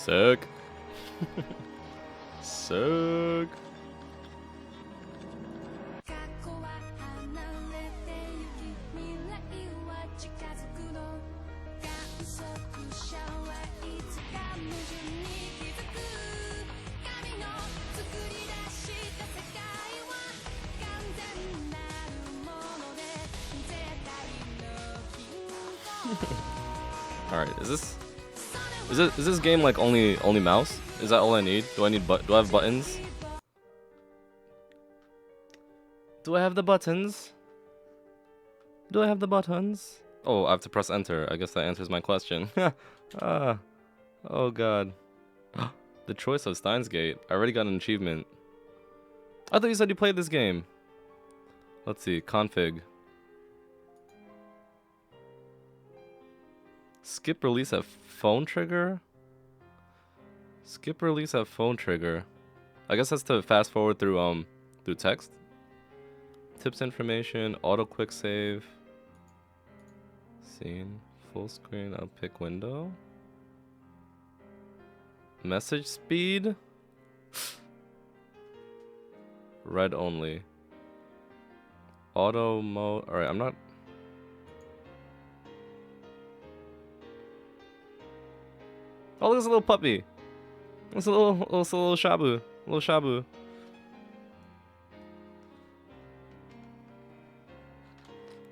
Sick. Sick. All right, is this game like only mouse? Is that all I need? Do I have buttons? Do I have the buttons? Do I have the buttons? Oh, I have to press enter. I guess that answers my question. Oh god. The choice of Steins Gate. I already got an achievement. I thought you said you played this game. Let's see, config. Skip release at phone trigger? Skip release at phone trigger. I guess that's to fast forward through text. Tips information, auto quick save. Scene, full screen, I'll pick window. Message speed. Read only. Auto mode. Alright, I'm not. Oh, there's a little puppy. It's a little shabu. Little shabu.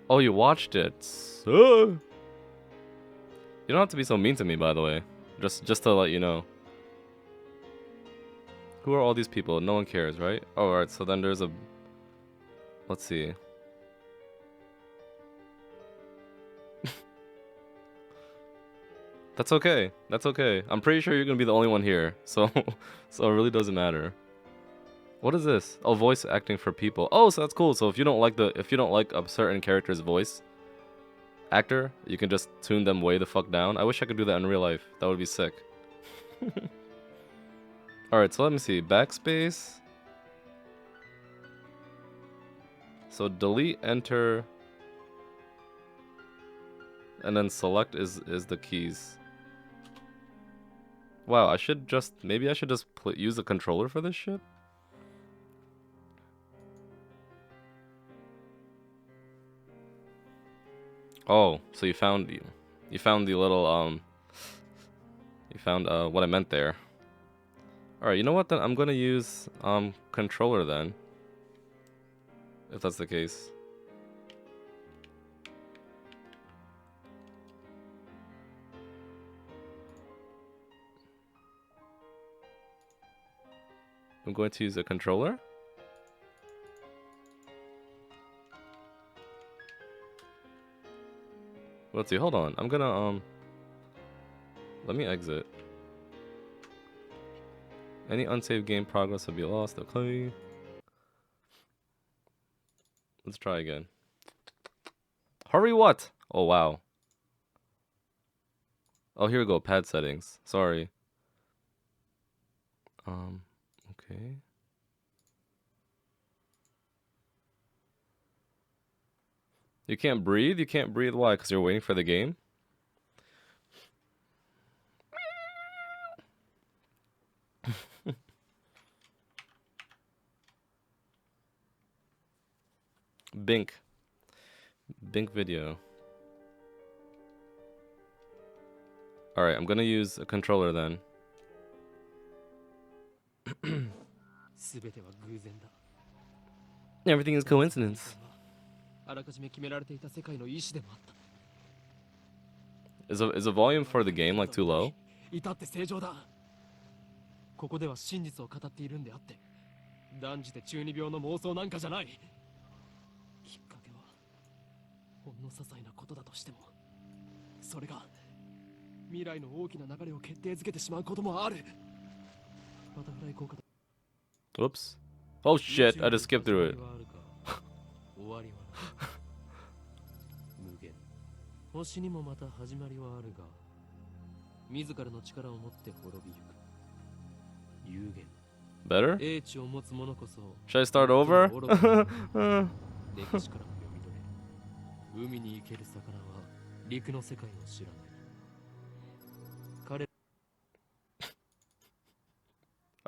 Oh, you watched it. You don't have to be so mean to me, by the way. Just to let you know. Who are all these people? No one cares, right? Oh, alright, so then there's a... Let's see. That's okay. That's okay. I'm pretty sure you're gonna be the only one here. So it really doesn't matter. What is this? Oh, voice acting for people. Oh, so that's cool. So if you don't like a certain character's voice actor, you can just tune them way the fuck down. I wish I could do that in real life. That would be sick. Alright, so let me see. Backspace. So delete, enter, and then select is the keys. Wow, maybe I should just use the controller for this shit? Oh, so you found the little you found what I meant there. Alright, you know what then? I'm gonna use controller then. If that's the case. I'm going to use a controller. Let's see, hold on. I'm gonna let me exit. Any unsaved game progress will be lost. Okay. Let's try again. Hurry what? Oh wow. Oh, here we go. Pad settings. Sorry. Okay. You can't breathe? You can't breathe why? Because you're waiting for the game? Bink video. Alright, I'm gonna use a controller then. Everything is coincidence. Is the volume for the game like too low? ここでは真実を語っているんであって断じて中二病の妄想なんかじゃないきっかけはほんの些細なことだとしてもそれが未来の大きな流れを決定づけてしまうこともあるバタフライ効果 Whoops. Oh shit, I just skipped through it. 終わりは無限星にもまた始まりはあるが自らの力を持って滅びゆく Better? Should I start over?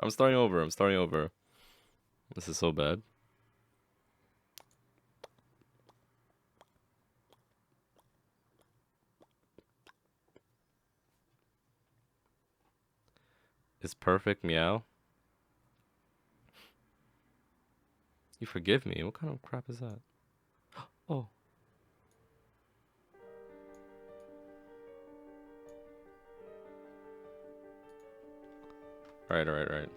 I'm starting over. I'm starting over. This is so bad. Is perfect, meow? You forgive me? What kind of crap is that? Oh. Alright.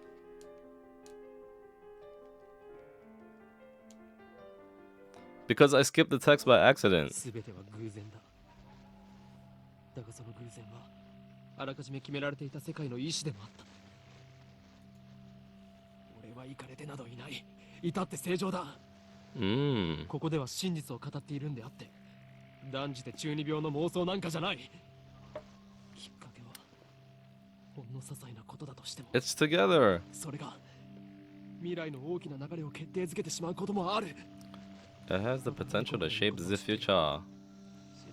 Because I skipped the text by accident. 全ては偶然だ。だがその偶然はあらかじめ決められていた世界の意志でもあった。俺はイカれてなどいない。至って正常だ。ここでは真実を語っているんであって、断じて中二病の妄想なんかじゃない。きっかけはほんの些細なことだとしても、 It's together. それが未来の大きな流れを決定づけてしまうこともある。 It has the potential to shape the future. 知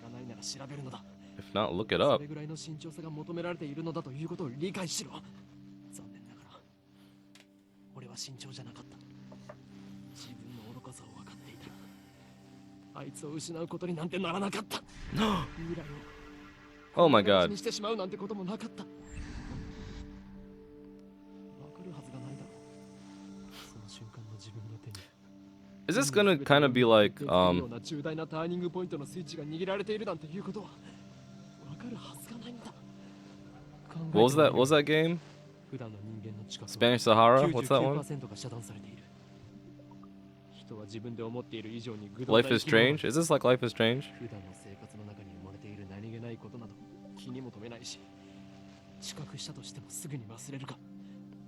らないなら調べるのだ。 If not, look it そ up. れぐらいの慎重さが求められているのだということを理解しろ。残念ながら俺は慎重じゃなかった。自分の愚かさを分かっていたらあいつを失うことになんてならなかった。未来を Oh my 形 god. にしてしまうなんてこともなかった。分かるはずがないだろう。その瞬間の自分の手に Is this gonna kind of be like, 重大なターニングポイントのスイッチが握られているなんていうことは分かるはずがないんだ。 what was that game? 普段の人間の近く Spanish Sahara? What's that one? 99%が遮断されている。人は自分で思っている以上に愚 Life is Strange? Is this like Life is Strange? 普段の生活の中に生まれている何気ないことなど気にも留めないし、知覚したとしてもすぐに忘れるか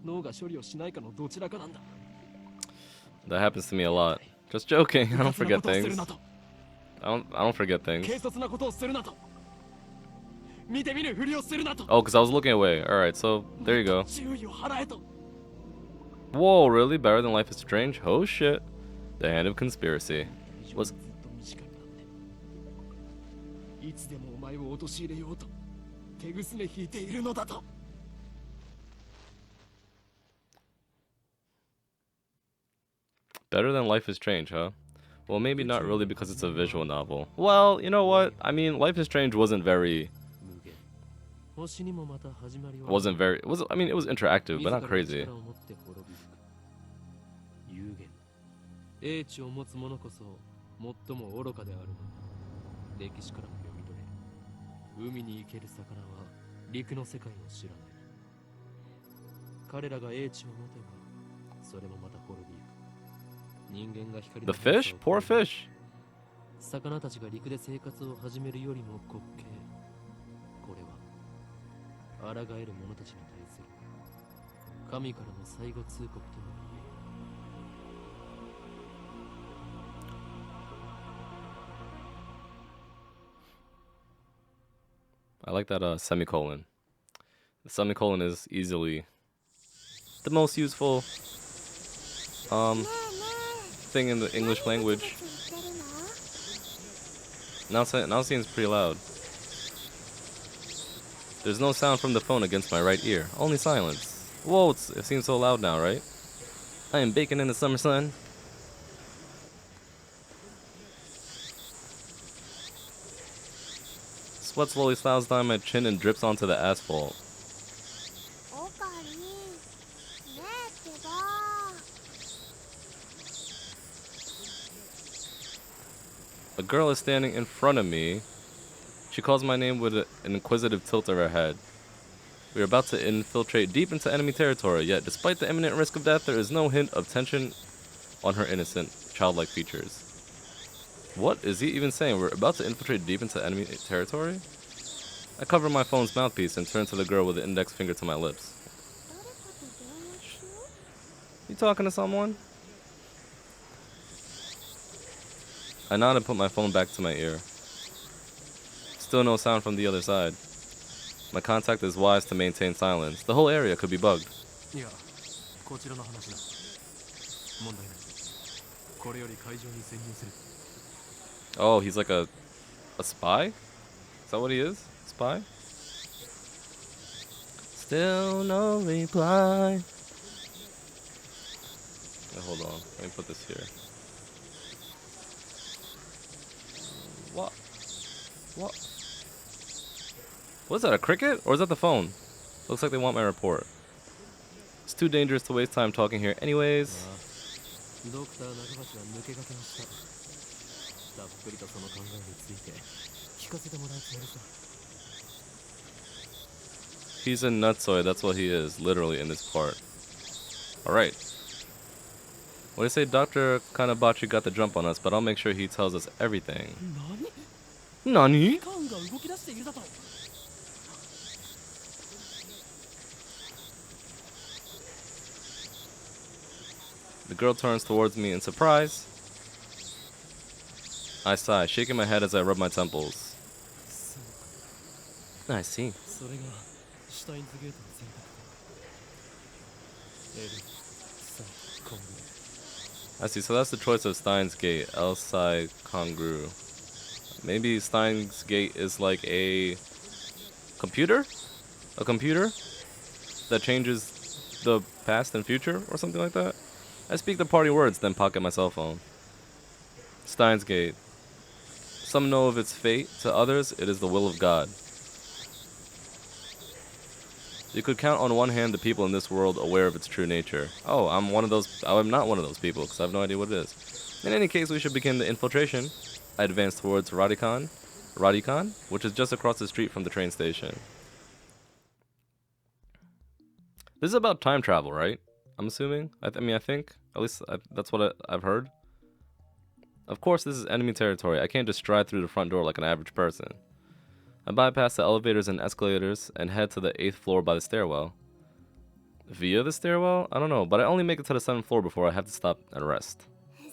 脳が処理をしないかのどちらかなんだ。 That happens to me a lot. Just joking. I don't forget things. I don't forget things. 軽率なことをするなと。見て見ぬふりをするなと。 Oh, because I was looking away. Alright, so there you go. 注意を払えと。 Whoa, really? Better than Life is Strange? Oh shit. The Hand of Conspiracy. Was ずっと短くなっていつでもお前を陥れようと手ぐすね引いているのだと。 better than Life is Strange, huh? Well, maybe not really because it's a visual novel. Well, you know what? I mean, Life is Strange wasn't very... I mean, it was interactive, but not crazy. 英知を持つ者こそ最も愚かであるの。歴史からも読み取れる。海に生ける魚は陸の世界を知らない。彼らが英知を持てばそれもまた滅びゆく。人間が光 The fish? Poor fish. 魚たちが陸で生活を始めるよりも滑稽。これは抗える者たちに対する神からの最後通告とも言える。 I like that semicolon. The semicolon is easily the most useful thing in the English language. Now it seems pretty loud. There's no sound from the phone against my right ear, only silence. Whoa, it seems so loud now, right? I am baking in the summer sun. Sweat slowly slides down my chin and drips onto the asphalt. A girl is standing in front of me. She calls my name with an inquisitive tilt of her head. We are about to infiltrate deep into enemy territory, yet despite the imminent risk of death, there is no hint of tension on her innocent, childlike features. What is he even saying? We're about to infiltrate deep into enemy territory? I cover my phone's mouthpiece and turn to the girl with the index finger to my lips. You talking to someone? I nod and put my phone back to my ear. Still no sound from the other side. My contact is wise to maintain silence. The whole area could be bugged. Oh, he's like a spy? Is that what he is? Spy? Still no reply. Wait, hold on. Let me put this here. What? What? Was that, a cricket? Or is that the phone? Looks like they want my report. It's too dangerous to waste time talking here anyways. ドクター中橋は抜け駆けました。たっぷりとその考えについて聞かせてもらうつもりさ。 He's a nutsoid, that's what he is, literally in this part. Alright. Well, they say Dr. Kanabachi got the jump on us, but I'll make sure he tells us everything. 何？ Nani? カンが動き出しているだと。 The girl turns towards me in surprise. I sigh, shaking my head as I rub my temples. そうか。 I see. それがシュタインズゲートの選択か。エル、サイ、コング。 I see, so that's the choice of Steins Gate, Elsai Kongru. Maybe Steins Gate is like a computer? A computer that changes the past and future or something like that? I speak the party words, then pocket my cell phone. Steins Gate. Some know of its fate, to others it is the will of God. You could count on one hand the people in this world aware of its true nature. Oh, I'm not one of those people, because I have no idea what it is. In any case, we should begin the infiltration. I advance towards Radikan, which is just across the street from the train station. This is about time travel, right? I'm assuming. I think. At least that's what I've heard. Of course, this is enemy territory. I can't just stride through the front door like an average person. I bypass the elevators and escalators and head to the 8th floor by the stairwell. Via the stairwell? I don't know, but I only make it to the 7th floor before I have to stop and rest.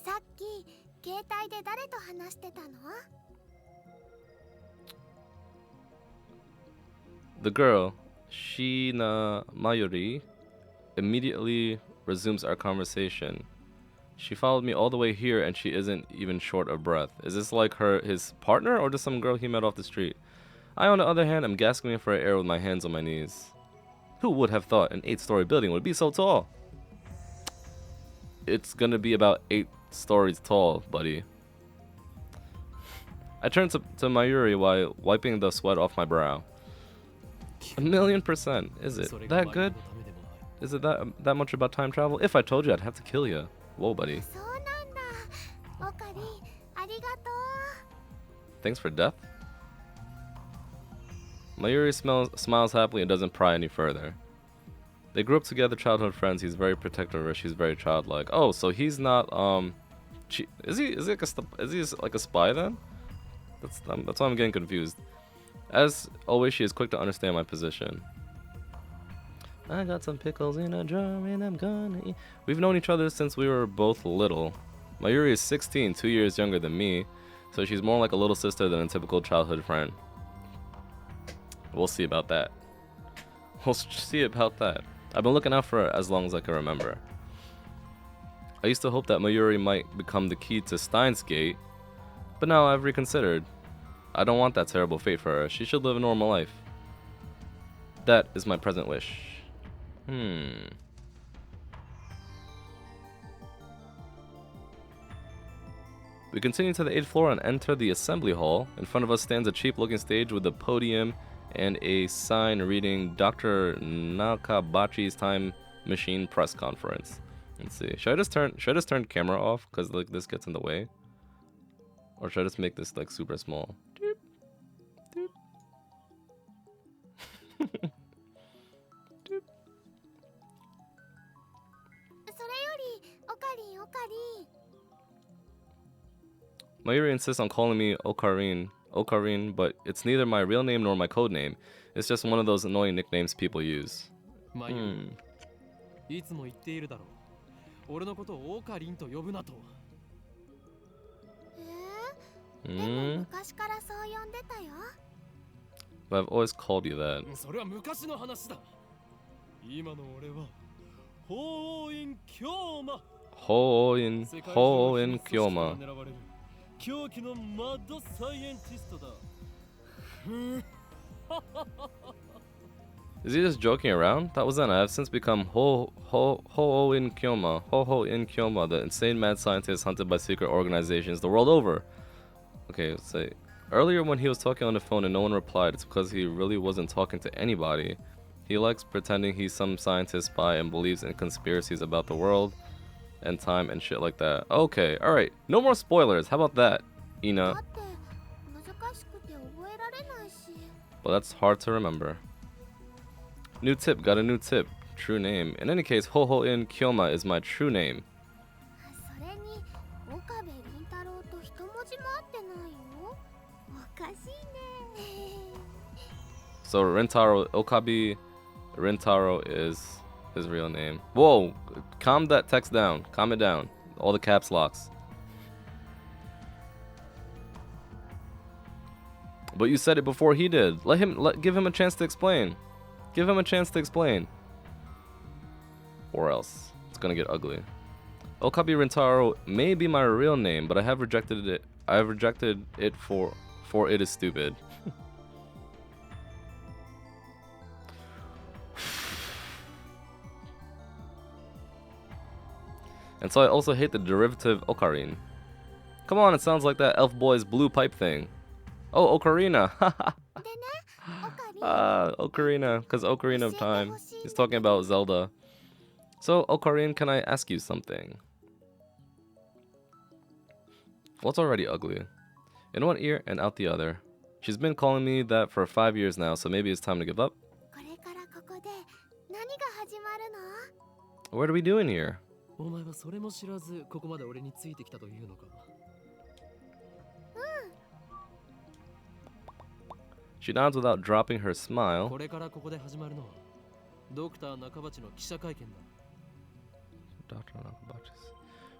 さっき携帯で誰と話してたの？ The girl, Shina Mayuri, immediately resumes our conversation. She followed me all the way here and she isn't even short of breath. Is this like his partner or just some girl he met off the street? I, on the other hand, am gasping for air with my hands on my knees. Who would have thought an 8-story building would be so tall? It's gonna be about 8 stories tall, buddy. I turn to Mayuri while wiping the sweat off my brow. 1,000,000%. Is it that good? Is it that much about time travel? If I told you, I'd have to kill you. Whoa, buddy. そうなんだ。オカリン、ありがとう。 Thanks for death? Mayuri smiles happily and doesn't pry any further. They grew up together, childhood friends. He's very protective of her. She's very childlike. Oh, so he's not is he like a spy then? That's why I'm getting confused. As always, she is quick to understand my position. I got some pickles in a jar and I'm gonna eat. We've known each other since we were both little. Mayuri is 16, 2 years younger than me, so she's more like a little sister than a typical childhood friend. We'll see about that. We'll see about that. I've been looking out for her as long as I can remember. I used to hope that Mayuri might become the key to Steins Gate, but now I've reconsidered. I don't want that terrible fate for her. She should live a normal life. That is my present wish. We continue to the 8th floor and enter the assembly hall. In front of us stands a cheap-looking stage with a podium and a sign reading Dr. Nakabachi's time machine press conference. Let's see. Should I just turn camera off because like this gets in the way? Or should I just make this like super small? Doop. Doop. Doop. それより、オカリン、オカリン。 Mayuri insists on calling me Okarin, but it's neither my real name nor my code name. It's just one of those annoying nicknames people use. マユリ、いつも言っているだろう。俺のことをオカリンと呼ぶなと。でも昔からそう呼んでたよ。 But I've always called you that. それは昔の話だ。今の俺は法院京馬。Hoin Kyoma. 狂気のマッドサイエンティストだ。Is he just joking around? That was then. I have since become Ho-Ho in Kyoma. Ho-Ho in Kyoma, the insane mad scientist hunted by secret organizations the world over. Okay, let's say. Earlier when he was talking on the phone and no one replied, it's because he really wasn't talking to anybody. He likes pretending he's some scientist spy and believes in conspiracies about the world and time and shit like that. Okay, alright. No more spoilers. How about that, Ina? だって難しくて覚えられないし。 But that's hard to remember. New tip, got a new tip. True name. In any case, Ho-Ho in Kyoma is my true name. それに岡部倫太郎と一文字も合ってないよ。おかしいね。 So Rintaro, Okabe Rintaro is his real name. Whoa, calm that text down. Calm it down. All the caps locks. But you said it before he did. Give him a chance to explain. Give him a chance to explain. Or else it's gonna get ugly. Okabe Rintaro may be my real name, but I have rejected it. I have rejected it for it is stupid. And so I also hate the derivative Ocarine. Come on, it sounds like that Elf Boy's blue pipe thing. Oh, Ocarina. でね、オカリン、 Ocarina, because Ocarina of Time. He's talking about Zelda. So, Ocarine, can I ask you something? Well, it's already ugly. In one ear and out the other. She's been calling me that for 5 years now, so maybe it's time to give up. これからここで何が始まるの？ What are we doing here? お前はそれも知らずここまで俺についてきたというのか。 She nods without dropping her smile. これからここで始まるのはドクター中鉢の記者会見だ。 Dr. Nakabachi's.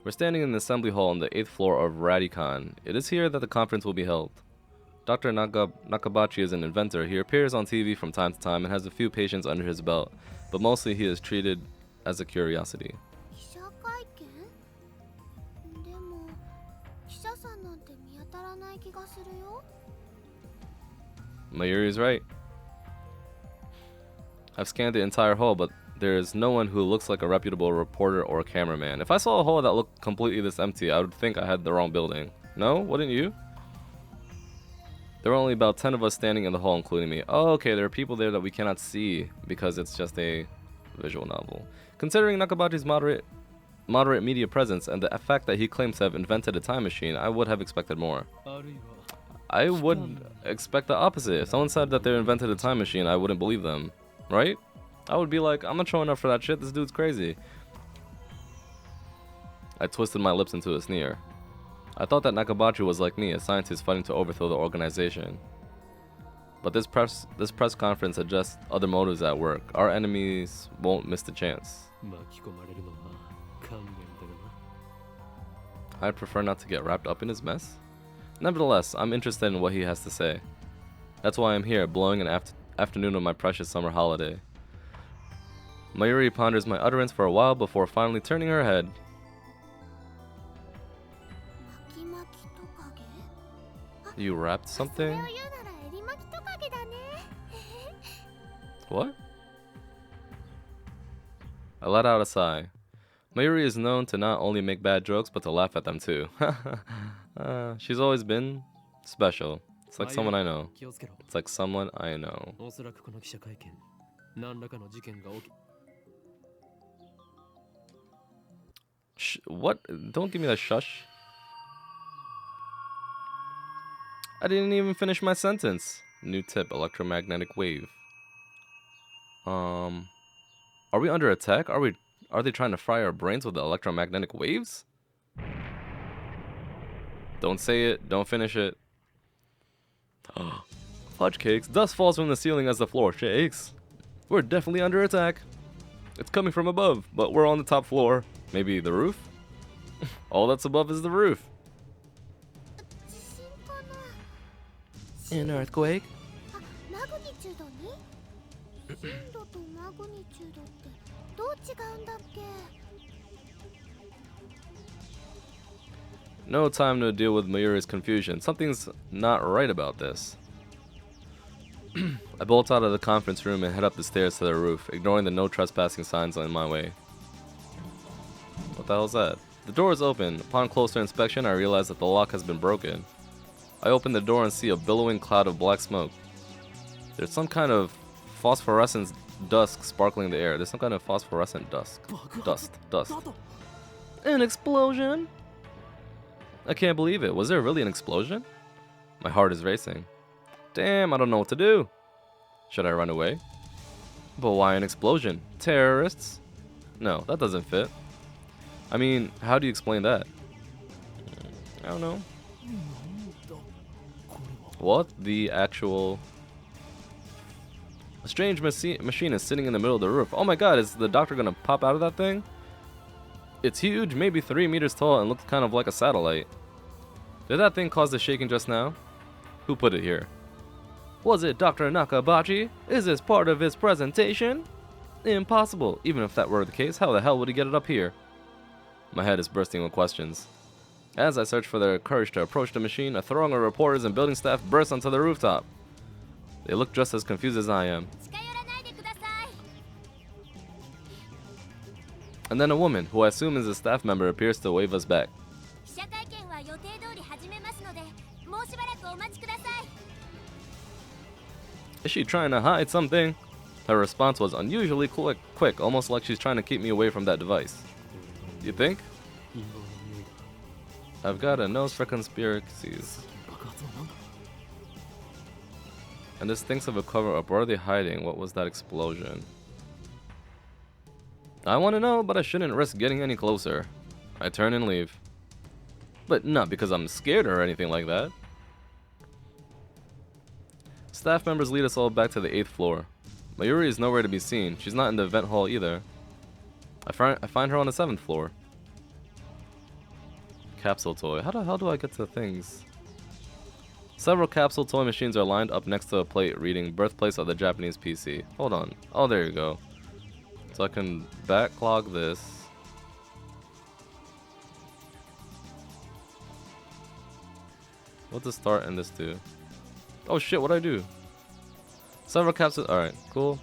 We're standing in the assembly hall on the 8th floor of Radicon. It is here that the conference will be held. Dr. Nakabachi is an inventor. He appears on TV from time to time and has a few patients under his belt, but mostly he is treated as a curiosity. 記者会見？でも記者さんなんて見当たらない気がするよ。 Mayuri is right. I've scanned the entire hall, but there is no one who looks like a reputable reporter or cameraman. If I saw a hall that looked completely this empty, I would think I had the wrong building. No? Wouldn't you? There were only about 10 of us standing in the hall, including me. Oh, okay, there are people there that we cannot see because it's just a visual novel. Considering Nakabachi's moderate media presence and the fact that he claims to have invented a time machine, I would have expected more. あるいは I would expect the opposite. If someone said that they invented a time machine, I wouldn't believe them. Right? I would be like, I'm not showing up for that shit. This dude's crazy. I twisted my lips into a sneer. I thought that Nakabachi was like me, a scientist fighting to overthrow the organization. But this press conference suggests other motives at work. Our enemies won't miss the chance. 巻き込まれるのは勘弁だがな。 I'd prefer not to get wrapped up in his mess. Nevertheless, I'm interested in what he has to say. That's why I'm here, blowing an afternoon of my precious summer holiday. Mayuri ponders my utterance for a while before finally turning her head. 巻き巻きトカゲ？ You wrapped それ something? を言うならエリマキトカゲだね。 What? I let out a sigh. Mayuri is known to not only make bad jokes, but to laugh at them too. She's always been special. It's like someone I know. 気をつけろ。 It's like someone I know. おそらくこの記者会見、何らかの事件が起き。 What? Don't give me that shush. I didn't even finish my sentence. New tip, electromagnetic wave. Are we under attack? Are they trying to fry our brains with the electromagnetic waves? Don't say it. Don't finish it. Fudge cakes. Dust falls from the ceiling as the floor shakes. We're definitely under attack. It's coming from above, but we're on the top floor. Maybe the roof? All that's above is the roof. 地震かな？ An earthquake? あ、マグニチュードに？震度とマグニチュードってどう違うんだっけ？ No time to deal with Mayuri's confusion. Something's not right about this. I bolt out of the conference room and head up the stairs to the roof, ignoring the no trespassing signs in my way. What the hell is that? The door is open. Upon closer inspection, I realize that the lock has been broken. I open the door and see a billowing cloud of black smoke. There's some kind of phosphorescent dust sparkling in the air. There's some kind of phosphorescent dust. Dust. An explosion? I can't believe it. Was there really an explosion? My heart is racing. Damn, I don't know what to do. Should I run away? But why an explosion? Terrorists? No, that doesn't fit. I mean, how do you explain that? I don't know. What the actual... A strange machine is sitting in the middle of the roof. Oh my god, is the doctor gonna pop out of that thing? It's huge, maybe 3 meters tall, and looks kind of like a satellite. Did that thing cause the shaking just now? Who put it here? Was it Dr. Nakabachi? Is this part of his presentation? Impossible. Even if that were the case, how the hell would he get it up here? My head is bursting with questions. As I search for the courage to approach the machine, a throng of reporters and building staff bursts onto the rooftop. They look just as confused as I am. And then a woman, who I assume is a staff member, appears to wave us back. Is she trying to hide something? Her response was unusually quick, almost like she's trying to keep me away from that device. You think? I've got a nose for conspiracies. And this thinks of a cover-up. Where are they hiding? What was that explosion? I want to know, but I shouldn't risk getting any closer. I turn and leave. But not because I'm scared or anything like that. Staff members lead us all back to the 8th floor. Mayuri is nowhere to be seen. She's not in the event hall either. I find her on the 7th floor. Capsule toy. How the hell do I get to things? Several capsule toy machines are lined up next to a plate reading birthplace of the Japanese PC. Hold on. Oh, there you go. So I can backlog this. What does start and this do? Oh shit, what'd I do? Several capsules. Alright, cool.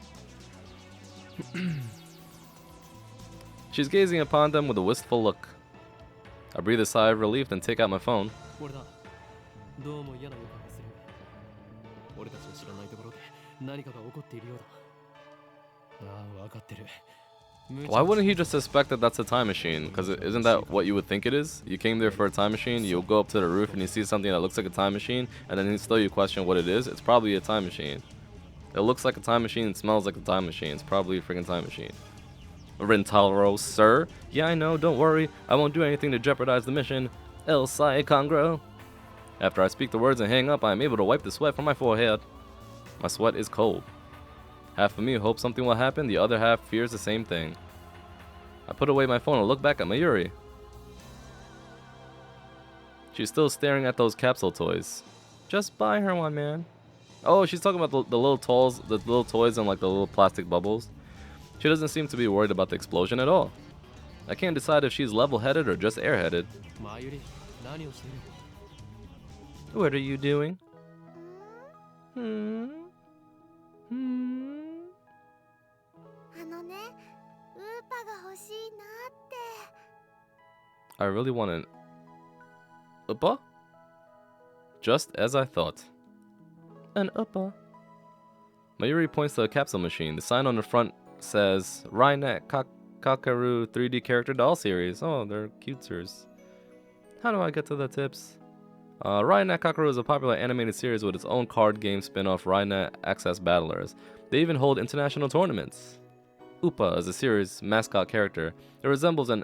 She's gazing upon them with a wistful look. I breathe a sigh of relief and take out my phone. Why wouldn't he just suspect that that's a time machine? Because isn't that what you would think it is? You came there for a time machine, you go up to the roof and you see something that looks like a time machine, and then still you question what it is. It's probably a time machine. It looks like a time machine, it smells like a time machine. It's probably a freaking time machine. Rintaro, sir? Yeah, I know, don't worry. I won't do anything to jeopardize the mission. El Sai Congro. After I speak the words and hang up, I am able to wipe the sweat from my forehead. My sweat is cold. Half of me hopes something will happen, the other half fears the same thing. I put away my phone and look back at Mayuri. She's still staring at those capsule toys. Just buy her one, man. Oh, she's talking about the little toys and like the little plastic bubbles. She doesn't seem to be worried about the explosion at all. I can't decide if she's level-headed or just airheaded. What are you doing? I really want an Uppa? Just as I thought. An Uppa. Mayuri points to a capsule machine. The sign on the front says Rainet Kakaru 3D character doll series. Oh, they're cutesers. How do I get to the tips? Rainet Kakaru is a popular animated series with its own card game spin-off Rainet Access Battlers. They even hold international tournaments. Uppa is a series mascot character. It resembles an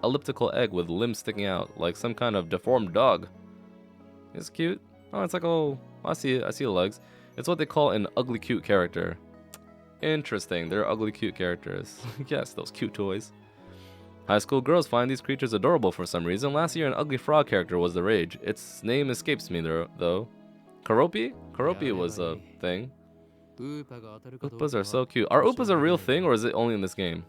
elliptical egg with limbs sticking out, like some kind of deformed dog. It's cute. Oh, it's like, oh, I see it. I see the legs. It's what they call an ugly cute character. Interesting, they're ugly cute characters. Yes, those cute toys. High school girls find these creatures adorable for some reason. Last year, an ugly frog character was the rage. Its name escapes me though. Karopi? Karopi was a thing. Uppas are so cute. Are Uppas a real thing, or is it only in this game?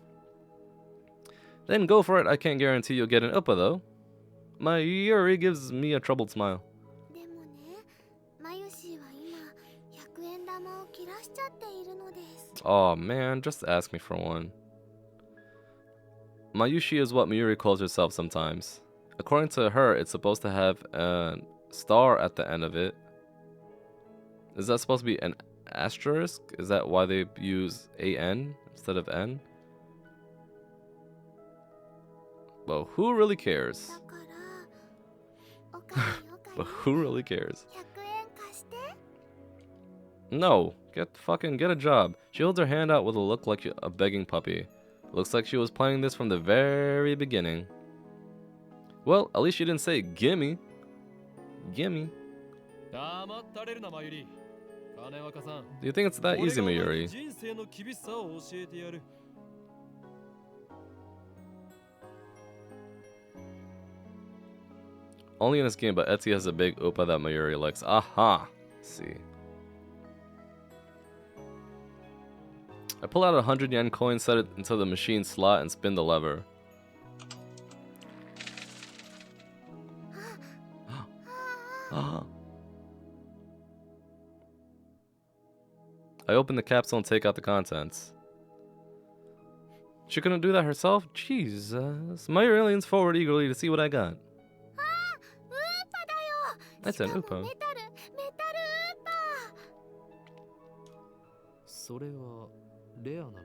Then go for it. I can't guarantee you'll get an Uppa though. Mayuri gives me a troubled smile. 100円玉を切らしちゃっているのです。 Oh man, just ask me for one. Mayushi is what Mayuri calls herself sometimes. According to her, it's supposed to have a star at the end of it. Is that supposed to be an asterisk? Is that why they use AN instead of N? Well, who really cares? だから、おかりおかり、 But who really cares? 100円貸して。 No, get a job. She holds her hand out with a look like a begging puppy. Looks like she was planning this from the very beginning. Well, at least she didn't say gimme. Gimme. 黙ったれるな、マユリ。金若さん。 Do you think it's that easy, 俺がお前に Mayuri? 人生の厳しさを教えてやる。 Only in this game, but Etsy has a big Upa that Mayuri likes. Aha! See. I pull out a 100 yen coin, set it into the machine slot, and spin the lever. I open the capsule and take out the contents. She couldn't do that herself? Jesus. Mayuri leans forward eagerly to see what I got. ウーパだよ。 That's し an かも Upa. メタルウーパ。 それはレアなのか？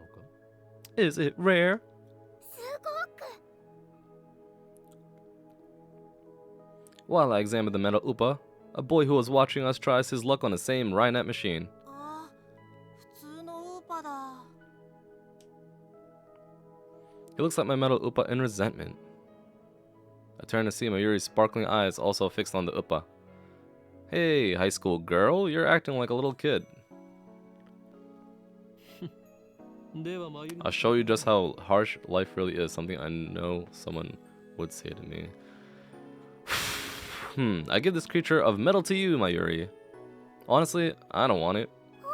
Is it rare? すごく。 While I examined the metal Upa, a boy who was watching us tries his luck on the same Rynet machine. あ、普通のウーパだ。 He looks at my metal Upa in resentment. I turn to see Mayuri's sparkling eyes also fixed on the Upa. Hey, high school girl, you're acting like a little kid. ではマユリ。 I'll show you just how harsh life really is, something I know someone would say to me. I give this creature of metal to you, Mayuri. Honestly, I don't want it. 本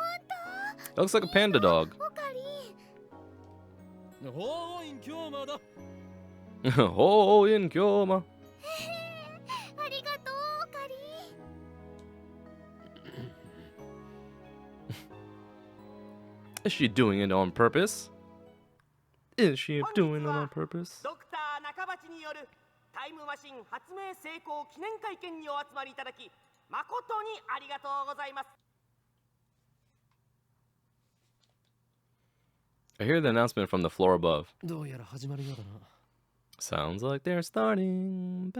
It looks like a panda dog. 当？おかり。おーい、今日まだ。 Oh, in Kyoma. ありがとう、おかり。 Is she doing it on purpose? Is she doing it on purpose? ドクター中鉢によるタイムマシン発明成功記念会見にお集まりいただき誠にありがとうございます。 I hear the announcement from the floor above. どうやら始まるようだな。 Sounds like they're starting.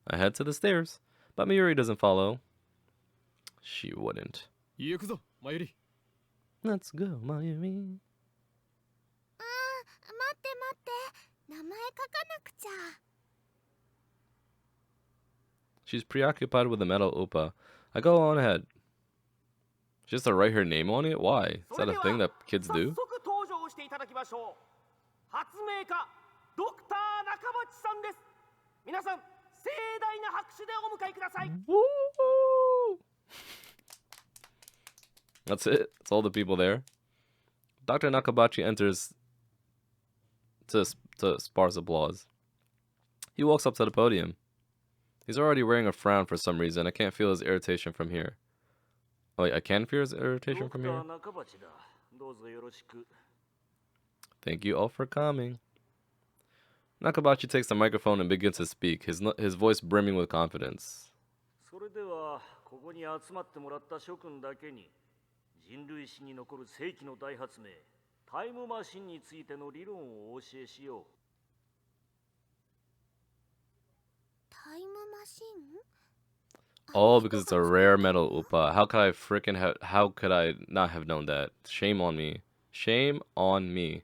I head to the stairs, but Mayuri doesn't follow. She wouldn't. 行くぞ、マユリ。 Let's go, Mayuri. あー、待って待って。名前書かなくちゃ。 She's preoccupied with the metal Upa. I go on ahead. She has to write her name on it? Why? Is それ that で a は thing that kids 早 do? 速登場していただきましょう。発明家ドクター中鉢さんです。皆さん盛大な拍手でお迎えください。 Woo! That's it. That's all the people there. Dr. Nakabachi enters to sparse applause. He walks up to the podium. He's already wearing a frown for some reason. I can't feel his irritation from here. Oh, wait, I can feel his irritation from here? 中鉢だ。どうぞよろしく。 Thank you all for coming. Nakabachi takes the microphone and begins to speak, his voice brimming with confidence. それではここに集まってもらった諸君だけに人類史に残る世紀の大発明タイムマシンについての理論をお教えしよう。タイムマシン？ Oh, because it's a rare metal Upa. How could I how could I not have known that? Shame on me. Shame on me.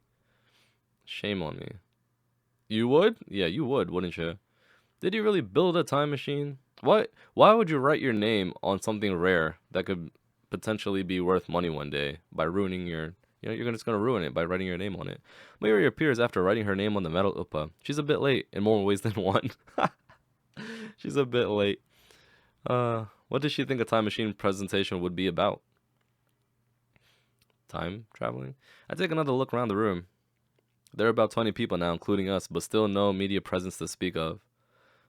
Shame on me. You would? Yeah, you would, wouldn't you? Did you really build a time machine? Why would you write your name on something rare that could potentially be worth money one day by ruining you're just gonna ruin it by writing your name on it. Mayuri appears after writing her name on the metal Upa. She's a bit late in more ways than one. She's a bit late. What did she think a time machine presentation would be about? Time traveling? I take another look around the room. There are about 20 people now, including us, but still no media presence to speak of.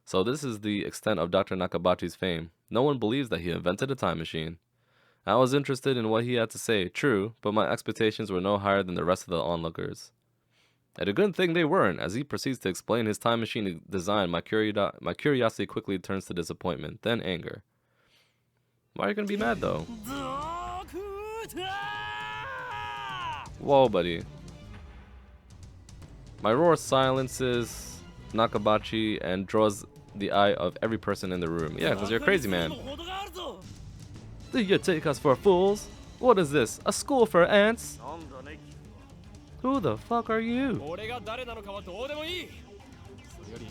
So this is the extent of Dr. Nakabachi's fame. No one believes that he invented a time machine. I was interested in what he had to say, true, but my expectations were no higher than the rest of the onlookers. And a good thing they weren't. As he proceeds to explain his time machine design, my curiosity quickly turns to disappointment, then anger. Why are you gonna be mad though? Whoa, buddy. My roar silences Nakabachi and draws the eye of every person in the room. Yeah, because you're crazy, man. Do you take us for fools? What is this? A school for ants? なんだね、 Who the fuck are you? 俺が誰なのかはどうでもいい。それより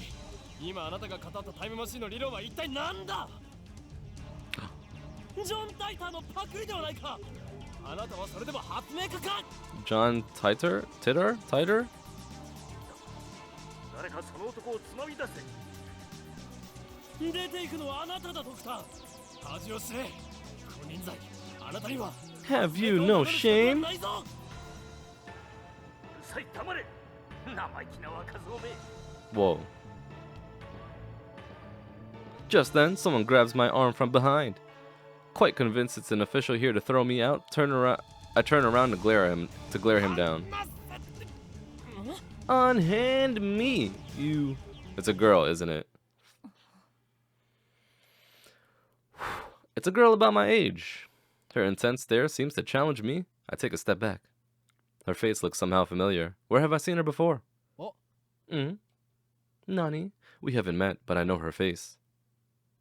今あなたが語ったタイムマシンの理論は一体何だ。ジョン・タイターのパクリではないか。あなたはそれでも発明家か。 John Titor? Titor? 誰かその男をつまみ出せ。出ていくのはあなただ、ドクター。恥を知れ。金輪際、あなたには。 Have you no shame? うるさい、黙れ。生意気な若造め。 Whoa. Just then, someone grabs my arm from behind. Quite convinced it's an official here to throw me out, I turn around to glare him down. Unhand me, you. It's a girl, isn't it? It's a girl about my age. Her intense stare seems to challenge me. I take a step back. Her face looks somehow familiar. Where have I seen her before? Oh. Nani? We haven't met, but I know her face.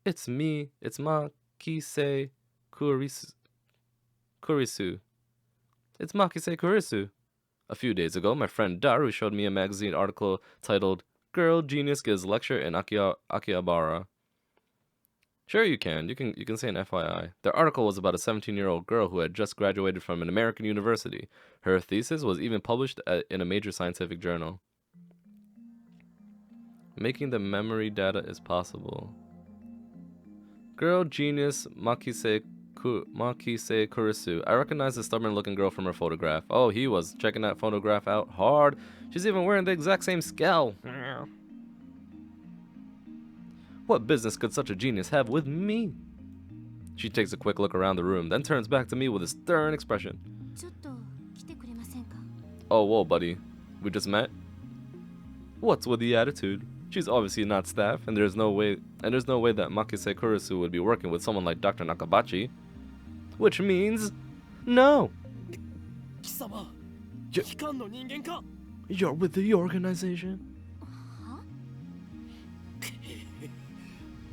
It's me. It's Makise Kurisu. It's Makise Kurisu. A few days ago, my friend Daru showed me a magazine article titled "Girl Genius Gives Lecture in Akihabara." Sure, you can say an FYI. The article was about a 17-year-old girl who had just graduated from an American university. Her thesis was even published in a major scientific journal. Making the memory data is possible. Girl genius Makise Kurisu. I recognize the stubborn-looking girl from her photograph. Oh, he was checking that photograph out hard. She's even wearing the exact same scowl. What business could such a genius have with me? She takes a quick look around the room, then turns back to me with a stern expression. Oh, whoa, buddy. We just met? What's with the attitude? She's obviously not staff, and there's no way that Makise Kurisu would be working with someone like Dr. Nakabachi. Which means no. You're with the organization. ま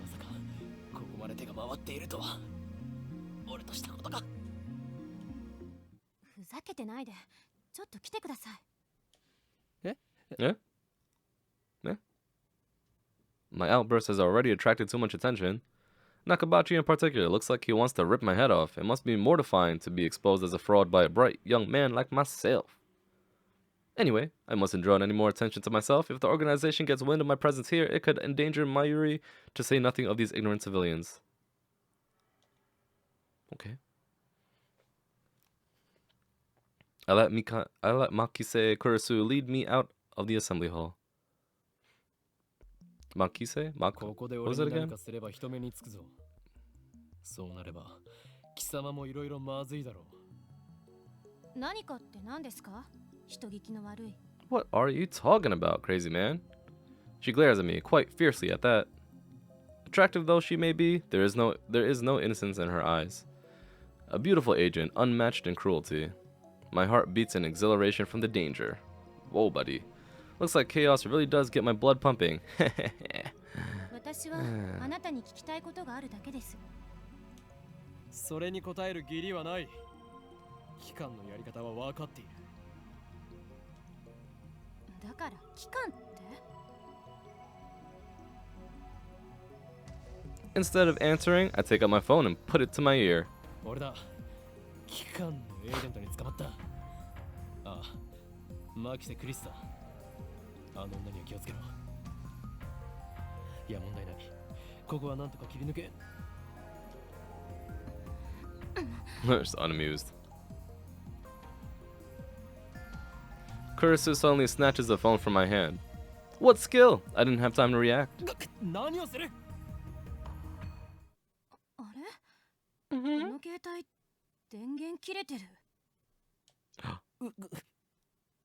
さかここまで手が回っているとは。俺としたことか。ふざけてないで。ちょっと来てください。Yeah? My outburst has already attracted too much attention. Nakabachi in particular looks like he wants to rip my head off. It must be mortifying to be exposed as a fraud by a bright young man like myself. Anyway, I mustn't draw any more attention to myself. If the organization gets wind of my presence here, it could endanger Mayuri, to say nothing of these ignorant civilians. Okay. I let Makise Kurisu lead me out of the assembly hall. Makise?ここで俺に何かすれば人目につくぞ。そうなれば貴様もいろいろまずいだろう。何かって何ですか？人聞きの悪い。 What are you talking about, crazy man? She glares at me, quite fiercely at that. Attractive though she may be, there is no innocence in her eyes. A beautiful agent, unmatched in cruelty. My heart beats in exhilaration from the danger. Whoa, buddy. Looks like chaos really does get my blood pumping. 私はあなたに聞きたいことがあるだけです。それに答える義理はない。機関のやり方は分かっている。だから機関って？ Instead of answering, I take out my phone and put it to my ear. 俺だ。機関のエージェントに捕まった。ああ、マキセ・クリスだ。あの女には気をつけろ。いや、問題ない。ここはなんとか切り抜け。Just unamused. Kurisu suddenly snatches the phone from my hand. What skill? I didn't have time to react. 何をする？あれ？この携帯電源切れてる。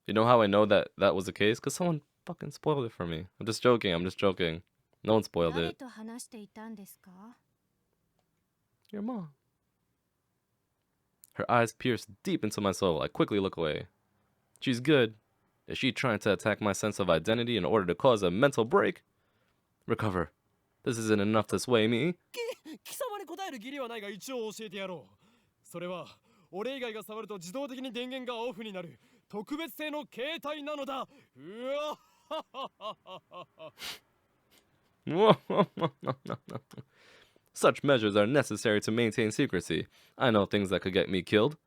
You know how I know that that was the case? Because someone fucking spoiled it for me. I'm just joking. I'm just joking. No one spoiled 誰 it. と話していたんですか？ Your mom. Her eyes pierce deep into my soul. I quickly look away. She's good. Is she trying to attack my sense of identity in order to cause a mental break? Recover. This isn't enough to sway me. 貴様に答える義理はないが一応教えてやろう。それは俺以外が触ると自動的に電源がオフになる特別製の携帯なのだ。うわSuch measures are necessary to maintain secrecy. I know things that could get me killed.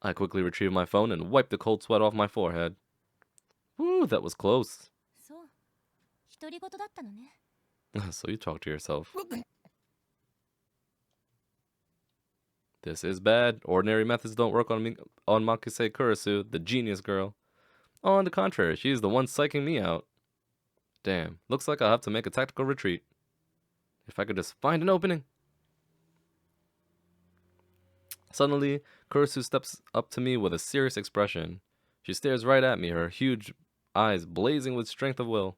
I quickly retrieved my phone and wiped the cold sweat off my forehead. Woo, that was close. そう。独り言だったのね。 So you talk to yourself. This is bad. Ordinary methods don't work on me, on Makise Kurisu, the genius girl. On the contrary, she's the one psyching me out. Damn, looks like I'll have to make a tactical retreat. If I could just find an opening. Suddenly, Kurisu steps up to me with a serious expression. She stares right at me, her huge eyes blazing with strength of will.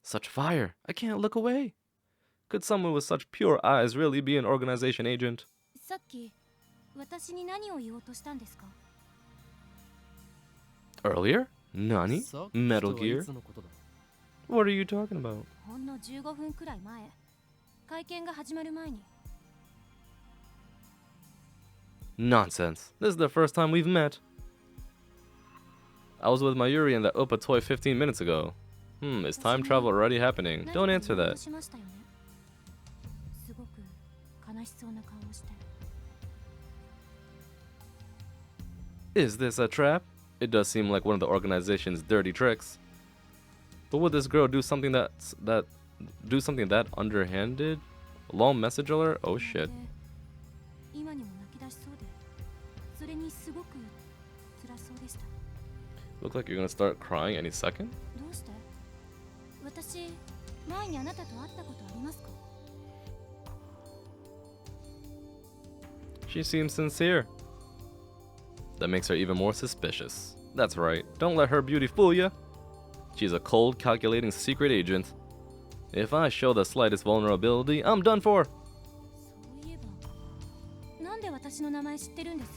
Such fire! I can't look away. Could someone with such pure eyes really be an organization agent? さっき私に何を言おうとしたんですか？ Earlier? Nani? さっきとは Metal い Gear? つのことだ？ What are you talking about? ほんの15分くらい前。会見が始まる前に。 Nonsense. This is the first time we've met. I was with Mayuri in that Oppa toy 15 minutes ago. Is time travel already happening? Don't answer 何か言おう that. としましたよね。すごく悲しそうな顔をして。 Is this a trap? It does seem like one of the organization's dirty tricks. But would this girl do something that underhanded? Long message alert? Oh shit. で今にも泣き出しそうで、それにすごく辛そうでした。 Look like you're gonna start crying any second? どうして？私、前にあなたと会ったことありますか？ She seems sincere. That makes her even more suspicious. That's right. Don't let her beauty fool you. She's a cold, calculating secret agent. If I show the slightest vulnerability, I'm done for. そういえば、なんで私の名前知ってるんです？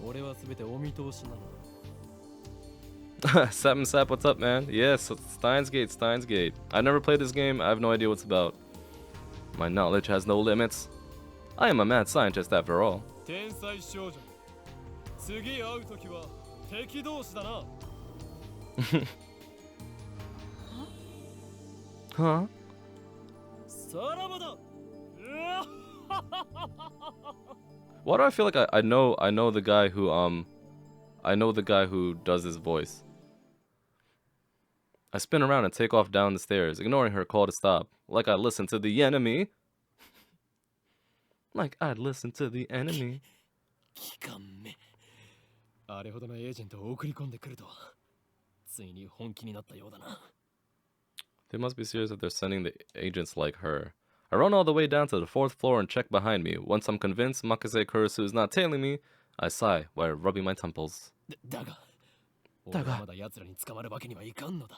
俺はすべてお見通しなの。 Sap and Sap, what's up, man? Yes, Steins Gate, Steins Gate. I've never played this game. I have no idea what's about. My knowledge has no limits. I am a mad scientist after all. 天才少女。次会うときは敵同士だな。 Huh? さらばだ。うわ Why do I feel like I know the guy who I know the guy who does his voice. I spin around and take off down the stairs, ignoring her call to stop, like I listened to the enemy. Like I'd listen to the enemy. 期間目。あれほどのエージェントを送り込んでくるとは。ついに本気になったようだな。 They must be serious if they're sending the agents like her. I run all the way down to the 4th floor and check behind me. Once I'm convinced Makase Kurisu is not tailing me, I sigh while rubbing my temples. だが、俺はまだ奴らに捕まるわけにはいかんのだ。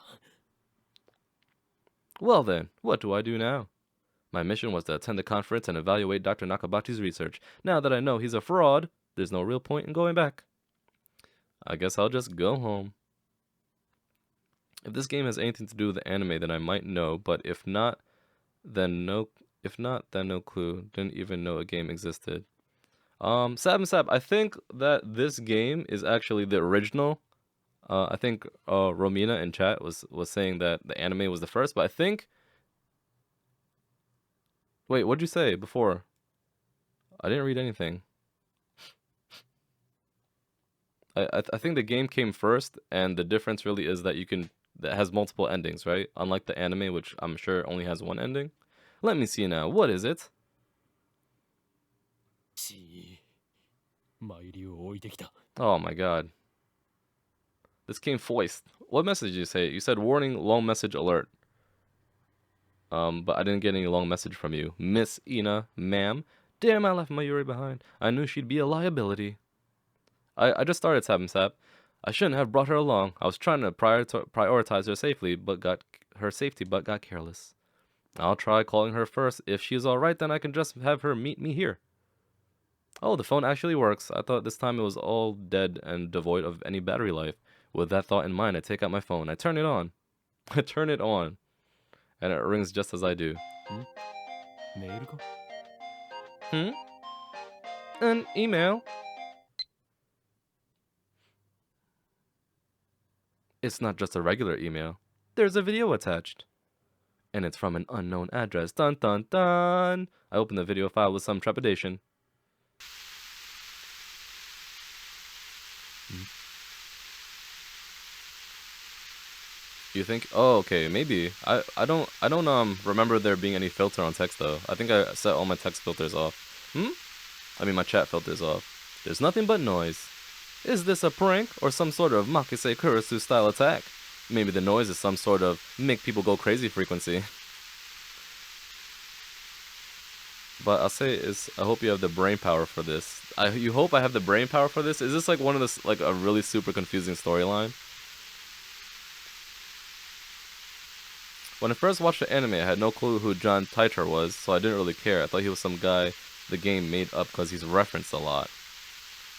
Well then, what do I do now? My mission was to attend the conference and evaluate Dr. Nakabati's research. Now that I know he's a fraud, there's no real point in going back. I guess I'll just go home. If this game has anything to do with the anime, then I might know, but if not, then no clue. Didn't even know a game existed. Sab, I think that this game is actually the original. I think Romina in chat was saying that the anime was the first, but I think... Wait, what'd you say before? I didn't read anything. I think the game came first, and the difference really is that that has multiple endings, right? Unlike the anime, which I'm sure only has one ending. Let me see now. What is it? 参りを置いてきた。 Oh my god. This came first. What message did you say? You said warning, long message alert. But I didn't get any long message from you. Miss Ina, ma'am. Damn, I left Mayuri behind. I knew she'd be a liability. I just started Sap. I shouldn't have brought her along. I was trying to prioritize her safety, but got careless. I'll try calling her first. If she's alright, then I can just have her meet me here. Oh, the phone actually works. I thought this time it was all dead and devoid of any battery life. With that thought in mind, I take out my phone. I turn it on. I turn it on. And it rings just as I do. メールか An email. It's not just a regular email. There's a video attached. And it's from an unknown address. Dun dun dun. I open the video file with some trepidation. You think? Oh, okay, maybe. I don't remember there being any filter on text though. I think I set all my text filters off. I mean my chat filters off. There's nothing but noise. Is this a prank or some sort of Makise Kurisu style attack? Maybe the noise is some sort of make people go crazy frequency. But I'll say is I hope you have the brain power for this. You hope I have the brain power for this? Is this like one of this like a really super confusing storyline? When I first watched the anime, I had no clue who John Titor was, so I didn't really care. I thought he was some guy the game made up because he's referenced a lot.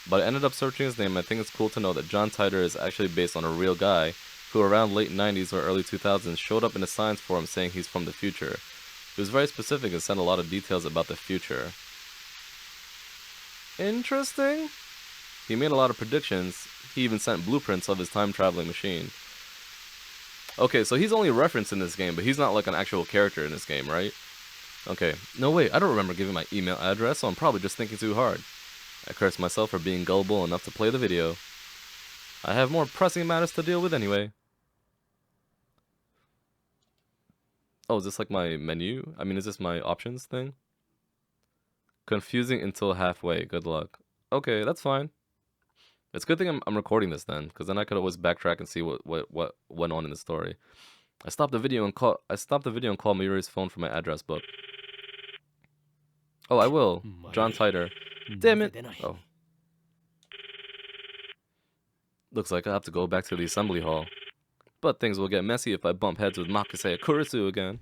But I ended up searching his name, and I think it's cool to know that John Titor is actually based on a real guy who around late 90s or early 2000s showed up in a science forum saying he's from the future. He was very specific and sent a lot of details about the future. Interesting. He made a lot of predictions. He even sent blueprints of his time-traveling machine. Okay, so he's only referenced in this game, but he's not like an actual character in this game, right? Okay, no wait, I don't remember giving my email address, so I'm probably just thinking too hard. I curse myself for being gullible enough to play the video. I have more pressing matters to deal with anyway. Oh, is this like my menu? I mean, is this my options thing? Confusing until halfway, good luck. Okay, that's fine. It's a good thing I'm recording this then, because then I could always backtrack and see what went on in the story. I stopped the video and called Mayuri's phone from my address book. Oh, I will. John Titor. Damn it. Oh. Looks like I have to go back to the assembly hall. But things will get messy if I bump heads with Makise Kurisu again.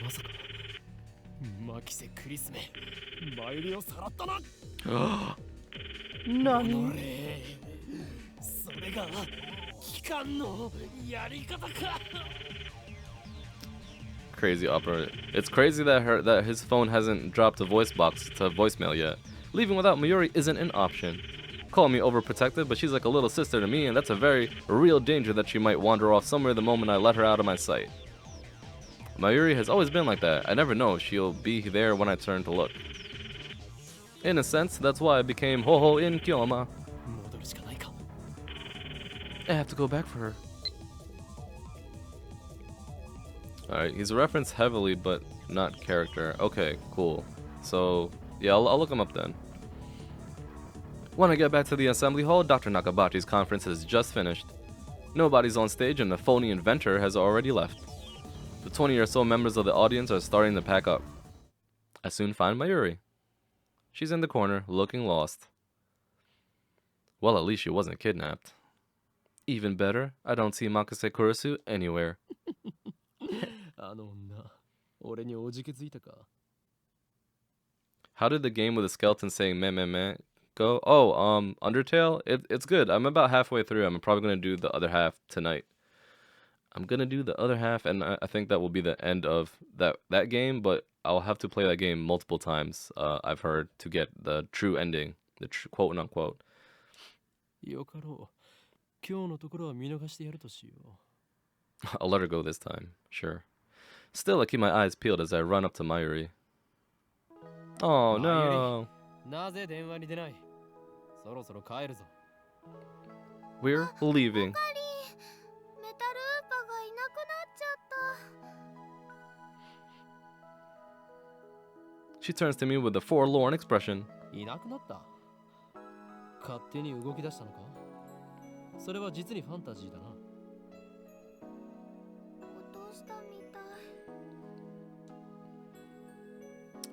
まさかマキセクリスメマユリをさらったな Nani? それが機関のやり方か Crazy operator. It's crazy that his phone hasn't dropped a voice box to voicemail yet. Leaving without Mayuri isn't an option. Call me overprotective, but she's like a little sister to me, and that's a very real danger that she might wander off somewhere the moment I let her out of my sight. Mayuri has always been like that. I never know if she'll be there when I turn to look. In a sense, that's why I became Ho-Ho in Kyoma. 戻るしかないか I have to go back for her. Alright, he's referenced heavily, but not character. Okay, cool. So, yeah, I'll look him up then. When I get back to the assembly hall, Dr. Nakabachi's conference has just finished. Nobody's on stage and the phony inventor has already left. The 20 or so members of the audience are starting to pack up. I soon find Mayuri. She's in the corner, looking lost. Well, at least she wasn't kidnapped. Even better, I don't see Makise Kurisu anywhere. あの女俺におじけづいたか How did the game with the skeleton saying meh meh meh go? Oh, Undertale? It's good. I'm about halfway through. I'm probably going to do the other half tonight. I'm going to do the other half, and I think that will be the end of that game, but I'll have to play that game multiple times, I've heard, to get the true ending, the quote unquote. よかろう今日のところは見逃してやるとしよう I'll let her go this time, sure. Still, I keep my eyes peeled as I run up to Mayuri. Oh no. なぜ電話に出ないそろそろ帰るぞ We're leaving. メタルーパがいなくなっちゃった She turns to me with a forlorn expression. いなくなった勝手に動き出したのかそれは実にファンタジーだな。落としたみたい。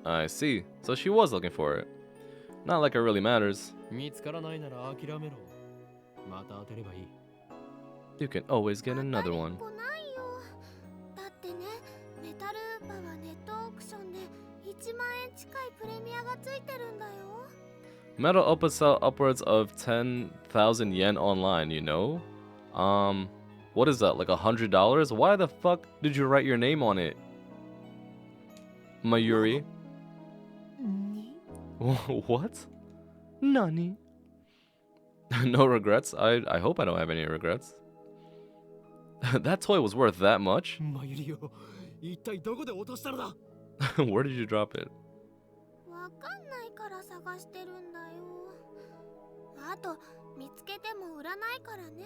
I see. So she was looking for it. Not like it really matters. 見つからないなら諦めろ。また当てればいい。You can always get another one. 当たりっこないよ。だってね、メタルウーパはネットオークションで1万円近いプレミアがついてるんだよ。 Metal Opus sell upwards of 10,000 yen online, you know? What is that, like $100? Why the fuck did you write your name on it? Mayuri? What? Nani? No regrets? I hope I don't have any regrets. That toy was worth that much? マユリを一体どこで落としたのだ。 Where did you drop it? わかんないから探してるんだよ。あと見つけても売らないからね。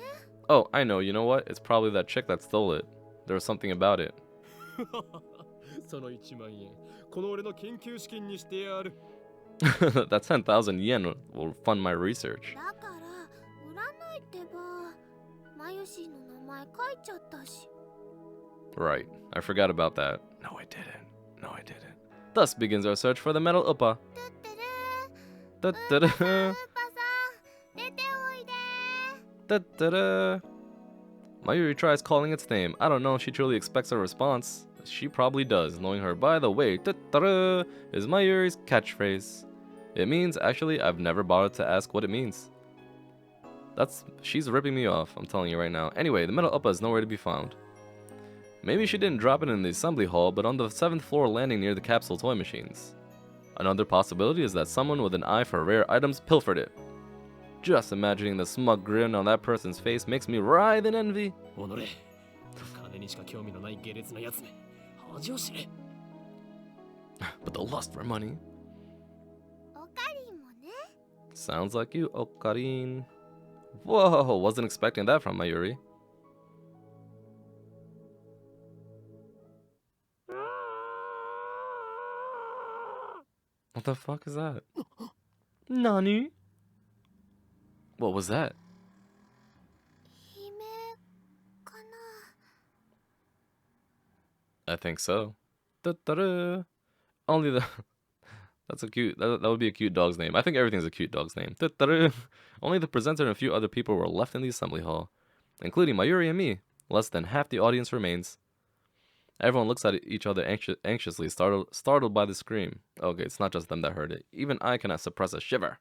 Oh, I know. You know what? It's probably that chick that stole it. There was something about it. その1万円、この俺の研究資金にしてやる。That 10,000 yen will fund my research. だから売らないってば。マユシーの名前書いちゃったし。 Right. I forgot about that. No, I didn't. No, I didn't. Thus begins our search for the Metal Uppa. トゥッテルー。 Da-da-da. ウーパさん、出ておいで。 Da-da-da. Mayuri tries calling its name. I don't know if she truly expects a response. She probably does, knowing her. By the way, da-da-da is Mayuri's catchphrase. It means, actually, I've never bothered to ask what it means. She's ripping me off, I'm telling you right now. Anyway, the Metal Uppa is nowhere to be found. Maybe she didn't drop it in the assembly hall, but on the 7th floor landing near the capsule toy machines. Another possibility is that someone with an eye for rare items pilfered it. Just imagining the smug grin on that person's face makes me writhe in envy. おのれ、金にしか興味のない下劣なやつめ、恥を知れ。 But the lust for money. オカリンもね。 Sounds like you, Okarin. Whoa, wasn't expecting that from Mayuri. What the fuck is that? Nani? What was that? 姫かな。 I think so. Da-da-da. Only the... That's a cute... That would be a cute dog's name. I think everything's a cute dog's name. Da-da-da. Only the presenter and a few other people were left in the assembly hall, including Mayuri and me. Less than half the audience remains. Everyone looks at each other anxiously, startled by the scream. Okay, it's not just them that heard it. Even I cannot suppress a shiver.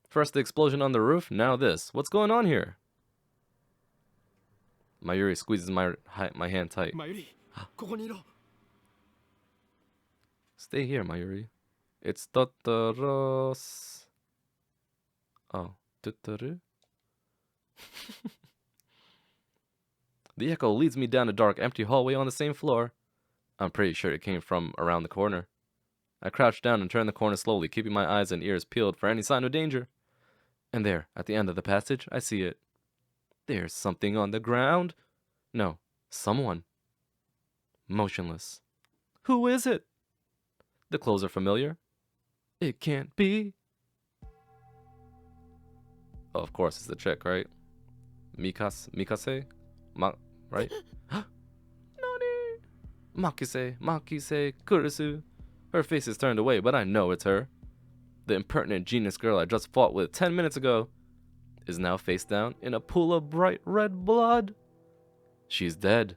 First the explosion on the roof, now this. What's going on here? Mayuri squeezes my hand tight. マユリ、ここにいろ。 Stay here, Mayuri. It's Totoro's... Oh, Totoro? The echo leads me down a dark, empty hallway on the same floor. I'm pretty sure it came from around the corner. I crouch down and turn the corner slowly, keeping my eyes and ears peeled for any sign of danger. And there, at the end of the passage, I see it. There's something on the ground. No, someone. Motionless. Who is it? The clothes are familiar. It can't be. Oh, of course, it's the chick, right? Mikase? Right? Nani? Makise, Kurisu. Her face is turned away, but I know it's her. The impertinent genius girl I just fought with 10 minutes ago is now face down in a pool of bright red blood. She's dead.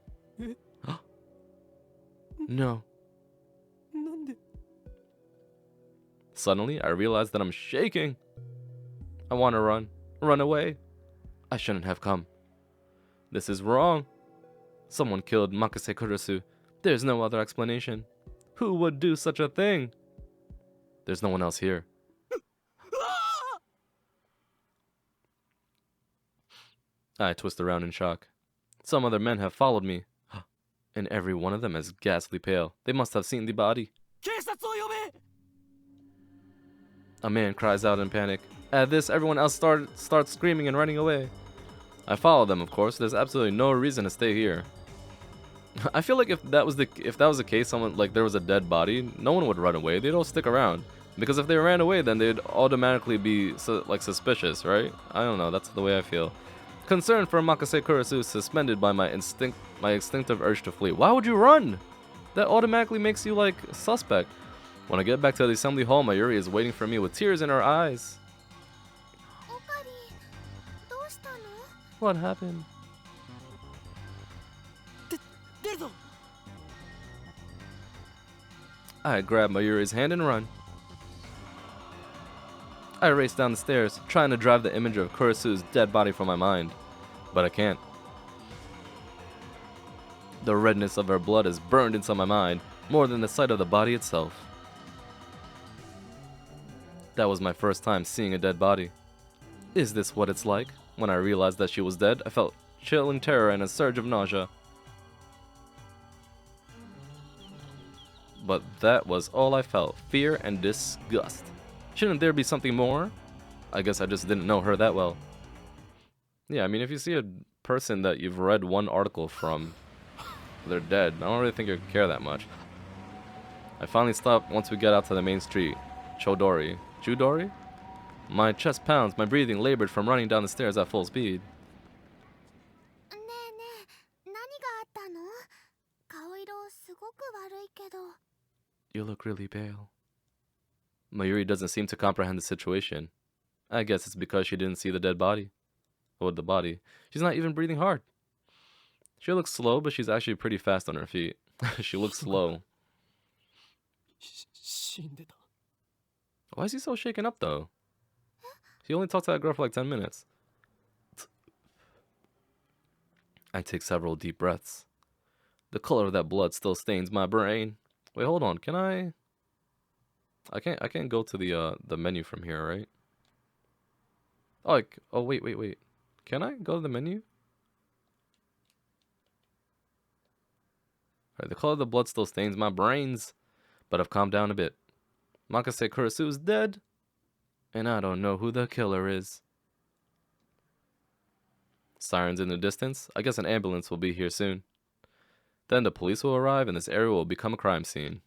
No. なんで。 Suddenly, I realize that I'm shaking. I want to run away. I shouldn't have come. This is wrong. Someone killed Makase Kurisu. There's no other explanation. Who would do such a thing? There's no one else here. I twist around in shock. Some other men have followed me, and every one of them is ghastly pale. They must have seen the body. 警察を呼べ。 A man cries out in panic. At this, everyone else starts screaming and running away. I follow them, of course. There's absolutely no reason to stay here. I feel like if that was the case, someone like there was a dead body, no one would run away. They'd all stick around, because if they ran away, then they'd automatically be suspicious, right? I don't know. That's the way I feel. Concern for Makase Kurisu is suspended by my instinctive urge to flee. Why would you run? That automatically makes you like suspect. When I get back to the assembly hall, Mayuri is waiting for me with tears in her eyes. オカリどうしたの？ What happened? 出るぞ。 I grab Mayuri's hand and run. I race down the stairs, trying to drive the image of Kurisu's dead body from my mind, but I can't. The redness of her blood is burned into my mind, more than the sight of the body itself. That was my first time seeing a dead body. Is this what it's like? When I realized that she was dead, I felt chilling terror and a surge of nausea. But that was all I felt, fear and disgust. Shouldn't there be something more? I guess I just didn't know her that well. Yeah, I mean, if you see a person that you've read one article from, they're dead, I don't really think you'd care that much. I finally stopped once we get out to the main street. Chodori. Chudori? My chest pounds, my breathing labored from running down the stairs at full speed. ねえねえ、何があったの？顔色すごく悪いけど。 You look really pale. Mayuri doesn't seem to comprehend the situation. I guess it's because she didn't see the dead body. Or the body. She's not even breathing hard. She looks slow, but she's actually pretty fast on her feet. She looks slow. 死んでた。 Why is he so shaken up, though? He only talked to that girl for like 10 minutes. I take several deep breaths. The color of that blood still stains my brain. Wait, hold on. Can I can't go to the menu from here, right? Oh, wait. Can I go to the menu? Alright, the color of the blood still stains my brains, but I've calmed down a bit. Makase Kurisu is dead, and I don't know who the killer is. Sirens in the distance. I guess an ambulance will be here soon. Then the police will arrive, and this area will become a crime scene.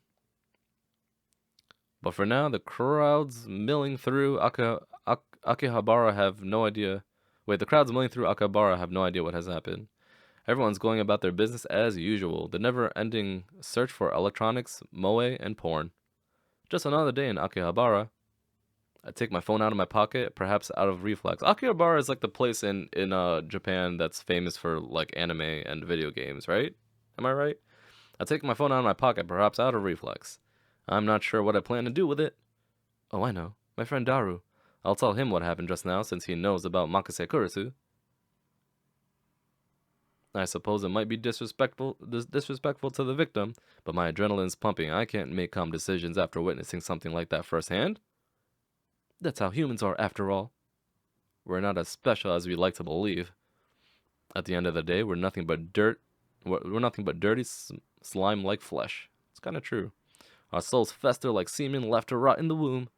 But for now, the crowds milling through Akihabara have no idea. Wait, the crowds milling through Akihabara have no idea what has happened. Everyone's going about their business as usual. The never-ending search for electronics, moe, and porn. Just another day in Akihabara. I take my phone out of my pocket, perhaps out of reflex. Akihabara is like the place in Japan that's famous for like anime and video games, right? Am I right? I take my phone out of my pocket, perhaps out of reflex. I'm not sure what I plan to do with it. Oh, I know. My friend Daru. I'll tell him what happened just now since he knows about Makase Kurisu. I suppose it might be disrespectful to the victim, but my adrenaline's pumping. I can't make calm decisions after witnessing something like that firsthand. That's how humans are, after all. We're not as special as we like to believe. At the end of the day, we're nothing but dirt. We're nothing but dirty, slime-like flesh. It's kind of true. Our souls fester like semen left to rot in the womb.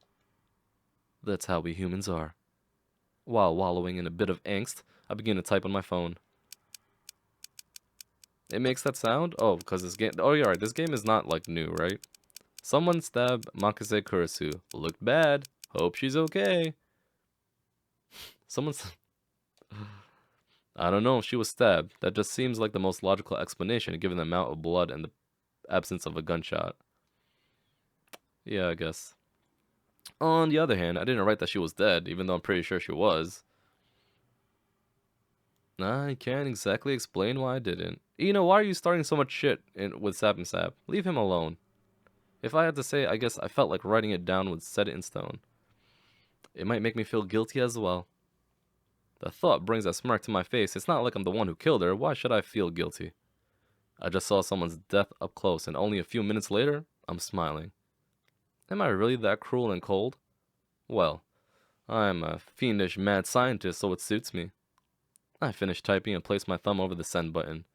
That's how we humans are. While wallowing in a bit of angst, I begin to type on my phone. It makes that sound? Oh, because this game... Oh, yeah, right. This game is not, like, new, right? Someone stabbed Makase Kurisu. Looked bad. Hope she's okay. Someone's... I don't know. She was stabbed. That just seems like the most logical explanation, given the amount of blood and the absence of a gunshot. Yeah, I guess. On the other hand, I didn't write that she was dead, even though I'm pretty sure she was. I can't exactly explain why I didn't. You know, why are you starting so much shit with Sap and Sap? Leave him alone. If I had to say, I guess I felt like writing it down would set it in stone. It might make me feel guilty as well. The thought brings a smirk to my face. It's not like I'm the one who killed her. Why should I feel guilty? I just saw someone's death up close, and only a few minutes later, I'm smiling. Am I really that cruel and cold? Well, I'm a fiendish mad scientist, so it suits me. I finish typing and place my thumb over the send button.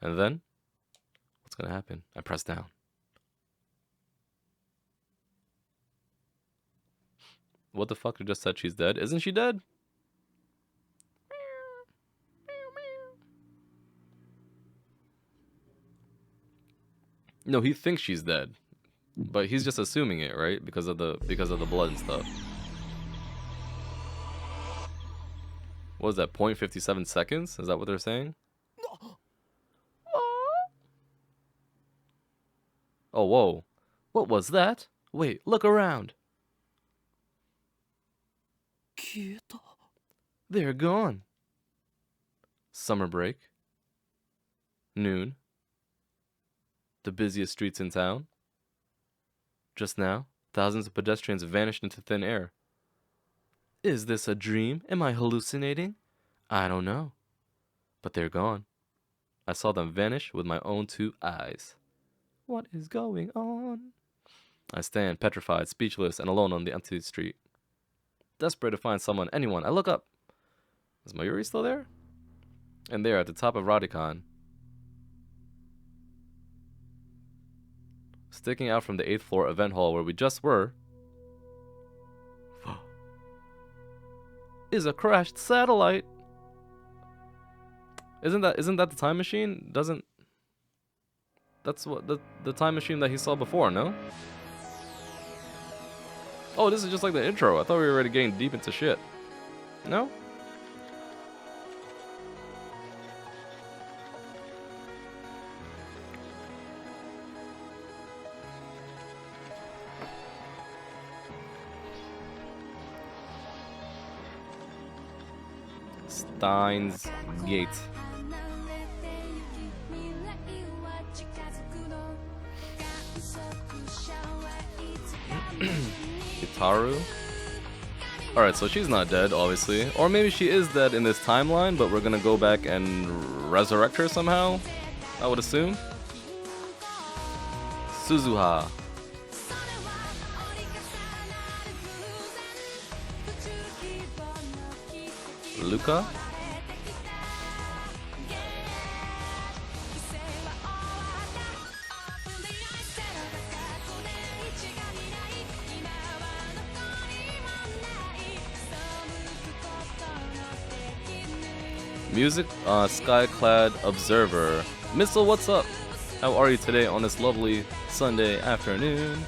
And then, what's gonna happen? I press down. What the fuck? I just said she's dead. Isn't she dead? No, he thinks she's dead. But he's just assuming it, right? Because of the blood and stuff. What is that, 0.57 seconds? Is that what they're saying? Oh, whoa. What was that? Wait, look around. 消えた。 They're gone. Summer break. Noon. The busiest streets in town. Just now, thousands of pedestrians vanished into thin air. Is this a dream? Am I hallucinating? I don't know. But they're gone. I saw them vanish with my own 2 eyes. What is going on? I stand petrified, speechless, and alone on the empty street. Desperate to find someone, anyone. I look up. Is Mayuri still there? And there, at the top of Radicon, sticking out from the 8th floor event hall where we just were, is a crashed satellite. Isn't that the time machine? That's what the time machine that he saw before, no? Oh, this is just like the intro. I thought we were already getting deep into shit. No? Steins Gate. Itaru? Alright, so she's not dead, obviously. Or maybe she is dead in this timeline, but we're gonna go back and resurrect her somehow, I would assume. Suzuha. Luca? Music, Skyclad Observer. Missile, what's up? How are you today on this lovely Sunday afternoon?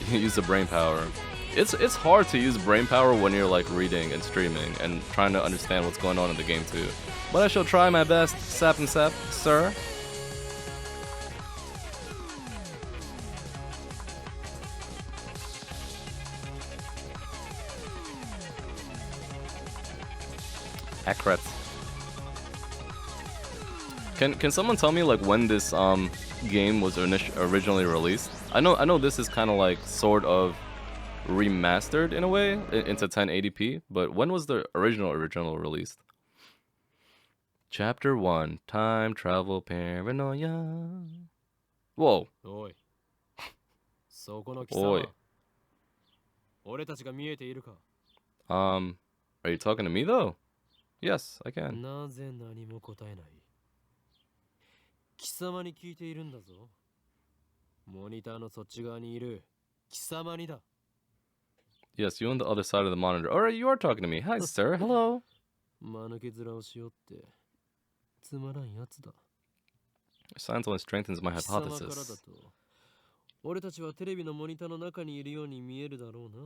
You use the brain power. It's hard to use brain power when you're like reading and streaming and trying to understand what's going on in the game too. But I shall try my best, sap and sap, sir. Akret. Can someone tell me like when this game was originally released? I know this is kind of like sort of remastered in a way into 1080p, but when was the original released? Chapter 1, Time Travel Paranoia. Whoa. おい。そこの貴様。おい。俺たちが見えているか。 Are you talking to me though? Yes, I can. なぜ何も答えない。貴様に聞いているんだぞ。モニターのそっち側にいる貴様にだ。 Yes, you on the other side of the monitor. Alright, you are talking to me. Hi, sir. Hello. 間抜け面をしよってつまらんやつだ。 Science only strengthens my 貴様からだ hypothesis. と俺たちはテレビのモニターの中にいるように見えるだろうな。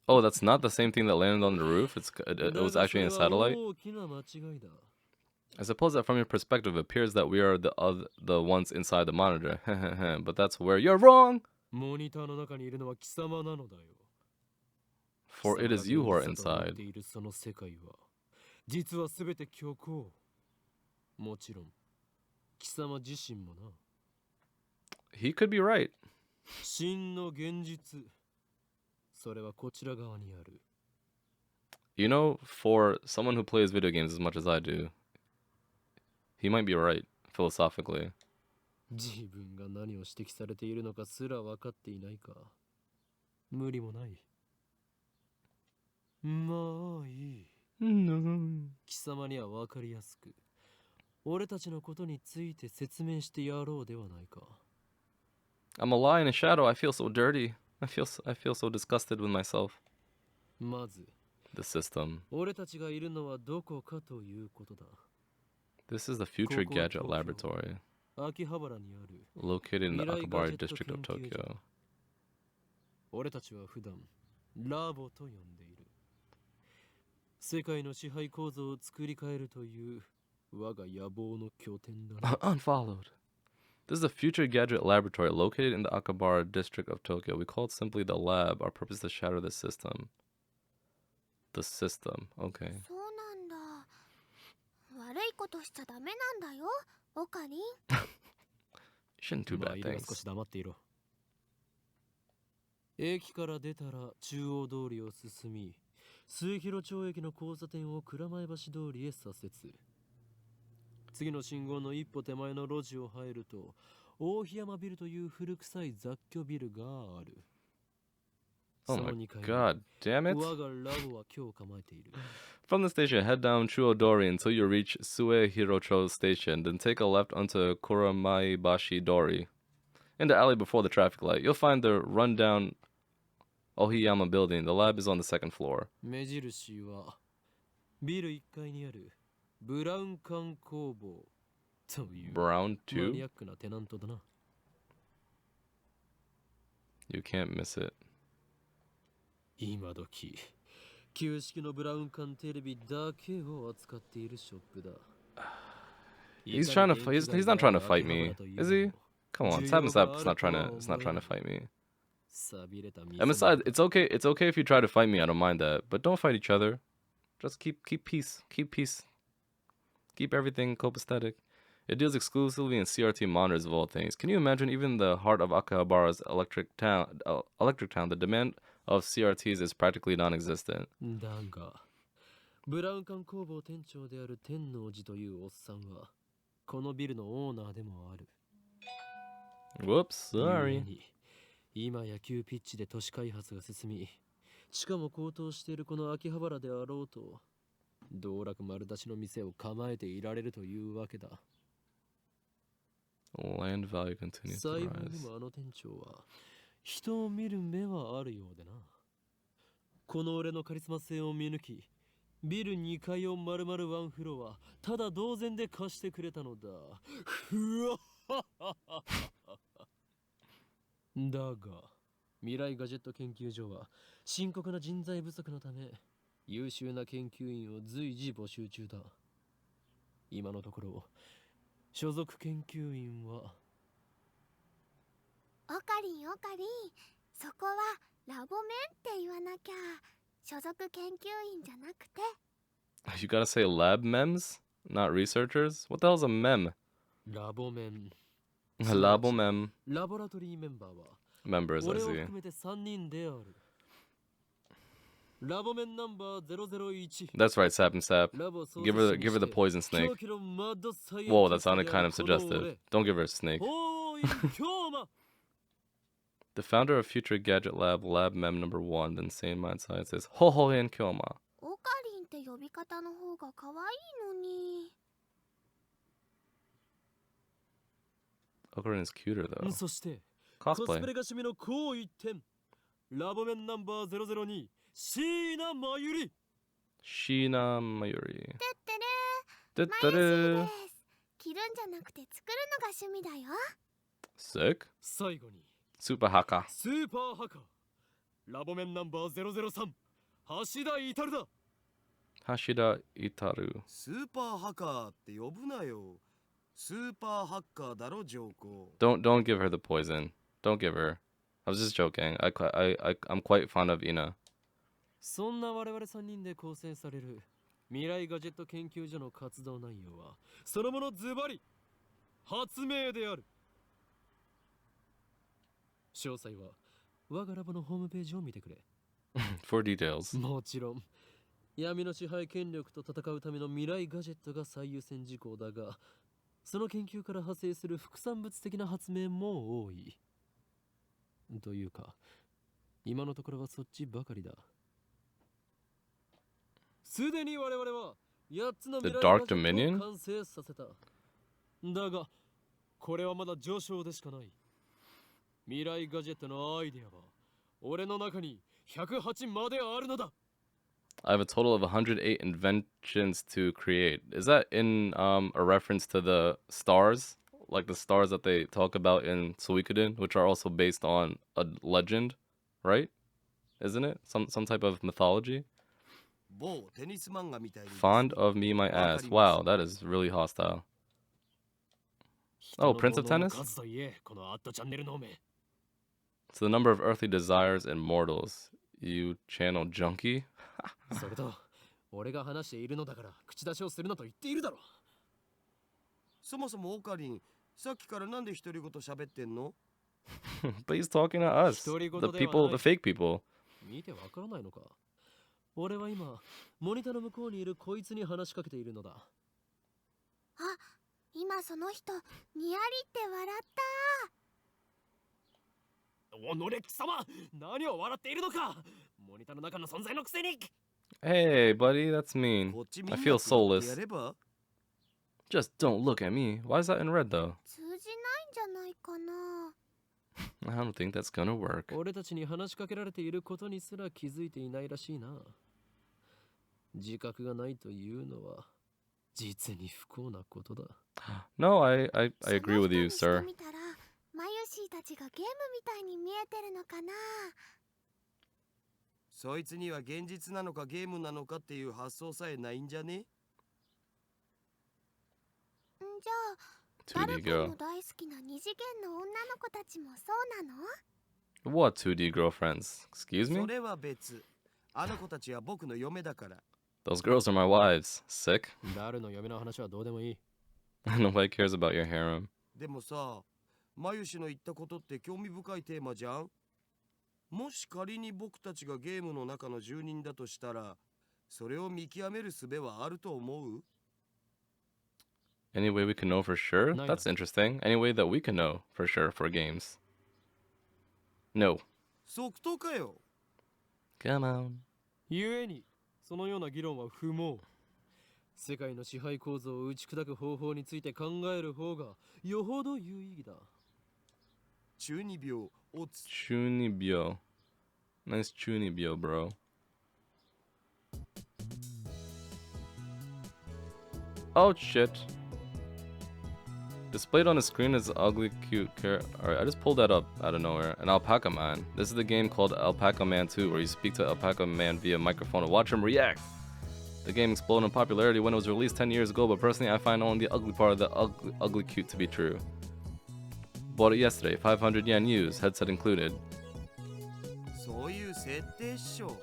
Oh, that's not the same thing that landed on the roof? It was actually a satellite? 大きな間違いだ。 I suppose that from your perspective, it appears that we are the ones inside the monitor. But that's where you're wrong! モニターの中にいるのは貴様なのだよ。 For it is you who are inside. 貴様が現実だと思っているその世界は実はすべて虚構。もちろん貴様自身もな。 He could be right. 真の現実。それはこちら側にある。 You know, for someone who plays video games as much as I do, he might be right, philosophically. 自分が何を指摘されているのかすら分かっていないか。無理もない。まあいい。No. 貴様には分かりやすく、俺たちのことについて説明してやろうではないか。 I'm a lie in a shadow. I feel so dirty. I feel so disgusted with myself. まず、 The system. 俺たちがいるのはどこかということだ。 This is the Future Gadget Laboratory, 秋葉原にある。 located in the Mirai Akabari Gadget district of Tokyo. 俺たちは普段ラボと呼んでいる。世界の支配構造を作り変えるという我が野望の拠点だな。Unfollowed. This is a future gadget laboratory located in the Akabara district of Tokyo. We call it simply the lab. Our purpose is to shatter the system. The system. Okay. そうなんだ。悪いことしちゃダメなんだよ、オカリン。 You shouldn't do まあ bad いいが少 things. し黙っていろ。駅から出たら中央通りを進み、末広町駅の交差点を蔵前橋通りへ左折。次の信号の一歩手前の路地を入ると、大檜山ビルという古臭い雑居ビルがある。 Oh その my 2階に god, damn it. 我がラボは今日構えている。 From the station, head down Chuodori until you reach Sue Hirocho Station, then take a left onto Kuramaibashi Dori. In the alley before the traffic light, you'll find the rundown Ohiyama building. The lab is on the second floor. 目印はビル1階にあるブラウン管工房という Brown マニ 2? アックなテナントだな。 You can't miss it. 今時旧式のブラウン管テレビだけを扱っているショップだ。 He's trying to he's not trying to fight me, is he? Come on, Seven Sap's not trying to fight me. 寂れた店 And besides, it's okay if you try to fight me, I don't mind that. But don't fight each other. Just keep peace. Keep peace. Keep everything copacetic. It deals exclusively in CRT monitors of all things. Can you imagine even the heart of Akihabara's electric town, the demand of CRTs is practically non-existent. だがブラウン管工房店長である天王寺というおっさんはこのビルのオーナーでもある。 Whoops, 故 sorry. に今野球ピッチで都市開発が進み、しかも高騰しているこの秋葉原であろうと道楽丸出しの店を構えていられるというわけだ。 Land value continues 細 to 胞に rise. もあの店長は人を見る目はあるようでな。この俺のカリスマ性を見抜き、ビル2階を丸々ワンフロアただ同然で貸してくれたのだ。ふわっだが未来ガジェット研究所は深刻な人材不足のため優秀な研究員を随時募集中だ。今のところ所属研究員はオカリンオカリン、そこはラボメンって言わなきゃ。所属研究員じゃなくて。 You gotta say lab mems, not researchers? What the hell's a mem? ラボメン Labo mem ラボラトリーメンバーは members, I 俺を see. 含めて3人である。ラボメンナンバー001 That's right, Sap and Sap. ラボ創 Give 設 her 者 the にして poison snake. 狂気のマッドサイエンティ Whoa, ス that ト sounded で kind ある of この suggestive. 俺 Don't give her a snake. おーい京馬 The founder of Future Gadget Lab, Lab Mem number 1, the Insane Mind Science says, Hohohen Kyoma. オカリンって呼び方の方が可愛いのに。 Ocarin is cuter though. そしてコスプ Cosplay. レが趣味の高一点ラボメンナンバー002椎名真由里 Shina Mayuri. てってれー、マユシーです。着るんじゃなくて作るのが趣味だよ。 Sick. 最後に Super Haka. スーパーハカラボメンナンバー003橋田至だ。 Hashida Itaru. スーパーハッカーって呼ぶなよ。スーパーハッカーだろ、ジョーコ。Don't give her the poison. Don't give her. I was just joking. I'm quite fond of Ina. そんな我々3人で構成される未来ガジェット研究所の活動内容はそのものズバリ発明である。詳細は我がラボのホームページを見てくれ。 For details. もちろん闇の支配権力と戦うための未来ガジェットが最優先事項だが、その研究から派生する副産物的な発明も多い。というか今のところはそっちばかりだ。すでに我々は8つの The 未来 Dark ガジェッ Dominion? トを完成させた。だがこれはまだ序章でしかない。未来ガジェットのアイデアは俺の中に108まであるのだ。 I have a total of 108 inventions to create. Is that in a reference to the stars? Like the stars that they talk about in Suikoden, which are also based on a legend, right? Isn't it? Some type of mythology? 某テニス漫画みたいにですね。 Fond of me, my ass. Wow, that is really hostile. Oh, Prince of 人の Tennis? 煩悩の数といえこのアットチャンネルの名 It's the number of earthly desires and mortals. You channel junkie? それと俺が話しているのだから口出しをするなと言っているだろ。そもそもオカリン、さっきからなんで独り言喋ってんの？ But he's talking to us, the people, the fake people. 見てわからないのか。俺は今モニターの向こうにいるこいつに話しかけているのだ。あ、今その人にやりって笑った。おのれ貴様、何を笑っているのか。モニターの中の存在のくせに。 Hey, buddy, that's mean. こっちみん I な feel つぶって soulless. やれば？ Just don't look at me. Why is that in red, though? 通じないんじゃないかな。 I don't think that's gonna work. 俺たちに話しかけられていることにすら気づいていないらしいな。自覚がないというのは実に不幸なことだ。 No, I agree with you, その sir. 人にしてみたらマユシーたちがゲームみたいに見えてるのかな。そいつには現実なのかゲームなのかっていう発想さえないんじゃね？んじゃあ、ダル 2D 君 girl. の大好きな二次元の女の子たちもそうなの？ What 2D girlfriends? Excuse そ me? れは別。あの子たちは僕の嫁だから。 Those girls are my wives. Sick? ダルの嫁の話はどうでもいい。 Nobody cares about your harem. でもさ、マユシの言ったことって興味深いテーマじゃん。もし仮に僕たちがゲームの中の住人だとしたら、それを見極める術はあると思う？ Any way we can know for sure? No, That's interesting. Any way that we can know for sure for games? No. 即答かよ。 Come on. ゆえにそのような議論は不毛。世界の支配構造を打ち砕く方法について考える方がよほど有意義だ。中二病、オツ。 Chunibyo. Nice Chunibyo, bro. Oh shit. Displayed on the screen is an ugly, cute character. Alright, I just pulled that up out of nowhere. An Alpaca Man. This is the game called Alpaca Man 2, where you speak to Alpaca Man via microphone and watch him react. The game exploded in popularity when it was released 10 years ago, but personally I find only the ugly part of the ugly cute to be true. Bought it yesterday, 500 yen used, headset included. そういう設定っしょ。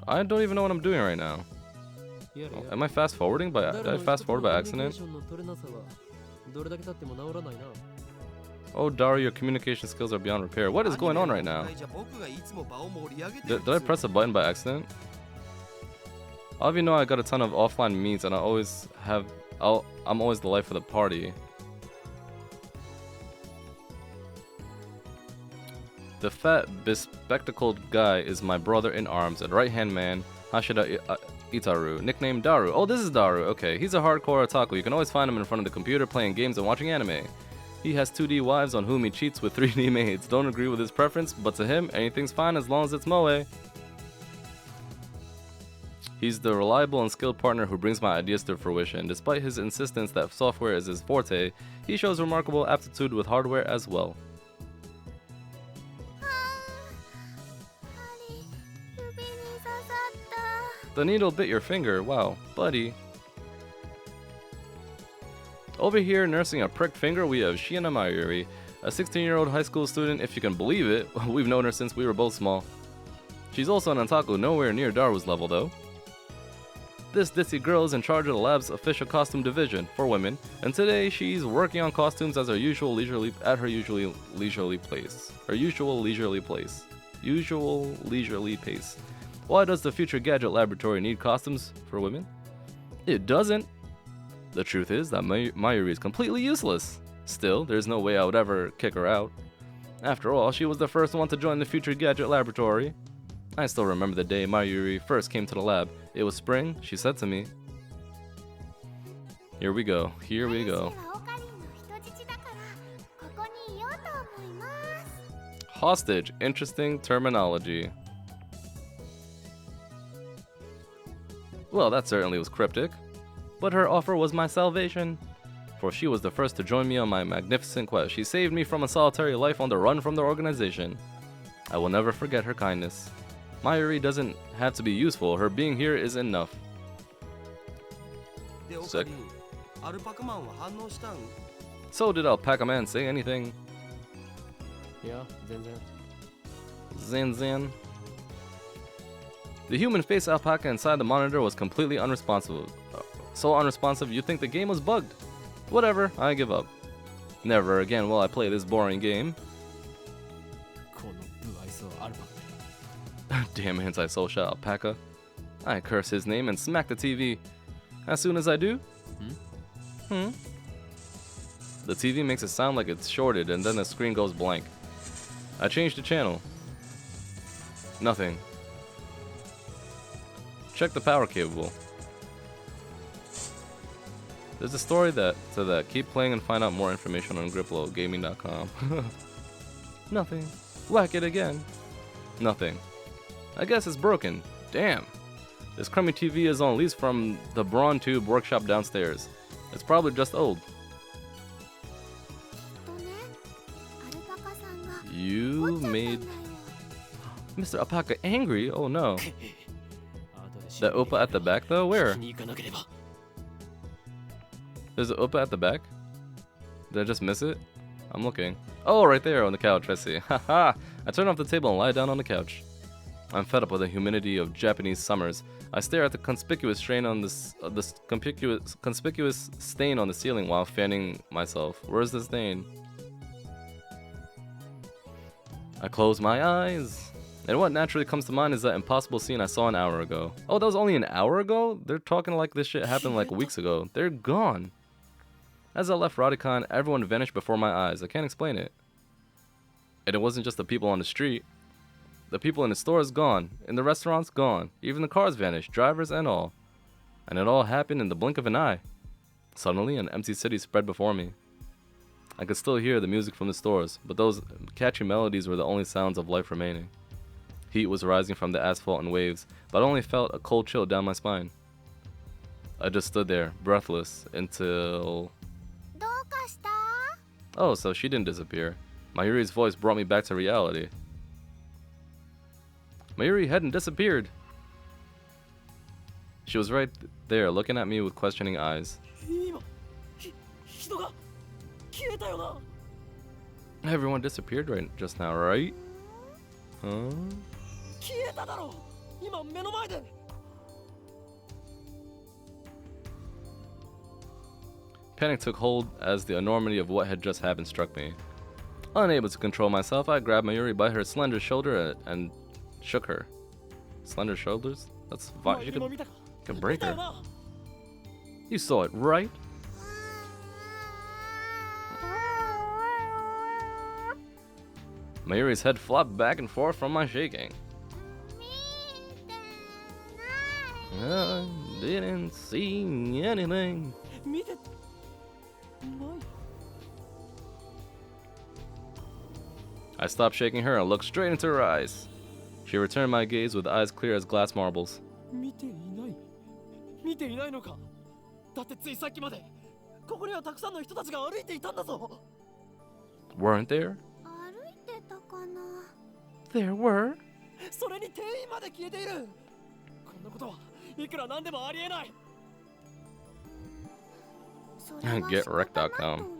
I don't even know what I'm doing right now. やれや Am I fast forwarding? Did I fast forward by accident? どれだけ経っても治らないな。 Oh, Daru, your communication skills are beyond repair. What is going on right now? じゃ僕がいつも場を盛り上げてる Did I press a button by accident? All of you know I got a ton of offline meets and I'm always the life of the party. The fat, bespectacled guy is my brother in arms and right-hand man, Hashida Itaru, nicknamed Daru. Oh, this is Daru. Okay, he's a hardcore otaku. You can always find him in front of the computer playing games and watching anime. He has 2D wives on whom he cheats with 3D maids. Don't agree with his preference, but to him, anything's fine as long as it's moe. He's the reliable and skilled partner who brings my ideas to fruition. Despite his insistence that software is his forte, he shows remarkable aptitude with hardware as well. 針、指に刺さった。 The needle bit your finger. Wow, buddy. Over here, nursing a pricked finger, we have Shiina Mayuri, a 16-year-old high school student, if you can believe it. We've known her since we were both small. She's also an otaku, nowhere near Daru's level, though. This ditzy girl is in charge of the lab's official costume division for women, and today she's working on costumes as her usual leisurely pace. Why does the Future Gadget Laboratory need costumes for women? It doesn't. The truth is that Mayuri is completely useless. Still, there's no way I would ever kick her out. After all, she was the first one to join the Future Gadget Laboratory. I still remember the day Mayuri first came to the lab. It was spring, she said to me. Here we go, here we go. マユシーはオカリンの人質だからここにいようと思います。 Hostage, interesting terminology. Well, that certainly was cryptic. But her offer was my salvation. For she was the first to join me on my magnificent quest. She saved me from a solitary life on the run from the organization. I will never forget her kindness. Mayuri doesn't have to be useful. Her being here is enough. で、オカリン、アルパカマンは反応したん？ So did Alpaca Man say anything? いや全然 Zin Zin. The human face alpaca inside the monitor was completely unresponsive. So unresponsive you think the game was bugged. Whatever, I give up. Never again will I play this boring game. この不愛想アルパ Damn antisocial alpaca. I curse his name and smack the TV. As soon as I do... The TV makes it sound like it's shorted and then the screen goes blank. I changed the channel. Nothing. Check the power cable. There's a story that said that keep playing and find out more information on GriploGaming.com. Nothing. Whack it again. Nothing. I guess it's broken. Damn. This crummy TV is on lease from the Braun Tube workshop downstairs. It's probably just old. とね、アルパカさんが You 怒っちゃったん made だよ。 Mr. Alpaca angry? Oh no. 後で The Opa at the back though? Where? に行かなければ There's an Opa at the back? Did I just miss it? I'm looking. Oh, right there on the couch, I see. Haha! I turn off the table and lie down on the couch. I'm fed up with the humidity of Japanese summers. I stare at the conspicuous stain on this conspicuous stain on the ceiling while fanning myself. Where's the stain? I close my eyes. And what naturally comes to mind is that impossible scene I saw an hour ago. Oh, that was only an hour ago? They're talking like this shit happened like weeks ago. They're gone. As I left Radicon, everyone vanished before my eyes. I can't explain it. And it wasn't just the people on the street. The people in the stores gone. In the restaurants gone. Even the cars vanished, drivers and all. And it all happened in the blink of an eye. Suddenly, an empty city spread before me. I could still hear the music from the stores, but those catchy melodies were the only sounds of life remaining. Heat was rising from the asphalt in waves, but I only felt a cold chill down my spine. I just stood there, breathless, until... どうかした？ Oh, so she didn't disappear. Mayuri's voice brought me back to reality. Mayuri hadn't disappeared. She was right there, looking at me with questioning eyes. 今人が消えたよな Everyone disappeared right just now, right? Huh? 消えただろ今目の前で Panic took hold as the enormity of what had just happened struck me. Unable to control myself, I grabbed Mayuri by her slender shoulder and shook her. Slender shoulders? That's fine. You 今見たか could break 見た her. よな You saw it, right? Mayuri's head flopped back and forth from my shaking. 見てない。 I didn't see anything. 見てない I stopped shaking her and looked straight into her eyes. She returned my gaze with eyes clear as glass marbles. 見ていない見ていないのかだってついさっきまでここにはたくさんの人たちが歩いていたんだぞ Weren't there? 歩いてたかな。 There were. それに店員まで消えているこんなことはいくらなんでもありえないそれは仕方ないと思うよ。 GetWrecked.com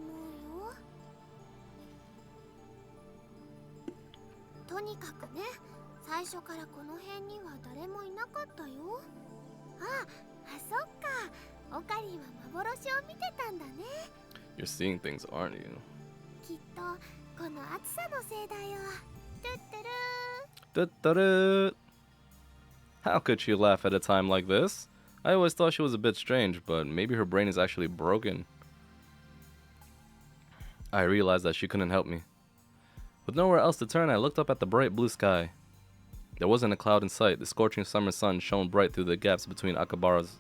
とにかくね、最初からこの辺には誰もいなかったよ。あ、そっか。オカリンは幻を見てたんだね。 You're seeing things, aren't you? きっとこの暑さのせいだよ。トゥットゥルー。 Da-da-da. How could she laugh at a time like this? I always thought she was a bit strange, but maybe her brain is actually broken. I realized that she couldn't help me. With nowhere else to turn, I looked up at the bright blue sky. There wasn't a cloud in sight. The scorching summer sun shone bright through the gaps between Akiba's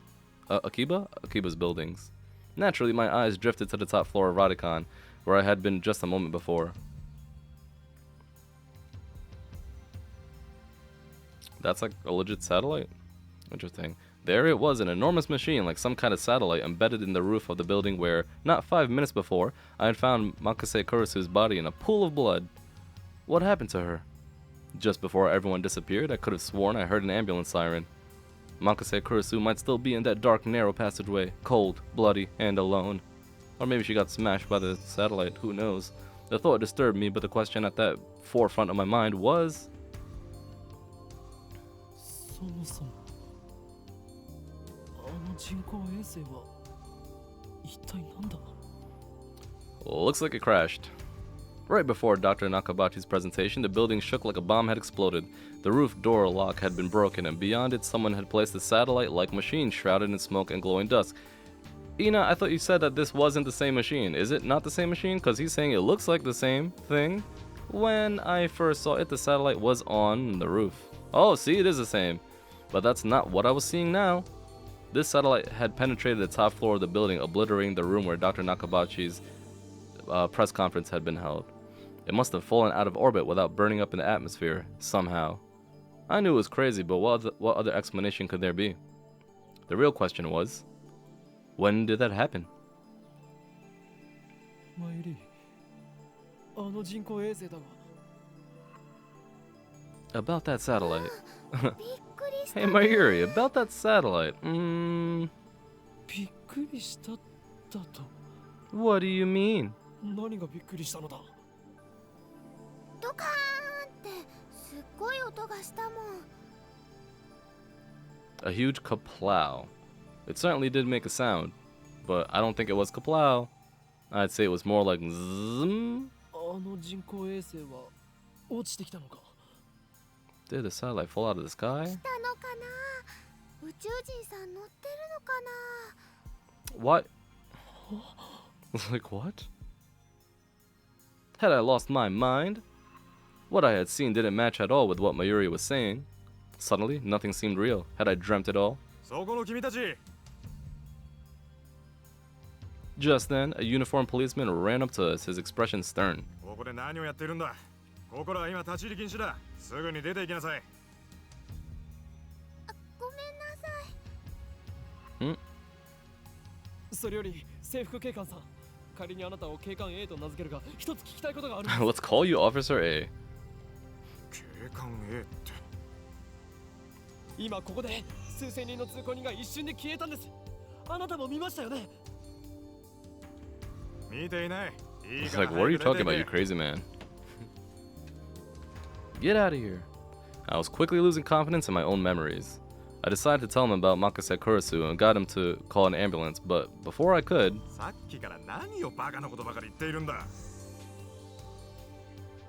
buildings. Naturally, my eyes drifted to the top floor of Radicon, where I had been just a moment before. That's like a legit satellite? Interesting. There it was, an enormous machine, like some kind of satellite, embedded in the roof of the building where, not 5 minutes before, I had found Makase Kurisu's body in a pool of blood. What happened to her? Just before everyone disappeared, I could have sworn I heard an ambulance siren. Makase Kurisu might still be in that dark, narrow passageway, cold, bloody, and alone. Or maybe she got smashed by the satellite, who knows. The thought disturbed me, but the question at that forefront of my mind was... そもそもあの人工衛星は一体なんだ Looks like it crashed. Right before Dr. Nakabachi's presentation, the building shook like a bomb had exploded. The roof door lock had been broken, and beyond it, someone had placed a satellite-like machine shrouded in smoke and glowing dust. Ina, I thought you said that this wasn't the same machine. Is it not the same machine? Because he's saying it looks like the same thing. When I first saw it, the satellite was on the roof. Oh, see, it is the same. But that's not what I was seeing now. This satellite had penetrated the top floor of the building, obliterating the room where Dr. Nakabachi's press conference had been held. It must have fallen out of orbit without burning up in the atmosphere, somehow. I knew it was crazy, but what other explanation could there be? The real question was, when did that happen? マユリあの人工衛星だが About that satellite. びっくりした Hey Mayuri, about that satellite. びっくりしただと What do you mean? 何がびっくりしたのだドカーンってすっごい音がしたもん A huge kaplow. It certainly did make a sound, but I don't think it was kaplow. I'd say it was more like zzz. あの人工衛星は落ちてきたのか Did the satellite fall out of the sky? 来たのかな宇宙人さん乗ってるのかな What? Like what? Had I lost my mind? What I had seen didn't match at all with what Mayuri was saying. Suddenly, nothing seemed real. Had I dreamt it all? そこの君たち Just then, a uniformed policeman ran up to us, his expression stern. ここで何をやってるんだここらは今立ち入り禁止だすぐに出て行きなさいごめんなさいそれより制服警官さん仮にあなたを警官 A と名付けるが一つ聞きたいことがある Let's call you Officer A. 警官 A って今ここで数千人の通行人が一瞬で消えたんですあなたも見ましたよね見ていない It's like, what are you talking about, you crazy man? Get out of here. I was quickly losing confidence in my own memories. I decided to tell him about Makase Kurisu and got him to call an ambulance, but before I could, さっきから何をバカなことばかり言っているんだ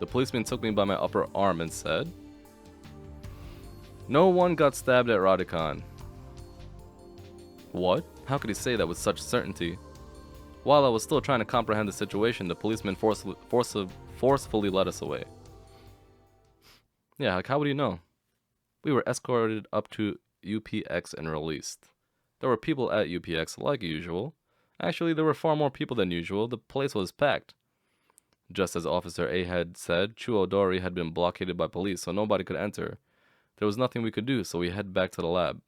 the policeman took me by my upper arm and said, No one got stabbed at Radican. What? How could he say that with such certainty? While I was still trying to comprehend the situation, the policeman forcefully led us away. Yeah, like how would you know? We were escorted up to UPX and released. There were people at UPX like usual. Actually, there were far more people than usual. The place was packed. Just as Officer A had said, Chuodori had been blockaded by police, so nobody could enter. There was nothing we could do, so we head back to the lab.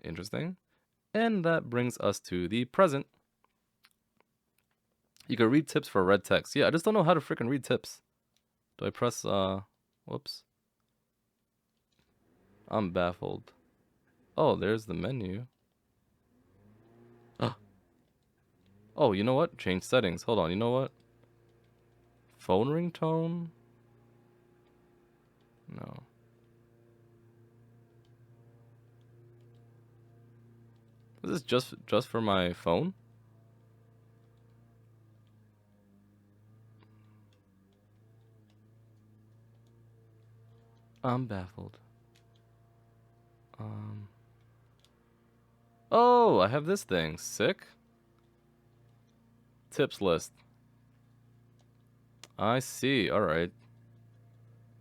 Interesting. And that brings us to the present. You can read tips for red text. Yeah, I just don't know how to freaking read tips. Do I press, whoops. I'm baffled. Oh, there's the menu. Oh, you know what? Change settings. Hold on, you know what? Phone ringtone? No. Is this just for my phone? I'm baffled. Oh, I have this thing. Sick. Tips list. I see. All right.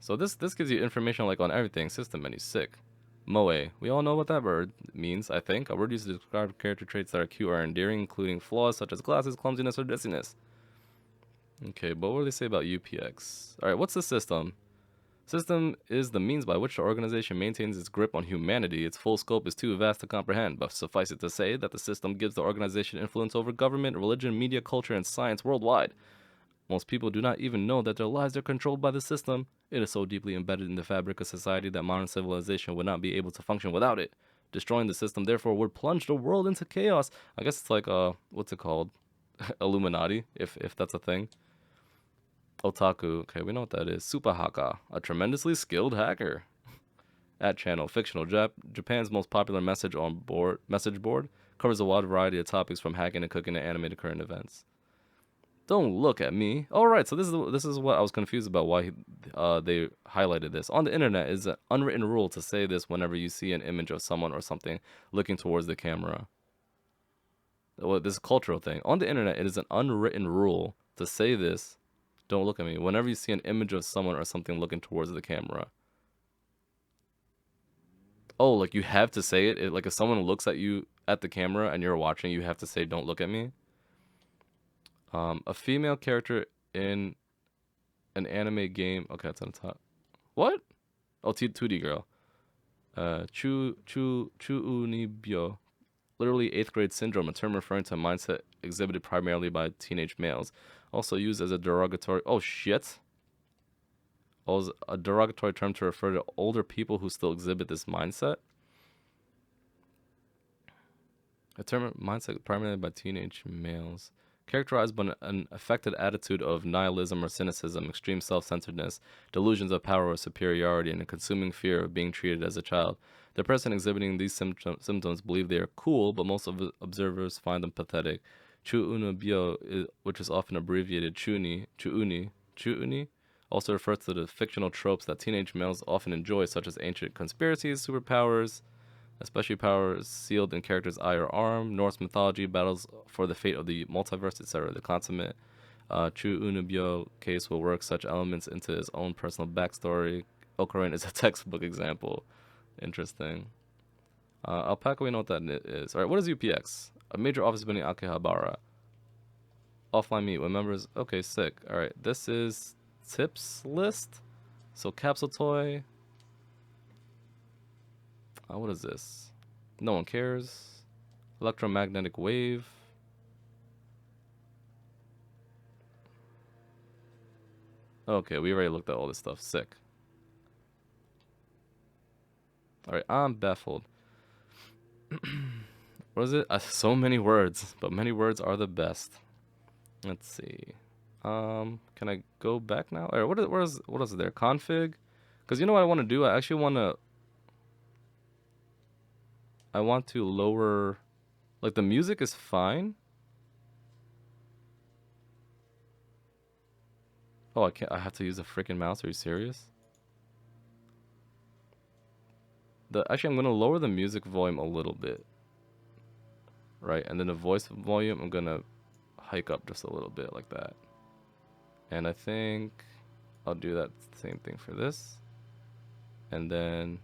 So this gives you information like on everything. System menu. Sick. Moe. We all know what that word means, I think. A word used to describe character traits that are cute or endearing, including flaws such as glasses, clumsiness, or dizziness. Okay, but what do they say about UPX? All right, what's the system? System is the means by which the organization maintains its grip on humanity. Its full scope is too vast to comprehend, but suffice it to say that the system gives the organization influence over government, religion, media, culture, and science worldwide. Most people do not even know that their lives are controlled by the system. It is so deeply embedded in the fabric of society that modern civilization would not be able to function without it. Destroying the system, therefore, would plunge the world into chaos. I guess it's like, what's it called? Illuminati, if that's a thing. Otaku, okay, we know what that is. Supahaka, a tremendously skilled hacker. At channel, fictional. Japan's most popular message board covers a wide variety of topics from hacking and cooking to animated current events. Don't look at me. All right, so this is what I was confused about why they highlighted this. On the internet is an unwritten rule to say this whenever you see an image of someone or something looking towards the camera. Well, this is a cultural thing. On the internet, it is an unwritten rule to say this. Don't look at me. Whenever you see an image of someone or something looking towards the camera. Oh, like you have to say it? Like if someone looks at you at the camera and you're watching, you have to say, don't look at me? A female character in an anime game. Okay, that's on the top. What? Oh, 2D girl. Chuunibyo. Literally 8th grade syndrome, a term referring to a mindset exhibited primarily by teenage males. Also used as a derogatory... Oh, shit. Also a derogatory term to refer to older people who still exhibit this mindset. A term mindset primarily by teenage males. Characterized by an affected attitude of nihilism or cynicism, extreme self-centeredness, delusions of power or superiority, and a consuming fear of being treated as a child. The person exhibiting these symptoms believe they are cool, but most of the observers find them pathetic. Chuunibyo, which is often abbreviated chuuni, also refers to the fictional tropes that teenage males often enjoy, such as ancient conspiracies, superpowers, especially powers sealed in character's eye or arm, Norse mythology, battles for the fate of the multiverse, etc. The consummate Chuunibyo case will work such elements into his own personal backstory. Ocarina is a textbook example. Interesting. Alpaca, we know what that is. Alright, what is UPX? A major office building in Akihabara. Offline meet with members. Okay, sick. Alright, this is tips list. So capsule toy. What is this? No one cares. Electromagnetic wave. Okay, we already looked at all this stuff. Sick. Alright, I'm baffled. What is it? So many words, but many words are the best. Let's see. Can I go back now? Or what is there? Config? Because you know what I want to do? I actually want to lower, like the music is fine. Oh, I have to use a freaking mouse. Are you serious? Actually, I'm going to lower the music volume a little bit. Right, and then the voice volume, I'm going to hike up just a little bit like that. And I think I'll do that same thing for this. And then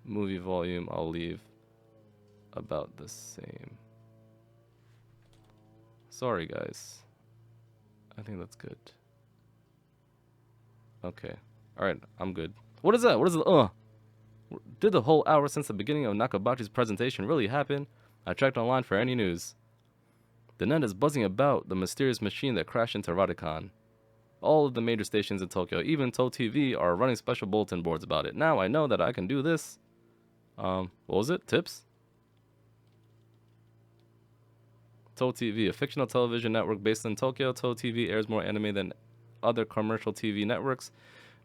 movie volume, I'll leave about the same. Sorry, guys. I think that's good. Okay. Alright, I'm good. What is that? What is it? Did the whole hour since the beginning of Nakabachi's presentation really happen? I checked online for any news. The net is buzzing about the mysterious machine that crashed into Radicon. All of the major stations in Tokyo, even To TV, are running special bulletin boards about it. Now I know that I can do this. What was it? Tips? To TV, a fictional television network based in Tokyo. To TV airs more anime than other commercial TV networks,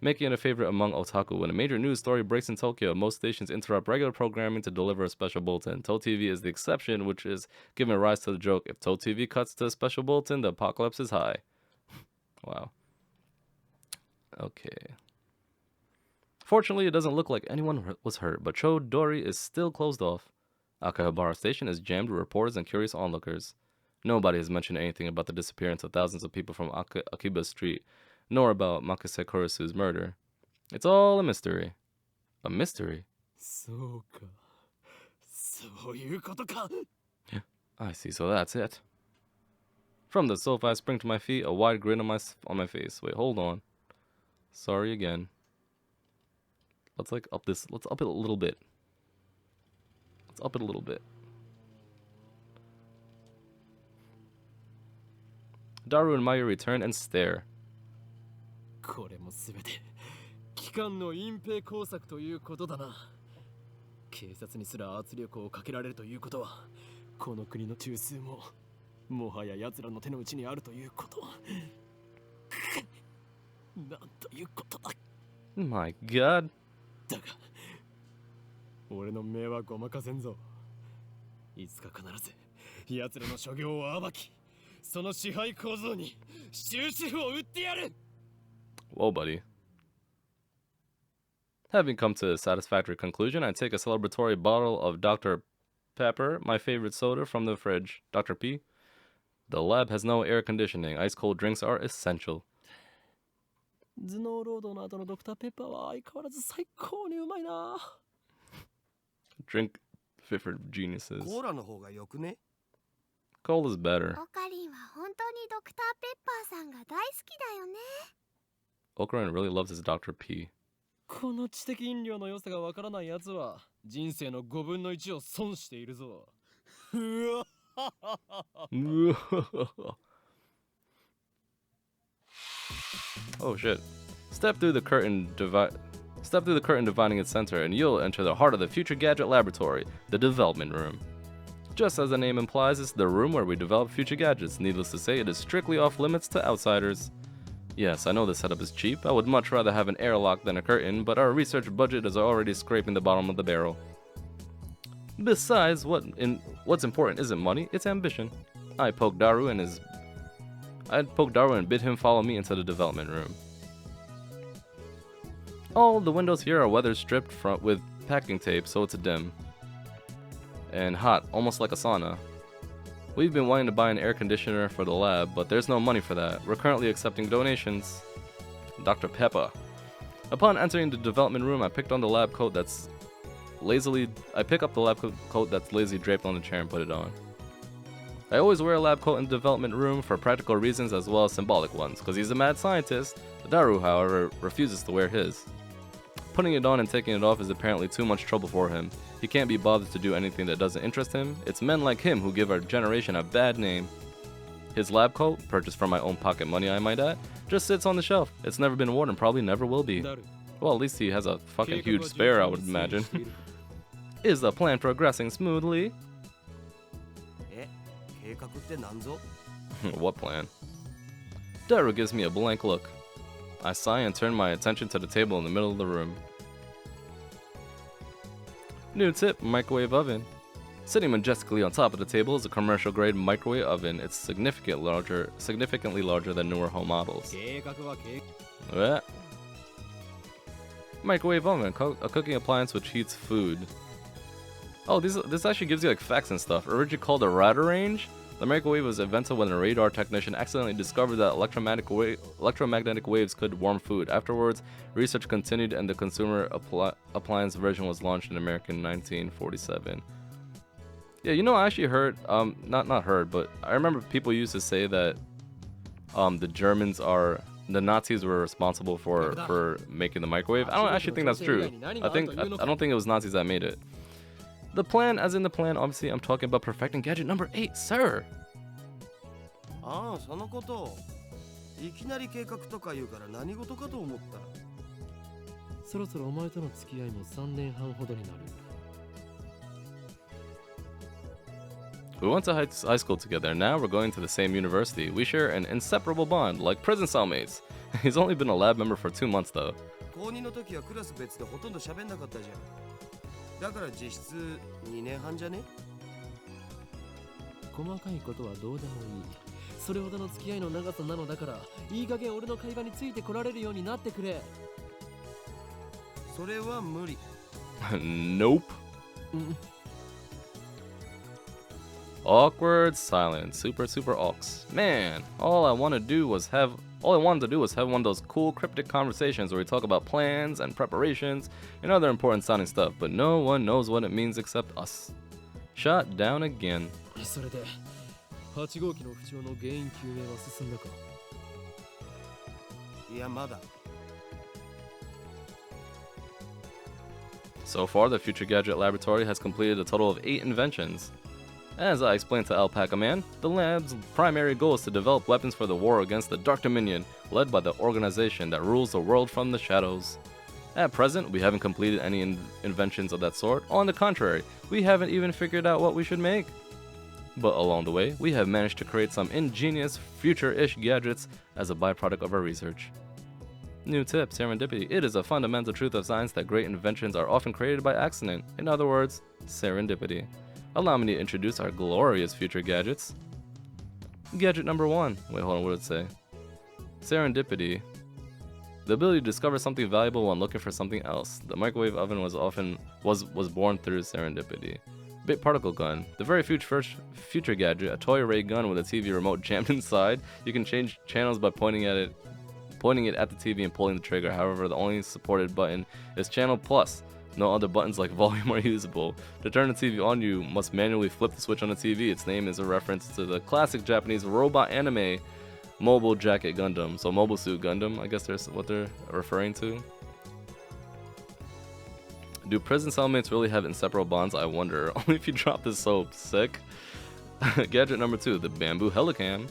making it a favorite among otaku. When a major news story breaks in Tokyo, most stations interrupt regular programming to deliver a special bulletin. To TV is the exception, which is giving rise to the joke, if To TV cuts to a special bulletin, the apocalypse is high. Wow. Okay. Fortunately, it doesn't look like anyone was hurt, but Chodori is still closed off. Akihabara Station is jammed with reporters and curious onlookers. Nobody has mentioned anything about the disappearance of thousands of people from Akiba Street, nor about Makise Kurisu's murder. It's all a mystery. A mystery? I see, so that's it. From the sofa, I spring to my feet, a wide grin on my face. Wait, hold on. Sorry again. Let's up it a little bit. Let's up it a little bit. Daru and Mayu return and stare. これも全て機関の隠蔽工作ということだな。警察にすら圧力をかけられるということは、この国の中枢ももはや奴らの手の内にあるということ。なんということだ。 My god. だが俺の目はごまかせんぞ。いつか必ず奴らの所業を暴き、その支配構造に終止符を打ってやる。 Whoa, buddy. Having come to a satisfactory conclusion, I take a celebratory bottle of Dr. Pepper, my favorite soda, from the fridge. Dr. P. The lab has no air conditioning. Ice cold drinks are essential. 頭脳労働の後のドクターペッパーは相変わらず最高にうまいな。 Drink fit for geniuses. コーラの方がよくね？ Cola is better. オカリンは本当にドクターペッパーさんが大好きだよね。 Okarin really loves his Dr. P. この知的飲料の良さがわからないやつは人生の5分の1を損しているぞ。うわ。 Oh shit. Step through the curtain dividing its center and you'll enter the heart of the Future Gadget Laboratory, the development room. Just as the name implies, it's the room where we develop future gadgets. Needless to say, it is strictly off limits to outsiders. Yes, I know the setup is cheap. I would much rather have an airlock than a curtain, but our research budget is already scraping the bottom of the barrel. Besides, what's important isn't money, it's ambition. I'd poke Daru and bid him follow me into the development room. All the windows here are weather stripped with packing tape, so it's dim and hot, almost like a sauna. We've been wanting to buy an air conditioner for the lab, but there's no money for that. We're currently accepting donations. Dr. Pepper. Upon entering the development room, I pick up the lab coat that's lazily draped on the chair and put it on. I always wear a lab coat in the development room for practical reasons as well as symbolic ones, because he's a mad scientist. Daru, however, refuses to wear his. Putting it on and taking it off is apparently too much trouble for him. He can't be bothered to do anything that doesn't interest him. It's men like him who give our generation a bad name. His lab coat, purchased from my own pocket money I might add, just sits on the shelf. It's never been worn and probably never will be. Well, at least he has a fucking huge spare, I would imagine. Is the plan progressing smoothly? 計画ってなんぞ？ What plan? Daru gives me a blank look. I sigh and turn my attention to the table in the middle of the room. New tip, microwave oven. Sitting majestically on top of the table is a commercial-grade microwave oven. It's significantly larger than newer home models. What? Microwave oven, a cooking appliance which heats food. Oh, this actually gives you like facts and stuff. Originally called a Radarange, the microwave was invented when a radar technician accidentally discovered that electromagnetic waves could warm food. Afterwards, research continued and the consumer appliance version was launched in America in 1947. Yeah, you know, I actually heard, not heard, but I remember people used to say that the Nazis were responsible for making the microwave. I don't actually think that's true. I don't think it was Nazis that made it. The plan, as in the plan, obviously I'm talking about perfecting gadget number 8, sir. ああ、そのこと。いきなり計画とか言うから何事かと思った。そろそろお前との付き合いも3年半ほどになる。We went to high school together, now we're going to the same university. We share an inseparable bond, like prison cellmates. He's only been a lab member for 2 months though. 高2の時はクラス別でほとんど喋んなかったじゃん。だから実質2年半じゃね？細かいことはどうでもいい。それほどの付き合いの長さなのだから、いい加減俺の会話についてこられるようになってくれ。それは無理。Nope. Awkward silence. Super aux. Man, all I wanted to do was have one of those cool cryptic conversations where we talk about plans and preparations and other important sounding stuff, but no one knows what it means except us. Shot down again. それで8号機の不調の原因究明は進んだか？いや、まだ。So far, the Future Gadget Laboratory has completed a total of 8 inventions. As I explained to Alpaca Man, the lab's primary goal is to develop weapons for the war against the Dark Dominion, led by the organization that rules the world from the shadows. At present, we haven't completed any inventions of that sort. On the contrary, we haven't even figured out what we should make. But along the way, we have managed to create some ingenious, future-ish gadgets as a byproduct of our research. New tip, serendipity. It is a fundamental truth of science that great inventions are often created by accident. In other words, serendipity. Allow me to introduce our glorious future gadgets. Gadget number 1. Wait, hold on, what did it say? Serendipity. The ability to discover something valuable when looking for something else. The microwave oven was born through serendipity. Bit particle gun. The very future gadget, a toy ray gun with a TV remote jammed inside. You can change channels by pointing it at the TV and pulling the trigger. However, the only supported button is channel plus. No other buttons like volume are usable. To turn the TV on, you must manually flip the switch on the TV. Its name is a reference to the classic Japanese robot anime Mobile Jacket Gundam. So Mobile Suit Gundam, I guess that's what they're referring to. Do prison cellmates really have inseparable bonds? I wonder. Only if you drop the soap. Sick. Gadget number 2, the bamboo helicam.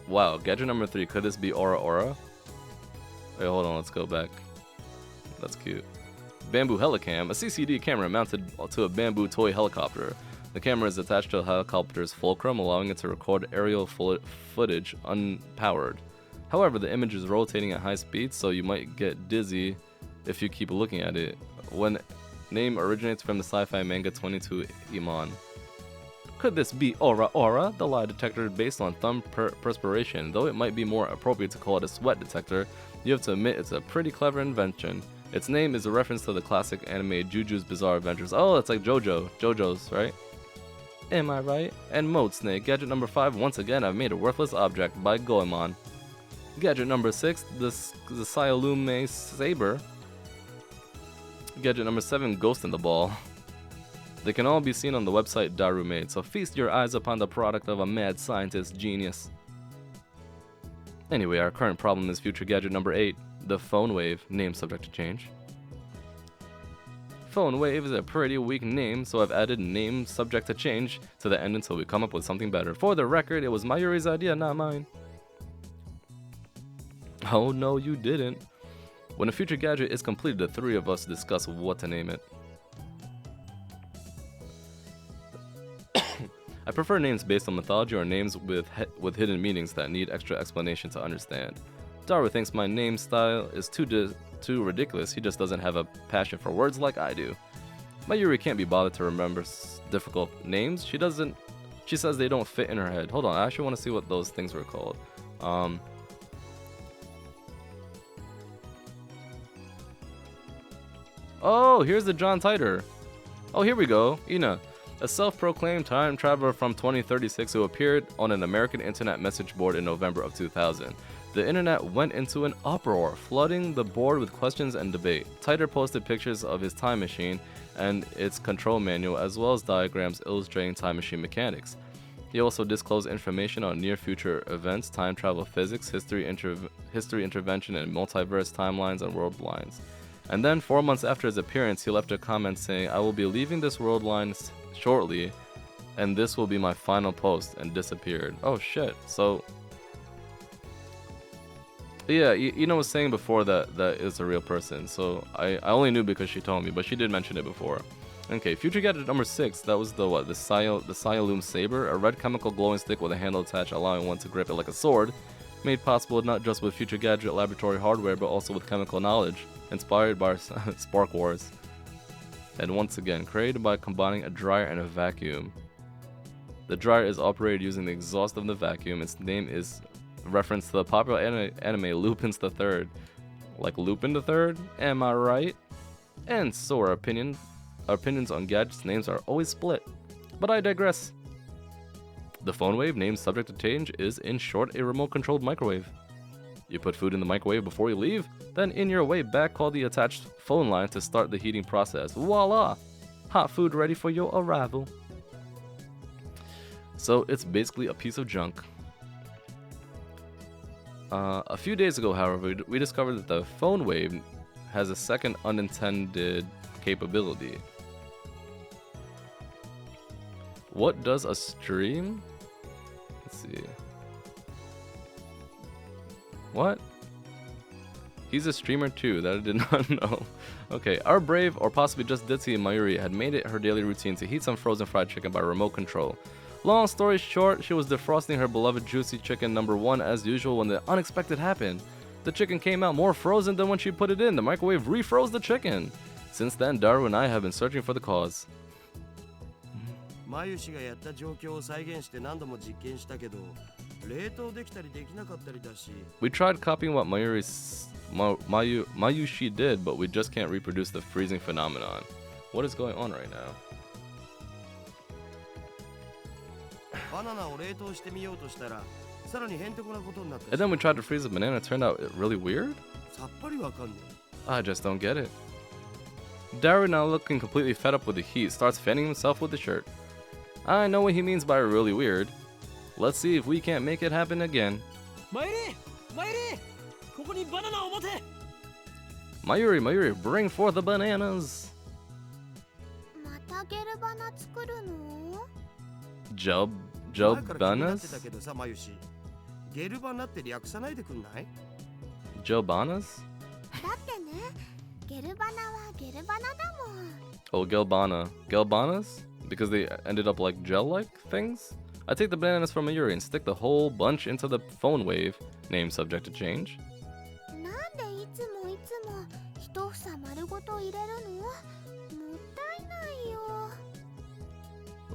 Wow, gadget number 3, could this be Aura Aura? Wait, hold on, let's go back. That's cute. Bamboo helicam, a CCD camera mounted to a bamboo toy helicopter. The camera is attached to the helicopter's fulcrum, allowing it to record aerial footage unpowered. However, the image is rotating at high speed, so you might get dizzy if you keep looking at it. One name originates from the sci-fi manga 22 Iman. Could this be Aura Aura, the lie detector based on thumb perspiration? Though it might be more appropriate to call it a sweat detector, you have to admit it's a pretty clever invention. Its name is a reference to the classic anime Juju's Bizarre Adventures. Oh, it's like JoJo's, right? Am I right? And Mode Snake, gadget number 5, once again I've made a worthless object by Goemon. Gadget number 6, the Sialume Saber. Gadget number 7, Ghost in the Ball. They can all be seen on the website Daru Made, so feast your eyes upon the product of a mad scientist genius. Anyway, our current problem is future gadget number 8, the Phone Wave, name subject to change. Phone Wave is a pretty weak name, so I've added name subject to change to the end until we come up with something better. For the record, it was Mayuri's idea, not mine. Oh no, you didn't. When a future gadget is completed, the 3 of us discuss what to name it. I prefer names based on mythology or names with hidden meanings that need extra explanation to understand. Daru thinks my name style is too ridiculous. He just doesn't have a passion for words like I do. Mayuri can't be bothered to remember difficult names. She says they don't fit in her head. Hold on, I actually want to see what those things were called. Oh, here's the John Titor. Oh, here we go. Ina, a self-proclaimed time traveler from 2036 who appeared on an American internet message board in November of 2000. The internet went into an uproar, flooding the board with questions and debate. Titor posted pictures of his time machine and its control manual, as well as diagrams illustrating time machine mechanics. He also disclosed information on near-future events, time travel physics, history intervention, and multiverse timelines and world lines. And then, 4 months after his appearance, he left a comment saying, "I will be leaving this world line shortly, and this will be my final post," and disappeared. Oh shit. So yeah, Ina was saying before that is a real person, so I only knew because she told me, but she did mention it before. Okay, future gadget number 6, that was the Sialume Saber, a red chemical glowing stick with a handle attached allowing one to grip it like a sword, made possible not just with future gadget laboratory hardware but also with chemical knowledge, inspired by Spark Wars. And once again, created by combining a dryer and a vacuum. The dryer is operated using the exhaust of the vacuum. Its name is a reference to the popular anime Lupin's the Third. Like Lupin the Third? Am I right? And so our opinions on gadgets' names are always split. But I digress. The Phone Wave, name subject to change, is in short a remote-controlled microwave. You put food in the microwave before you leave, then in your way back call the attached phone line to start the heating process. Voila! Hot food ready for your arrival. So it's basically a piece of junk. A few days ago, however, we discovered that the Phone Wave has a second unintended capability. What does a stream? Let's see. What? He's a streamer too, that I did not know. Okay, our brave, or possibly just ditzy Mayuri, had made it her daily routine to heat some frozen fried chicken by remote control. Long story short, she was defrosting her beloved juicy chicken #1 as usual when the unexpected happened. The chicken came out more frozen than when she put it in. The microwave refroze the chicken. Since then, Daru and I have been searching for the cause. マユシがやった状況を再現して何度も実験したけど、冷凍できたりできなかったりだし。We tried copying what Mayushi did, but we just can't reproduce the freezing phenomenon. What is going on right now? バナナを冷凍してみようとしたら、さらにへんてこなことになった。 And then we tried to freeze a banana. It turned out really weird. さっぱりわかんねえ。 I just don't get it. Daru, now looking completely fed up with the heat, starts fanning himself with the shirt. I know what he means by really weird. Let's see if we can't make it happen again. マユリここにバナナを持て Mayuri, bring forth the bananas. またゲルバナ作るの？ Gel 前から気になって bananas? たけどさ、マユシ。ゲルバナって略さないでくんない？ Gel bananas? だってね、ゲルバナはゲルバナだもん。 Oh, gelbana. Gelbanas? Because they ended up like gel-like things? I take the bananas from Mayuri and stick the whole bunch into the phone wave, name subject to change. なんでいつも一房丸ごと入れるの？もったいないよ。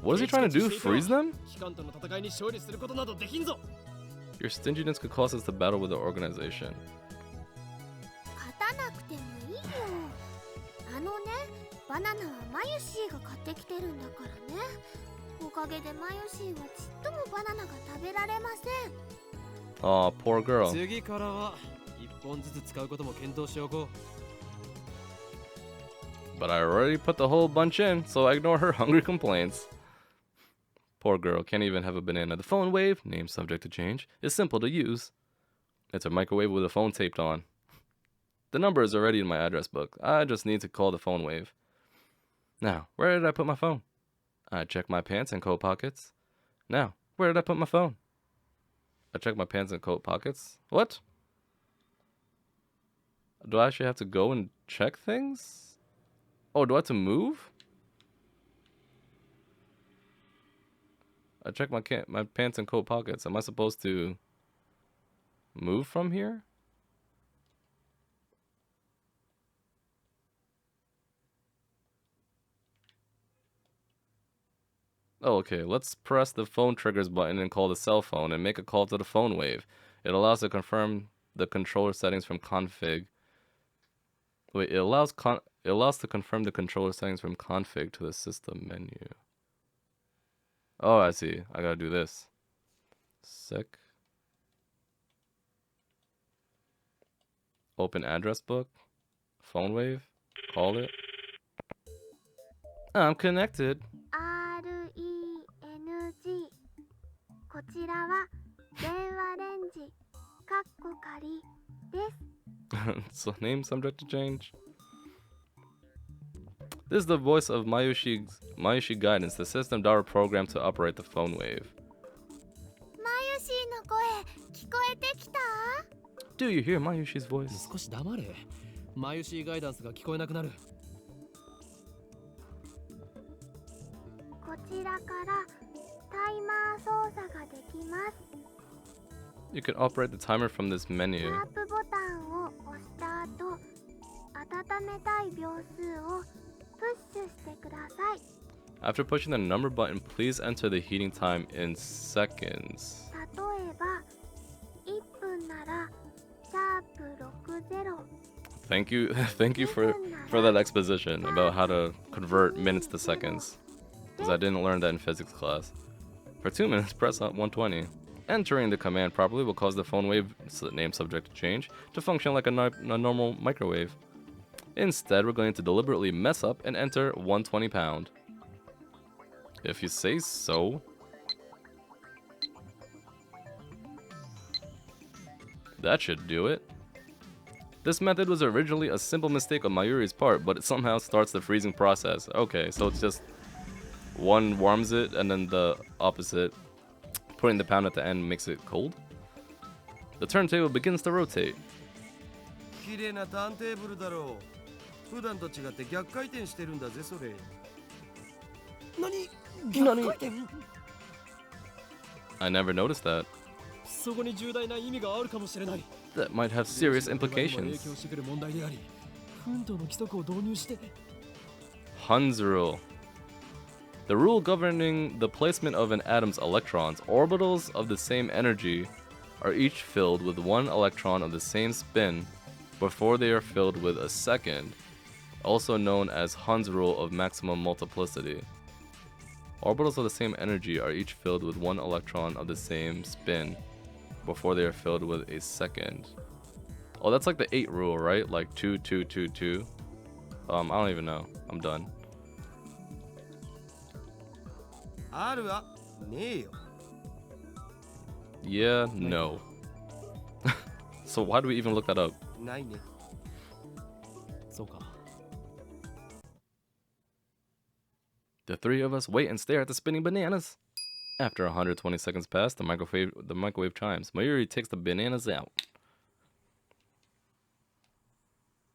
What is he trying to do? Freeze them? 機関との戦いに勝利することなどできんぞ Your stinginess could cause us to battle with the organization. 勝たなくてもいいよ。あのね、バナナはマユシーが買ってきてるんだからね。おかげでマユシーはちっともバナナが食べられません。 Aw, poor girl. 次からは一本ずつ使うことも検討しておこう But I already put the whole bunch in, so I ignore her hungry complaints. Poor girl, can't even have a banana. The phone wave, name subject to change, is simple to use. It's a microwave with a phone taped on. The number is already in my address book. I just need to call the phone wave. Now, where did I put my phone? I check my pants and coat pockets. Now, where did I put my phone? I check my pants and coat pockets. What? Do I actually have to go and check things? Oh, do I have to move? I check my pants and coat pockets. Am I supposed to move from here? Oh, okay. Let's press the phone triggers button and call the cell phone and make a call to the phone wave. It allows to confirm the controller settings from config. Wait, it allows to confirm the controller settings from config to the system menu. Oh, I see. I gotta do this. Sick. Open address book. Phone wave. Call it. I'm connected. RENG こちらは電話レンジかっこ仮です So name subject to change. This is the voice of Mayushi Guidance, the system Daru programmed to operate the phone wave. マユシーの声聞こえてきた？ Do you hear Mayushi's voice? 少し黙れマユシーガイダンスが聞こえなくなるこちらからタイマー操作ができます。 You can operate the timer from this シ menu. ャープボタンを押した後、温めたい秒数をプッシュしてください。 After pushing the number button, please enter the heating time in seconds. 例えば、1分ならシャープ60。 Thank you for that exposition about how to convert minutes to seconds, because I didn't learn that in physics class. For 2 minutes, press 120. Entering the command properly will cause the phone wave name subject to change to function like a normal microwave. Instead, we're going to deliberately mess up and enter 120 pound. If you say so. That should do it. This method was originally a simple mistake on Mayuri's part, but it somehow starts the freezing process. Okay, so it's just one warms it and then the opposite, putting the pound at the end makes it cold. The turntable begins to rotate. 綺麗なターンテーブルだろう。普段と違って逆回転してるんだぜそれ。何？逆回転？ I never noticed that. そこに重大な意味があるかもしれない。 That might have serious 影 implications. 響してくる問題であり、奮闘の規則を導入して。 Hund's rule. The rule governing the placement of an atom's electrons, orbitals of the same energy, are each filled with one electron of the same spin before they are filled with a second, also known as Hund's rule of maximum multiplicity. Orbitals of the same energy are each filled with one electron of the same spin before they are filled with a second. Oh, that's like the 8 rule, right? Like 2, 2, 2, 2. I don't even know. I'm done. あるわ。ねえよ。 Yeah, no. So why do we even look that up? ないね。そうか。 The three of us wait and stare at the spinning bananas. After 120 seconds pass, the microwave chimes. Mayuri takes the bananas out.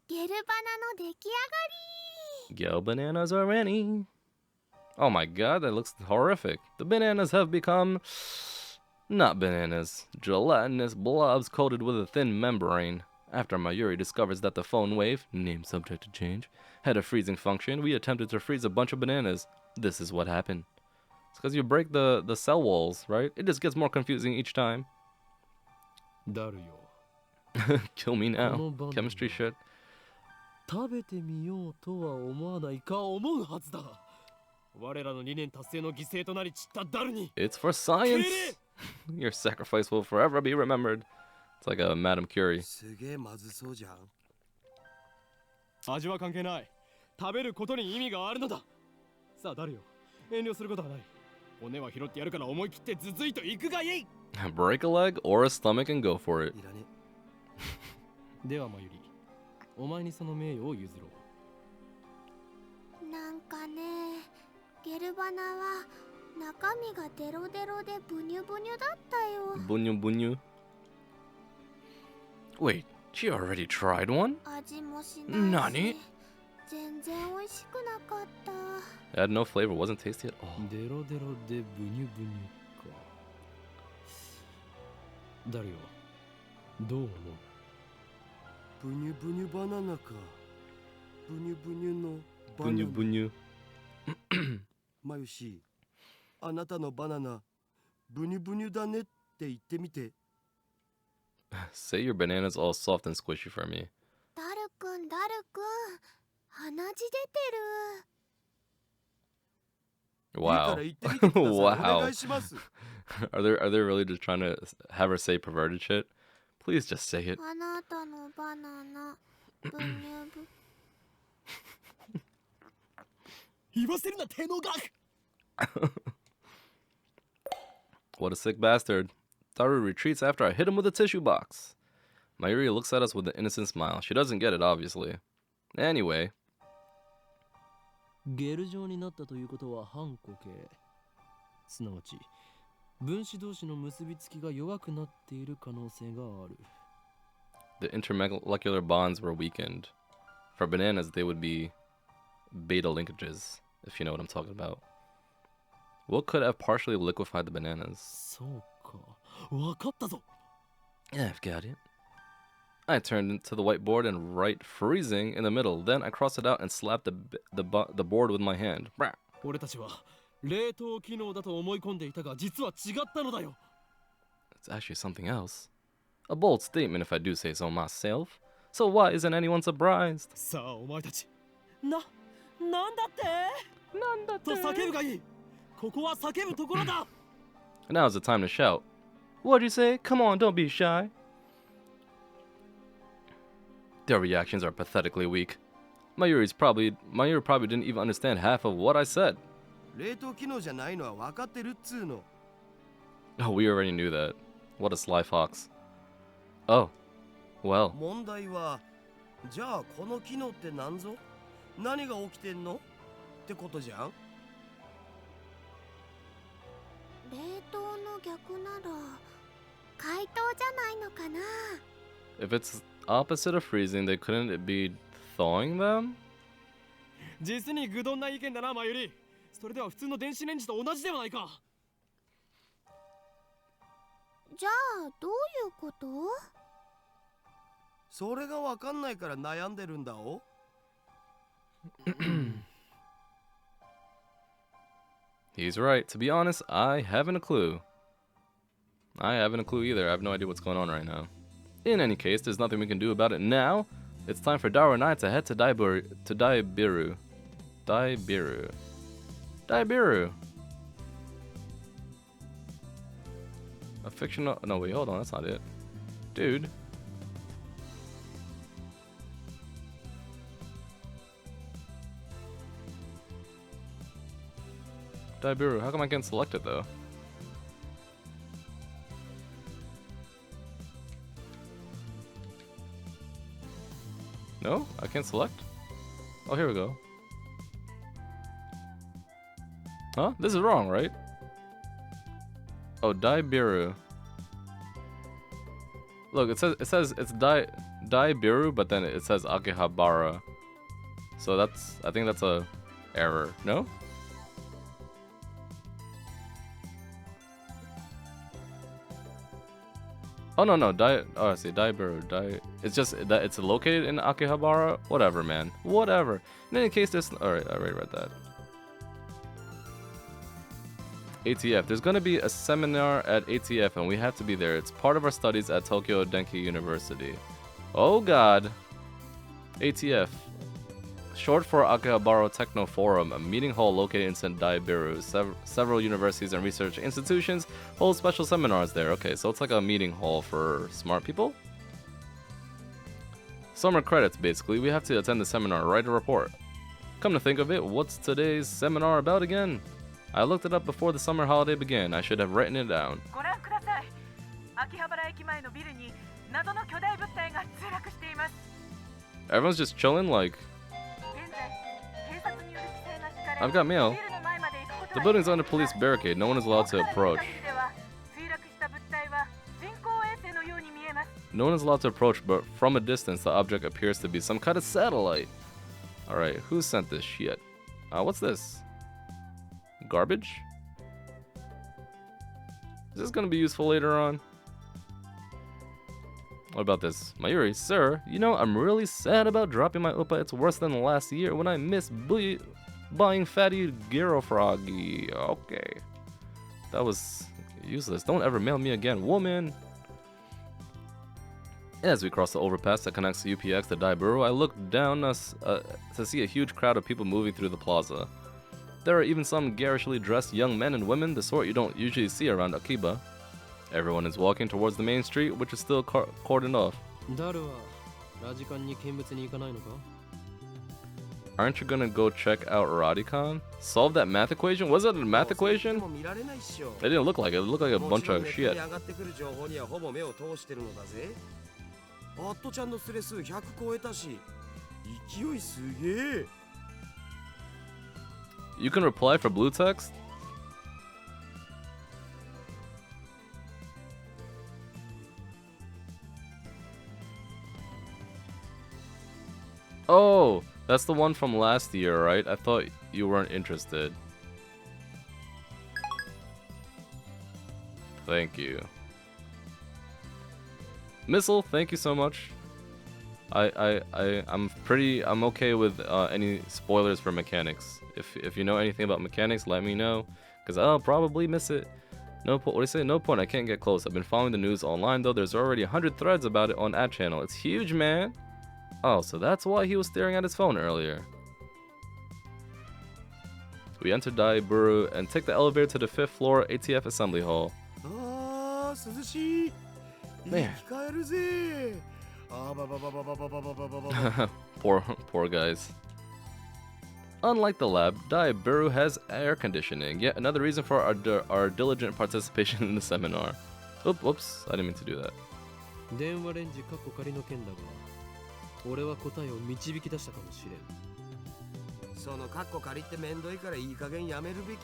ゲルバナの出来上がり。 Yo, bananas are ready. Oh my god, that looks horrific. The bananas have become... not bananas. Gelatinous blobs coated with a thin membrane. After Mayuri discovers that the phone wave, name subject to change, had a freezing function, we attempted to freeze a bunch of bananas. This is what happened. It's because you break the cell walls, right? It just gets more confusing each time. だるよ。 Kill me now. Banana. Chemistry shit. 食べてみようとは思わないか思うはずだ。我らの理念達成の犠牲となり散ったダルに。 It's for science. Your sacrifice will forever be remembered. It's like a Madame Curie. すげえまずそうじゃん。味は関係ない。食べることに意味があるのだ。さあダルよ。遠慮することはない。骨は拾ってやるから思い切ってズズイと行くがいい。 Break a leg or a stomach and go for it. いらね。ではマユリ、お前にその名誉を譲ろう。なんかね、ゲルバナは中身がデロデロでブニュブニュだったよ。 Bunyu bunyu. Wait, she already tried one? 味もしないし。何？全然美味しくなかった。 It had no flavor, wasn't tasty at all. デロデロでブニュブニュか。ダルよ、どう思う？ブニュブニュバナナか。ブニュブニュのバナナ。 Bunyu bunyu. マユシ、あなたのバナナ、ブニュブニュだねって言ってみて。 Say your banana's all soft and squishy for me. ダルくん、ダルくん、鼻血出てる。いいか Wow. ら言ってみてください。お Wow. 願いします。Are they really just trying to have her say perverted shit? Please just say it. あなたのバナナ、ブニュブ。言わせるな低能学。 What a sick bastard. Taru retreats after I hit him with a tissue box. Mayuri looks at us with an innocent smile. She doesn't get it, obviously. Anyway, ゲル状になったということは反固形。すなわち、分子同士の結びつきが弱くなっている可能性がある。 the intermolecular bonds were weakened. For bananas, they would be beta linkages, if you know what I'm talking about. What could have partially liquefied the bananas? そうか。わかったぞ。 Yeah, I've got it. I turned to the whiteboard and write freezing in the middle. Then I crossed it out and slapped the board with my hand. Brah. 俺たちは冷凍機能だと思い込んでいたが、実は違ったのだよ。 It's actually something else. A bold statement if I do say so myself. So why isn't anyone surprised? さあお前たち。なんだってと叫ぶがいい。ここは叫ぶところだ。 Now's the time to shout. What'd you say? Come on, don't be shy. Their reactions are pathetically weak. Mayuri probably didn't even understand half of what I said. 冷凍機能じゃないのは分かってるっつうの。 Oh, we already knew that. What a sly fox. Oh, well. 問題は、じゃあこの機能って何ぞ？何が起きてんの？ってことじゃん。冷凍の逆なら解凍じゃないのかな。 If it's opposite of freezing, they couldn't it be thawing them? 実に愚鈍な意見だな、マユリ。それでは普通の電子レンジと同じではないか。じゃあどういうこと？それがわかんないから悩んでるんだお。He's right. To be honest, I haven't a clue. I haven't a clue either. I have no idea what's going on right now. In any case, there's nothing we can do about it now. It's time for Daru and I to head to Daibiru. Daibiru. A fictional... No, wait, hold on. That's not it. Dude. Daibiru. How come I can't select it, though? No? I can't select? Oh, here we go. Huh? This is wrong, right? Oh, Daibiru. Look, it says it's Daibiru, but then it says Akihabara. So I think that's a error. No? Oh no, I see Daibiru. It's just that it's located in Akihabara. Whatever, man. Whatever. In any case, there's alright. I already read that. ATF. There's gonna be a seminar at ATF, and we have to be there. It's part of our studies at Tokyo Denki University. Oh God. ATF. Short for Akihabara Techno Forum, a meeting hall located in Sendai-biru. Several universities and research institutions hold special seminars there. Okay, so it's like a meeting hall for smart people? Summer credits, basically. We have to attend the seminar, write a report. Come to think of it, what's today's seminar about again? I looked it up before the summer holiday began. I should have written it down. Everyone's just chilling like... I've got mail. The building's under police barricade. No one is allowed to approach. No one is allowed to approach, but from a distance, the object appears to be some kind of satellite. Alright, who sent this shit? What's this? Garbage? Is this gonna be useful later on? What about this? Mayuri, sir, you know, I'm really sad about dropping my Uppa. It's worse than last year when I missed buying Fatty Giro Froggy. Okay. That was useless. Don't ever mail me again, woman. As we cross the overpass that connects the UPX to Daibiru, I look down to see a huge crowd of people moving through the plaza. There are even some garishly dressed young men and women, the sort you don't usually see around Akiba. Everyone is walking towards the main street, which is still cordoned off. Aren't you gonna go check out Radicon? Solve that math equation? Was it a math equation? It didn't look like it. It looked like a bunch of shit. You can reply for blue text? Oh, that's the one from last year, right? I thought you weren't interested. Thank you. Missile, thank you so much. I'm okay with any spoilers for mechanics. If you know anything about mechanics, let me know, cause I'll probably miss it. No point. What do you say? No point. I can't get close. I've been following the news online though. There's already 100 threads about it on @channel. It's huge, man. Oh, so that's why he was staring at his phone earlier. We enter Daibiru and take the elevator to the 5th floor ATF Assembly Hall. Man. Poor guys. Unlike the lab, Daibiru has air conditioning. Yet another reason for our diligent participation in the seminar. Oops, I didn't mean to do that. 俺は答えを導き出したかもしれん。そのカッコ借りってめんどいからいい加減やめるべき。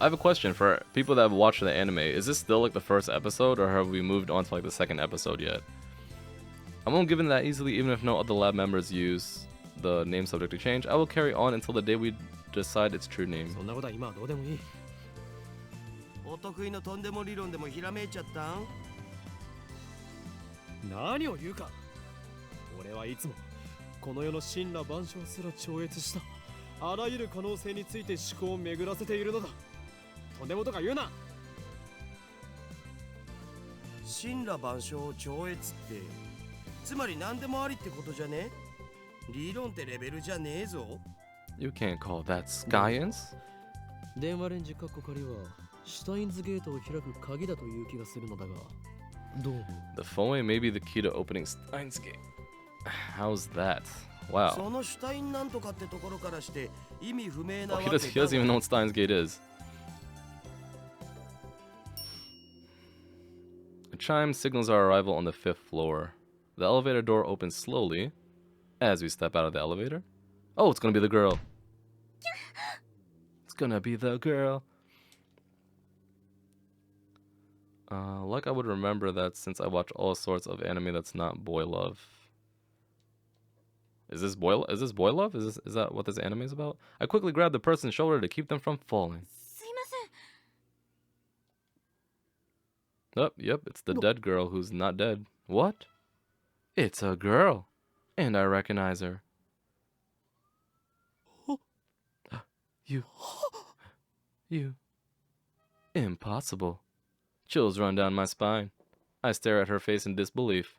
I have a question for people that have watched the anime. Is this still like the first episode, or have we moved on to like the second episode yet? I won't give in that easily, even if no other lab members use the name subject to change. I will carry on until the day we decide its true name. そんなことは今はどうでもいい。お得意のとんでも理論でもひらめいちゃったん？何を言うか。俺はいつもこの世の神羅万象すら超越したあらゆる可能性について思考を巡らせているのだ。とんでもとか言うな。神羅万象を超越ってつまり何でもありってことじゃね？理論ってレベルじゃねえぞ。 You can't call that science. 電話レンジカッコ仮はシュタインズゲートを開く鍵だという気がするのだが、どう思う？ The phone may be the key to opening Steins Gate. How's that? Wow. そのシュタインなんとかってところからして意味不明な Oh, わ he け doesn't even know what Steins Gate is. A chime signals our arrival on the 5th floor. The elevator door opens slowly as we step out of the elevator. Oh, it's gonna be the girl. It's gonna be the girl. Like I would remember that since I watch all sorts of anime that's not boy love. Is this boy love? Is that what this anime is about? I quickly grab the person's shoulder to keep them from falling. すいません。 Oh, yep, it's the dead girl who's not dead. What? It's a girl. And I recognize her. You. Impossible. Chills run down my spine. I stare at her face in disbelief.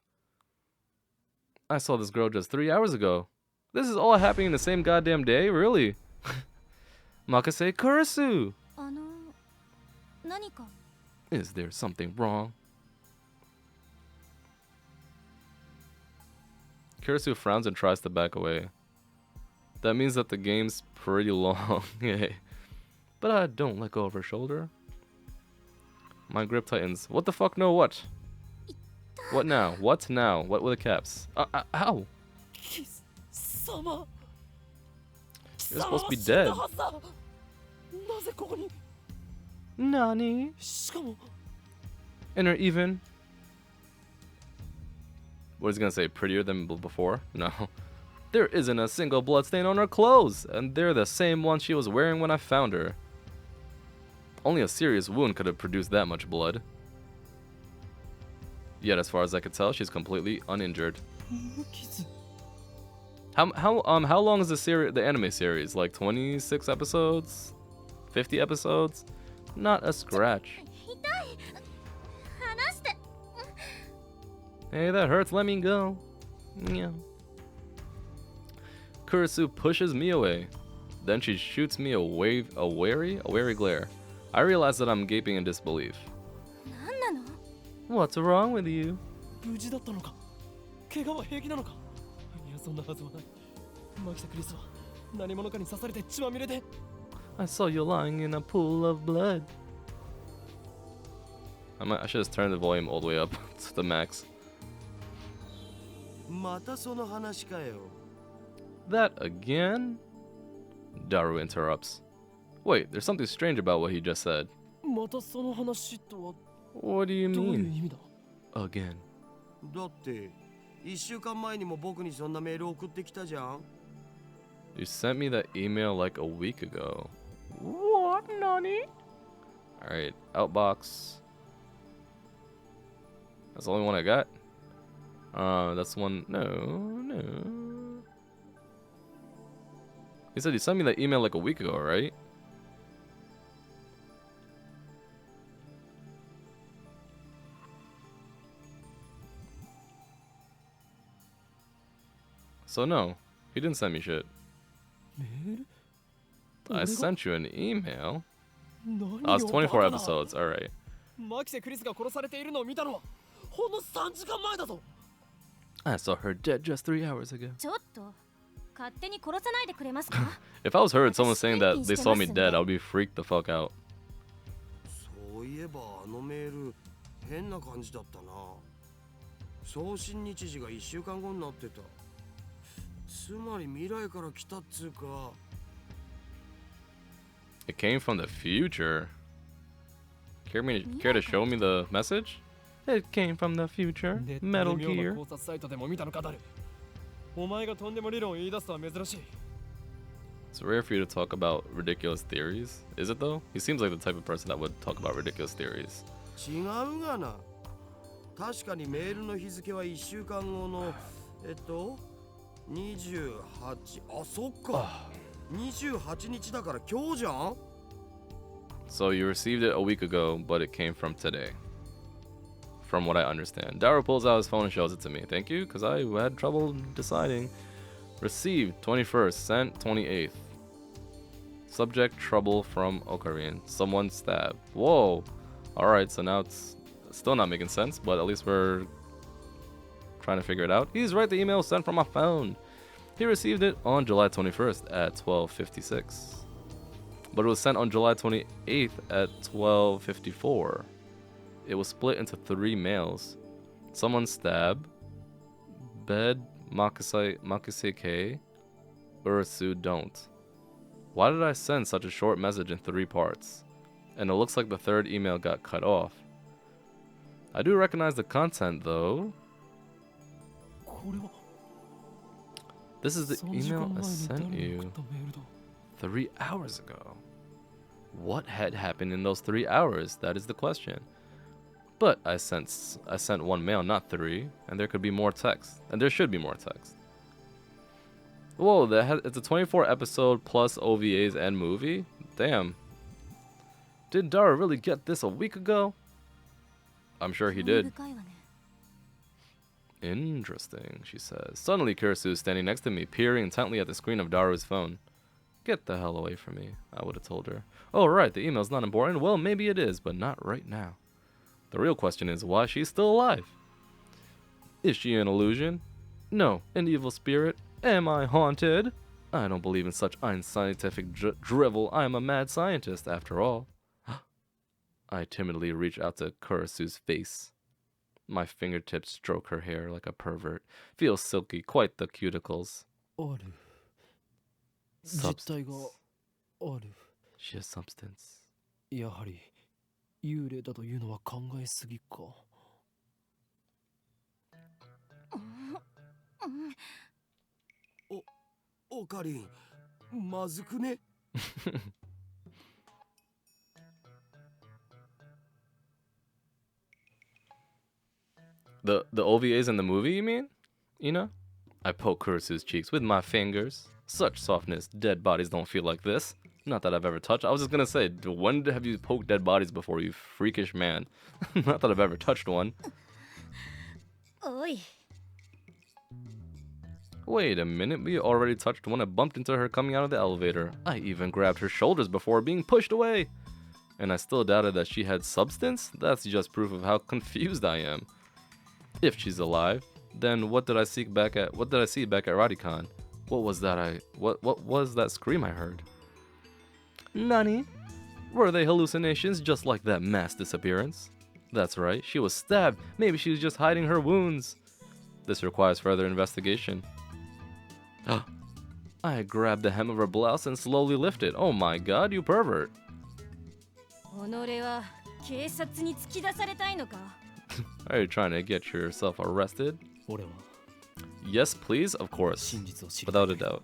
I saw this girl just 3 hours ago. This is all happening in the same goddamn day? Really? Makase Kurisu! 何か。 Is there something wrong? Kurisu frowns and tries to back away. That means that the game's pretty long. Yay. But I don't let go of her shoulder. My grip tightens. What the fuck? No, what? What now? What now? What with the caps? Ow! You're supposed to be dead. なぜここに？ Nani? しかも And are even. What is he gonna say? Prettier than before? No. There isn't a single bloodstain on her clothes, and they're the same ones she was wearing when I found her. Only a serious wound could have produced that much blood. Yet, as far as I could tell, she's completely uninjured. 無傷。 How long is the anime series? Like 26 episodes? 50 episodes? Not a scratch. 痛い。離して。 Hey, that hurts. Let me go. Yeah. Kurisu pushes me away. Then she shoots me a wary glare. I realize that I'm gaping in disbelief. 何なの？ What's wrong with you? 無事だったのか？怪我は平気なのか？いや、そんなはずはない。マキタ・クリスは何者かに刺されて血まみれで。 I saw you lying in a pool of blood. I should just turn the volume all the way up to the max. またその話かよ。 That again? Daru interrupts. Wait, there's something strange about what he just said. またその話とは What do you どういう mean? 意味だ？ Again. だって1週間前にも僕にそんなメール送ってきたじゃん。 You sent me that email like a week ago. What, Nani? Alright, outbox. That's the only one I got? That's one. No. He said he sent me that email like a week ago, right? So no, he didn't send me shit. メール？ I sent you an email. 何 Oh, it's 24バカな episodes. Alright. マキセ・クリスが殺されているのを見たのはほんの3時間前だぞ。 I saw her dead just 3 hours ago. ちょっと勝手に殺さないでくれますか？ If I was heard someone saying that they saw me dead, I would be freaked the fuck out. そういえばあのメール変な感じだったな。送信日時が1週間後になってた。つまり未来から来たっつうか。It came from the future. Care to show me the message? It came from the future. ネット Metal で妙な Gear. 考察サイトでも見たのかダル。お前がとんでも理論を言い出すとは珍しい。 It's rare for you to talk about ridiculous theories. Is it though? He seems like the type of person that would talk about ridiculous theories. 違うがな。確かにメールの日付は1週間後の28。あ、そっか。28日だから今日じゃん。 So you received it a week ago, but it came from today. From what I understand. Daru pulls out his phone and shows it to me. Thank you, because I had trouble deciding. Received 21st, sent 28th. Subject trouble from Ocarina. Someone stabbed. Whoa. Alright, so now it's still not making sense, but at least we're trying to figure it out. He's right, the email was sent from my phone. He received it on July 21st at 12:56. But it was sent on July 28th at 12:54. It was split into 3 mails. Someone stabbed. Bed Makaseke. Urasu don't. Why did I send such a short message in 3 parts? And it looks like the 3rd email got cut off. I do recognize the content though. これは This is the 3時間 email 前 I に sent 誰に you 送ったメールだ。 3 hours ago. What had happened in those 3 hours? That is the question. But I sent 1 mail, not 3, and there could be more text, and there should be more text. Whoa, it's a 24 episode plus OVAs and movie? Damn. Did Dara really get this a week ago? I'm sure he did. 興味深いわね。 Interesting, she says. Suddenly, Kurisu is standing next to me, peering intently at the screen of Daru's phone. Get the hell away from me, I would have told her. Oh, right, the email's not important. Well, maybe it is, but not right now. The real question is why she's still alive. Is she an illusion? No, an evil spirit? Am I haunted? I don't believe in such unscientific drivel. I am a mad scientist, after all. I timidly reach out to Kurisu's face. My fingertips stroke her hair like a pervert. Feels silky, quite the cuticles. ある。実体がある。 She has substance. やはり幽霊だというのは考えすぎか。オカリン、まずくね。The OVAs in the movie, you mean? Ina? I poke Kurisu's cheeks with my fingers. Such softness. Dead bodies don't feel like this. Not that I've ever touched. I was just gonna say, when have you poked dead bodies before, you freakish man? Not that I've ever touched one. おい。 Wait a minute, we already touched one. I bumped into her coming out of the elevator. I even grabbed her shoulders before being pushed away. And I still doubted that she had substance? That's just proof of how confused I am. If she's alive, then what did I see back at Radican? What was that scream I heard? Nani? Were they hallucinations just like that mass disappearance? That's right, she was stabbed. Maybe she was just hiding her wounds. This requires further investigation. I grabbed the hem of her blouse and slowly lifted. Oh my god, you pervert. 己は警察に突き出されたいのか。 Are you trying to get yourself arrested? 俺は Yes, please, of course. 真実を知り Without a doubt.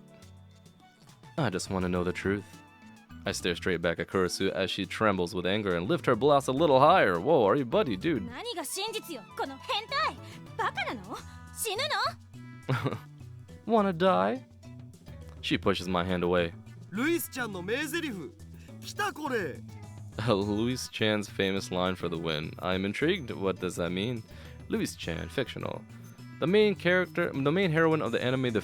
I just want to know the truth. I stare straight back at Kurisu as she trembles with anger and lift her blouse a little higher. Whoa, are you buddy, dude? 何が真実よ、この変態。バカなの？死ぬの？ Wanna die? She pushes my hand away. ルイスちゃんの名台詞。来たこれ。Luis Chan's famous line for the win. I'm intrigued. What does that mean? Luis Chan, fictional. The main heroine of the anime The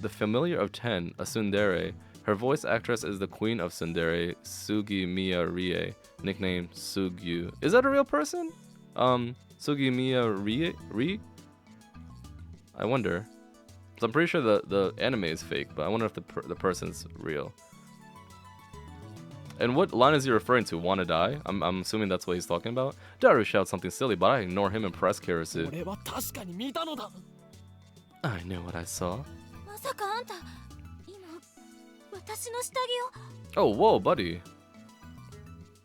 Familiar of Ten, a tsundere. Her voice actress is the queen of tsundere, Sugimiya Rie, nicknamed Sugyu. Is that a real person? Sugimiya Rie? I wonder. So I'm pretty sure the anime is fake, but I wonder if the person's real. And what line is he referring to? Wanna die? I'm assuming that's what he's talking about. Daru shouts something silly, but I ignore him and press Kurisu. 俺は確かに見たのだ。 I know what I saw. まさかあんた、今私の下着を。 Oh, whoa, buddy.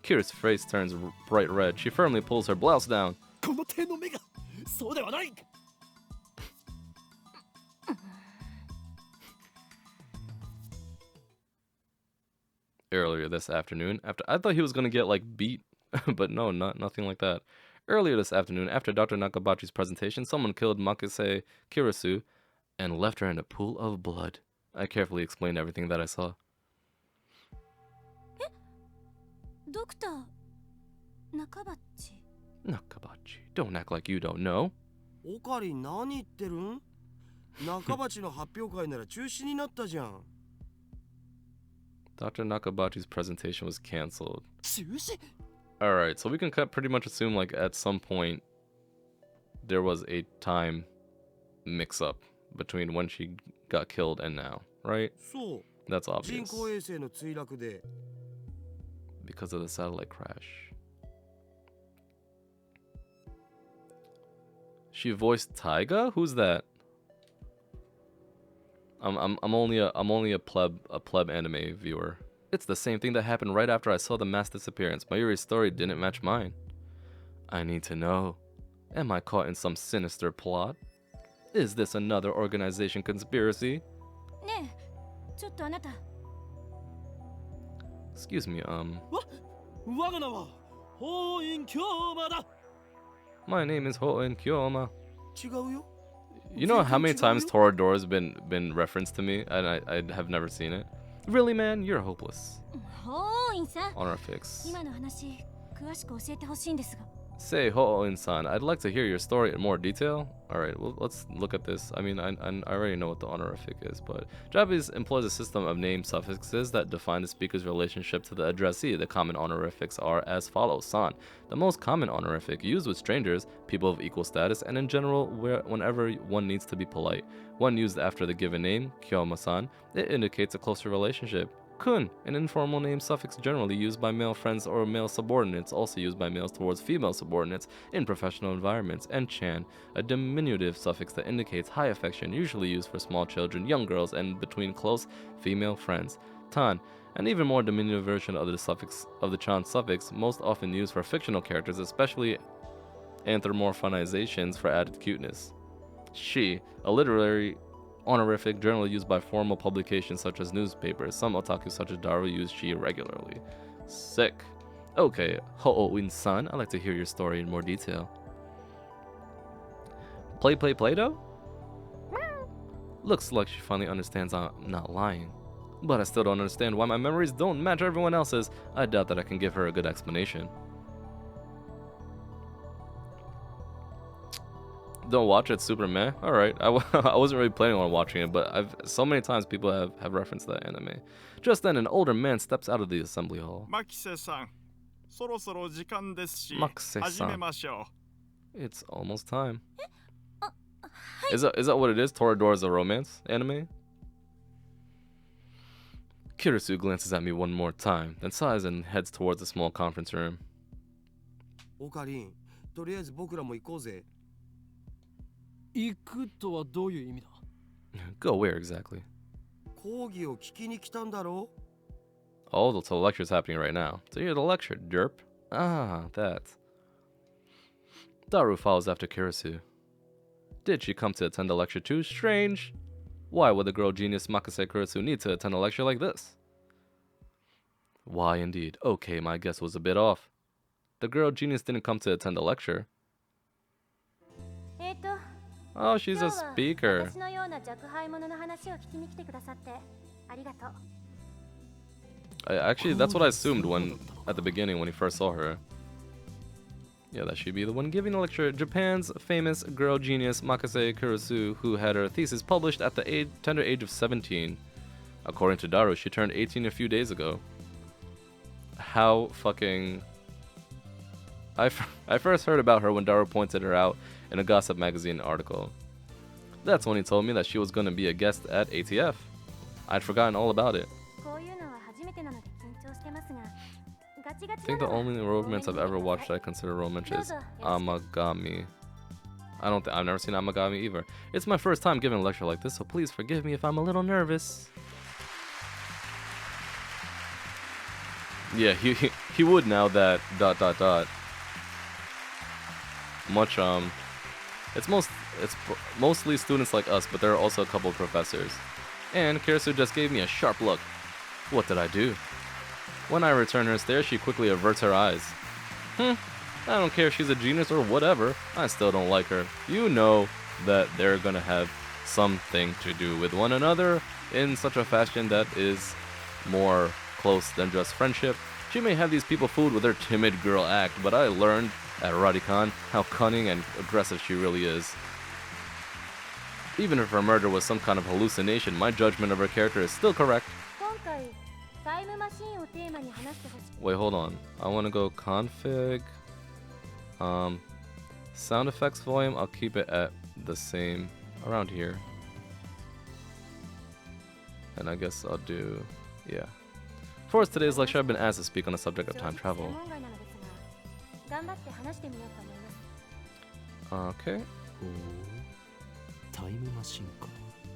Kira's face turns bright red. She firmly pulls her blouse down. この手の目がそうではない。 Earlier this afternoon, after I thought he was gonna get like beat, but no, nothing like that. Earlier this afternoon, after Dr. Nakabachi's presentation, someone killed Makise Kirisu and left her in a pool of blood. I carefully explained everything that I saw. ドクター中バッチ Nakabachi, don't act like you don't know. オカリン何言ってるん？中鉢の発表会なら中止になったじゃん。 Dr. Nakabachi's presentation was canceled. 中止？ Alright, so we can pretty much assume like at some point there was a time mix-up between when she got killed and now, right? そう。 That's 人 obvious. 工衛星の墜落で Because of the satellite crash. She voiced Taiga? Who's that? I'm only a pleb anime viewer. It's the same thing that happened right after I saw the mass disappearance. Mayuri's story didn't match mine. I need to know. Am I caught in some sinister plot? Is this another organization conspiracy? ねえちょっとあなた Excuse me, 我が名は法院京馬だ。 my name is Hoen Kyoma. 違うよ。 You know how many times Toradora has been referenced to me, and I have never seen it? Really, man? You're hopeless. ホーインさん Honor fix. 今の話詳しく教えてほしいんですが Say, Hoen-san, I'd like to hear your story in more detail. Alright, well, let's look at this. I mean, I already know what the honorific is, but Japanese employs a system of name suffixes that define the speaker's relationship to the addressee. The common honorifics are as follows. San, the most common honorific used with strangers, people of equal status, and in general, whenever one needs to be polite. One used after the given name, Kyoma-san, it indicates a closer relationship. Kun, an informal name suffix generally used by male friends or male subordinates, also used by males towards female subordinates in professional environments, and Chan, a diminutive suffix that indicates high affection, usually used for small children, young girls, and between close female friends. Tan, an even more diminutive version of the Chan suffix, most often used for fictional characters, especially anthropomorphizations for added cuteness. Shi, a literary honorific generally used by formal publications such as newspapers. Some otaku such as Daru use Shi regularly. Sick. Okay, Ho'oin-san, I'd like to hear your story in more detail. Play-Doh? Looks like she finally understands I'm not lying. But I still don't understand why my memories don't match everyone else's. I doubt that I can give her a good explanation. Don't watch it, super meh. Alright, I wasn't really planning on watching it, but so many times people have referenced that anime. Just then, an older man steps out of the assembly hall. マキセさん、そろそろ時間ですし、マキセさん。始めましょう。 It's almost time. Is that what it is? Toradora's a romance anime? Kirisu glances at me one more time, then sighs and heads towards the small conference room. オカリン、とりあえず僕らも行こうぜ。行くとはどういう意味だ？ Go where exactly? 講義を聞きに来たんだろ？ Oh, the lecture's happening right now. To hear the lecture, derp. Ah, that. Daru follows after Kirisu. Did she come to attend a lecture too? Strange. Why would the girl genius Makase Kirisu need to attend a lecture like this? Why indeed. Okay, my guess was a bit off. The girl genius didn't come to attend a lecture. Oh, she's a speaker. Actually, that's what I assumed at the beginning when he first saw her. Yeah, that she'd be the one giving the lecture. Japan's famous girl genius Makase Kirisu, who had her thesis published at the tender age of 17. According to Daru, she turned 18 a few days ago. How fucking... I first heard about her when Daru pointed her out in a Gossip magazine article. That's when he told me that she was going to be a guest at ATF. I'd forgotten all about it. I think the only romance I've ever watched that I consider romance is Amagami. I've never seen Amagami either. It's my first time giving a lecture like this, so please forgive me if I'm a little nervous. Yeah, he would now that dot dot dot. Much it's mostly students like us, but there are also a couple of professors. And Karasu just gave me a sharp look. What did I do? When I return her stare, she quickly averts her eyes. I don't care if she's a genius or whatever. I still don't like her. You know that they're gonna have something to do with one another in such a fashion that is more close than just friendship. She may have these people fooled with her timid girl act, but I learned at Radicon how cunning and aggressive she really is. Even if her murder was some kind of hallucination, my judgment of her character is still correct. 今回タイムマシーンをテーマに話してほしい。 Wait, hold on. I want to go config. Sound effects volume, I'll keep it at the same, around here. And I guess I'll do, yeah. For today's lecture, I've been asked to speak on the subject of time travel. 専門外なのですが、頑張って話してみようと思います。 Okay. タイムマシンか。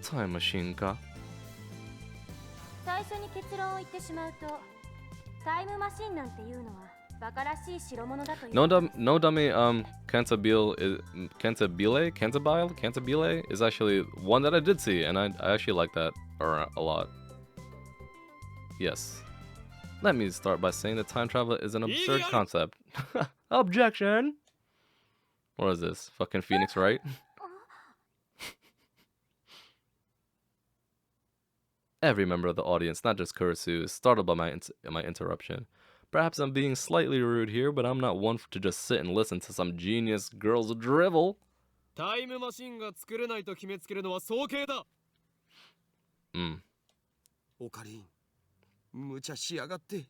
Time machine ka. 最初に結論を言ってしまうと、タイムマシンなんていうのはバカらしい代物だという。 No dummy, Cantabile is actually one that I did see, and I actually like that a lot. Yes. Let me start by saying that time travel is an absurd concept. Objection! What is this? Fucking Phoenix, right? Every member of the audience, not just Kurisu, is startled by my interruption. Perhaps I'm being slightly rude here, but I'm not one to just sit and listen to some genius girl's drivel. タイムマシンが作れないと決めつけるのは早計だ。オカリン、無茶しやがって。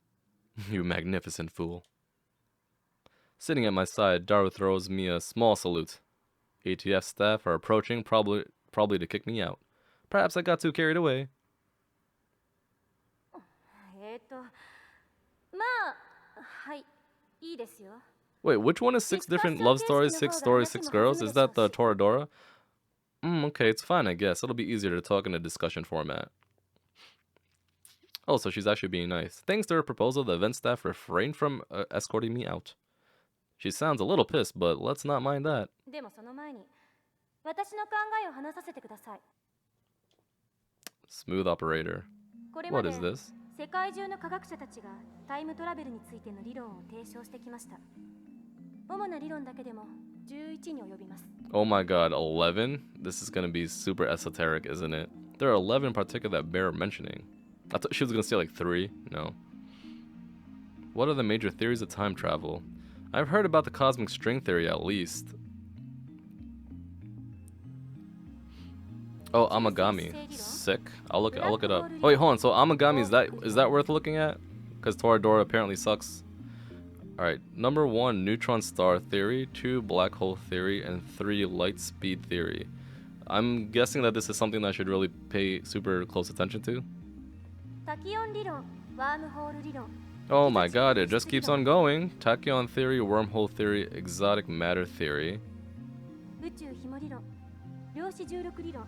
You magnificent fool. Sitting at my side, Daru throws me a small salute. ATF staff are approaching, probably to kick me out. Perhaps I got too carried away. まあ、はい、いいですよ。 Wait, which one is 6 different love stories, 6 stories, 6 girls? Is that the Toradora? Okay, it's fine, I guess. It'll be easier to talk in a discussion format. Oh, so she's actually being nice. Thanks to her proposal, the event staff refrained from escorting me out. She sounds a little pissed, but let's not mind that. でもその前に、私の考えを話させてください。 Smooth operator. これま What で is this? 世界中の科学者たちがタイムトラベルについての理論を提唱してきました。主な理論だけでも11に及びます。 Oh my god, 11? This is gonna be super esoteric, isn't it? There are 11 in particular that bear mentioning. I thought she was gonna say like 3. No. What are the major theories of time travel? I've heard about the cosmic string theory at least. Oh, Amagami. Sick. I'll look it up. Oh, wait, hold on. So Amagami, is that worth looking at? Because Toradora apparently sucks. Alright, number 1, neutron star theory, 2, black hole theory, and 3, light speed theory. I'm guessing that this is something that I should really pay super close attention to. タキオン理論、ワームホール理論。 Oh my god, it just keeps on going. Tachyon theory, wormhole theory, exotic matter theory. 宇宙ひも理論、量子重力理論、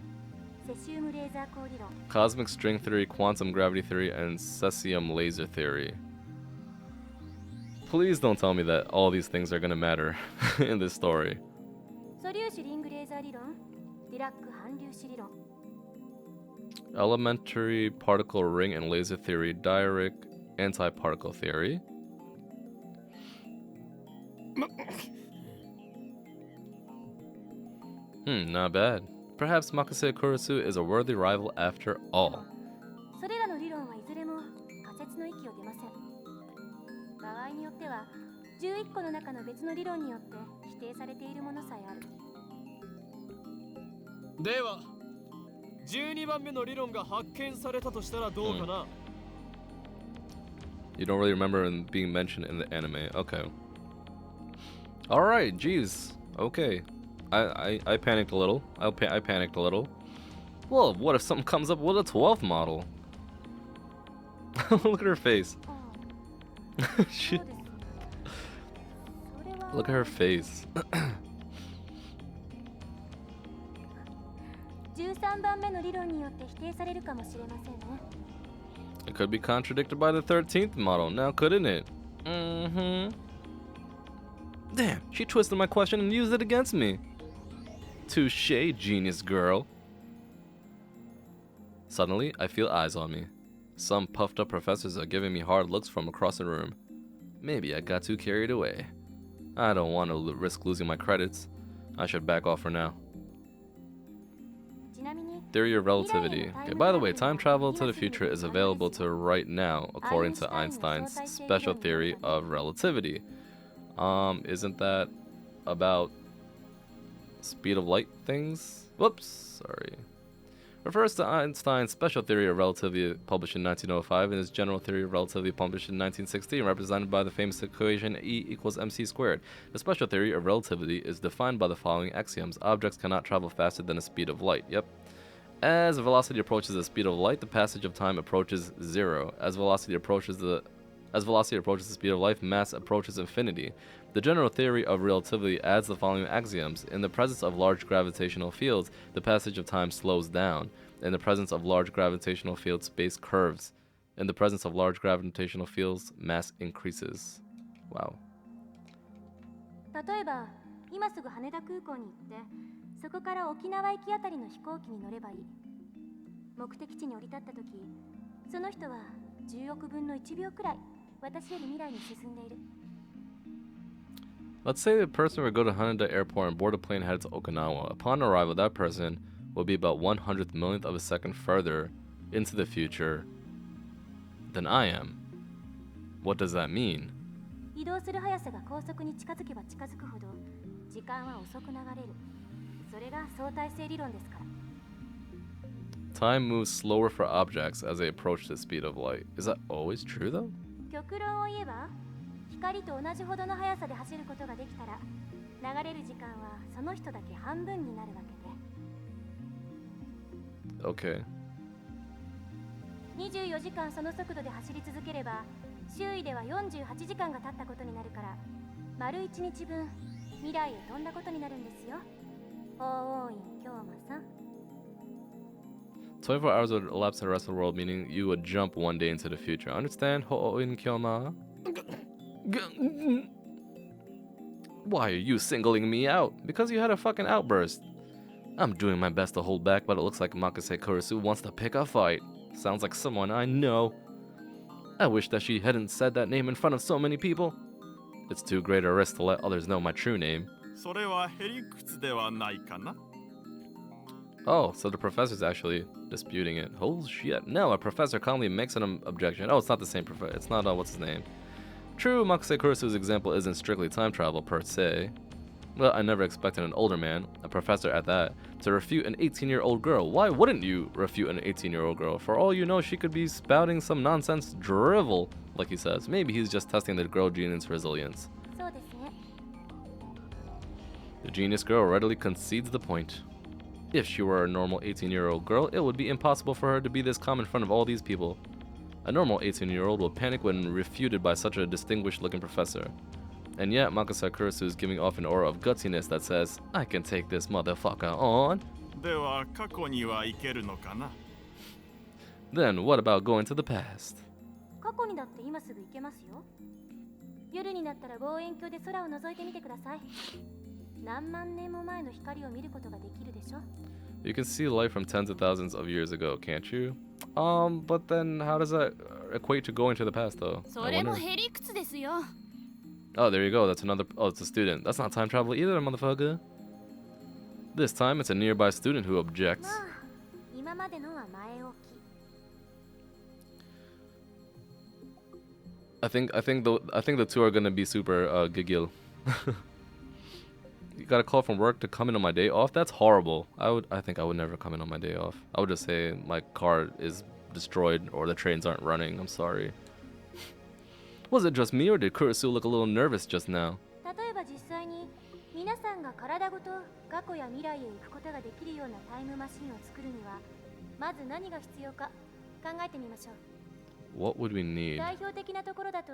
セシウムレーザー光理論。 Cosmic string theory, quantum gravity theory, and cesium laser theory. Please don't tell me that all these things are gonna matter in this story. 素粒子リングレーザー理論、ディラック反粒子理論。 Elementary particle ring and laser theory, Dirac antiparticle theory. Not bad. Perhaps Makase Kurisu is a worthy rival after all. それらの理論はいずれも仮説の域を出ません。場合によっては11個の中の別の理論によって否定されているものさえある。では、12番目の理論が発見されたとしたらどうかな。You don't really remember it being mentioned in the anime. Okay. Alright, jeez. Okay. I panicked a little. I panicked a little. Well, what if something comes up with a 12th model? Look at her face. She, そうです。それは look at her face. 13番目の理論によって否定されるかもしれませんね。It could be contradicted by the 13th model, now couldn't it? Mm-hmm. Damn, she twisted my question and used it against me. Touché, genius girl. Suddenly, I feel eyes on me. Some puffed up professors are giving me hard looks from across the room. Maybe I got too carried away. I don't want to risk losing my credits. I should back off for now. ちなみに Theory of relativity. Okay, by the way, time travel to the future is available to right now, according to Einstein's special theory of relativity. Isn't that about speed of light things? Whoops, sorry. Refers to Einstein's special theory of relativity published in 1905 and his general theory of relativity published in 1960 and represented by the famous equation E equals mc squared. The special theory of relativity is defined by the following axioms. Objects cannot travel faster than the speed of light. Yep. As velocity approaches the speed of light, the passage of time approaches zero. As velocity approaches the speed of light, mass approaches infinity. The general theory of relativity adds the following axioms. In the presence of large gravitational fields, the passage of time slows down. In the presence of large gravitational fields, space curves. In the presence of large gravitational fields, mass increases. Wow. 例えば今すぐ羽田空港に行ってそこから沖縄行きあたりの飛行機に乗ればいい。目的地に降り立った時その人は10億分の1秒くらい私より未来に進んでいる。 Let's say the person would go to Haneda Airport and board a plane headed to Okinawa. Upon arrival, that person will be about 100th millionth of a second further into the future than I am. What does that mean? 移動する速さが高速に近づけば近づくほど時間は遅く流れる。それが相対性理論ですから。 Time moves slower for objects as they approach the speed of light. Is that always true though? 極論を言えば光と同じほどの速さで走ることができたら流れる時間はその人だけ半分になるわけで。 Okay. 24時間その速度で走り続ければ周囲では48時間が経ったことになるから丸1日分未来へ飛んだことになるんですよ。法王院京馬さん。 24 hours would elapse to the rest of the world, meaning you would jump one day into the future. Understand? Ho-in Kyoma? Why are you singling me out? Because you had a fucking outburst. I'm doing my best to hold back, but it looks like Makase Kurisu wants to pick a fight. Sounds like someone I know. I wish that she hadn't said that name in front of so many people. It's too great a risk to let others know my true name. それはへりくつではないかな。 Oh, so the professor's actually disputing it. Holy shit. No, a professor calmly makes an objection. Oh, it's not the same professor. It's not, what's his name? True, Makase Kurisu's example isn't strictly time travel per se. Well, I never expected an older man, a professor at that, to refute an 18-year-old girl. Why wouldn't you refute an 18-year-old girl? For all you know, she could be spouting some nonsense drivel, like he says. Maybe he's just testing the girl genie's resilience. そうですね。 The genius girl readily concedes the point. If she were a normal 18-year-old girl, it would be impossible for her to be this calm in front of all these people. A normal 18-year-old will panic when refuted by such a distinguished-looking professor. And yet, Makase Kurisu is giving off an aura of gutsiness that says, I can take this motherfucker on. では過去には行けるのかな。 Then what about going to the past? 過去にだって今すぐ行けますよ。夜になったら望遠鏡で空を覗いてみてください。何万年も前の光を見ることができるでしょ。 You can see light from tens of thousands of years ago, can't you? But then how does that equate to going to the past, though? それもへりくつですよ。 Oh, there you go. That's another. Oh, it's a student. That's not time travel either, motherfucker. This time, it's a nearby student who objects. まあ、今までのは前置き。I think the two are gonna be super gigil. You got a call from work to come in on my day off? That's horrible. I think I would never come in on my day off. I would just say my car is destroyed or the trains aren't running. I'm sorry. Was it just me or did Kurisu look a little nervous just now? 例えば実際に皆さんが体ごと過去や未来へ行くことができるようなタイムマシンを作るにはまず何が必要か考えてみましょう。 What would we need? 代表的なところだと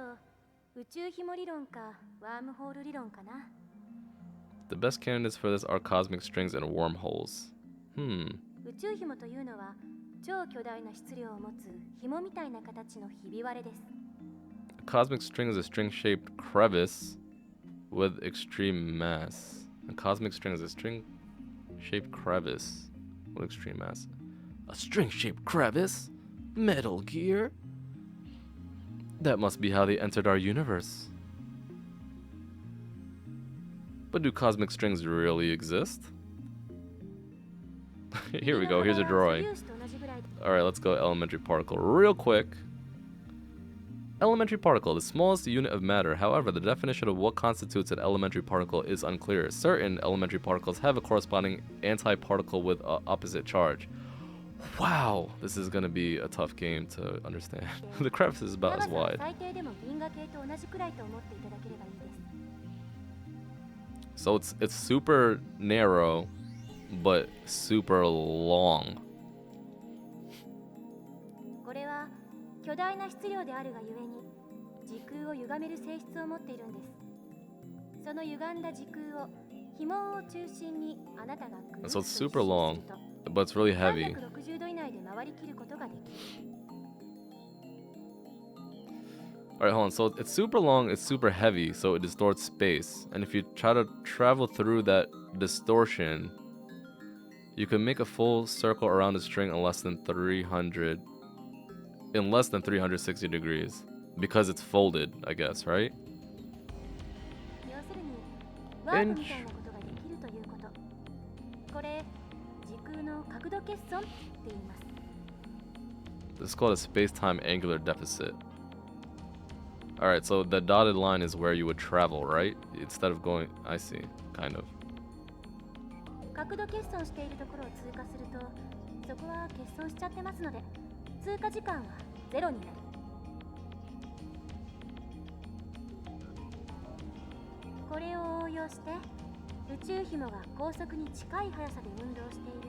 宇宙紐理論かワームホール理論かな。 The best candidates for this are cosmic strings and wormholes. 宇宙紐というのは超巨大な質量を持つ紐みたいな形のひび割れです。 A cosmic string is a string-shaped crevice with extreme mass. A cosmic string is a string-shaped crevice with extreme mass. A string-shaped crevice? Metal Gear? That must be how they entered our universe. But do cosmic strings really exist? Here we go, here's a drawing. Alright, let's go elementary particle real quick. Elementary particle, the smallest unit of matter. However, the definition of what constitutes an elementary particle is unclear. Certain elementary particles have a corresponding antiparticle with an opposite charge. Wow, this is gonna be a tough game to understand. The crevice is about as wide. So it's super narrow, but super long. これは巨大な質量であるがゆえに時空を歪める性質を持っているんです。その歪んだ時空を紐を中心にあなたがぐるっと So it's super long, but it's really heavy. 360度以内で回りきることができる。 Alright, hold on. So it's super long, it's super heavy, so it distorts space. And if you try to travel through that distortion, you can make a full circle around the string in less than 360 degrees. Because it's folded, I guess, right? 要するにワープみたいなことができるということ。これ時空の角度欠損って言います。 This is called a space-time angular deficit. Alright, so the dotted line is where you would travel, right? Instead of going... I see, kind of. 角度欠損しているところを通過すると、そこは欠損しちゃってますので、通過時間はゼロになる。これを応用して、宇宙紐が高速に近い速さで運動していると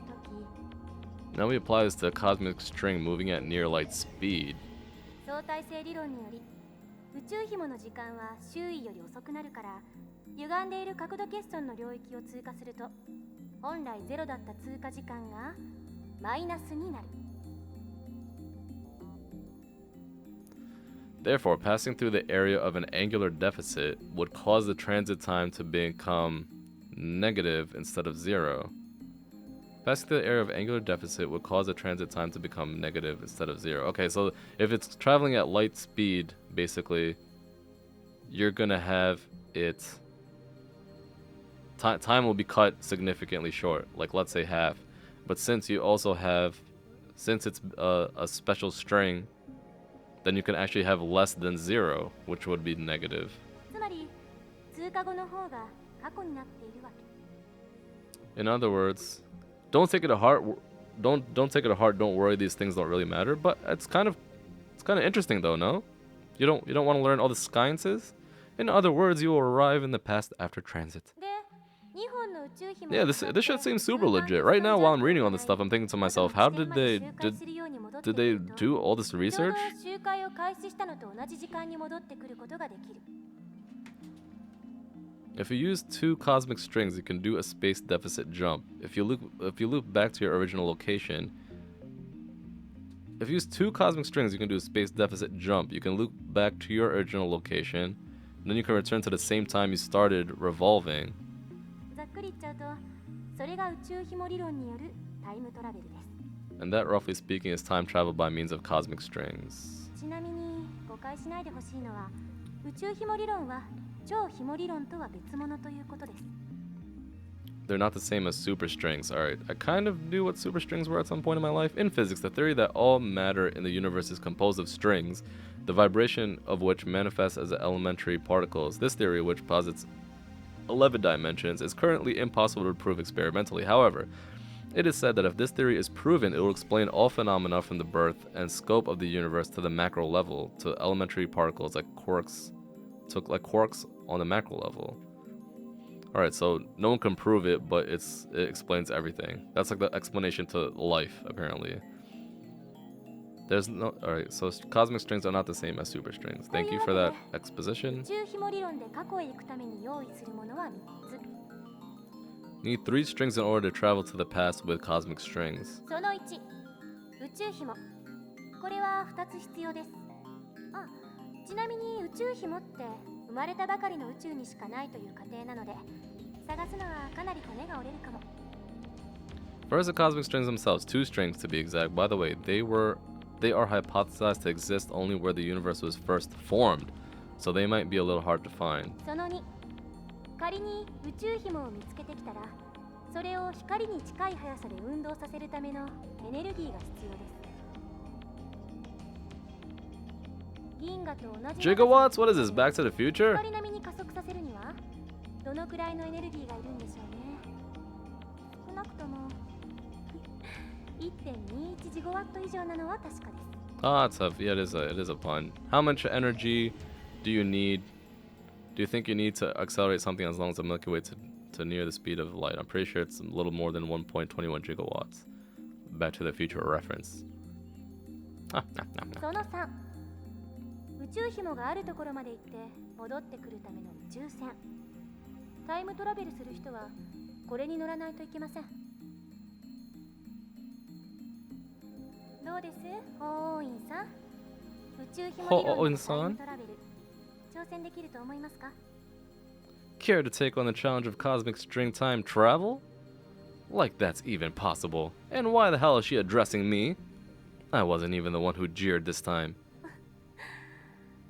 き、 Now we apply this to a cosmic string moving at near light speed. 相対性理論により、宇宙紐の時間は周囲より遅くなるから、歪んでいる角度欠損の領域を通過すると、本来ゼロだった通過時間がマイナスになる。 Therefore, passing through the area of an angular deficit would cause the transit time to become negative instead of zero. Passing through the area of angular deficit would cause the transit time to become negative instead of zero. Okay, so if it's traveling at light speed, basically, you're gonna have it... Time will be cut significantly short, like let's say half. But since you also have... Since it's a special string, then you can actually have less than zero, which would be negative. つまり、通過後の方が過去になっているわけ。 In other words, don't take it to heart. Don't take it to heart. Don't worry. These things don't really matter. But it's kind of interesting though, no? You don't want to learn all the sciences. In other words, you will arrive in the past after transit. で、2本の宇宙紐 Yeah, this shit seems super legit. Right now, while I'm reading all this stuff, I'm thinking to myself, how did they do all this research? ちょうど周回を開始したのと同じ時間に戻ってくることができる。 If you use two cosmic strings, you can do a space deficit jump. If you loop back to your original location, if you use two cosmic strings, you can do a space deficit jump. You can loop back to your original location, and then you can return to the same time you started revolving. ざっくり言っちゃうと、それが宇宙紐理論によるタイムトラベルです。 And that, roughly speaking, is time travel by means of cosmic strings. ちなみに誤解しないでほしいのは、宇宙紐理論は超紐理論とは別物ということです。 They're not the same as superstrings. Alright, I kind of knew what superstrings were at some point in my life. In physics, the theory that all matter in the universe is composed of strings, the vibration of which manifests as elementary particles. This theory, which posits 11 dimensions, is currently impossible to prove experimentally. However, it is said that if this theory is proven, it will explain all phenomena from the birth and scope of the universe to the macro level, to elementary particles like quarks on the macro level. Alright, so no one can prove it, but it explains everything. That's like the explanation to life, apparently. There's no... Alright, so cosmic strings are not the same as superstrings. Thank you for that exposition. 宇宙紐理論で過去へ行くために用意するものは3つ。 You need 3 strings in order to travel to the past with cosmic strings. その1、宇宙紐。これは2つ必要です。あ、ちなみに宇宙紐って生まれたばかりの宇宙にしかないという過程なので、探すのはかなり骨が折れるかも。 First, the cosmic strings themselves, 2 strings to be exact. By the way, they are hypothesized to exist only where the universe was first formed, so they might be a little hard to find. その2、仮に宇宙紐を見つけてきたら、それを光に近い速さで運動させるためのエネルギーが必要です。銀河と同じ Gigawatts? What is this? Back to the future? 光並みに加速させるにはどのくらいのエネルギーがいるんでしょうね。少なくとも1.21ジガワット以上なのは確かです。Ah, it's tough. Yeah, it is a pun. How much energy do you need? Do you think you need to accelerate something as long as the Milky Way to near the speed of light? I'm pretty sure it's a little more than 1.21 gigawatts. Back to the future reference. その3、宇宙紐があるところまで行って戻ってくるための宇宙船。タイムトラベルする人はこれに乗らないといけません。どうです、ホーインさん。宇宙紐理論のタイムトラベル挑戦できると思いますか？ Care to take on the challenge of cosmic string time travel? Like that's even possible. And why the hell is she addressing me? I wasn't even the one who jeered this time.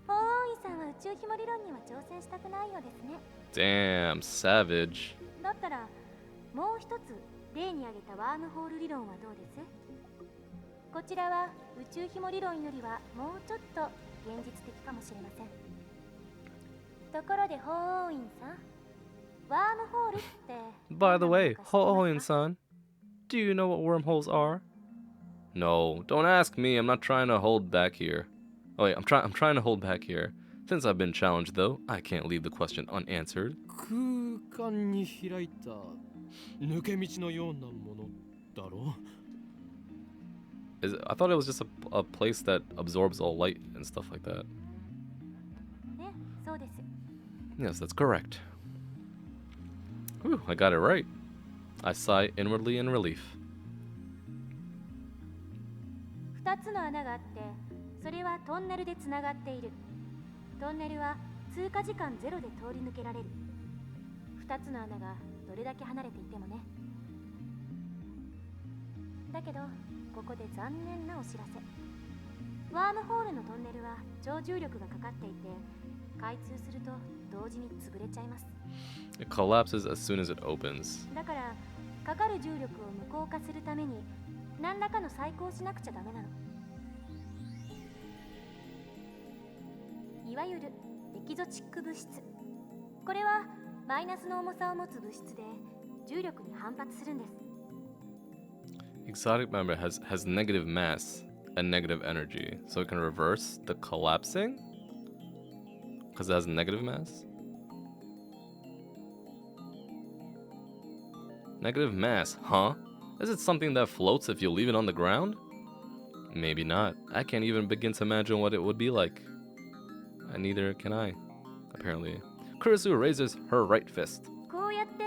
ホーインさんは宇宙紐理論には挑戦したくないようですね。Damn, savage. だったらもう一つ例に挙げたワームホール理論はどうです？こちらは宇宙紐理論よりはもうちょっと現実的かもしれません。ところでホーインさん、ワームホールって By the way, Hoin-san, do you know what wormholes are? No, don't ask me. I'm not trying to hold back here. Oh wait, I'm trying to hold back here. Since I've been challenged though, I can't leave the question unanswered. 空間に開いた抜け道のようなものだろう。I thought it was just a place that absorbs all light and stuff like that. ね、そうです。 Yes, that's correct. Whew, I got it right. I sigh inwardly in relief. 2つの穴があって、それはトンネルでつながっている。トンネルは通過時間ゼロで通り抜けられる。2つの穴がどれだけ離れていてもね。だけど、ここで残念なお知らせ。ワームホールのトンネルは超重力がかかっていて、開通すると同時に潰れちゃいます。It collapses as soon as it opens. だから、かかる重力を無効化するために何らかの細工をしなくちゃダメなの。いわゆるエキゾチック物質。これはマイナスの重さを持つ物質で重力に反発するんです。Exotic member has negative mass and negative energy, so it can reverse the collapsing? Because it has negative mass? Negative mass, huh? Is it something that floats if you leave it on the ground? Maybe not. I can't even begin to imagine what it would be like. And neither can I, apparently. Kurisu raises her right fist. こうやって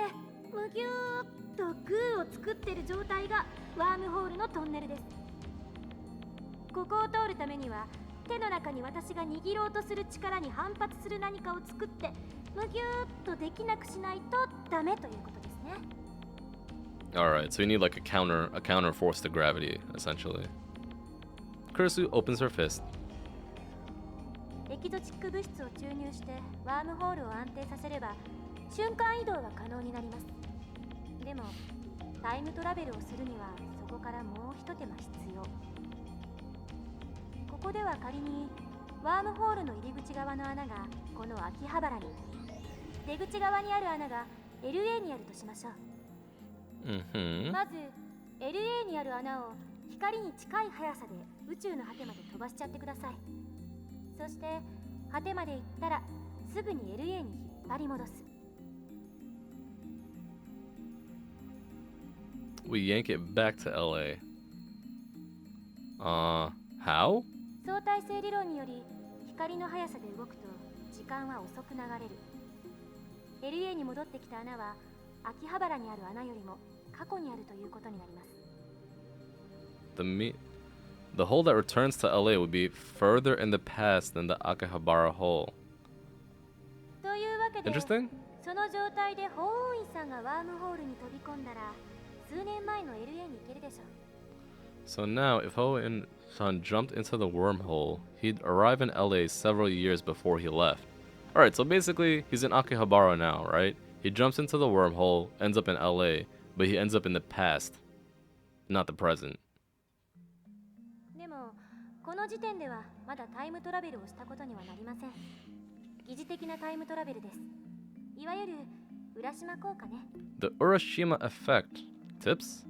むぎゅーっとグーを作ってる状態がワームホールのトンネルです。ここを通るためには手の中に私が握ろうとする力に反発する何かを作ってむぎゅーっとできなくしないとダメということですね。Alright, so you need like a counter force to gravity, essentially. Kurisu opens her fist. エキゾチック物質を注入してワームホールを安定させれば瞬間移動が可能になります。でもタイムトラベルをするにはそこからもう一手間必要。ここでは仮にワームホールの入り口側の穴がこの秋葉原に、出口側にある穴が LA にあるとしましょう。まず LA にある穴を光に近い速さで宇宙の果てまで飛ばしちゃってください。そして果てまで行ったらすぐに LA に引っ張り戻す。We yank it back to LA. How? 相対性理論により光の速さで動くと時間は遅く流れる。LA に戻ってきた穴は秋葉原にある穴よりも過去にあるということになります。The hole that returns to LA would be further in the past than the Akihabara hole. というわけで、 Interesting? その状態で法王院さんがワームホールに飛び込んだら、数年前の LA に行けるでしょう。 So now, if Hoenn-san jumped into the wormhole, he'd arrive in LA several years before he left. Alright, so basically, he's in Akihabara now, right? He jumps into the wormhole, ends up in LA, but he ends up in the past, not the present. でも、この時点ではまだタイムトラベルをしたことにはなりません。疑似的なタイムトラベルです。いわゆる浦島効果ね。The Urashima effect. Tips?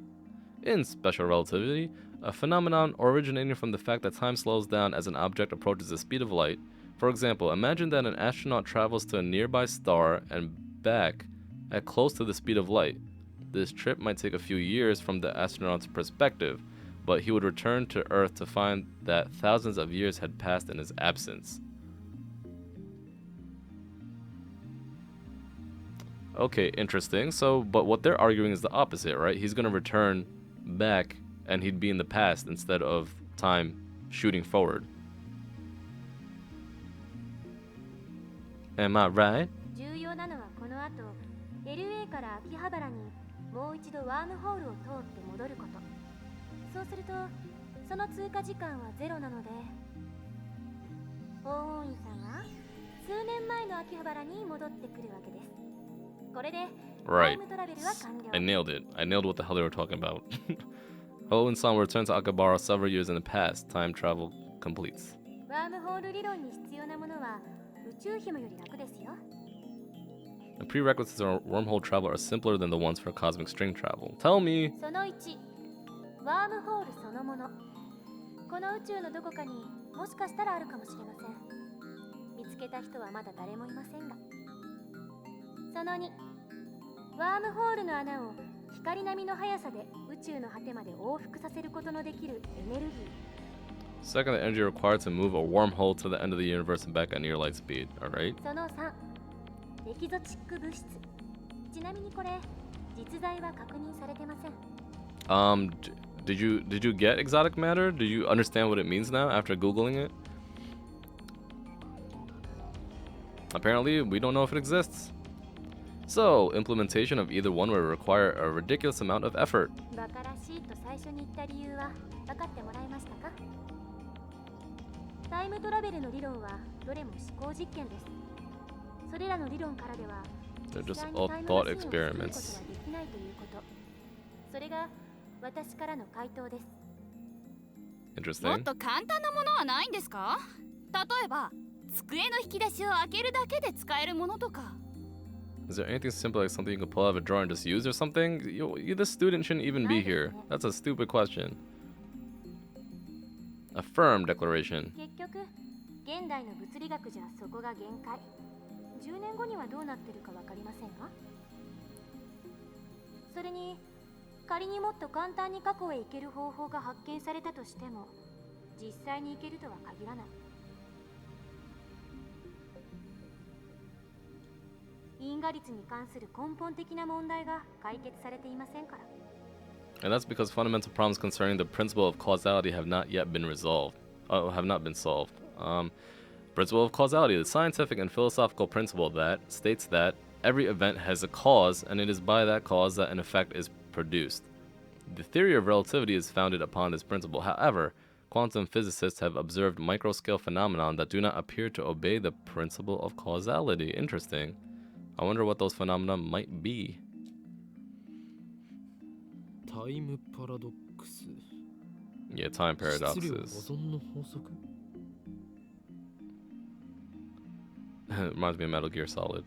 In special relativity, a phenomenon originating from the fact that time slows down as an object approaches the speed of light. For example, imagine that an astronaut travels to a nearby star and back at close to the speed of light. This trip might take a few years from the astronaut's perspective, but he would return to Earth to find that thousands of years had passed in his absence. Okay, interesting. So, but what they're arguing is the opposite, right? He's gonna return back and he'd be in the past instead of time shooting forward. Am I right? 重要なのはこの後、LA から秋葉原にもう一度ワームホールを通って戻ること。そうすると、その通過時間はゼロなので、法王院さんは数年前の秋葉原に戻ってくるわけです。これでタ Right. イムトラベルは完了。 I nailed it. I nailed what the hell they were talking about. Hoenn-san will return to Akihabara several years in the past. Time travel completes. ワームホール理論に必要なものは宇宙紐より楽ですよ。The prerequisites for wormhole travel are simpler than the ones for cosmic string travel. Tell me. その1、ワームホールそのもの。この宇宙のどこかにもしかしたらあるかもしれません。見つけた人はまだ誰もいませんが。その2、ワームホールの穴を光並みの速さで宇宙の果てまで往復させることのできるエネルギー。 Second, the energy required to move a wormhole to the end of the universe and back at near light speed. Alright? その3、エキゾチック物質。ちなみにこれ、実在は確認されてません。Did you get exotic matter? Do you understand what it means now after Googling it? Apparently, we don't know if it exists. So, implementation of either one would require a ridiculous amount of effort. バカらしいと最初に言った理由は分かってもらえましたか？タイムトラベルの理論はどれも思考実験です。それらの理論からでは They're 実 just 際に all タイム thought マシンを作ることは experiments. できないということ。それが私からの回答です。もっ Interesting. と簡単なものはないんですか？例えば机の引き出しを開けるだけで使えるものとか。 Is there anything simple like something you can pull out of a drawer and just use or something? This student shouldn't even be here. That's a stupid question. A firm declaration. 結局、現代の物理学じゃそこが限界。10年後にはどうなってるか分かりませんか？それに、仮にもっと簡単に過去へ行ける方法が発見されたとしても、実際に行けるとは限らない。因果率に関する根本的な問題が解決されていませんから。 And that's because fundamental problems concerning the principle of causality have not yet been resolved. Have not been solved. Principle of causality, the scientific and philosophical principle that states that every event has a cause, and it is by that cause that an effect is produced. The theory of relativity is founded upon this principle. However, quantum physicists have observed microscale phenomena that do not appear to obey the principle of causality. Interesting. I wonder what those phenomena might be. タイムパラドックス。 Yeah, time 質量 paradoxes. 保存の法則。 Reminds me of Metal Gear Solid.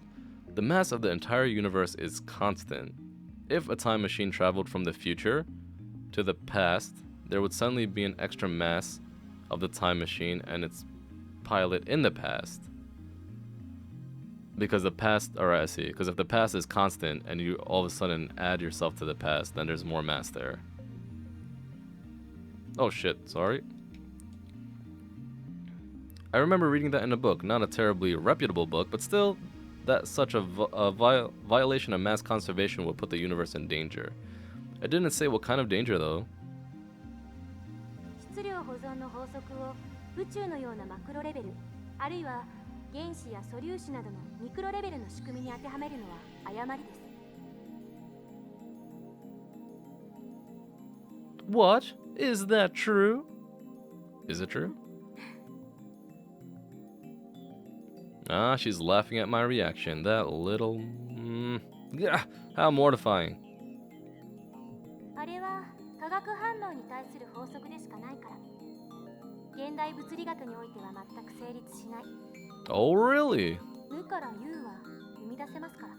The mass of the entire universe is constant. If a time machine traveled from the future to the past, there would suddenly be an extra mass of the time machine and its pilot in the past. Because the past, alright, I see. Because if the past is constant and you all of a sudden add yourself to the past, then there's more mass there. Oh shit, sorry. I remember reading that in a book, not a terribly reputable book, but still, that such a violation of mass conservation would put the universe in danger. It didn't say what kind of danger though. 質量保存ョンの法則を宇宙のようなマクロレベル、あるいは原子や素粒子などのミクロレベルの仕組みに当てはめるのは誤りです。What? Is that true? Is it true? Ah, she's laughing at my reaction. That little... yeah, how mortifying. あれは化学反応に対する法則でしかないから。現代物理学においては全く成立しない。Oh, really? 無から有は生み出せますから。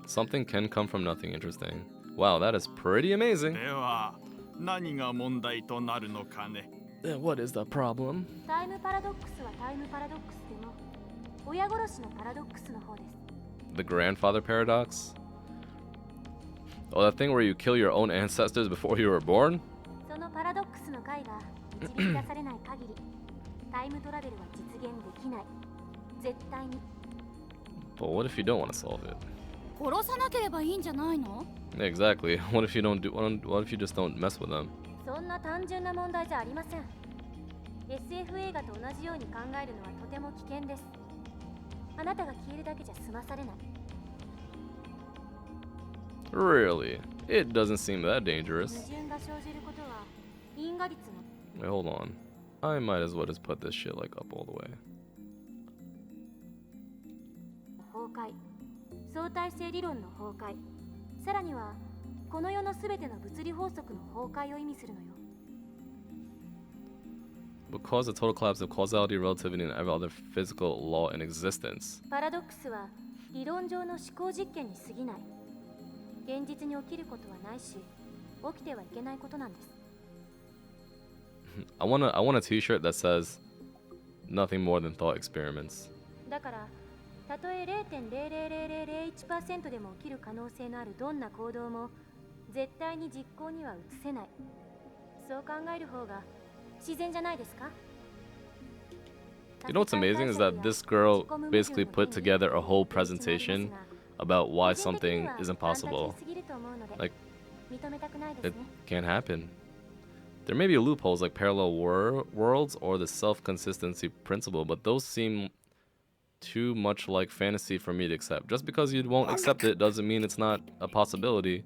Something can come from nothing. Interesting. Wow, that is pretty amazing. では何が問題となるのかね。What is the problem? タイムパラドックスはタイムパラドックスでも、親殺しのパラドックスの方です。The grandfather paradox? Oh, that thing where you kill your own ancestors before you were born? そのパラドックスの解が導き出されない限り、タイムトラベルは実現できない。絶対に。But what if you don't want to solve it? 殺さなければいいんじゃないの？ Exactly. What if you don't do? What if you just don't mess with them? そんな単純な問題じゃありません。SF 映画と同じように考えるのはとても危険です。あなたが消えるだけじゃ済まされない。Really? It doesn't seem that dangerous. 矛盾が生じることは因果率の。Wait, hold on. I might as well just put this shit like up all the way. 崩壊、相対性理論の崩壊、さらにはこの世のすべての物理法則の崩壊を意味するのよ。Would cause the total collapse of causality, relativity, and every other physical law in existence. パラドックスは理論上の思考実験に過ぎない。現実に起きることはないし、起きてはいけないことなんです。I want a T-shirt that says nothing more than thought experiments. だから、たとえ 0.00001% でも起きる可能性のあるどんな行動も絶対に実行には移せない。そう考える方が自然じゃないですか? You know what's amazing is that this girl basically put together a whole presentation about why something is impossible. Like, it can't happen. There may be loopholes like parallel worlds or the self-consistency principle, but those seem too much like fantasy for me to accept. Just because you won't accept it doesn't mean it's not a possibility.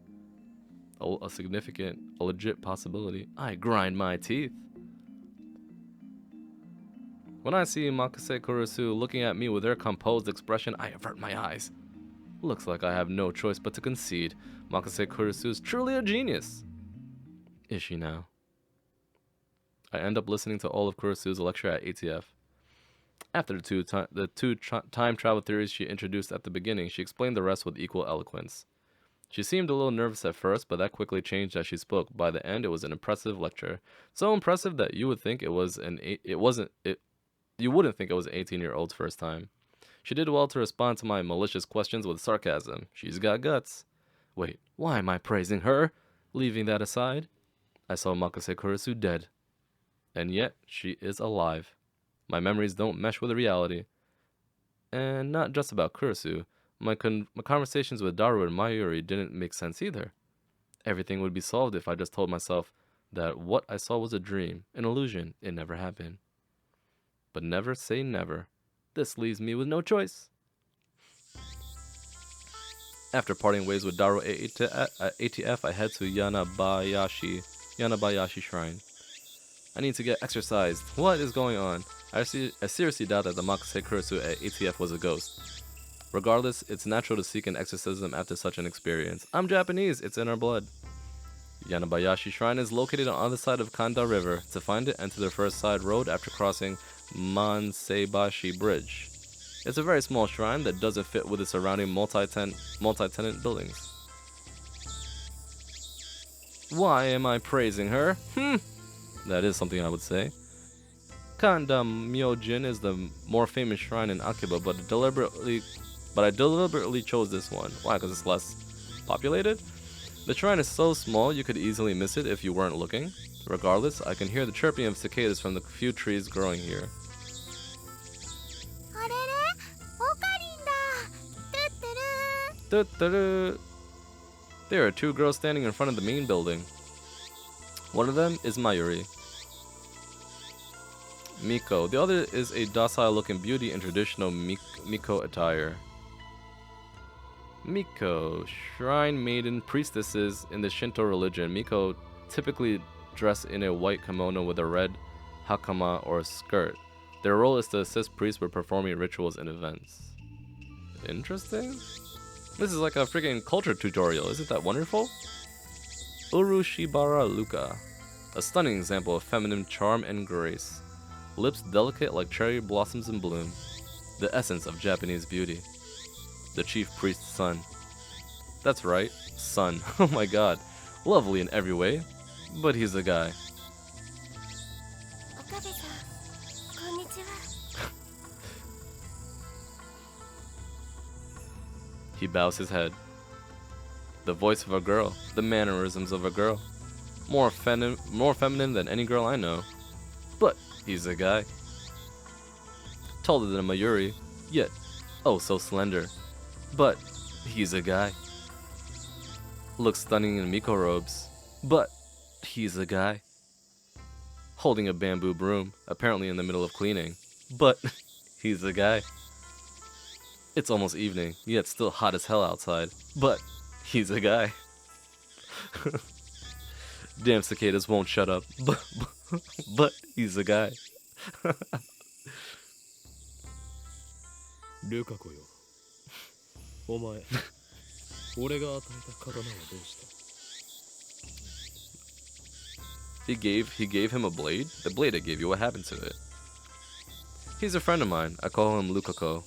A significant, a legit possibility. I grind my teeth. When I see Makase Kurusu looking at me with her composed expression, I avert my eyes. Looks like I have no choice but to concede. Makase Kurusu is truly a genius. Is she now? I end up listening to all of Kurusu's lecture at ATF. After the two time travel theories she introduced at the beginning, she explained the rest with equal eloquence. She seemed a little nervous at first, but that quickly changed as she spoke. By the end, it was an impressive lecture. So impressive that you would think you wouldn't think it was an 18-year-old's first time. She did well to respond to my malicious questions with sarcasm. She's got guts. Wait, why am I praising her? Leaving that aside, I saw Makase Kurusu dead. And yet, she is alive. My memories don't mesh with the reality. And not just about Kurusu. My conversations with Daru and Mayuri didn't make sense either. Everything would be solved if I just told myself that what I saw was a dream, an illusion, it never happened. But never say never. This leaves me with no choice. After parting ways with Daru at ATF, I head to Yanabayashi Shrine. I need to get exercised. What is going on? I seriously doubt that the Makase Kurusu at ATF was a ghost. Regardless, it's natural to seek an exorcism after such an experience. I'm Japanese, it's in our blood. Yanabayashi Shrine is located on the other side of Kanda River. To find it, enter the first side road after crossing Manseibashi Bridge. It's a very small shrine that doesn't fit with the surrounding multi-tenant buildings. Why am I praising her? That is something I would say. Kanda Myojin is the more famous shrine in Akiba, but I deliberately chose this one. Why? Because it's less populated? The shrine is so small you could easily miss it if you weren't looking. Regardless, I can hear the chirping of cicadas from the few trees growing here. There are two girls standing in front of the main building. One of them is Mayuri. Miko. The other is a docile-looking beauty in traditional Miko attire. Miko, shrine maiden priestesses in the Shinto religion. Miko typically dress in a white kimono with a red hakama or skirt. Their role is to assist priests with performing rituals and events. Interesting. This is like a freaking culture tutorial. Isn't that wonderful? Urushibara Luka. A stunning example of feminine charm and grace. Lips delicate like cherry blossoms in bloom. The essence of Japanese beauty. The chief priest's son. That's right, son. Oh my god. Lovely in every way, but he's a guy. Okabe-san, konnichiwa. He bows his head. The voice of a girl, the mannerisms of a girl. More feminine than any girl I know. But he's a guy. Taller than Mayuri, yet oh so slender. But he's a guy. Looks stunning in Miko robes, but he's a guy. Holding a bamboo broom, apparently in the middle of cleaning, but he's a guy. It's almost evening, yet still hot as hell outside, but he's a guy. Damn cicadas won't shut up, but he's a guy. ルカ子よ。お前、俺が与えた刀はどうした？ He gave him a blade? The blade I gave you, what happened to it? He's a friend of mine. I call him Lukako.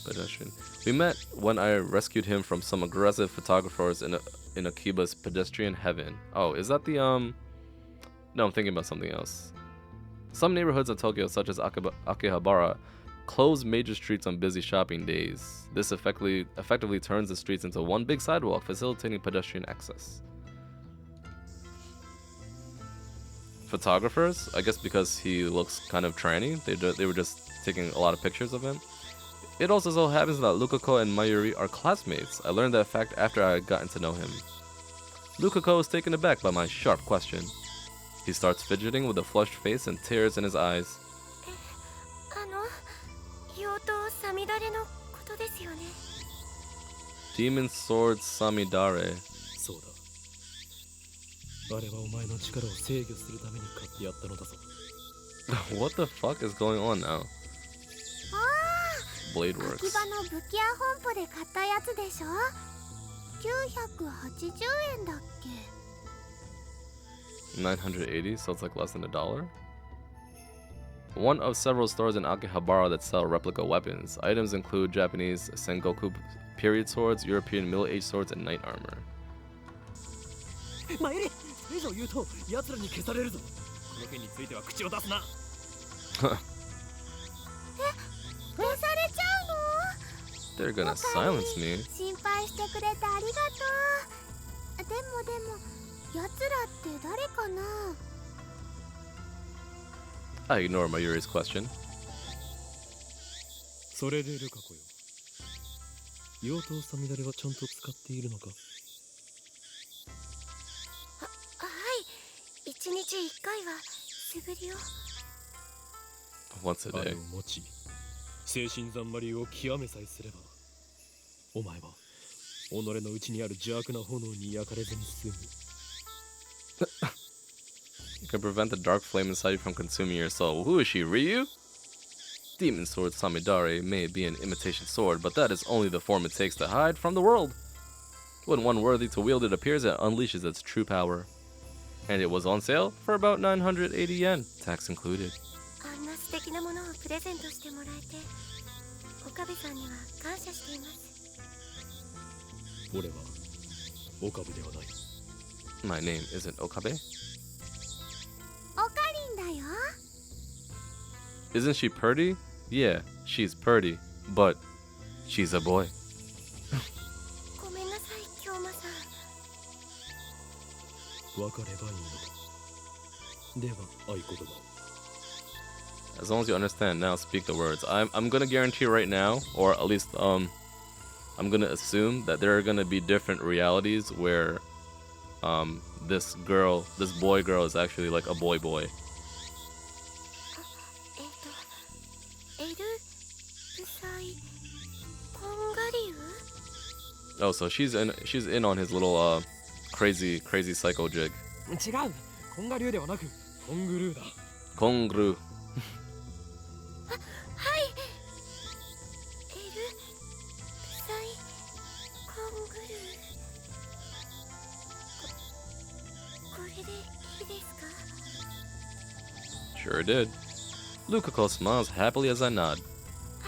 Pedestrian. We met when I rescued him from some aggressive photographers in Akiba's pedestrian heaven. Oh, is that the No, I'm thinking about something else. Some neighborhoods of Tokyo, such as Akihabara, close major streets on busy shopping days. This effectively turns the streets into one big sidewalk, facilitating pedestrian access. Photographers? I guess because he looks kind of tranny, they were just taking a lot of pictures of him. It also so happens that Lukako and Mayuri are classmates. I learned that fact after I had gotten to know him. Lukako is taken aback by my sharp question. He starts fidgeting with a flushed face and tears in his eyes. 妖刀サミダレのことですよね。 Demon Sword Samidare. そうだ。あれはお前の力を制御するために買ってやったのだぞ。What the fuck is going on now? 秋 Blade Works. 葉の武器屋本舗で買ったやつでしょ。980円だっけ。 980, so it's like less than $1. One of several stores in Akihabara that sell replica weapons. Items include Japanese Sengoku period swords, European middle-aged swords, and knight armor. マユリ、以上言うと奴らに消されるぞ。この件については口を出すな。消されちゃうの？ They're gonna silence me. 心配してくれてありがとう。でも奴らって誰かな？ I ignore Mayuri's question. それでルカ子よ。妖刀サミダレはちゃんと使っているのか？はい。1日1回は素振りを。 Once a あれ day. を持ち、精神三まりを極めさえすれば、お前は己の内にある邪悪な炎に焼かれずに済む。 You can prevent the dark flame inside you from consuming your soul. Who is she, Ryu? Demon Sword Samidare may be an imitation sword, but that is only the form it takes to hide from the world. When one worthy to wield it appears, it unleashes its true power. And it was on sale for about 980 yen, tax included. あんな素敵なものをプレゼントしてもらえて、岡部さんには感謝しています。俺は岡部ではない。 My name isn't Okabe. オカリンだよ。 Isn't she purty? Yeah, she's purty, but she's a boy. ごめんなさい、京馬さん。分かればいいのだ。では合言葉を。 As long as you understand now, speak the words. I'm gonna guarantee right now, or at least I'm gonna assume that there are gonna be different realities where this boy girl is actually like a boy. Oh, so she's in on his little crazy psycho jig. 違う、コンガ流ではなくコングルーだ。 Kongru. はいエルサイコングルーこれでいいですか？ Sure did. Lukako smiles happily as I nod. あ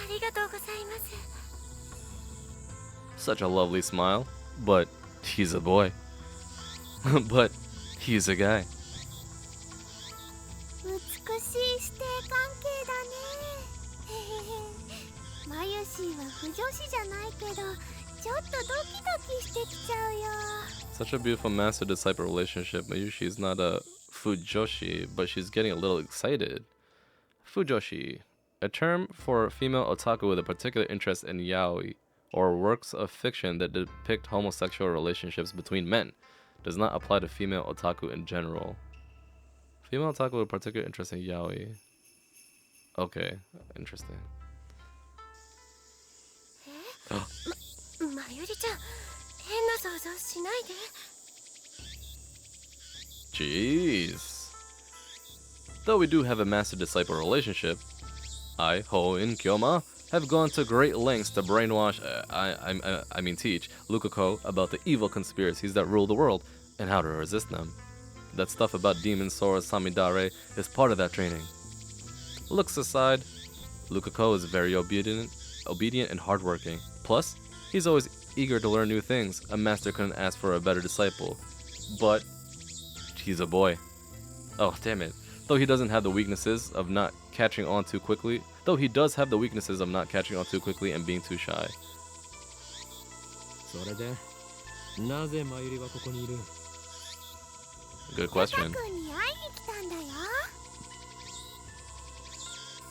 りがとうございます。 Such a lovely smile. But he's a boy. But he's a guy. 美しい師弟関係だね。マユシーは不女子じゃないけど、ちょっとドキドキしてきちゃうよ。 Such a beautiful master-disciple relationship. Mayushi is not a fujoshi, but she's getting a little excited. Fujoshi, a term for female otaku with a particular interest in yaoi, or works of fiction that depict homosexual relationships between men, does not apply to female otaku in general. Female otaku with a particular interest in yaoi. Okay, interesting. まゆりちゃん、変な想像しないで。 Jeez. Though we do have a master-disciple relationship, I, Ho, and Kyoma have gone to great lengths to brainwash, I mean teach, Lukako about the evil conspiracies that rule the world and how to resist them. That stuff about demon swords Samidare is part of that training. Looks aside, Lukako is very obedient and hardworking. Plus, he's always eager to learn new things. A master couldn't ask for a better disciple. But he's a boy. Oh, damn it. Though he doesn't have the weaknesses of not catching on too quickly. Though he does have the weaknesses of not catching on too quickly and being too shy. それでなぜマユリはここにいる？ Good question. タ君に会いに来たんだよ。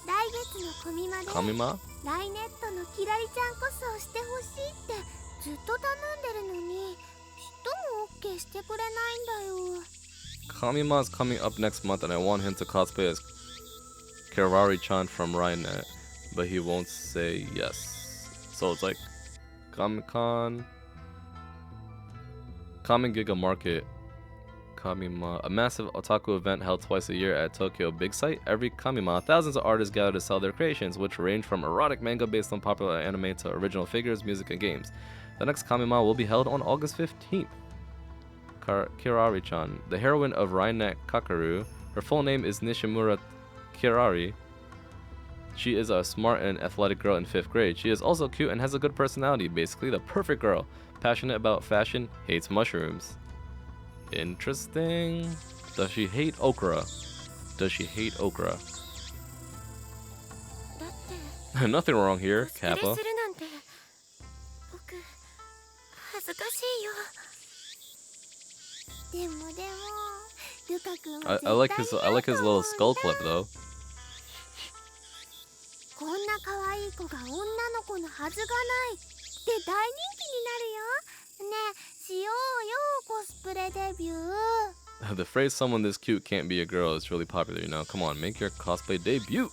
来月のコミマで Kamima? ライネットのキラリちゃんコスをしてほしいってずっと頼んでるのに、ちっとも OK してくれないんだよ。 Kamima's coming up next month and I want him to cosplay as Kirari-chan from Rainet, but he won't say yes. So it's like Comic-Con, Kamen Giga Market, Kamima, a massive otaku event held twice a year at Tokyo Big Sight. Every Kamima, thousands of artists gather to sell their creations, which range from erotic manga based on popular anime to original figures, music, and games. The next Kamima will be held on August 15th. Kirari-chan, the heroine of Rainet Kakaru. Her full name is Nishimura Kirari. She is a smart and athletic girl in 5th grade. She is also cute and has a good personality, basically the perfect girl. Passionate about fashion, hates mushrooms. Interesting. Does she hate okra? Does she hate okra? だって Nothing wrong here, コスプレ Kappa. するなんて僕恥ずかしいよ。でもルカ君は I like his little skull clip though. こんな可愛い子が女の子のはずがないって大人気になるよ。ねえ、しようよコスプレデビュー。 The phrase "someone this cute can't be a girl" is really popular, you know. Come on, make your cosplay debut.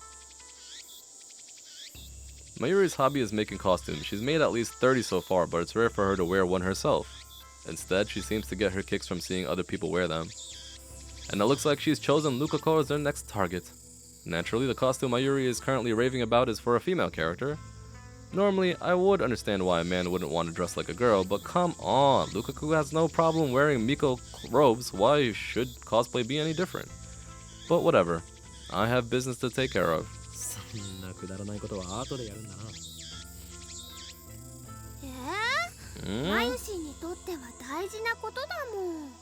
Mayuri's hobby is making costumes. She's made at least 30 so far, but it's rare for her to wear one herself. Instead, she seems to get her kicks from seeing other people wear them. And it looks like she's chosen Lukako as their next target. Naturally, the costume Mayuri is currently raving about is for a female character. Normally, I would understand why a man wouldn't want to dress like a girl, but come on, Lukaku has no problem wearing Miko robes. Why should cosplay be any different? But whatever, I have business to take care of. そんなくだらないことは後でやるんだな。マユシーにとっては大事なことだもん。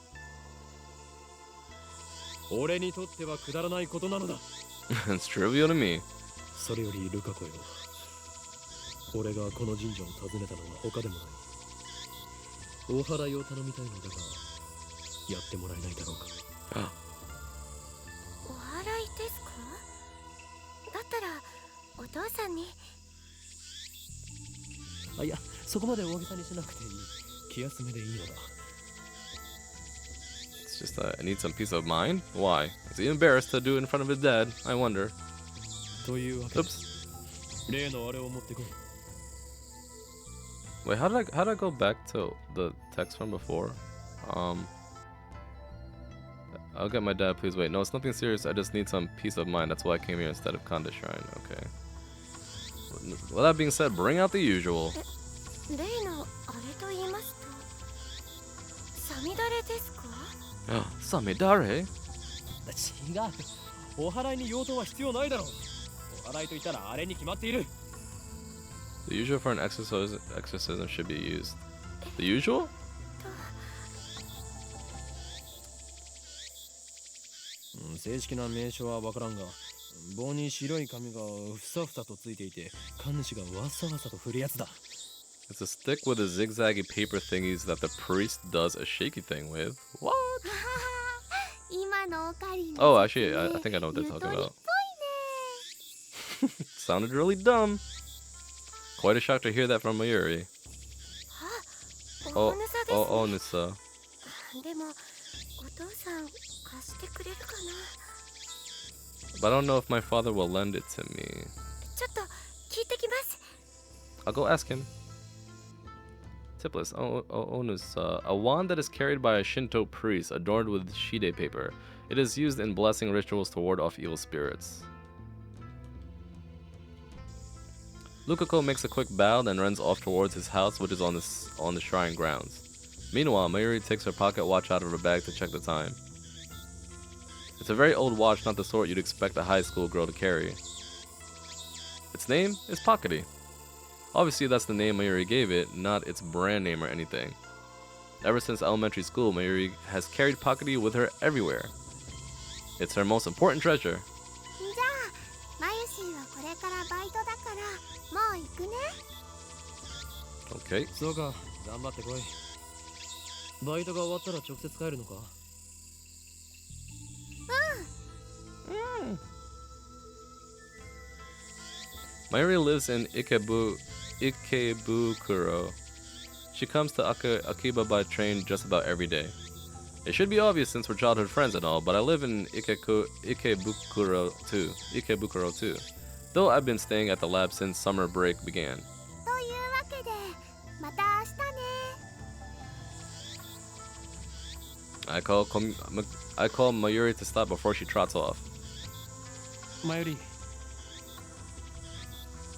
俺にとってはくだらないことなのだ。It's trivial to me. それよりルカ子よ、俺がこの神社を訪ねたのは他でもない。お祓いを頼みたいのだが、やってもらえないだろうか。お祓いですか？だったらお父さんに。あ、いや、そこまで大げさにしなくていい。気休めでいいのだ。It's just I need some peace of mind. Why? Is he embarrassed to do it in front of his dad? I wonder. というわけで、 Oops. 例のあれを持ってこい。Wait, how did I go back to the text from before? I'll get my dad, please wait. No, it's nothing serious. I just need some peace of mind. That's why I came here instead of Kanda Shrine. Okay. Well, that being said, bring out the usual. 例のあれと言いますとサミダレですか？ Samidare? 違う。お祓いに用途は必要ないだろう。お祓いと言ったらあれに決まっている。 The usual for an exorcism should be used. The usual? 正式な名称はわからんが、棒に白い紙がふさふさとついていて、神主がわさわさと振るやつだ。 It's a stick with the zigzaggy paper thingies that the priest does a shaky thing with. What? 今のオカリン Oh, actually, I think I know what they're talking about. Sounded really dumb. Quite a shock to hear that from Mayuri. おぬさですね。 Oh, Nissa. でもお父さん貸してくれるかな？ But I don't know if my father will lend it to me. ちょっと聞いてきます。 I'll go ask him. Tipless, Onusa. A wand that is carried by a Shinto priest adorned with shide paper. It is used in blessing rituals to ward off evil spirits. Lukako makes a quick bow, then runs off towards his house, which is on the shrine grounds. Meanwhile, Mayuri takes her pocket watch out of her bag to check the time. It's a very old watch, not the sort you'd expect a high school girl to carry. Its name is Pockety. Obviously, that's the name Mayuri gave it, not its brand name or anything. Ever since elementary school, Mayuri has carried Pockety with her everywhere. It's her most important treasure. じゃあマユシーはこれからバイトだからもう行くね。 Okay. そうか、頑張ってこい。バイトが終わったら直接帰るのか？ Mayuri lives in Ikebukuro. She comes to Akiba by train just about every day. It should be obvious since we're childhood friends and all, but I live in Ikebukuro too. Though I've been staying at the lab since summer break began. というわけでまた明日ね。 I call Mayuri to stop before she trots off. マユリ、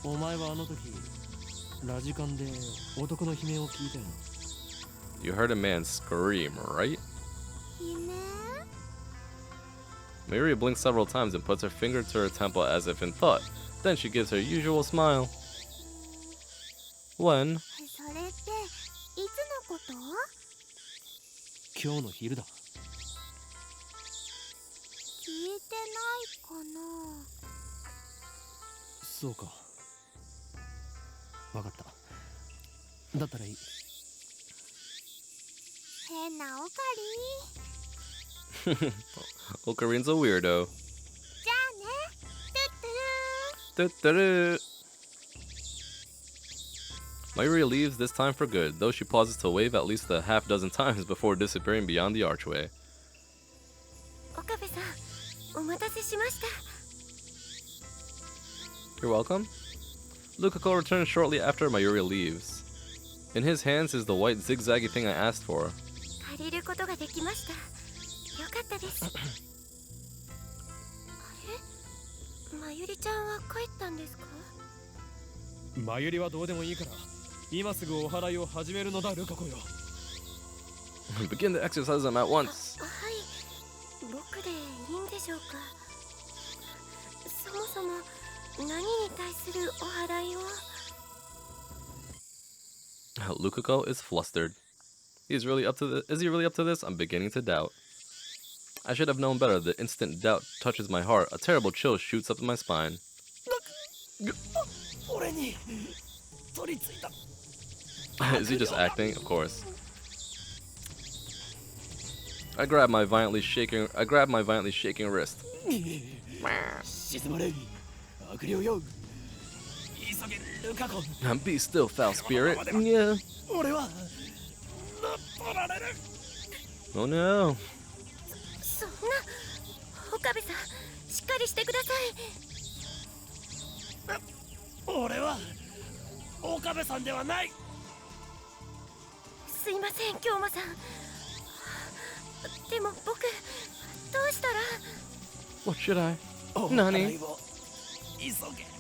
お前はあの時ラジカンで男の悲鳴を聞いたよな。 You heard a man scream, right? いいね。 Mayuri blinks several times and puts her finger to her temple as if in thought. Then she gives her usual smile. When? それっていつのこと？今日の昼だ。聞いてないかな。そうか。わかった。だったらいい。変なオカリン。 Okarin's a weirdo. じゃあね。トゥットゥルー。 Mayuri leaves this time for good, though she pauses to wave at least a half dozen times before disappearing beyond the archway. 岡部さん、お待たせしました。 You're welcome. Lukako returns shortly after Mayuri leaves. In his hands is the white zigzaggy thing I asked for. 借りることができました。よかったです。あれ？まゆりちゃんは帰ったんですか？マユリはどうでもいいから、今すぐお祓いを始めるのだ、ルカコよ。Begin the exorcism at once. はい、僕でいいんでしょうか。そもそも何に対するお祓いを？ Lukako is flustered. Is he really up to this? I'm beginning to doubt. I should have known better. The instant doubt touches my heart. A terrible chill shoots up my spine. Is he just acting? Of course. I grab my violently shaking wrist. Be still, foul spirit. Yeah. Oh no. そんな、岡部さん、しっかりしてください。俺は岡部さんではない。ません京馬さん。でも僕どうしたら。 What should I? Nani? 急げ。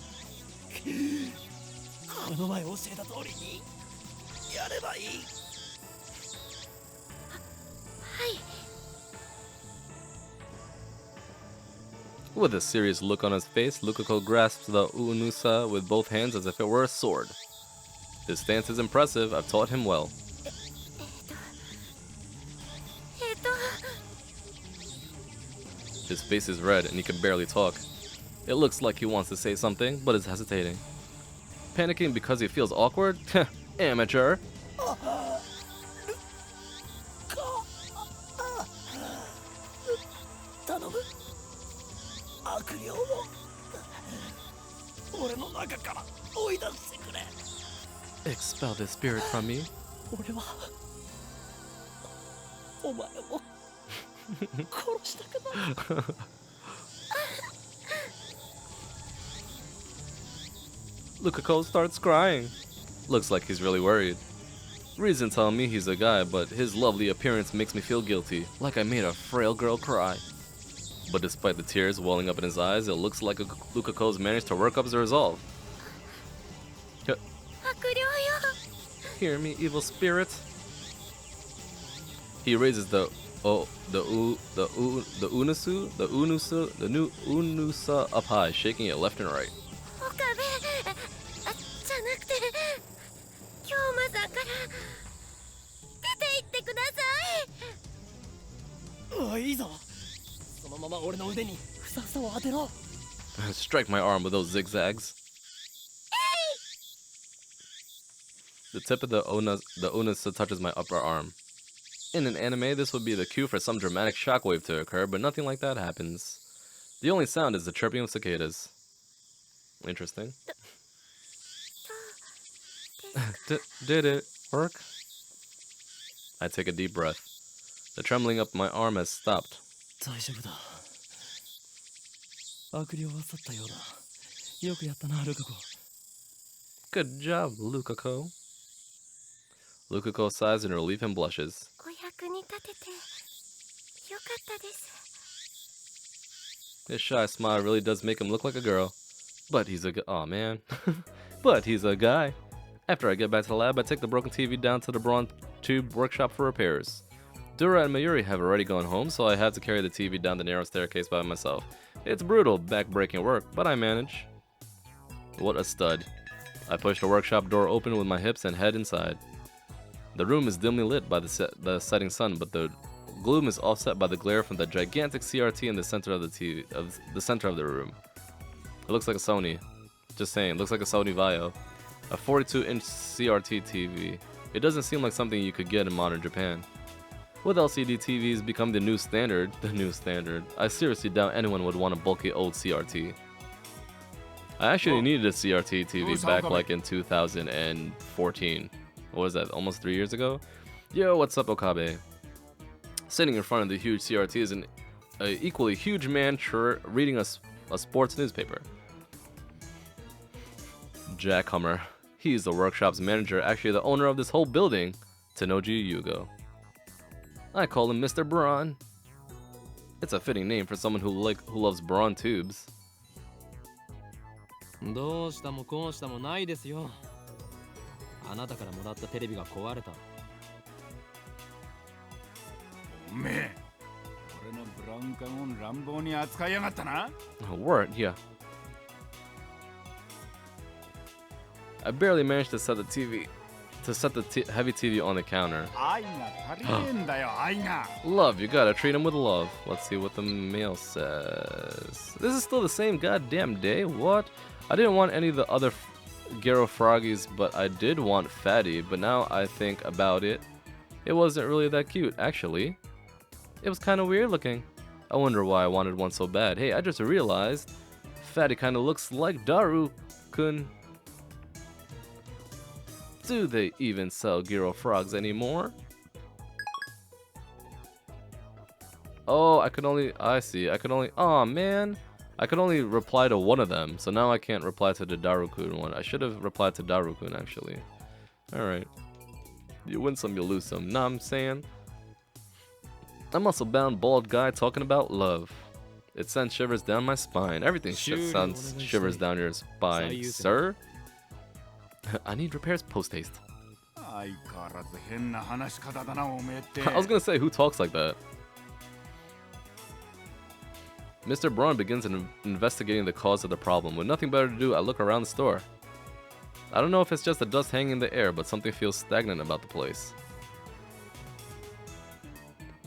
この前教えた通りにやればいい。はい。 With a serious look on his face, Lukako grasps the Unusa with both hands as if it were a sword. His stance is impressive. I've taught him well. His face is red and he can barely talk. It looks like he wants to say something, but is hesitating. Panicking because he feels awkward? Amateur. Expel this spirit from me. Lukako starts crying. Looks like he's really worried. Reason telling me he's a guy, but his lovely appearance makes me feel guilty, like I made a frail girl cry. But despite the tears welling up in his eyes, it looks like Lukako's managed to work up his resolve. Hear me, evil spirit. He raises the unusa up high, shaking it left and right. じゃなくて京馬さんから出て行ってください。おいいぞ。そのまま俺の腕にふさふさを当てろ。 Strike my arm with those zigzags. The tip of the unusa touches my upper arm. In an anime, this would be the cue for some dramatic shockwave to occur, but nothing like that happens. The only sound is the chirping of cicadas. Interesting. Did it work? I take a deep breath. The trembling up my arm has stopped. 大丈夫だ。悪霊は去ったようだ。よくやったな、ルカコ。 Good job, Lukako. Lukako sighs in relief and blushes. お役に立ててよかったです。 His shy smile really does make him look like a girl. But he's a aw man. But he's a guy. After I get back to the lab, I take the broken TV down to the Braun Tube workshop for repairs. Dura and Mayuri have already gone home, so I have to carry the TV down the narrow staircase by myself. It's brutal, back-breaking work, but I manage. What a stud. I push the workshop door open with my hips and head inside. The room is dimly lit by the setting sun, but the gloom is offset by the glare from the gigantic CRT in the center of the TV, the center of the room. It looks like a Sony. Just saying, it looks like a Sony Vaio. A 42-inch CRT TV. It doesn't seem like something you could get in modern Japan. With LCD TVs becoming the new standard, I seriously doubt anyone would want a bulky old CRT. I actually needed a CRT TV back like in 2014. What was that, almost 3 years ago? Yo, what's up, Okabe? Sitting in front of the huge CRT is an equally huge man reading a sports newspaper. Jack Hummer. He's the workshop's manager, actually the owner of this whole building, Tenoji Yugo. I call him Mr. Braun. It's a fitting name for someone who loves Braun tubes. どうしたもこうしたもないですよ。あなたからもらったテレビが壊れた。おめえ、俺のブラウン管を乱暴に扱いやがったな。Word, yeah. I barely managed to set the heavy TV on the counter. 愛が足りねえんだよ、愛が。 Love, you gotta treat him with love. Let's see what the mail says. This is still the same goddamn day? What? I didn't want any of the other Gero Froggies, but I did want Fatty. But now I think about it, it wasn't really that cute, actually. It was kind of weird looking. I wonder why I wanted one so bad. Hey, I just realized Fatty kind of looks like Daru-kun. Do they even sell Gero Frogs anymore? Oh, I could only oh man. I could only reply to one of them, so now I can't reply to the Daru-kun one. I should have replied to Daru-kun actually. Alright. You win some, you lose some. Know what I'm saying? A muscle-bound bald guy talking about love. It sends shivers down my spine. Everything sends shivers down your spine, sir. I need repairs post-haste. I was gonna say, who talks like that? Mr. Braun begins investigating the cause of the problem. With nothing better to do, I look around the store. I don't know if it's just the dust hanging in the air, but something feels stagnant about the place.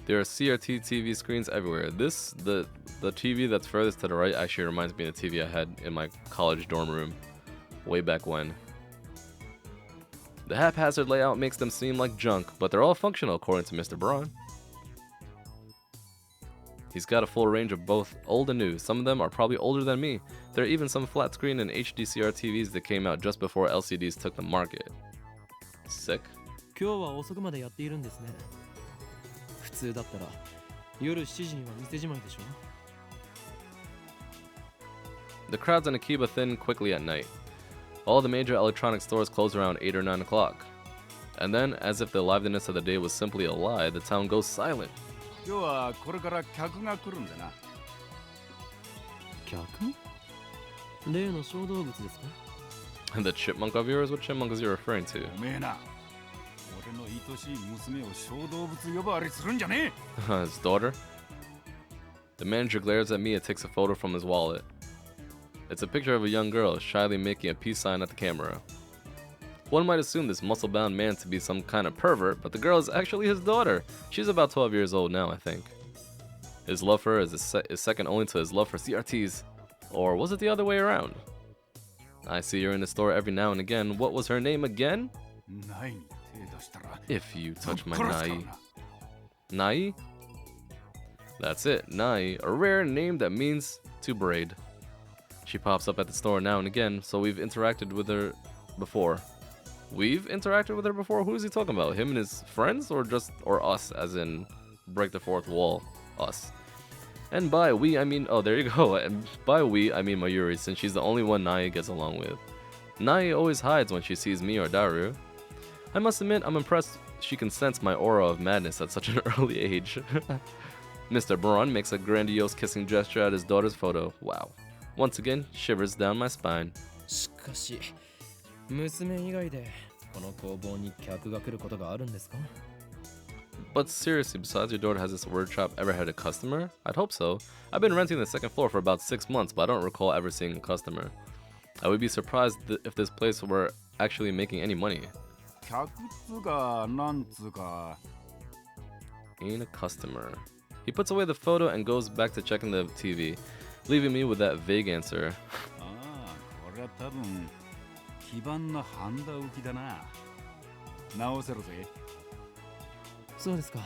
There are CRT TV screens everywhere. The TV that's furthest to the right actually reminds me of the TV I had in my college dorm room way back when. The haphazard layout makes them seem like junk, but they're all functional according to Mr. Braun. He's got a full range of both old and new. Some of them are probably older than me. There are even some flat screen and HDCR TVs that came out just before LCDs took the market. Sick. 今日は遅くまでやっているんですね。普通だったら夜7時には店じまいでしょ。The crowds in Akiba thin quickly at night. All the major electronic stores close around 8 or 9 o'clock. And then, as if the liveliness of the day was simply a lie, the town goes silent. 今日はこれから客が来るんだな。客？例の小動物ですか？ And the chipmunk of yours? What chipmunk is you referring to? おめえな。俺の愛しい娘を小動物呼ばわりするんじゃねえ。His daughter? The manager glares at me and takes a photo from his wallet. It's a picture of a young girl shyly making a peace sign at the camera. One might assume this muscle-bound man to be some kind of pervert, but the girl is actually his daughter. She's about 12 years old now, I think. His love for her is second only to his love for CRTs. Or was it the other way around? I see her in the store every now and again. What was her name again? If you touch my Nai. Nai? That's it, Nai, a rare name that means to braid. She pops up at the store now and again, so we've interacted with her before. We've interacted with her before? Who is he talking about? Him and his friends, or us, as in break the fourth wall? Us. And by we, I mean, oh, there you go. And by we, I mean Mayuri, since she's the only one Nai gets along with. Nai always hides when she sees me or Daru. I must admit, I'm impressed she can sense my aura of madness at such an early age. Mr. Braun makes a grandiose kissing gesture at his daughter's photo. Wow. Once again, shivers down my spine. しかし、娘以外でこの工房に客が来ることがあるんですか? But seriously, besides your daughter has this word shop ever had a customer? I'd hope so. I've been renting the second floor for about 6 months, but I don't recall ever seeing a customer. I would be surprised if this place were actually making any money. 客っつうかなんつうか Ain't a customer. He puts away the photo and goes back to checking the TV, leaving me with that vague answer. ああ、これは多分基盤のハンダ浮きだな。直せろぜ。そうですか。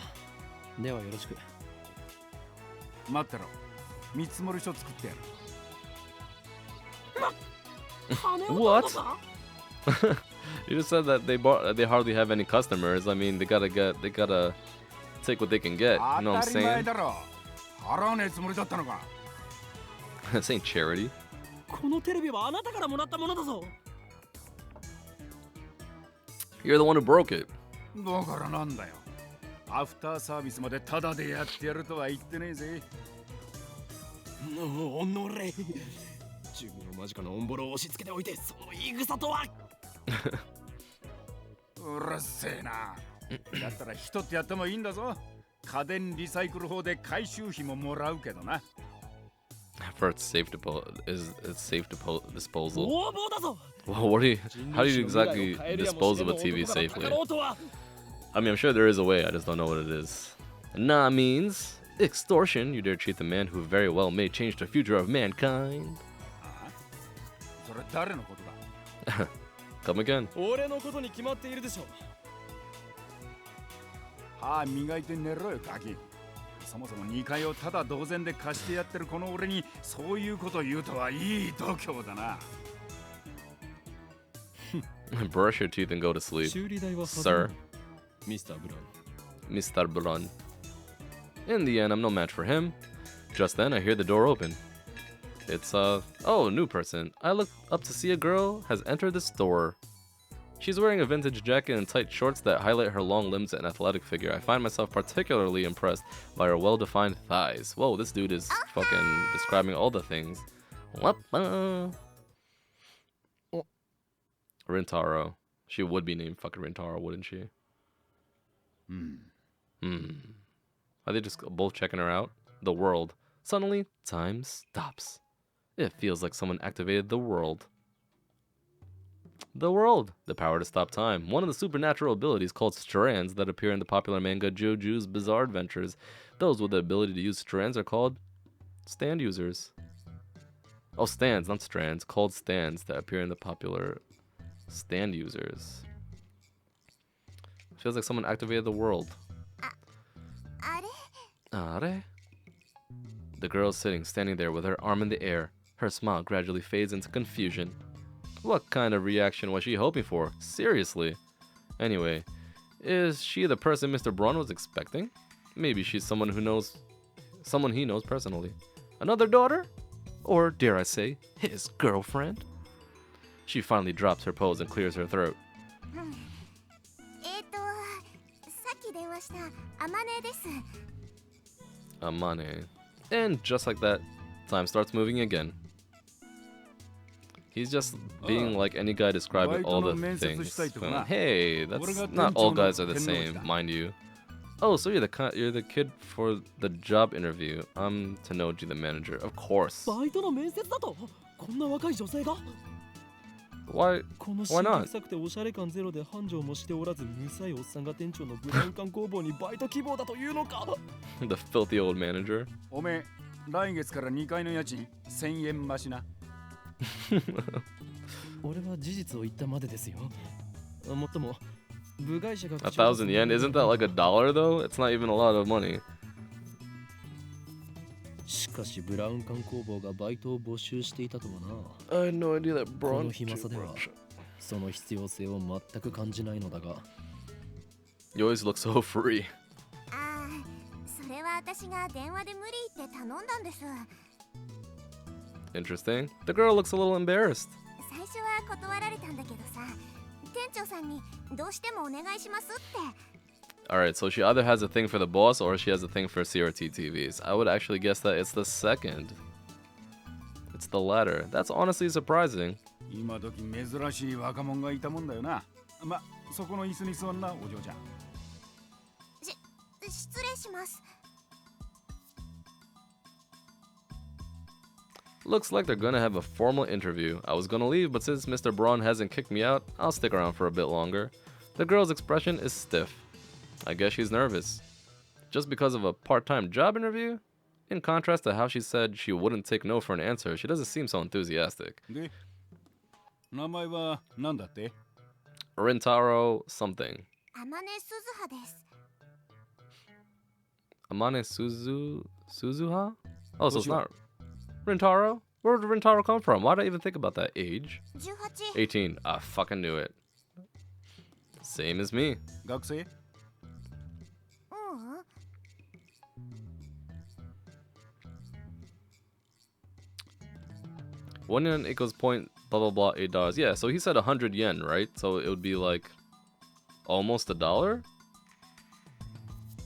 ではよろしく。待ってろ。見積書作ってやる。What? You just said that they hardly have any customers. I mean, they gotta take what they can get. You know what I'm saying? 払わねえつもりだったのか。This ain't charity. このテレビはあなたからもらったものだぞ。You're the one who broke it. だからなんだよ。アフターサービスまでタダでやってやるとは言ってねえぜ。おのれ。準備の間近のオンボロを押し付けておいて、その言い草とは。うるせえな。だったら一つやってもいいんだぞ。家電リサイクル法で回収費ももらうけどな。For its safe disposal. 横暴だぞ。 Well, how do you exactly dispose of a TV safely? I mean, I'm sure there is a way, I just don't know what it is. Nah means extortion. You dare cheat the man who very well may change the future of mankind. それ誰のことだ? Come again. 俺のことに決まっているでしょ。歯磨いて寝ろよ、ガキ。そもそも2階をただ同然で貸してやってるこの俺にそういうこと言うとはいい度胸だな。Brush your teeth and go to sleep, sir. Mr. Braun. Mr. Braun. In the end, I'm no match for him. Just then, I hear the door open. It's, oh, a new person. I look up to see a girl has entered the store. She's wearing a vintage jacket and tight shorts that highlight her long limbs and athletic figure. I find myself particularly impressed by her well-defined thighs. Whoa, this dude is fucking describing all the things. Rintaro. She would be named fucking Rintaro, wouldn't she? Are they just both checking her out? The world. Suddenly, time stops. It feels like someone activated the world. The world. The power to stop time. One of the supernatural abilities called strands that appear in the popular manga JoJo's Bizarre Adventures. Those with the ability to use strands are called stand users. Oh, stands, not strands. Called stands that appear in the popular stand users. Feels like someone activated the world. Are? The girl is standing there with her arm in the air. Her smile gradually fades into confusion. What kind of reaction was she hoping for? Seriously. Anyway, is she the person Mr. Braun was expecting? Maybe she's someone he knows personally. Another daughter? Or, dare I say, his girlfriend? She finally drops her pose and clears her throat. Amane. And just like that, time starts moving again. He's just being like any guy describing all the things. Hey, that's not all guys are the same, mind you. Oh, so you're the kid for the job interview. I'm Tanoji, the manager. Of course. Why not? The filthy old manager. おめえ来月から2階の家賃1000円増しな。俺は事実を言ったまでですよ。もっとも部外者が 1,000 yen? Isn't that like $1 though? It's not even a lot of money. しかしブラウン管工房がバイトを募集していたとはな。I had no idea that こ Braun の暇さではその必要性を全く感じないのだが。You always look so free. ああ、それは私が電話で無理って頼んだんです。 Interesting. The girl looks a little embarrassed. 最初は断られたんだけどさ、店長さんにどうしてもお願いしますって。 Alright, so she either has a thing for the boss or she has a thing for CRT TVs. I would actually guess that it's the second. It's the latter. That's honestly surprising. 今時珍しい若者がいたもんだよな。ま、そこの椅子に座んな、お嬢ちゃん。失礼します。 Looks like they're gonna have a formal interview. I was gonna leave, but since Mr. Braun hasn't kicked me out, I'll stick around for a bit longer. The girl's expression is stiff. I guess she's nervous. Just because of a part-time job interview? In contrast to how she said she wouldn't take no for an answer, she doesn't seem so enthusiastic. で、名前は何だって？ Rintaro something. 天音鈴葉です。 Amane Suzuha? Oh, so it's not Rintaro? Where did Rintaro come from? Why did I even think about that age? 18. I fucking knew it. Same as me. 学生？ 1 yen equals point blah blah blah $8. Yeah, so he said 100 yen, right? So it would be like almost $1?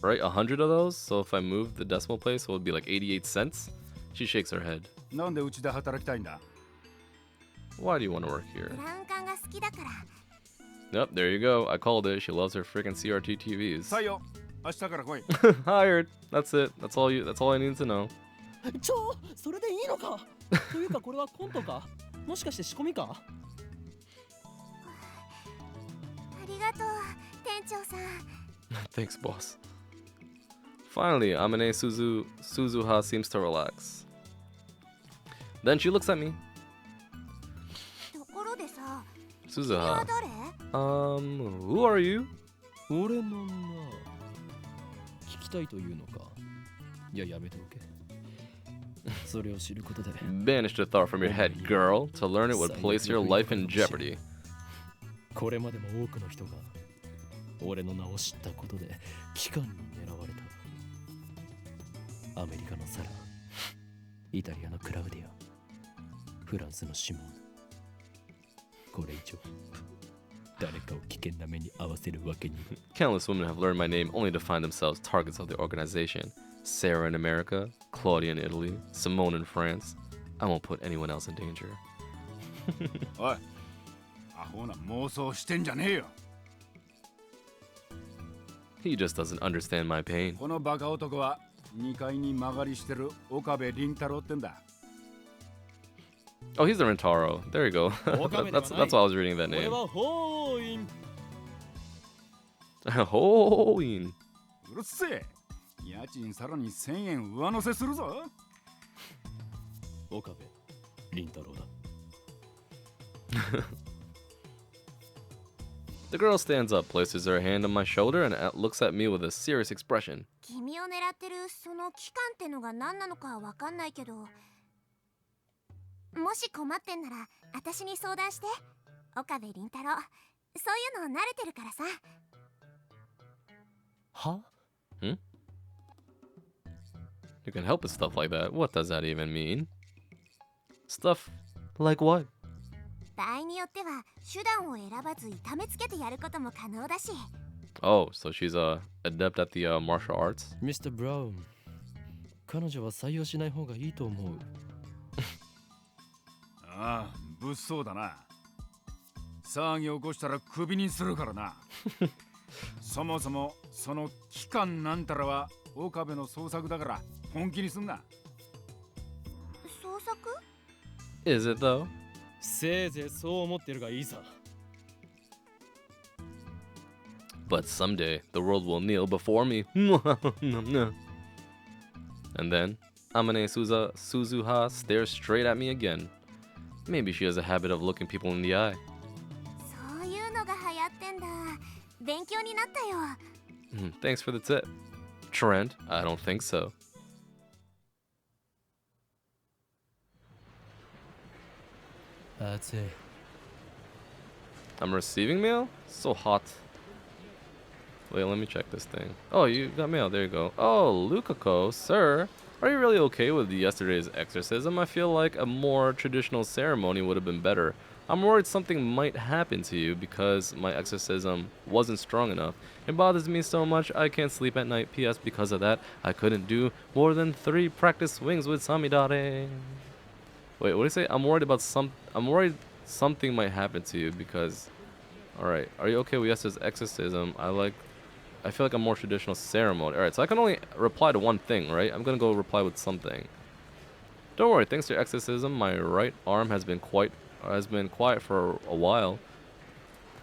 Right? 100 of those? So if I move the decimal place, it would be like 88 cents? She shakes her head. なんでうちで働きたいんだ？ Why do you want to work here? ブラウン管が好きだから。 Yep, there you go. I called it. She loves her freaking CRT TVs. 採用。明日から来い。 Hired. That's it. That's all I need to know. それでいいのかというかこれはコントかもしかして仕込みかありがとう、店長さん。 Thanks, boss. Finally, Amane Suzuha seems to relax. Then she looks at me. ところでさ、 Suzuha. 誰？ Who are you? 俺の名聞きたいというのかいややめておけそれを知ることで Banish the thought from your head, girl. To learn it would place your life in jeopardy. これまでも多くの人が俺の名を知ったことで機関に狙われたアメリカのサライタリアのクラウディアフランスのシモンこれ以上誰かを危険な目に遭わせるわけに。 Countless women have learned my name only to find themselves targets of the organization. Sarah in America, Claudia in Italy, Simone in France. I won't put anyone else in danger. おい、アホな妄想してんじゃねえよ。 He just doesn't understand my pain. このバカ男は2階に曲がりしてる岡部倫太郎ってんだ。 Oh, he's the Rentaro. There you go. that's why I was reading that これ name. は法院。 Hoin. うるせえ。家賃さらに1000円上乗せするぞ。岡部倫太郎だ。 The girl stands up, places her hand on my shoulder, and looks at me with a serious expression. 君を狙ってるその期間ってのが何なのかわかんないけど、もし困ってんなら私に相談して。岡部倫太郎、そういうの慣れてるからさ。は？ You can help with stuff like that. What does that even mean? Stuff like what? 場合によっては手段を選ばず痛めつけてやることも可能だし。 Oh, so she's adept at the martial arts? ミスター・ブラウン、彼女は採用しない方がいいと思う。ああ、物騒だな。騒ぎ起こしたらクビにするからな。そもそもその期間なんたらは岡部の創作だから本気にすんな。創作？ Is it though? せいぜいそう思ってるがいいさ。 But someday the world will kneel before me. And then Amane Suzuha stares straight at me again. Maybe she has a habit of looking people in the eye. そういうのが流行ってんだ。勉強になったよ。Thanks for the tip. Trent, I don't think so. That's it. I'm receiving mail? So hot. Wait, let me check this thing. Oh, you got mail. There you go. Oh, Lukako, sir. Are you really okay with yesterday's exorcism? I feel like a more traditional ceremony would have been better. I'm worried something might happen to you because my exorcism wasn't strong enough. It bothers me so much I can't sleep at night. P.S. Because of that, I couldn't do more than 3 practice swings with Samidare. Wait, what do you say? I'm worried something might happen to you because... Alright, are you okay with yesterday's exorcism? I feel like a more traditional ceremony. Alright, so I can only reply to one thing, right? I'm gonna go reply with something. Don't worry, thanks to your exorcism, my right arm has been quiet for a while.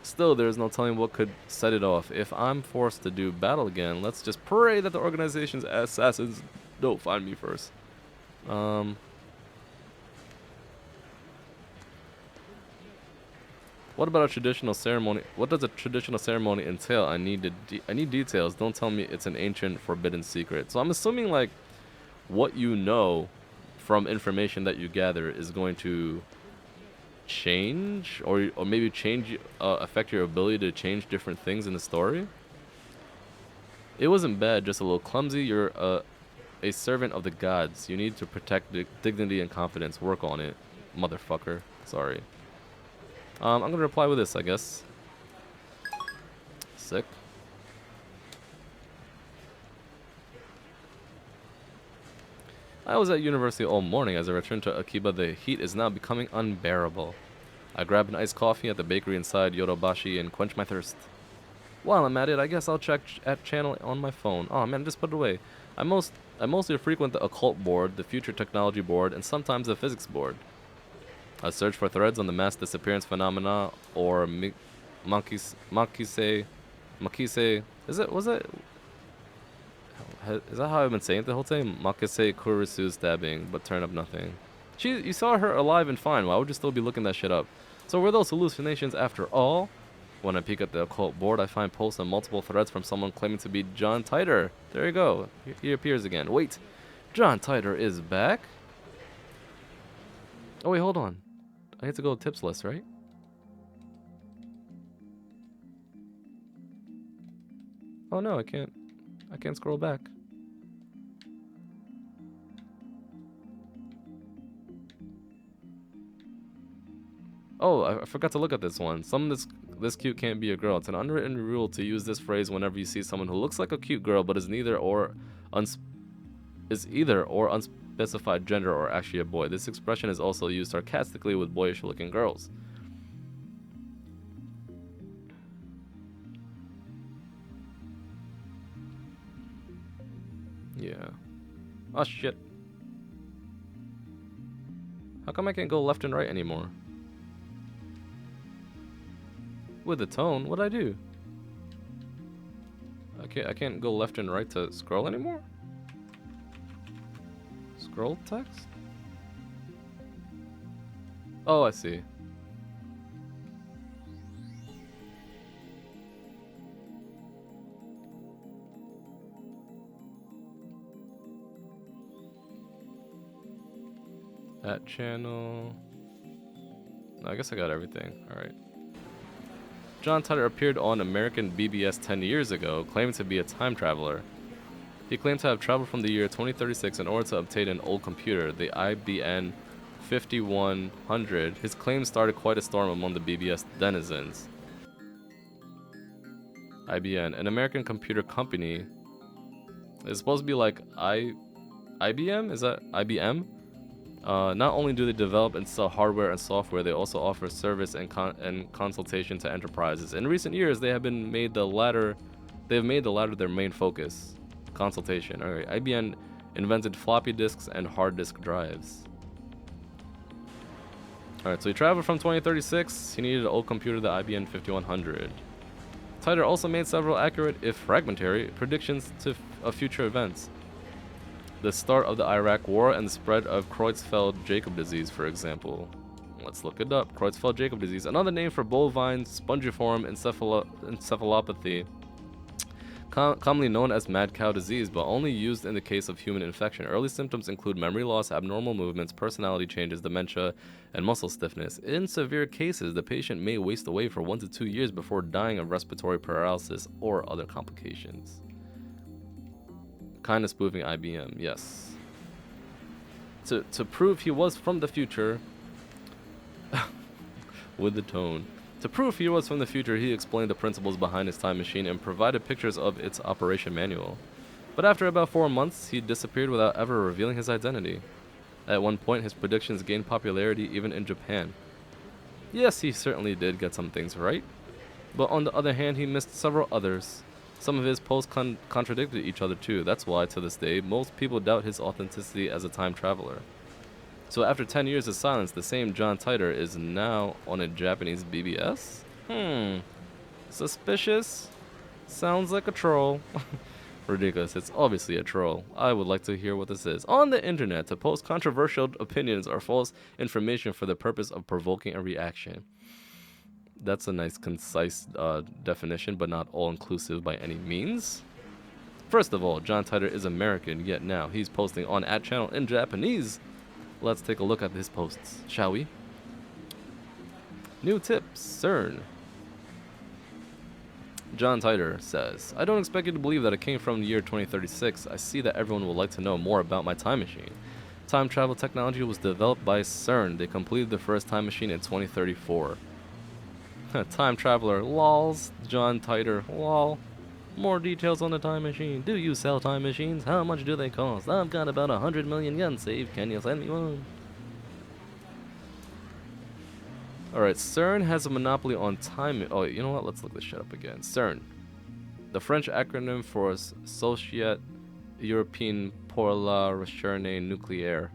Still, there's no telling what could set it off. If I'm forced to do battle again, let's just pray that the organization's assassins don't find me first. What about a traditional ceremony? What does a traditional ceremony entail? I need details. Don't tell me it's an ancient forbidden secret. So I'm assuming like what you know from information that you gather is going to change or maybe affect your ability to change different things in the story. It wasn't bad, just a little clumsy. You're a servant of the gods. You need to protect dignity and confidence. Work on it, motherfucker. Sorry. I'm gonna reply with this, I guess. Sick. I was at university all morning. As I returned to Akiba, the heat is now becoming unbearable. I grabbed an iced coffee at the bakery inside Yodobashi and quenched my thirst. While I'm at it, I guess I'll check at channel on my phone. Oh man, just put it away. I mostly frequent the occult board, the future technology board, and sometimes the physics board. I search for threads on the mass disappearance phenomena or Makise. Is that how I've been saying it the whole time? Makise Kurisu stabbing, but turn up nothing. You saw her alive and fine. Why would you still be looking that shit up? So were those hallucinations after all? When I peek at the occult board, I find posts on multiple threads from someone claiming to be John Titor. There you go. He appears again. Wait, John Titor is back? Oh wait, hold on. I have to go tips list, right? Oh no, I can't scroll back. Oh, I forgot to look at this one. this cute can't be a girl. It's an unwritten rule to use this phrase whenever you see someone who looks like a cute girl but is either or unspecified gender or actually a boy. This expression is also used sarcastically with boyish-looking girls. Yeah. Oh shit. How come I can't go left and right anymore? With the tone, what'd I do? I can't go left and right to scroll anymore? Scroll text? Oh, I see. That channel. No, I guess I got everything. Alright. John Titor appeared on American BBS 10 years ago, claiming to be a time traveler. He claimed to have traveled from the year 2036 in order to obtain an old computer, the IBM 5100. His claims started quite a storm among the BBS denizens. IBM, an American computer company. It's supposed to be like IBM? Is that IBM? Not only do they develop and sell hardware and software, they also offer service and consultation to enterprises. In recent years, they have made the latter their main focus. Consultation. Alright, IBM invented floppy disks and hard disk drives. Alright, so he traveled from 2036. He needed an old computer, the IBM 5100. Titor also made several accurate, if fragmentary, predictions of future events. The start of the Iraq War and the spread of Creutzfeldt-Jakob disease, for example. Let's look it up. Creutzfeldt-Jakob disease, another name for bovine spongiform encephalopathy, commonly known as mad cow disease, but only used in the case of human infection. Early symptoms include memory loss, abnormal movements, personality changes, dementia, and muscle stiffness. In severe cases, the patient may waste away for 1 to 2 years before dying of respiratory paralysis or other complications. Kind of spoofing IBM, yes. To prove he was from the future, with the tone. To prove he was from the future, he explained the principles behind his time machine and provided pictures of its operation manual. But after about 4 months, he disappeared without ever revealing his identity. At one point, his predictions gained popularity even in Japan. Yes, he certainly did get some things right, but on the other hand, he missed several others. Some of his posts contradicted each other too. That's why, to this day, most people doubt his authenticity as a time traveler. So after 10 years of silence, the same John Titor is now on a Japanese BBS? Suspicious? Sounds like a troll. Ridiculous, it's obviously a troll. I would like to hear what this is. On the internet, to post controversial opinions or false information for the purpose of provoking a reaction. That's a nice, concise definition, but not all-inclusive by any means. First of all, John Titor is American, yet now he's posting on @channel in Japanese. Let's take a look at his posts, shall we? New tips, CERN. John Titor says, I don't expect you to believe that it came from the year 2036. I see that everyone would like to know more about my time machine. Time travel technology was developed by CERN. They completed the first time machine in 2034. Time traveler, lols. John Titor, lol. More details on the time machine. Do you sell time machines? How much do they cost? I've got about 100 million yen saved. Can you send me one? Alright, CERN has a monopoly on time. Oh, you know what? Let's look this shit up again. CERN. The French acronym for Société Européenne pour la Recherche Nucléaire,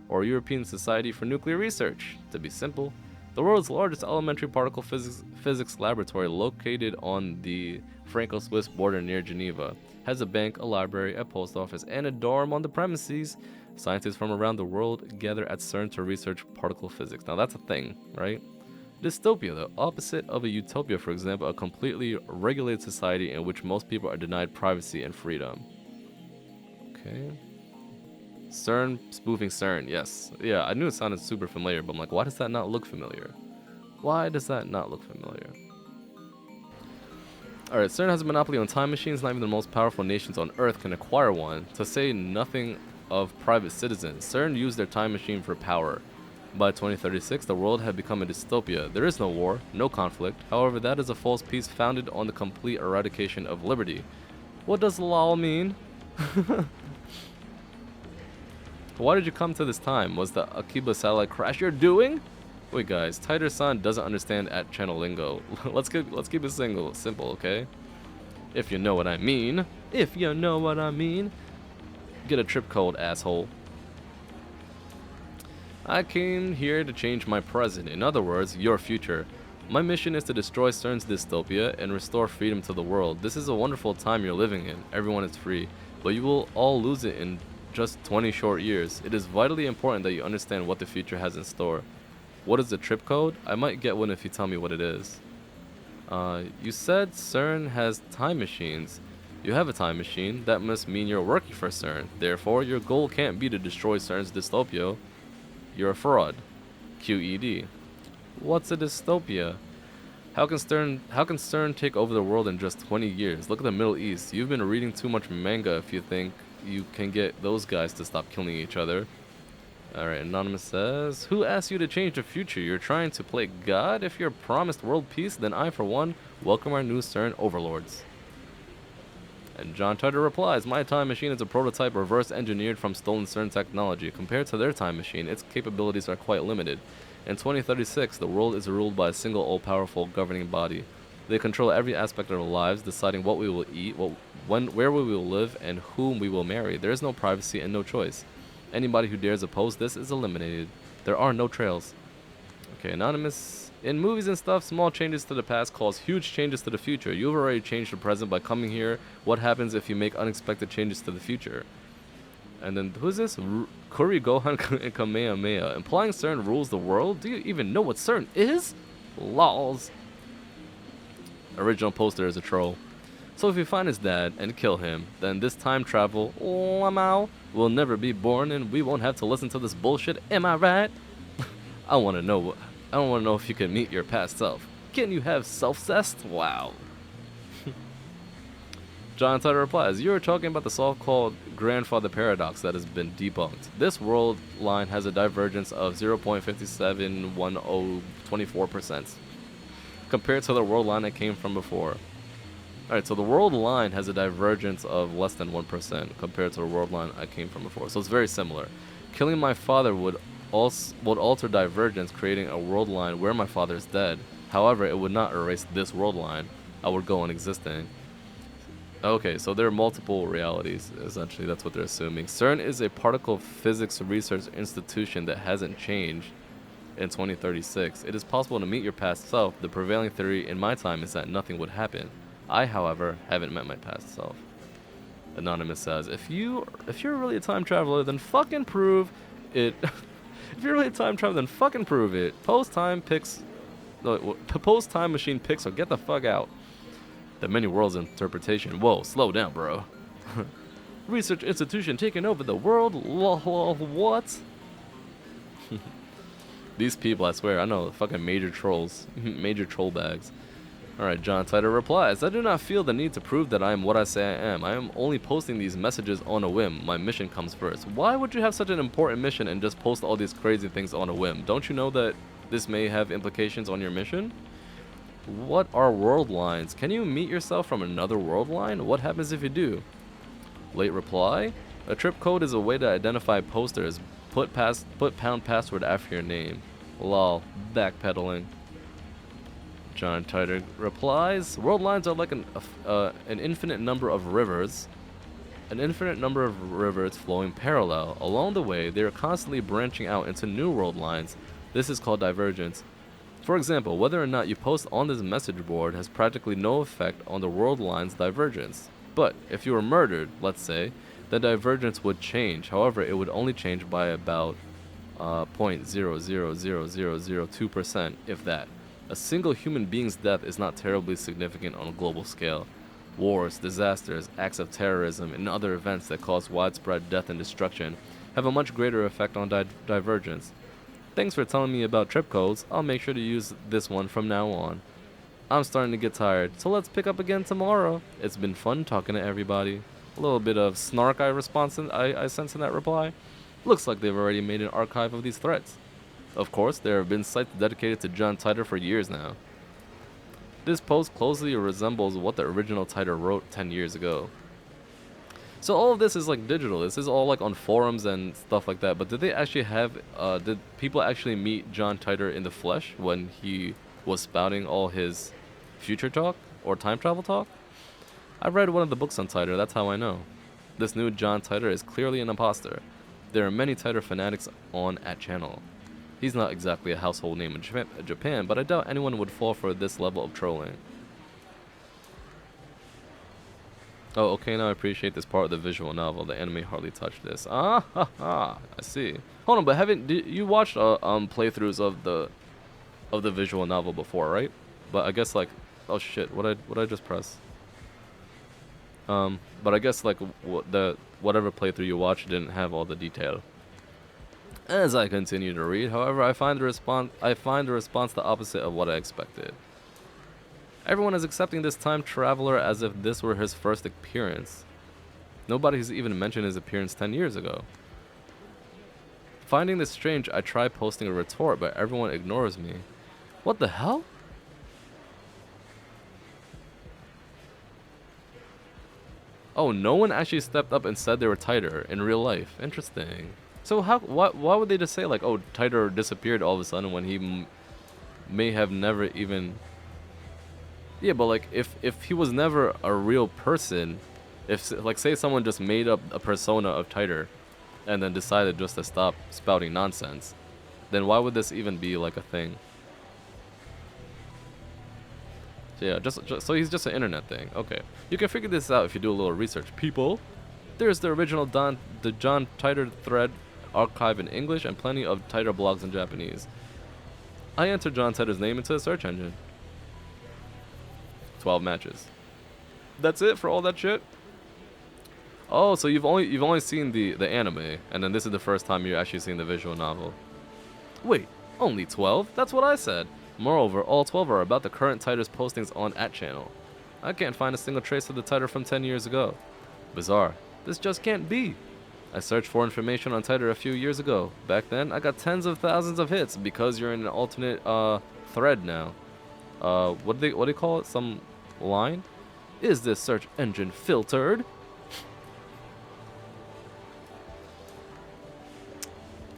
or European Society for Nuclear Research. To be simple, the world's largest elementary particle physics laboratory, located on the Franco-Swiss border near Geneva, has a bank, a library, a post office, and a dorm on the premises. Scientists from around the world gather at CERN to research particle physics. Now that's a thing, right? Dystopia, the opposite of a utopia, for example, a completely regulated society in which most people are denied privacy and freedom. Okay. CERN, spoofing CERN, yes. Yeah, I knew it sounded super familiar, but I'm like, why does that not look familiar? Why does that not look familiar? Alright, CERN has a monopoly on time machines. Not even the most powerful nations on Earth can acquire one, to say nothing of private citizens. CERN used their time machine for power. By 2036, the world had become a dystopia. There is no war, no conflict. However, that is a false peace founded on the complete eradication of liberty. What does lol mean? Why did you come to this time? Was the Akiba satellite crash you're doing? Wait guys, Tighter-san doesn't understand at channel lingo. let's keep it simple, okay? If you know what I mean. If you know what I mean. Get a trip code, asshole. I came here to change my present, in other words, your future. My mission is to destroy CERN's dystopia and restore freedom to the world. This is a wonderful time you're living in. Everyone is free, but you will all lose it in just 20 short years. It is vitally important that you understand what the future has in store. What is the trip code? I might get one if you tell me what it is. You said CERN has time machines. You have a time machine. That must mean you're working for CERN. Therefore, your goal can't be to destroy CERN's dystopia. You're a fraud. QED. What's a dystopia? How can CERN take over the world in just 20 years? Look at the Middle East. You've been reading too much manga if you think you can get those guys to stop killing each other. Alright, Anonymous says, who asked you to change the future? You're trying to play God? If you're promised world peace, then I, for one, welcome our new CERN overlords. And John Titor replies, my time machine is a prototype reverse engineered from stolen CERN technology. Compared to their time machine, its capabilities are quite limited. In 2036, the world is ruled by a single all-powerful governing body. They control every aspect of our lives, deciding what we will eat, where we will live, and whom we will marry. There is no privacy and no choice. Anybody who dares oppose this is eliminated. There are no trails. Okay, Anonymous. In movies and stuff, small changes to the past cause huge changes to the future. You've already changed the present by coming here. What happens if you make unexpected changes to the future? And then, who's this? Kuri Gohan and Kamehameha. Implying CERN rules the world? Do you even know what CERN is? Lols. Original poster is a troll. So if we find his dad and kill him, then this time travel, Lamau, will never be born and we won't have to listen to this bullshit, am I right? I don't want to know if you can meet your past self. Can you have self-cessed? Wow. John Titor replies, you are talking about the so-called grandfather paradox that has been debunked. This world line has a divergence of 0.571024% compared to the world line that came from before. Alright, so the world line has a divergence of less than 1% compared to the world line I came from before. So it's very similar. Killing my father would alter divergence, creating a world line where my father is dead. However, it would not erase this world line. I would go on existing. Okay, so there are multiple realities, essentially. That's what they're assuming. CERN is a particle physics research institution that hasn't changed in 2036. It is possible to meet your past self. The prevailing theory in my time is that nothing would happen. I, however, haven't met my past self. Anonymous says, if you're really a time traveler, then fucking prove it. If you're really a time traveler, then fucking prove it. Post time machine pics, or get the fuck out. The many worlds interpretation. Whoa, slow down, bro. Research institution taking over the world. Lol, what? These people, I swear, I know, fucking major trolls. Major troll bags. Alright, John Titor replies, I do not feel the need to prove that I am what I say I am. I am only posting these messages on a whim. My mission comes first. Why would you have such an important mission and just post all these crazy things on a whim? Don't you know that this may have implications on your mission? What are world lines? Can you meet yourself from another world line? What happens if you do? Late reply, a trip code is a way to identify posters. Put pound password after your name. Lol, backpedaling. John Titor replies, world lines are like an infinite number of rivers. An infinite number of rivers flowing parallel. Along the way, they are constantly branching out into new world lines. This is called divergence. For example, whether or not you post on this message board has practically no effect on the world line's divergence. But if you were murdered, let's say, the divergence would change. However, it would only change by about 0.000002%, if that. A single human being's death is not terribly significant on a global scale. Wars, disasters, acts of terrorism, and other events that cause widespread death and destruction have a much greater effect on divergence. Thanks for telling me about trip codes. I'll make sure to use this one from now on. I'm starting to get tired, so let's pick up again tomorrow. It's been fun talking to everybody. A little bit of snark I sense in that reply. Looks like they've already made an archive of these threats. Of course, there have been sites dedicated to John Titor for years now. This post closely resembles what the original Titor wrote 10 years ago. So all of this is like digital. This is all like on forums and stuff like that. But did they actually have, did people actually meet John Titor in the flesh when he was spouting all his future talk or time travel talk? I read one of the books on Titor, that's how I know. This new John Titor is clearly an imposter. There are many Titor fanatics on @channel. He's not exactly a household name in Japan, but I doubt anyone would fall for this level of trolling. Oh, okay, now I appreciate this part of the visual novel. The anime hardly touched this. Ah, ha, ha. I see. Hold on, but you watched playthroughs of the visual novel before, right? But I guess like, oh shit, what I just press? But I guess like whatever playthrough you watched didn't have all the detail. As I continue to read, however, I find the response the opposite of what I expected. Everyone is accepting this time traveler as if this were his first appearance. Nobody has even mentioned his appearance 10 years ago. Finding this strange, I try posting a retort, but everyone ignores me. What the hell? Oh, no one actually stepped up and said they were Titor in real life. Interesting. So why would they just say like, oh, Titor disappeared all of a sudden when he may have never even... Yeah, but like if he was never a real person, if like say someone just made up a persona of Titor and then decided just to stop spouting nonsense, then why would this even be like a thing? So yeah, so he's just an internet thing. Okay, you can figure this out if you do a little research, people. There's the original the John Titor thread archive in English and plenty of Titor blogs in Japanese. I entered John Titor's name into a search engine. 12 matches. That's it for all that shit? Oh, so you've only seen the anime, and then this is the first time you're actually seeing the visual novel. Wait, only 12? That's what I said. Moreover, all 12 are about the current Titor's postings on @channel. I can't find a single trace of the Titor from 10 years ago. Bizarre. This just can't be. I searched for information on Titor a few years ago. Back then, I got tens of thousands of hits because you're in an alternate thread now. What do they call it? Some line? Is this search engine filtered?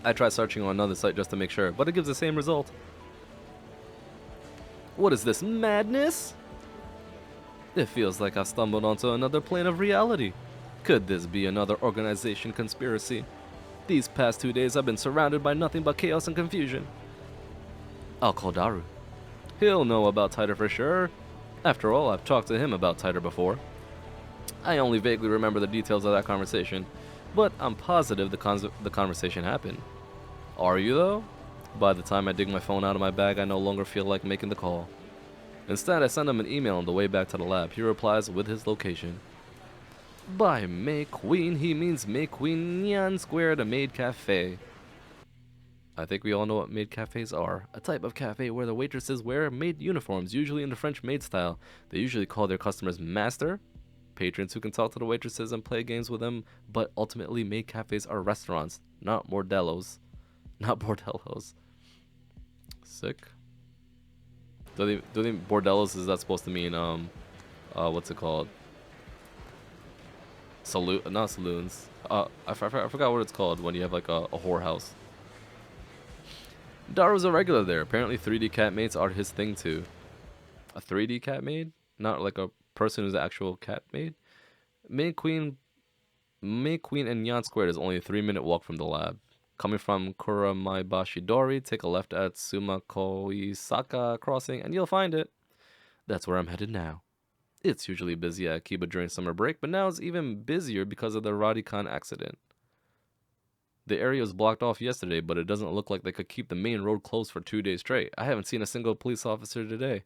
I tried searching on another site just to make sure, but it gives the same result. What is this madness? It feels like I stumbled onto another plane of reality. Could this be another organization conspiracy? These past 2 days I've been surrounded by nothing but chaos and confusion. I'll call Daru. He'll know about Titor for sure. After all, I've talked to him about Titor before. I only vaguely remember the details of that conversation, but I'm positive the conversation happened. Are you though? By the time I dig my phone out of my bag, I no longer feel like making the call. Instead, I send him an email on the way back to the lab. He replies with his location. By May Queen, he means May Queen Nyan Square, the maid cafe. I think we all know what maid cafes are. A type of cafe where the waitresses wear maid uniforms, usually in the French maid style. They usually call their customers master, patrons who can talk to the waitresses and play games with them, but ultimately maid cafes are restaurants, not bordellos. Not bordellos. Sick. Do they bordellos, is that supposed to mean what's it called? Not saloons. I forgot what it's called when you have like a whorehouse. Daru's a regular there. Apparently 3D cat maids are his thing too. A 3D cat maid? Not like a person who's an actual cat maid? May Queen and Nyan Square is only a 3-minute walk from the lab. Coming from Kuramaibashi Dori, take a left at Sumakoisaka Crossing and you'll find it. That's where I'm headed now. It's usually busy at Akiba during summer break, but now it's even busier because of the Radican accident. The area was blocked off yesterday, but it doesn't look like they could keep the main road closed for 2 days straight. I haven't seen a single police officer today.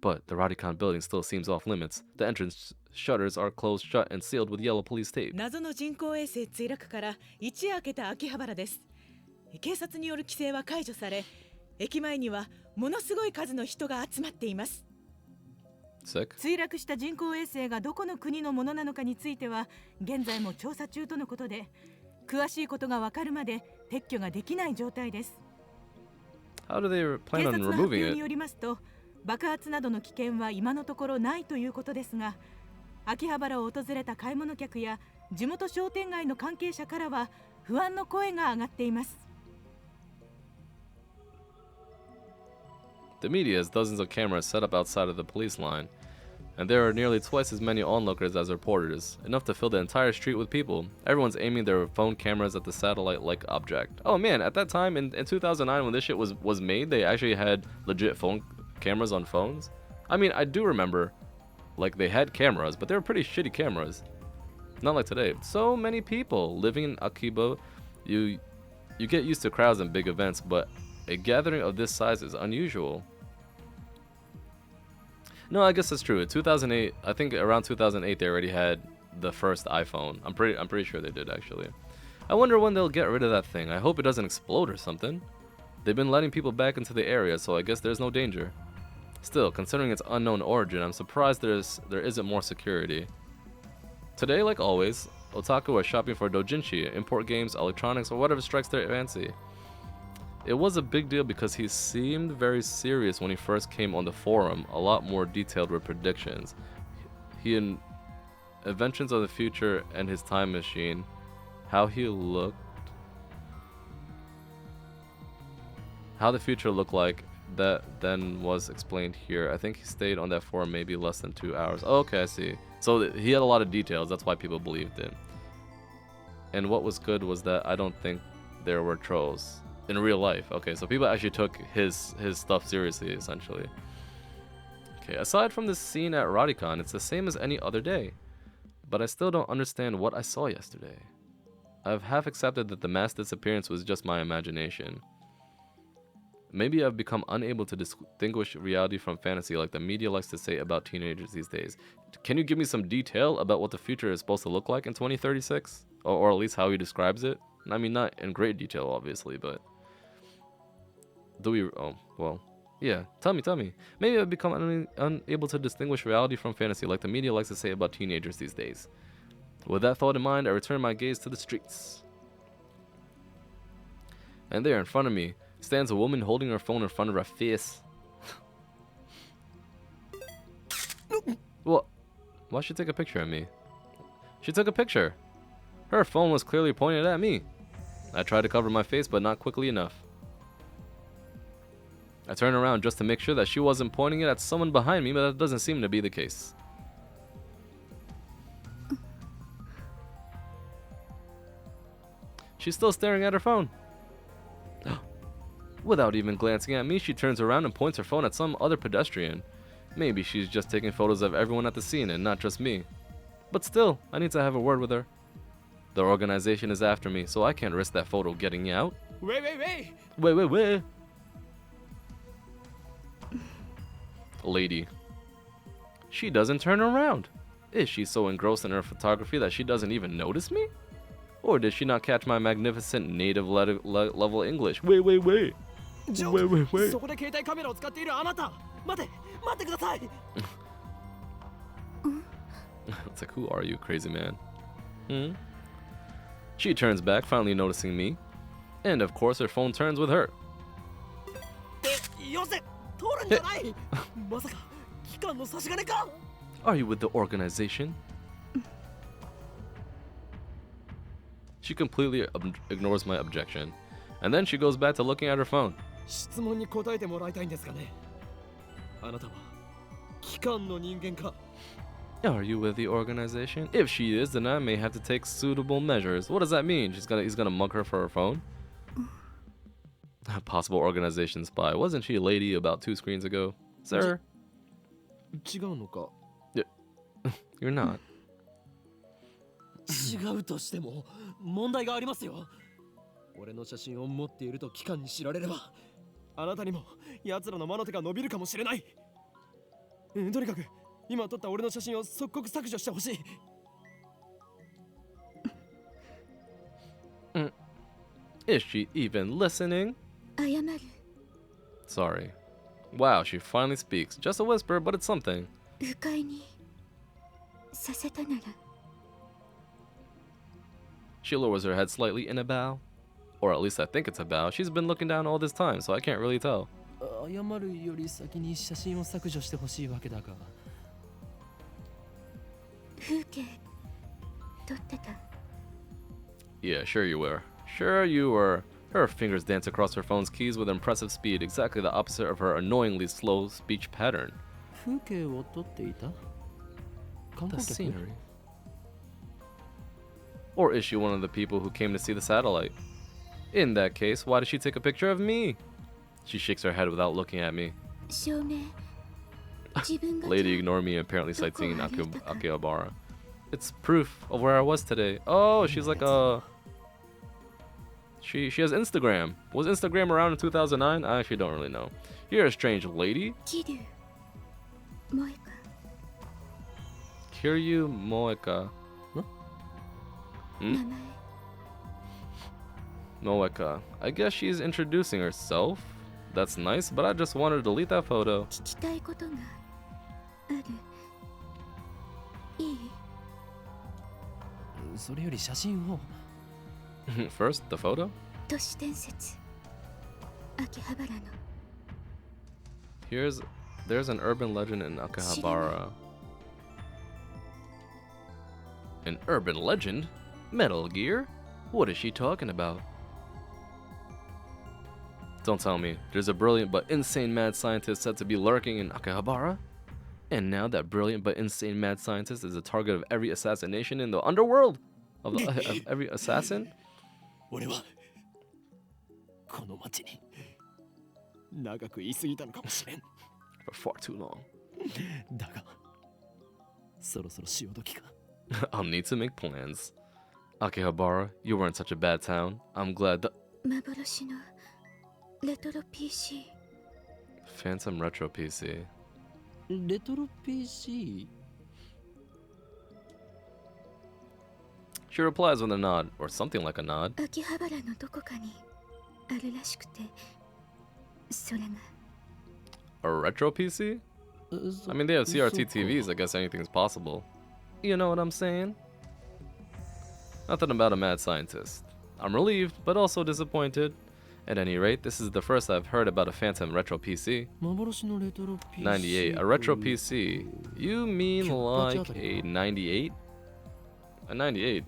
But the Radican building still seems off limits. The entrance shutters are closed shut and sealed with yellow police tape. 謎の人工衛星墜落から一夜明けた秋葉原です。警察による規制は解除され、駅前にはものすごい数の人が集まっています。墜落した人工衛星がどこの国のものなのかについては現在も調査中とのことで、詳しいことがわかるまで撤去ができない状態です。 How do they 警 plan 察 on の発表 removing によ it? りますと、爆発などの危険は今のところないということですが、秋葉原を訪れた買い物客や地元商店街の関係者からは不安の声が上がっています。 The media has dozens of cameras set up outside of the police line, and there are nearly twice as many onlookers as reporters, enough to fill the entire street with people. Everyone's aiming their phone cameras at the satellite-like object. Oh man, at that time in 2009 when this shit was made, they actually had legit phone cameras on phones? I mean, I do remember, like, they had cameras, but they were pretty shitty cameras. Not like today. So many people living in Akiba. You get used to crowds and big events, but a gathering of this size is unusual. No, I guess that's true. In 2008, I think around 2008 they already had the first iPhone. I'm pretty sure they did actually. I wonder when they'll get rid of that thing. I hope it doesn't explode or something. They've been letting people back into the area, so I guess there's no danger. Still, considering its unknown origin, I'm surprised there isn't more security. Today, like always, otaku are shopping for doujinshi, import games, electronics, or whatever strikes their fancy. It was a big deal because he seemed very serious when he first came on the forum, a lot more detailed with predictions. He and inventions of the future and his time machine, how he looked, how the future looked like, that then was explained here. I think he stayed on that forum maybe less than 2 hours. Oh, okay, I see. So he had a lot of details, that's why people believed it. And what was good was that I don't think there were trolls. In real life. Okay, so people actually took his stuff seriously, essentially. Okay, aside from this scene at Radicon, it's the same as any other day. But I still don't understand what I saw yesterday. I've half accepted that the mass disappearance was just my imagination. Maybe I've become unable to distinguish reality from fantasy like the media likes to say about teenagers these days. Can you give me some detail about what the future is supposed to look like in 2036? Or at least how he describes it? I mean, not in great detail, obviously, but... Do we... Oh, well... Yeah, tell me. Maybe I've become unable to distinguish reality from fantasy like the media likes to say about teenagers these days. With that thought in mind, I return my gaze to the streets. And there, in front of me, stands a woman holding her phone in front of her face. What? Why'd she take a picture of me? She took a picture. Her phone was clearly pointed at me. I tried to cover my face, but not quickly enough. I turned around just to make sure that she wasn't pointing it at someone behind me, but that doesn't seem to be the case. She's still staring at her phone. Without even glancing at me, she turns around and points her phone at some other pedestrian. Maybe she's just taking photos of everyone at the scene and not just me. But still, I need to have a word with her. The organization is after me, so I can't risk that photo getting out. Wait. Lady. She doesn't turn around. Is she so engrossed in her photography that she doesn't even notice me? Or did she not catch my magnificent native level English? Wait. そこで携帯カメラを使っているあなた、待ってください。 It's like, who are you, crazy man? She turns back, finally noticing me. And of course, her phone turns with her. よせ、通るんじゃない。まさか機関の差し金か。 Are you with the organization? She completely ignores my objection. And then she goes back to looking at her phone. 質問に答えてもらいたいんですがね。あなたは機関の人間か。 Are you with the organization? If she is, then I may have to take suitable measures. What does that mean? He's gonna mug her for her phone? A possible organization spy. Wasn't she a lady about 2 screens ago? Sir? 違うのか。 You're not. 違うとしても問題がありますよ。俺の写真を持っていると機関に知られれば、あなたにも奴らの魔の手が伸びるかもしれない。とにかく今撮った俺の写真を即刻削除してほしい。Is she even listening? 謝る。 Sorry. Wow, she finally speaks. Just a whisper, but it's something. 迂回にさせたなら。 She lowers her head slightly in a bow. or at least I think it's about. She's been looking down all this time, so I can't really tell. 謝るより先に写真を削除してほしいわけだが。風景撮ってた。 Yeah, sure you were. Sure you were. Her fingers dance across her phone's keys with impressive speed, exactly the opposite of her annoyingly slow speech pattern. 風景を撮っていた？観 The 光客？ scenery. Or is she one of the people who came to see the satellite? In that case, why did she take a picture of me? She shakes her head without looking at me. 照明。自分が Lady ignored me, apparently sightseeing Akihabara. It's proof of where I was today. Oh, she's like a... She has Instagram. Was Instagram around in 2009? I actually don't really know. You're a strange lady. 桐生萌香。 Kiryu Moeka. 名前。 Moeka. I guess she's introducing herself. That's nice, but I just want her to delete that photo. 聞きたいことがある。いい？それより写真を。First, the photo? 都市伝説。秋葉原の。 There's an urban legend in Akihabara. An urban legend? Metal Gear? What is she talking about? Don't tell me. There's a brilliant but insane mad scientist said to be lurking in Akihabara? And now that brilliant but insane mad scientist is the target of every assassination in the underworld? Of every assassin? 俺はこの町に長く言い過ぎたのかもしれん。 For far too long. だが、そろそろ潮時か。I'll need to make plans. Akihabara, you weren't such a bad town. I'm glad that 幻のレトロ PC。 Phantom Retro PC. レトロ PC？ She replies with a nod, or something like a nod. 秋葉原のどこかにあるらしくて、それが。 A retro PC? I mean, they have CRT TVs. I guess anything's possible. You know what I'm saying? Nothing about a mad scientist. I'm relieved, but also disappointed. At any rate, this is the first I've heard about a Phantom Retro PC. 幻のレトロ PC。 98. A retro PC. You mean like a 98? A 98?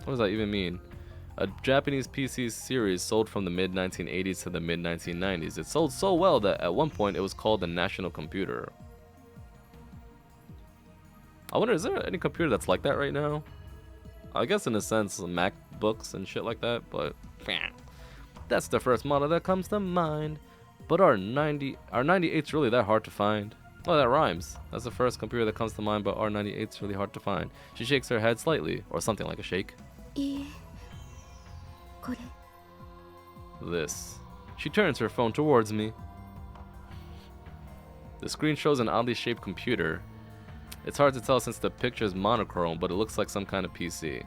What does that even mean? A Japanese PC series sold from the mid-1980s to the mid-1990s. It sold so well that at one point it was called the National Computer. I wonder, is there any computer that's like that right now? I guess in a sense, MacBooks and shit like that, but that's the first model that comes to mind. But our 98's really that hard to find? Oh, that rhymes. That's the first computer that comes to mind, but our 98's really hard to find. She shakes her head slightly, or something like a shake. いいえ。これ。 This. She turns her phone towards me. The screen shows an oddly shaped computer. It's hard to tell since the picture is monochrome, but it looks like some kind of PC.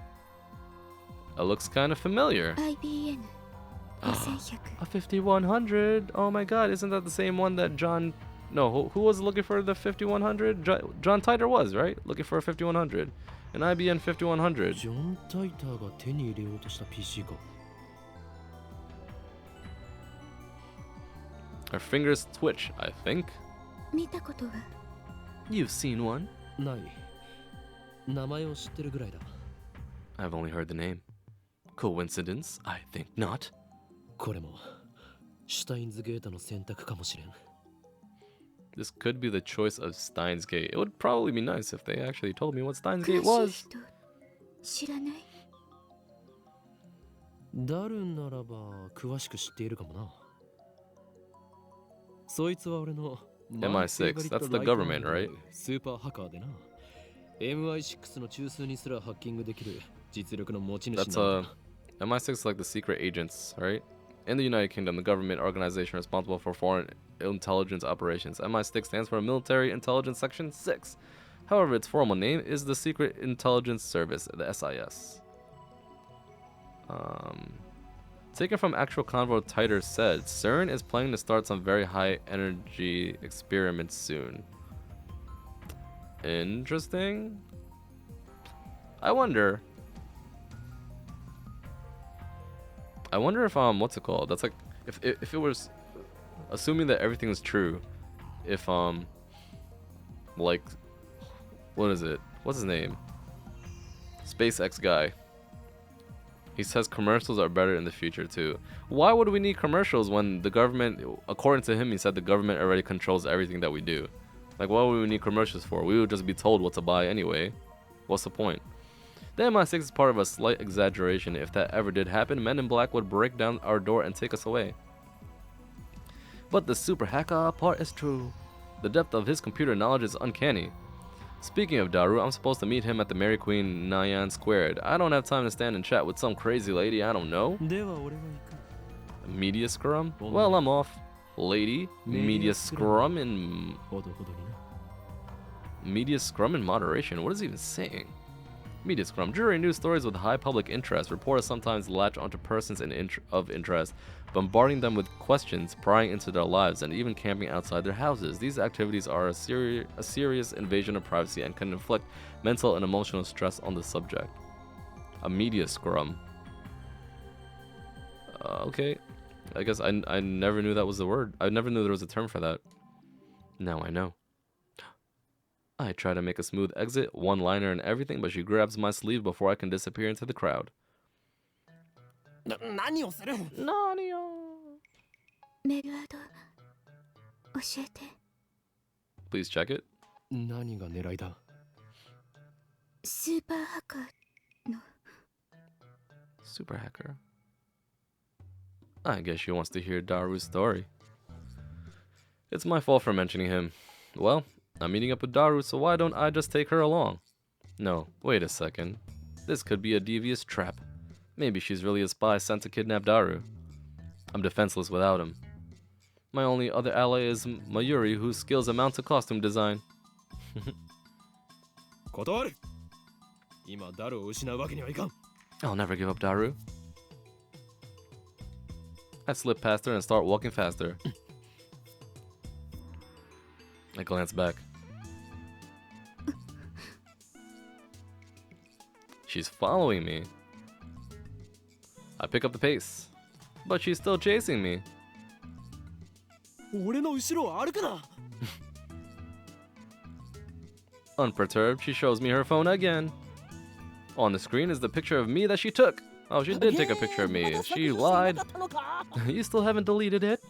It looks kind of familiar. IBM。5100。 A 5100. Oh my god, isn't that the same one that John... No, who was looking for the 5100? John Titor was, right? Looking for a 5100. An IBM 5100. ジョン・タイターが手に入れようとした PC か。 Her fingers twitch, I think. 見たことは？ You've seen one. ない。名前を知ってるぐらいだ。 I've only heard the name. Coincidence? I think not. これもシュタインズゲートの選択かもしれん。 This could be the choice of Steins Gate. It would probably be nice if they actually told me what Steins 詳 Gate しい was. 人知らない？ダルンならば詳しく知っているかもな。そいつは俺の MI6, that's the government, right? スーパーハッカーでな。MI6 の中枢にすらハッキングできる実力の持ち主なんだ。 That's MI6 is like the secret agents, right? In the United Kingdom, the government organization responsible for foreign intelligence operations. MI6 stands for Military Intelligence Section 6. However, its formal name is the Secret Intelligence Service, the SIS. Taken from actual convo, Titer said, CERN is planning to start some very high energy experiments soon. Interesting. I wonder. I wonder if what's it called? That's like if it was assuming that everything is true, if like what is it? What's his name? SpaceX guy. He says commercials are better in the future too. Why would we need commercials when the government, according to him, he said the government already controls everything that we do? Like, what would we need commercials for? We would just be told what to buy anyway. What's the point? The MI6 is part of a slight exaggeration. If that ever did happen, Men in Black would break down our door and take us away. But the super hacker part is true. The depth of his computer knowledge is uncanny. Speaking of Daru, I'm supposed to meet him at the Mary Queen Nyan Squared. I don't have time to stand and chat with some crazy lady I don't know. Media scrum? Well, I'm off. Lady, media scrum in moderation. What is he even saying? Media scrum. Jury news stories with high public interest. Reporters sometimes latch onto persons of interest, bombarding them with questions, prying into their lives, and even camping outside their houses. These activities are a serious invasion of privacy and can inflict mental and emotional stress on the subject. A media scrum. Okay. I guess I never knew that was the word. I never knew there was a term for that. Now I know. I try to make a smooth exit, one-liner and everything, but she grabs my sleeve before I can disappear into the crowd. Nani? Please check it. Super hacker. I guess she wants to hear Daru's story. It's my fault for mentioning him. Well, I'm meeting up with Daru, so why don't I just take her along? No, wait a second. This could be a devious trap. Maybe she's really a spy sent to kidnap Daru. I'm defenseless without him. My only other ally is Mayuri, whose skills amount to costume design. I'll never give up Daru. I slip past her and start walking faster. I glance back. She's following me. I pick up the pace, but she's still chasing me. Unperturbed, she shows me her phone again. On the screen is the picture of me that she took. Oh, she did take a picture of me. She lied. You still haven't deleted it?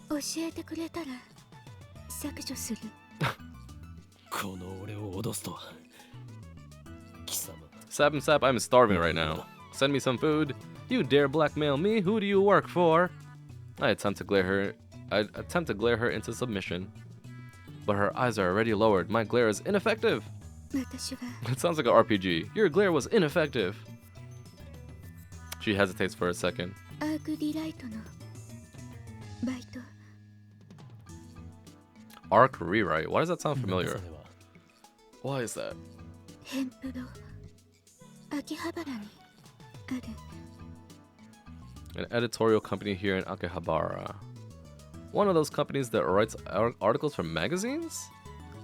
Sap and Sap, I'm starving right now. Send me some food. You dare blackmail me? Who do you work for? I attempt to glare her into submission. But her eyes are already lowered. My glare is ineffective. It sounds like an RPG. Your glare was ineffective. She hesitates for a second. Arc rewrite. Why does that sound familiar? Why is that? An editorial company here in Akihabara. One of those companies that writes articles for magazines?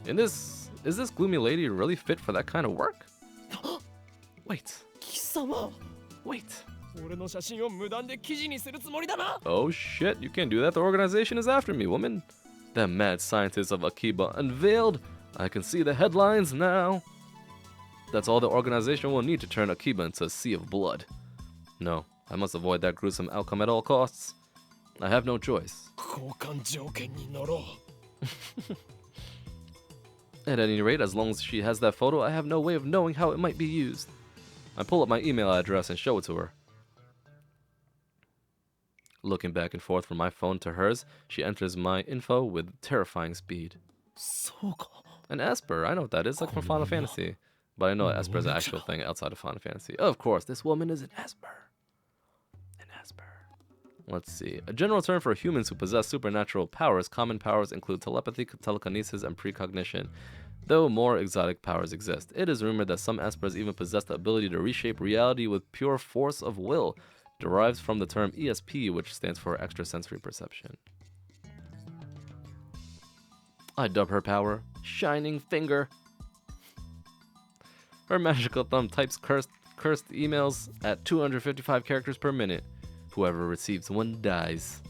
Is this gloomy lady really fit for that kind of work? Wait. Wait. Oh shit, you can't do that. The organization is after me, woman. The mad scientists of Akiba unveiled. I can see the headlines now. That's all the organization will need to turn Akiba into a sea of blood. No, I must avoid that gruesome outcome at all costs. I have no choice. At any rate, as long as she has that photo, I have no way of knowing how it might be used. I pull up my email address and show it to her. Looking back and forth from my phone to hers, she enters my info with terrifying speed. An Esper, I know what that is, like from Final Fantasy. But I know Esper is an actual thing outside of Final Fantasy. Of course, this woman is an Esper. An Esper. Let's see. A general term for humans who possess supernatural powers. Common powers include telepathy, telekinesis, and precognition, though more exotic powers exist. It is rumored that some Espers even possess the ability to reshape reality with pure force of will, derives from the term ESP, which stands for extrasensory perception. I dub her power Shining Finger. Her magical thumb types cursed emails at 255 characters per minute. whoever receives one dies.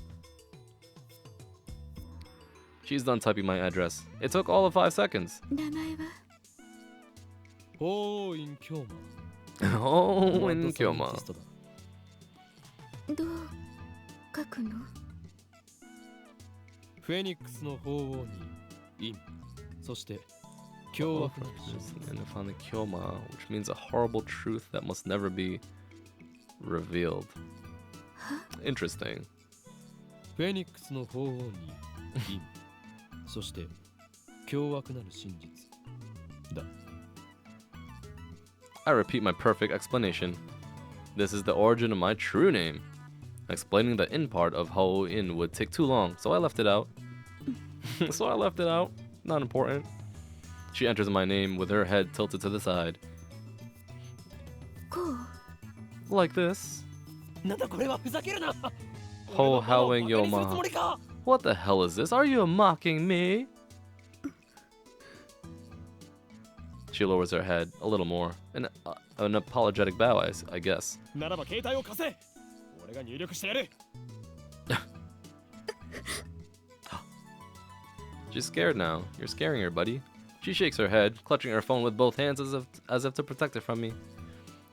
She's done typing my address. It took all of 5 seconds. 名前はおーいんきょう Oh, in Kyoma. どう書くの？フェニックスの鳳凰に陰、そして凶悪なる真実。 And found the Kyoma, which means a horrible truth that must never be revealed. Interesting. フェニックスの鳳凰に陰、そして凶悪なる真実だ。 I repeat my perfect explanation. This is the origin of my true name. Explaining the in part of Ho-In would take too long, so I left it out. Not important. She enters my name with her head tilted to the side. こう Like this. なんだこれはふざけるな。 Ho Howing Yoma. What the hell is this? Are you mocking me? She lowers her head a little more. An apologetic bow, I guess. ならば携帯を貸せ。俺が入力してやる。 She's scared now. You're scaring her, buddy. She shakes her head, clutching her phone with both hands as if to protect it from me.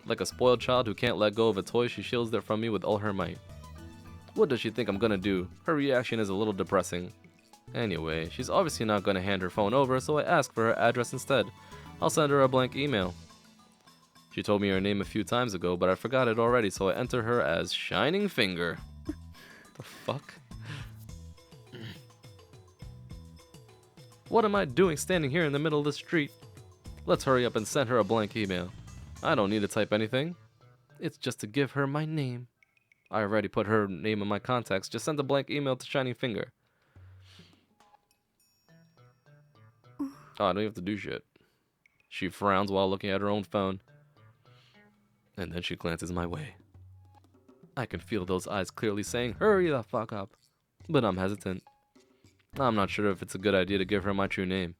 Like a spoiled child who can't let go of a toy, she shields it from me with all her might. What does she think I'm gonna do? Her reaction is a little depressing. Anyway, she's obviously not gonna hand her phone over, so I ask for her address instead. I'll send her a blank email. She told me her name a few times ago, but I forgot it already, so I enter her as Shining Finger. The fuck? What am I doing standing here in the middle of the street? Let's hurry up and send her a blank email. I don't need to type anything. It's just to give her my name. I already put her name in my contacts. Just send a blank email to Shining Finger. Oh, I don't have to do shit. She frowns while looking at her own phone. And then she glances my way. I can feel those eyes clearly saying, hurry the fuck up. But I'm hesitant. I'm not sure if it's a good idea to give her my true name.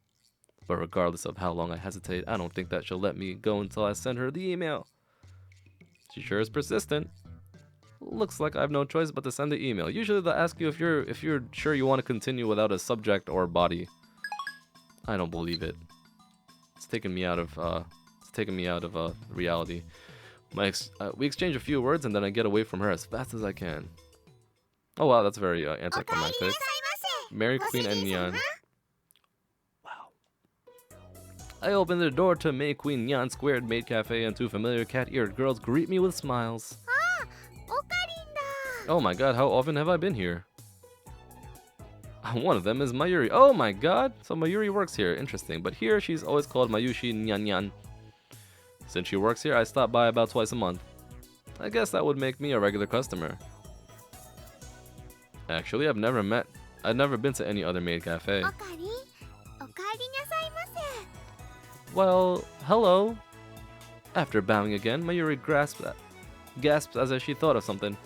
But regardless of how long I hesitate, I don't think that she'll let me go until I send her the email. She sure is persistent. Looks like I have no choice but to send the email. Usually they'll ask you if you're sure you want to continue without a subject or body. I don't believe it. It's taken me out of reality. We exchange a few words and then I get away from her as fast as I can. Oh wow, that's very anticlimactic. Mary Queen and Nyan. Wow. I open the door to May Queen Nyan Squared Maid Cafe and two familiar cat-eared girls greet me with smiles. Oh my god, how often have I been here? One of them is Mayuri. Oh my god! So Mayuri works here. Interesting. But here she's always called Mayushi Nyan Nyan. Since she works here, I stop by about twice a month. I guess that would make me a regular customer. Actually, I've never been to any other maid cafe. Well, hello. After bowing again, Mayuri gasps as if she thought of something.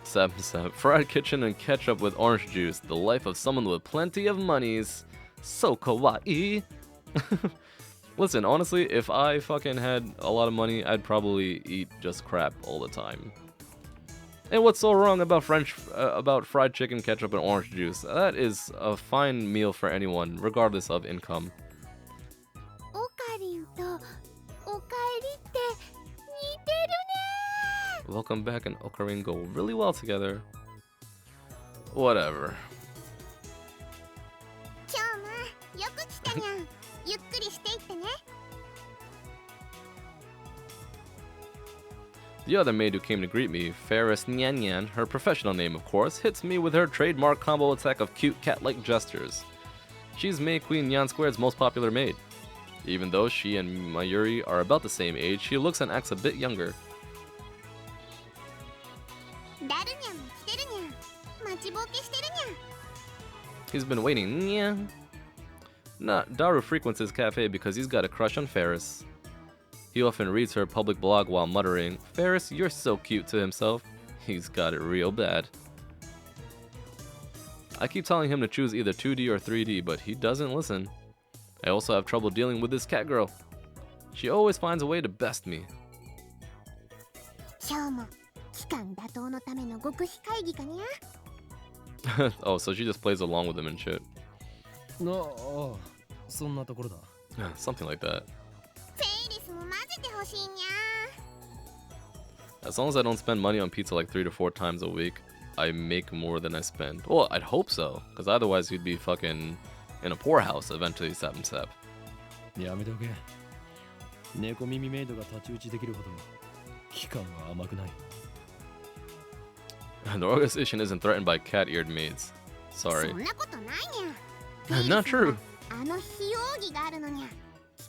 Sep, fried kitchen and ketchup with orange juice. The life of someone with plenty of monies. So kawaii. Listen, honestly, if I fucking had a lot of money, I'd probably eat just crap all the time. And what's so wrong about fried chicken, ketchup, and orange juice? That is a fine meal for anyone, regardless of income. Welcome back and Ocarina go really well together. Whatever. The other maid who came to greet me, Ferris Nyan Nyan, her professional name of course, hits me with her trademark combo attack of cute cat-like gestures. She's May Queen Nyan Squared's most popular maid. Even though she and Mayuri are about the same age, she looks and acts a bit younger. He's been waiting. Yeah. Daru frequents his cafe because he's got a crush on Ferris. He often reads her public blog while muttering, "Ferris, you're so cute," to himself. He's got it real bad. I keep telling him to choose either 2D or 3D, but he doesn't listen. I also have trouble dealing with this cat girl. She always finds a way to best me. 今日も期間打倒のための極秘会議かにゃ。 Oh, so she just plays along with him and shit. ああ、そんなところだ。Yeah, something like that. フェイリスも混ぜてほしいにゃ。 As long as I don't spend money on pizza like 3 to 4 times a week, I make more than I spend. Well, I'd hope so, because otherwise you'd be fucking in a poorhouse eventually, Sap and Sap. やめておけ。猫耳メイドが太刀打ちできるほど期間は甘くない。The organization isn't threatened by cat-eared maids. そ Sorry. んなことないにゃ。 Not true. あの非容疑があるのにゃ。きっ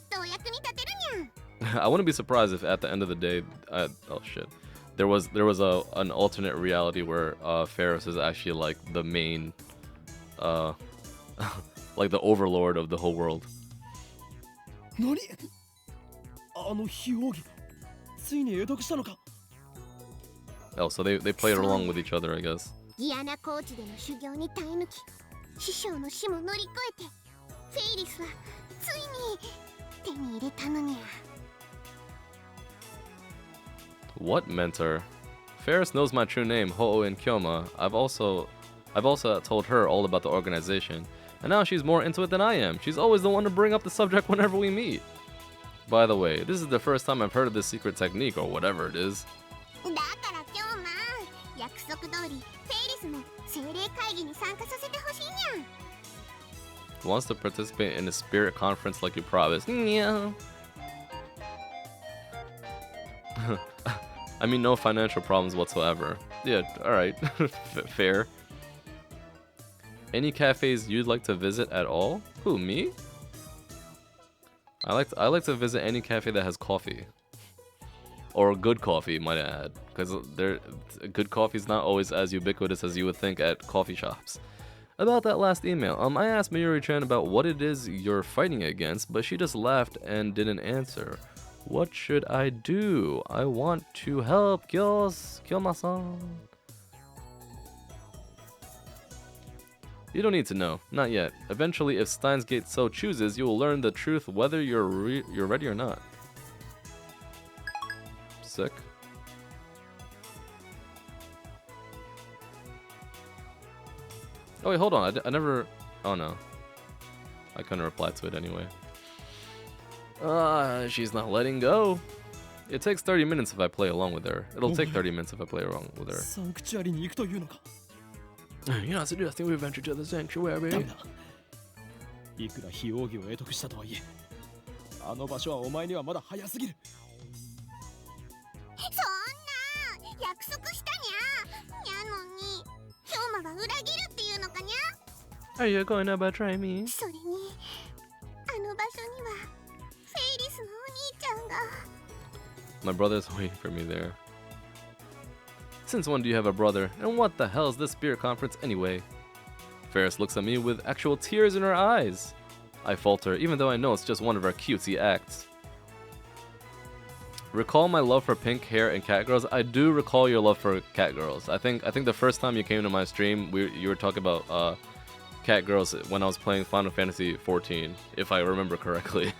とお役に立てるにゃ。 I wouldn't be surprised if at the end of the day, oh shit, there was an alternate reality where Ferris is actually like the main, like the overlord of the whole world. 何？あの非容疑、ついに得得したのか。 Oh, so they played along with each other, I guess. ギアナコーチでの修行に耐え抜き、師匠の死も乗り越えて、フェイリスはついに手に入れたのにゃ。 What mentor? Ferris knows my true name, Ho-Oh and Kyoma. I've also told her all about the organization, and now she's more into it than I am. She's always the one to bring up the subject whenever we meet. By the way, this is the first time I've heard of this secret technique or whatever it is. だから今日約束通りフェイリスも精霊会議に参加させてほしいにゃ。 Wants to participate in a spirit conference like you promised. Yeah. I mean, no financial problems whatsoever. Yeah, alright. Fair. Any cafes you'd like to visit at all? Who, me? I like to visit any cafe that has coffee. Or good coffee, might I add. Because good coffee is not always as ubiquitous as you would think at coffee shops. About that last email, I asked Mayuri-chan about what it is you're fighting against, but she just laughed and didn't answer. What should I do? I want to help Kyoma-san. You don't need to know, not yet. Eventually, if Steins Gate so chooses, you will learn the truth whether you're ready or not. Sick. Oh wait, hold on. I never. Oh no. I couldn't reply to it anyway. She's not letting go. It takes 30 minutes if I play along with her. It'll take 30 minutes if I play along with her. サンクチュアリに行くというのか。 You're not suggesting we venture to the ダメ sanctuary. だ。いくら非容疑を得得したとはいえ、あの場所はお前にはまだ早すぎる。そんな約束したにゃ。にゃのに、京馬が裏切るっていうのかにゃ。 Are you going to betray me? それに、あの場所にはフェイリスのお兄ちゃんが。 My brother's waiting for me there. Since when do you have a brother? And what the hell is this spirit conference anyway? Ferris looks at me with actual tears in her eyes. I falter, even though I know it's just one of her cutesy acts. Recall my love for pink hair and cat girls? I do recall your love for cat girls. I think the first time you came to my stream, you were talking about cat girls when I was playing Final Fantasy XIV, if I remember correctly.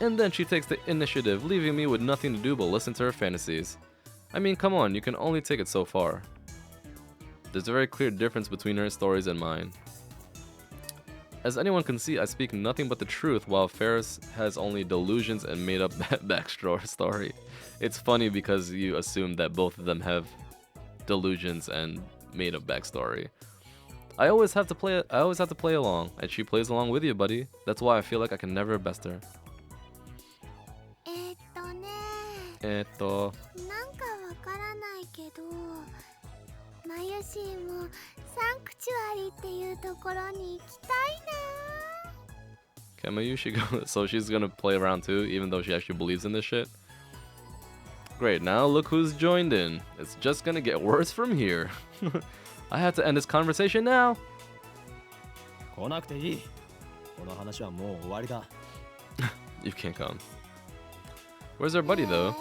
And then she takes the initiative, leaving me with nothing to do but listen to her fantasies. I mean, come on, you can only take it so far. There's a very clear difference between her stories and mine. As anyone can see, I speak nothing but the truth, while Ferris has only delusions and made up backstory. It's funny because you assume that both of them have delusions and made up backstory. I always have to play along, and she plays along with you, buddy. That's why I feel like I can never best her. なんかわからないけど、マユシーもサンクチュアリっていうところに行きたいな。 Kamayu, so she's gonna play around too, even though she actually believes in this shit. Great, now look who's joined in. It's just gonna get worse from here. I have to end this conversation now. 来なくていい。この話はもう終わりだ。You can't come. Where's our buddy though?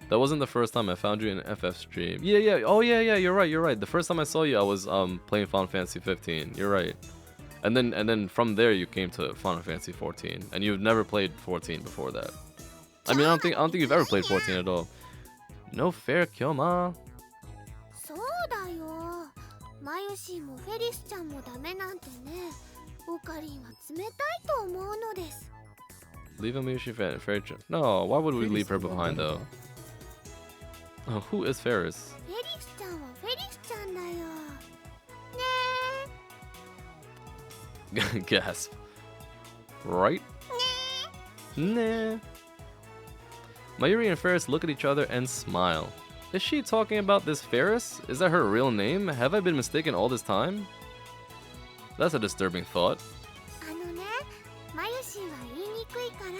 That wasn't the first time I found you in an FF stream. Yeah. Oh, yeah. You're right. The first time I saw you, I was playing Final Fantasy 15. You're right. And then from there, you came to Final Fantasy 14, and you've never played 14 before that. I mean, I don't think you've ever played 14 at all. No fair, Kyoma. そうだよ。マユシーもフェリスちゃんもダメなんてね。オカリンは冷たいと思うのです。 Leave a Mayushi fan, Ferris. No, why would we leave her behind though? Oh, who is Ferris? フェリスちゃんはフェリスちゃんだよ。ね Gasp. Right? Nah. Mayuri and Ferris look at each other and smile. Is she talking about this Ferris? Is that her real name? Have I been mistaken all this time? That's a disturbing thought. あのね、マユシーは言いにくいから、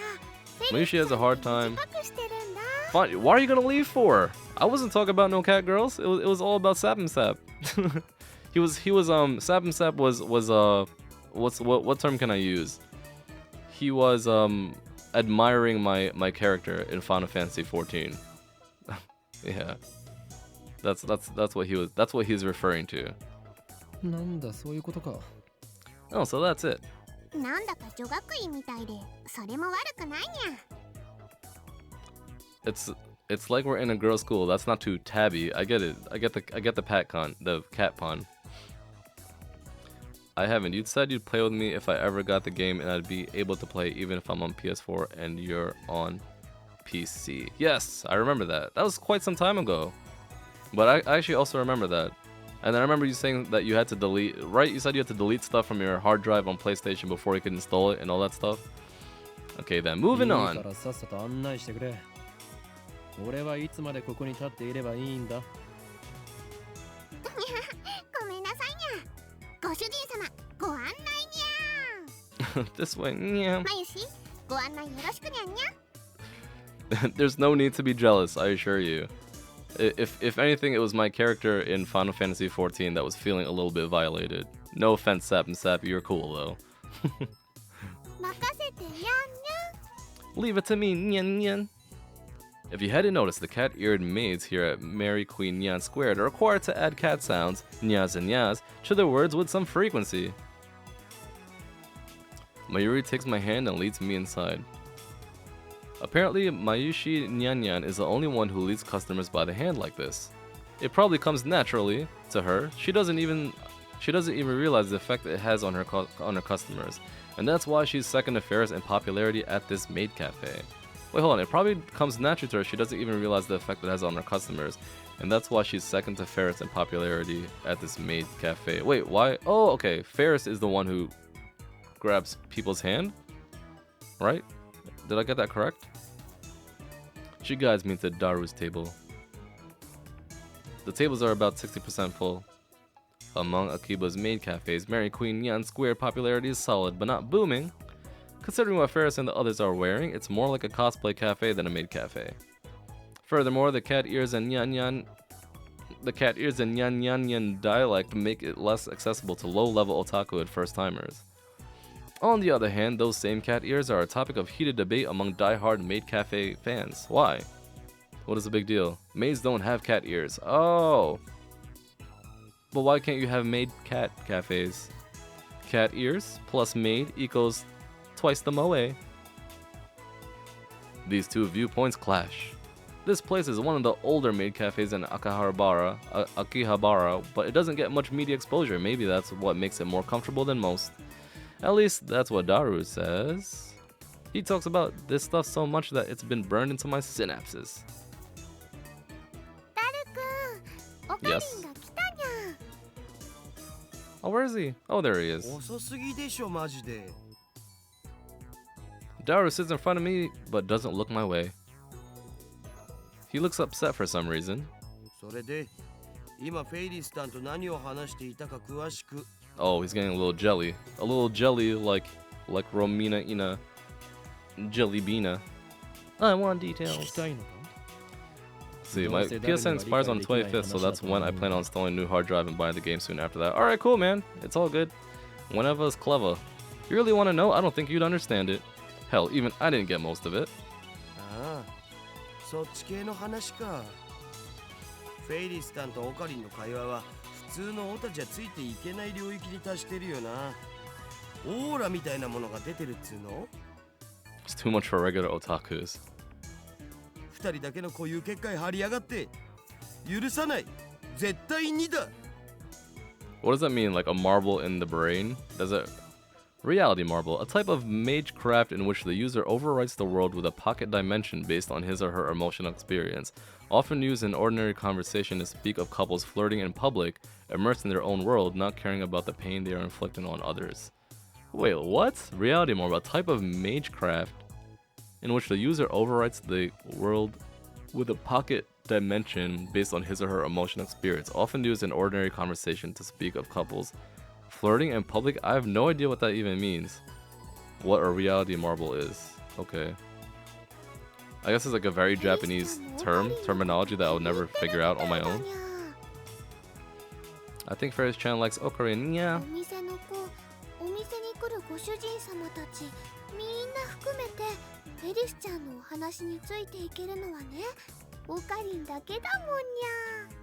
フェリス Mayushi ちゃ has a ん hard に time. 短くしてるんだ。 Fine. Why are you gonna leave for? I wasn't talking about no cat girls. It was all about Sap and Sap. he was Sap and Sap was what term can I use? He was admiring my character in Final Fantasy 14. Yeah. That's what he's referring to. なんだそういうことか。 Oh, so that's it. なんだか女学院みたいで、それも悪くないにゃ。 It's like we're in a girls' school. That's not too tabby. I get it. I get the cat pun. I haven't. You said you'd play with me if I ever got the game, and I'd be able to play even if I'm on PS4 and you're on PC. Yes, I remember that. That was quite some time ago. But I actually also remember that. And then I remember you saying that you had to delete, right? You said you had to delete stuff from your hard drive on PlayStation before you could install it and all that stuff. Okay, then moving いい on. からさっさと案内してくれ。俺はいつまでここに立っていればいいんだ。ごめんなさいにゃ。ご主人様、ご案内にゃ。 This way, yeah. マユシ、ご案内よろしくにゃんにゃ。 There's no need to be jealous, I assure you. If anything, it was my character in Final Fantasy 14 that was feeling a little bit violated. No offense, Sap and Sap, you're cool though. 任せてにゃんにゃ。 Leave it to me, Nyan Nyan. If you hadn't noticed, the cat-eared maids here at Mary Queen Nyan Squared are required to add cat sounds, nyas and yas, to their words with some frequency. Mayuri takes my hand and leads me inside. Apparently, Mayushi Nyan is the only one who leads customers by the hand like this. It probably comes naturally to her. She doesn't even realize the effect it has on her customers, and that's why she's second to Ferris in popularity at this maid cafe. Wait, hold on. It probably comes naturally to her. She doesn't even realize the effect it has on her customers, and that's why she's second to Ferris in popularity at this maid cafe. Wait, why? Oh, okay. Ferris is the one who grabs people's hand, right? Did I get that correct? She guides me to Daru's table. The tables are about 60% full. Among Akiba's maid cafes, Mary Queen Nyan Square popularity is solid, but not booming. Considering what Ferris and the others are wearing, it's more like a cosplay cafe than a maid cafe. Furthermore, the cat ears and Nyan Nyan dialect make it less accessible to low-level otaku and first-timers. On the other hand, those same cat ears are a topic of heated debate among die-hard maid cafe fans. Why? What is the big deal? Maids don't have cat ears. Oh! But why can't you have maid cat cafes? Cat ears plus maid equals twice the moe. These two viewpoints clash. This place is one of the older maid cafes in Akihabara, but it doesn't get much media exposure. Maybe that's what makes it more comfortable than most. At least that's what Daru says. He talks about this stuff so much that it's been burned into my synapses. ダル君、オカリンが来たにゃ。 Oh, where is he? Oh, there he is. 遅すぎでしょマジで。 Daru sits in front of me, but doesn't look my way. He looks upset for some reason. それで、今フェイリスタンと何を話していたか詳しく。 Oh, he's getting a little jelly. A little jelly like Romina Ina Jellybeana. I want 聞き details. たいのか。 See, my PSN expires on the 25th, so that's when I plan on installing a new hard drive and buying the game soon after that. Alright, cool, man. It's all good. Whenever is clever. You really want to know? I don't think you'd understand it. Hell, even I didn't get most of it. ああ、そっち系の話か。フェイリスタンとオカリンの会話は普通のオタじゃついていけない領域に達してるよな。オーラみたいなものが出てるっつうの。 It's too much for regular otakus. 二人だけの固有結界張りやがって許さない。絶対にだ。 What does that mean? Like a marble in the brain? Does it? Reality marble, a type of magecraft in which the user overwrites the world with a pocket dimension based on his or her emotional experience. Often used in ordinary conversation to speak of couples flirting in public, immersed in their own world, not caring about the pain they are inflicting on others. Wait, what? Reality marble, a type of magecraft in which the user overwrites the world with a pocket dimension based on his or her emotional experience, often used in ordinary conversation to speak of couples flirting in public. I have no idea what that even means. What a reality marble is. Okay. I guess it's like a very Japanese terminology that I would never figure out on my own. I think Ferris-chan likes Ocarina. お店に来るご主人様たちみんな含めてフェリスちゃんのお話についていけるのはね、オカリンだけだもんにゃ。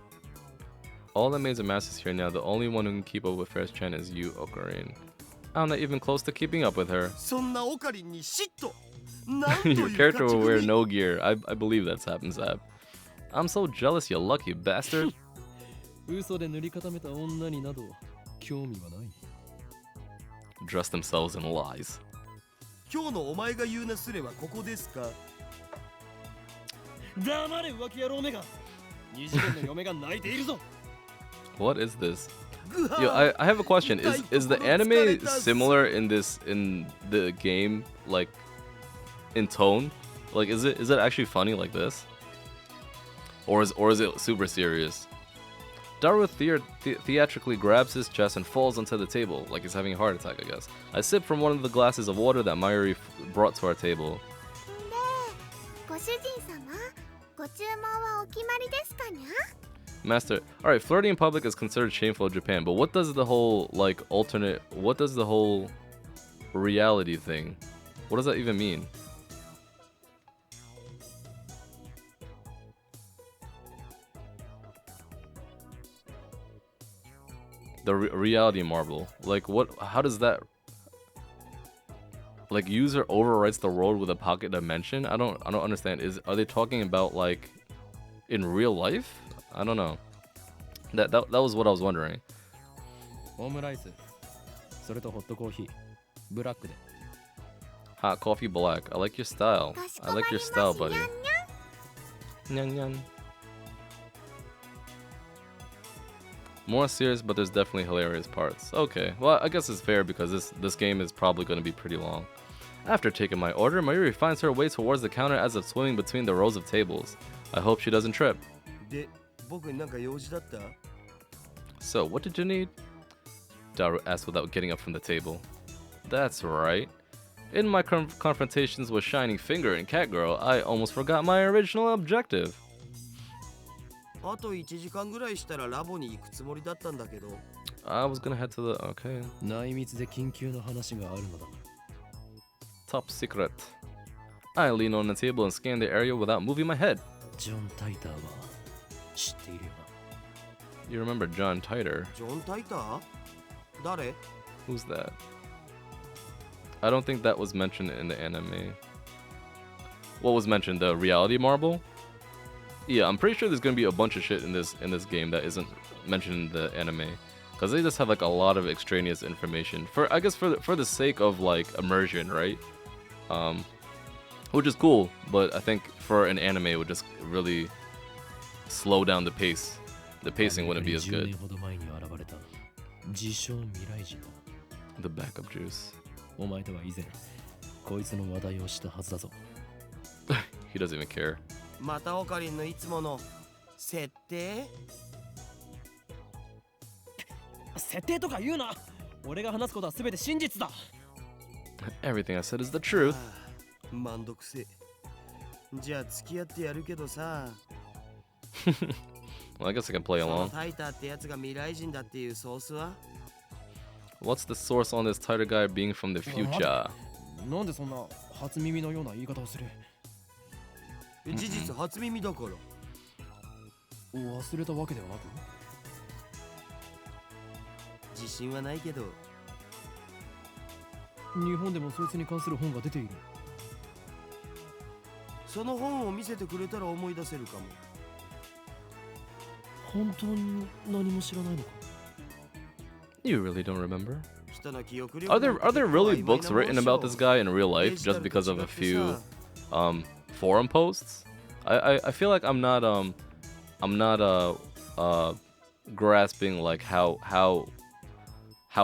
All the maids and masters here now, the only one who can keep up with Ferris-chan is you, Ocarina. I'm not even close to keeping up with her. そんなオカリンに嫉妬。 Your character will wear no gear. I believe that's happened, Zap. I'm so jealous, you lucky bastard. 嘘で塗り固めた女になど興味はない。 Dress themselves in lies. 今日のお前が言うなすれはここですか。黙れ浮気野郎めが。二次元の嫁が泣いているぞ。 What is this? Yo, I have a question. Is the anime similar in the game, like in tone? Like is it actually funny like this? Or is it super serious? Daru theatrically grabs his chest and falls onto the table, like he's having a heart attack, I guess. I sip from one of the glasses of water that Mayuri brought to our table. ご主人様、ご注文はお決まりですかにゃ? Master, alright, flirting in public is considered shameful in Japan, but what does the whole, like, what does the whole reality thing, what does that even mean? The reality marble, like, how does that, like, user overwrites the world with a pocket dimension? I don't understand. Are they talking about, like, in real life? I don't know. That was what I was wondering. オムライス、それとホットコーヒー、ブラックで。 Hot coffee black. I like your style. I like your style, buddy. Nyan nyan. More serious, but there's definitely hilarious parts. Okay, well, I guess it's fair because this game is probably going to be pretty long. After taking my order, Mayuri finds her way towards the counter as if swimming between the rows of tables. I hope she doesn't trip. で、僕になんか用事だった? So, what did you need? Daru asked without getting up from the table. That's right. In my confrontations with Shining Finger and Catgirl, I almost forgot my original objective. あと1時間ぐらいしたらラボに行くつもりだったんだけど。 I was gonna head to the... Okay. 内密で緊急の話があるのだ。 Top secret. I lean on the table and scan the area without moving my head. ジョン・タイターは知っているよな。 You remember John Titor? ジョン・タイター? 誰? Who's that? I don't think that was mentioned in the anime. What was mentioned? The reality marble? Yeah, I'm pretty sure there's gonna be a bunch of shit in this game that isn't mentioned in the anime, because they just have like a lot of extraneous information I guess for the sake of like immersion, right? Which is cool, but I think for an anime it would just really slow down the pace. The pacing wouldn't be as good. The backup juice. お前とは以前こいつの話題をしたはずだぞ。 He doesn't even care. またオカリンのいつもの設定？設定とか言うな。俺が話すことは全て真実だ。 Everything I said is the truth. めんどくせえ。じゃあ付き合ってやるけどさ。 Well, I guess I can play その along. タイターってやつが未来人だっていうソースは？ What's the source on this Titor guy being from the future? なんでそんな初耳のような言い方をする？事実初耳だから。忘れたわけではなく、自信はないけど。日本でもそいつに関する本が出ている。その本を見せてくれたら思い出せるかも。本当に何も知らないのか。 You really don't remember? 人の記憶力 Are there なんて really 結構曖昧 books なもん written でしょ。 about this guy in real life just because of a few forum posts? I feel like I'm not grasping like how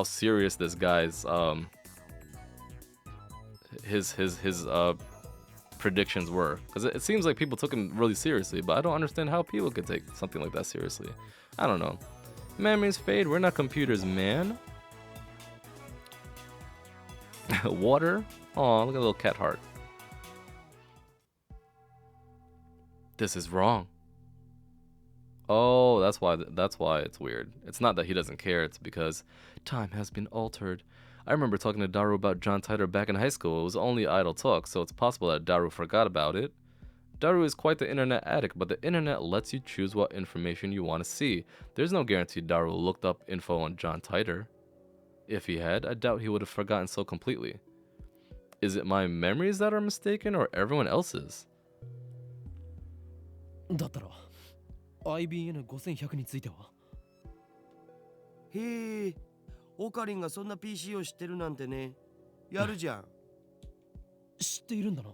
serious this guy's his predictions were, because it seems like people took him really seriously, but I don't understand how people could take something like that seriously. I don't know. Memories fade, we're not computers, man. Water? Oh, look at a little cat heart. This is wrong. Oh, that's why it's weird. It's not that he doesn't care, it's because time has been altered. I remember talking to Daru about John Titor back in high school. It was only idle talk, so it's possible that Daru forgot about it. Daru is quite the internet addict, but the internet lets you choose what information you want to see. There's no guarantee Daru looked up info on John Titor. If he had, I doubt he would have forgotten so completely. Is it my memories that are mistaken, or everyone else's? だったら IBN5100 については。へえ、オカリンがそんな PC を知ってるなんてね。やるじゃん。知っているんだな。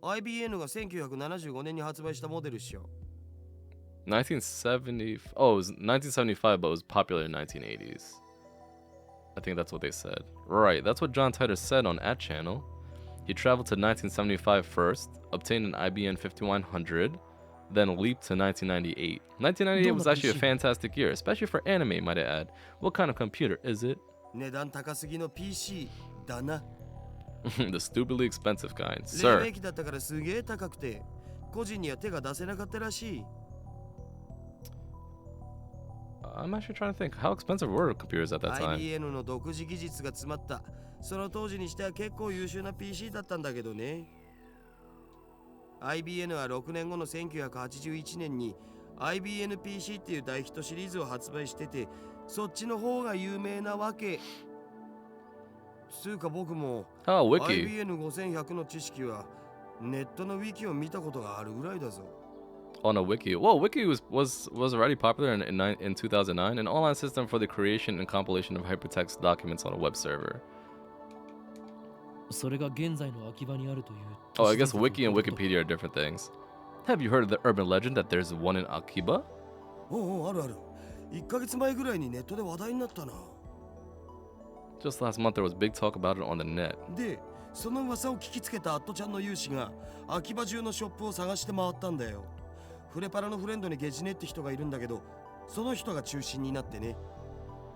IBN が1975年に発売したモデルっしょ。1970. Oh, it was 1975, but it was popular in 1980s. I think that's what they said. Right, that's what John Titor said on At Channel. He traveled to 1975 first, obtained an IBN 5100, then leaped to 1998. 1998 was actually a fantastic year, especially for anime, might I add. What kind of computer is it? 値段高すぎの PC だな。The stupidly expensive kind. 黎 Sir, 明期だったからすげえ高くて、個人には手が出せなかったらしい。I'm actually trying to think. How expensive were computers at that time? IBN の独自技術が詰まった、その当時にしては結構優秀な PC だったんだけどね。IBN は6年後の1981年に IBN-PC っていう大ヒットシリーズを発売してて、そっちの方が有名なわけ。つうか僕も Wiki. IBN5100 の知識はネットのウィキを見たことがあるぐらいだぞ。On a wiki. Well, wiki was already popular in 2009, an online system for the creation and compilation of hypertext documents on a web server. それが現在の秋葉にあるという。Oh, I guess wiki and Wikipedia are different things. Have you heard of the urban legend that there's one in Akiba? おうあるある。1ヶ月前ぐらいにネットで話題になったな。Just last month there was big talk about it on the net. で、その噂を聞きつけたアットちゃんの有志が秋葉中のショップを探して回ったんだよ。フレパラのフレンドにゲジネって人がいるんだけど、その人が中心になってね。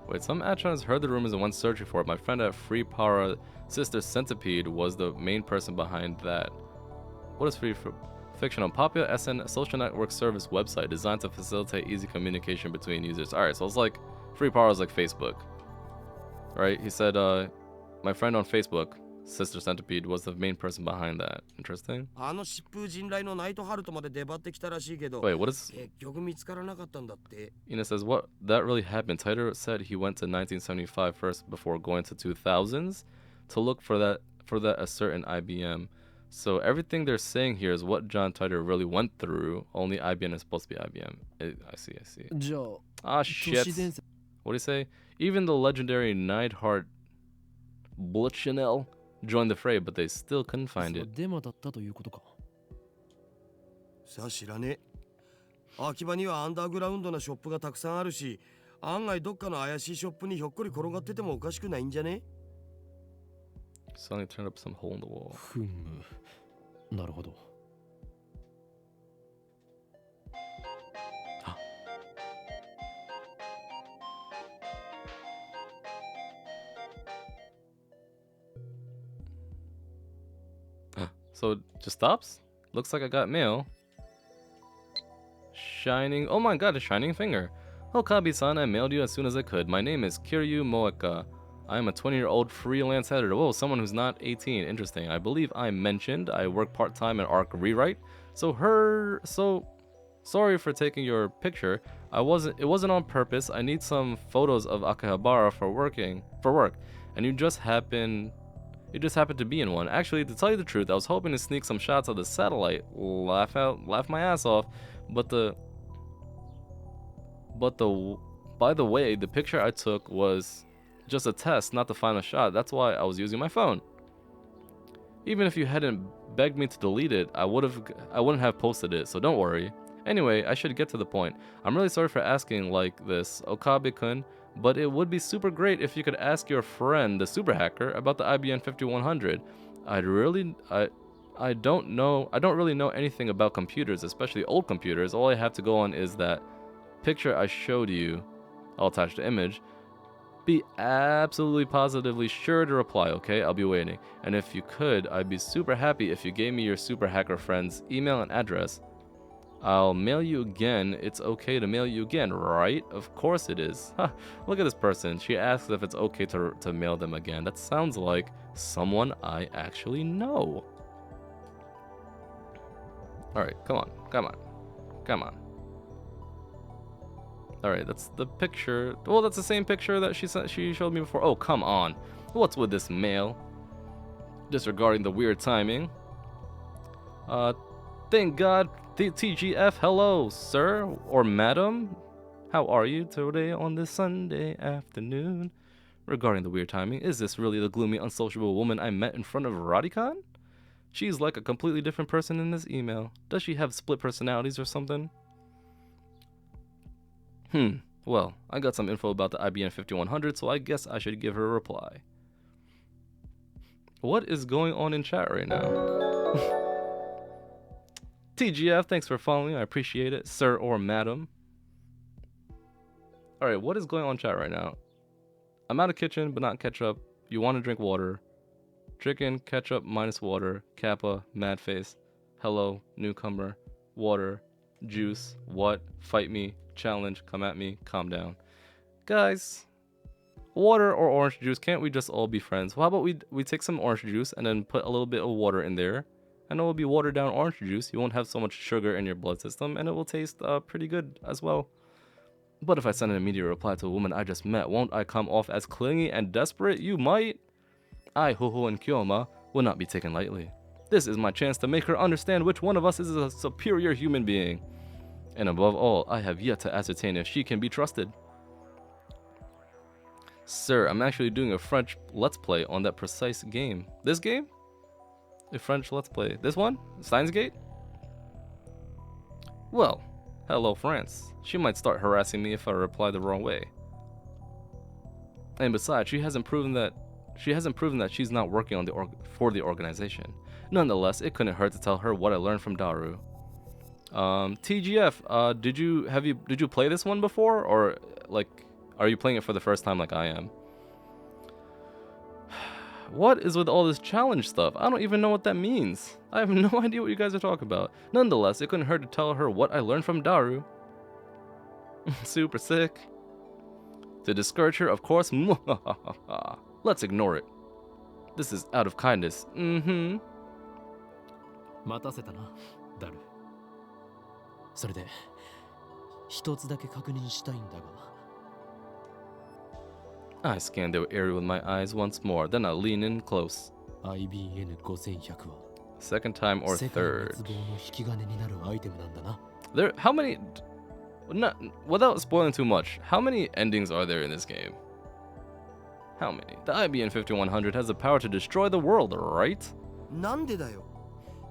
Wait, some Atrons heard the rumors and went searching for it. My friend at Free Para Sister Centipede was the main person behind that. What is Free Fiction? A popular SN social network service website designed to facilitate easy communication between users. Alright, so it's like Free Para is like Facebook. Right? He said, my friend on Facebook, Sister Centipede, was the main person behind that. Interesting. あの疾風陣雷のナイトハルトまで出張ってきたらしいけど、 Wait, what is... 結局見つからなかったんだって。 Ina says, what? That really happened. Titor said he went to 1975 first before going to 2000s to look for that a certain IBM. So everything they're saying here is what John Titor really went through. Only IBM is supposed to be IBM. I see. じゃあ、 Ah, shit. 都市伝説。 What do you say? Even the legendary Neidhart Blutchenel joined the fray, but they still couldn't find it. デマだったということか。さあ知らねえ。秋葉にはアンダーグラウンドなショップがたくさんあるし、案外どっかの怪しいショップにひょっこり転がっててもおかしくないんじゃね？ Suddenly turned up some hole in the wall. ふむ。なるほど。So it just stops? Looks like I got mail. Shining. Oh my god, a shining finger. Oh, Kabi-san, I mailed you as soon as I could. My name is Kiryu Moeka. I am a 20-year-old freelance editor. Whoa, someone who's not 18. Interesting. I believe I mentioned I work part-time in ARC Rewrite. So sorry for taking your picture. It wasn't on purpose. I need some photos of Akihabara for work. And you just happened to be in one. Actually, to tell you the truth, I was hoping to sneak some shots of the satellite, laugh my ass off, but by the way, the picture I took was just a test, not the final shot. That's why I was using my phone. Even if you hadn't begged me to delete it, I wouldn't have posted it, so don't worry. Anyway, I should get to the point. I'm really sorry for asking like this, Okabe-kun, but it would be super great if you could ask your friend, the super hacker, about the IBM 5100. I don't really know anything about computers, especially old computers. All I have to go on is that picture I showed you. I'll attach the image. Be absolutely positively sure to reply, okay? I'll be waiting. And if you could, I'd be super happy if you gave me your super hacker friend's email and address. I'll mail you again. It's okay to mail you again, right? Of course it is. Ha, look at this person. She asks if it's okay to mail them again. That sounds like someone I actually know. Alright, come on. Alright, that's the picture. Well, that's the same picture that she showed me before. Oh, come on. What's with this mail? Disregarding the weird timing. Thank God. TGF, hello, sir or madam. How are you today on this Sunday afternoon? Regarding the weird timing, is this really the gloomy, unsociable woman I met in front of Radicon? She's like a completely different person in this email. Does she have split personalities or something? Well, I got some info about the IBM 5100, so I guess I should give her a reply. What is going on in chat right now? TGF, thanks for following. I appreciate it, sir or madam. Alright, what is going on in chat right now? I'm out of kitchen, but not ketchup. You want to drink water. Chicken, ketchup minus water. Kappa, mad face. Hello, newcomer. Water. Juice. What? Fight me. Challenge. Come at me. Calm down. Guys, water or orange juice, can't we just all be friends? Well, how about we take some orange juice and then put a little bit of water in there. And it will be watered down orange juice. You won't have so much sugar in your blood system, and it will taste pretty good as well. But if I send an immediate reply to a woman I just met, won't I come off as clingy and desperate? You might. I, Hoho, and Kyoma will not be taken lightly. This is my chance to make her understand which one of us is a superior human being. And above all, I have yet to ascertain if she can be trusted. Sir, I'm actually doing a French Let's Play on that precise game. This game? A French Let's Play. This one? Steins Gate? Well, hello France. She might start harassing me if I reply the wrong way. And besides, she hasn't proven that she's not working on for the organization. Nonetheless, it couldn't hurt to tell her what I learned from Daru. TGF, did you play this one before, or like are you playing it for the first time like I am? What is with all this challenge stuff? I don't even know what that means. I have no idea what you guys are talking about. Nonetheless, it couldn't hurt to tell her what I learned from Daru. Super sick. To discourage her, of course. Let's ignore it. This is out of kindness. 待たせたな、ダル。それで一つだけ確認したいんだが。I scanned the area with my eyes once more, then I leaned in close. IBN 5100は Second time or 世界 third. 滅亡の引き金になるアイテムなんだな。 There, how many? Not without spoiling too much. How many endings are there in this game? How many? The IBN 5100 has the power to destroy the world, right? なんでだよ。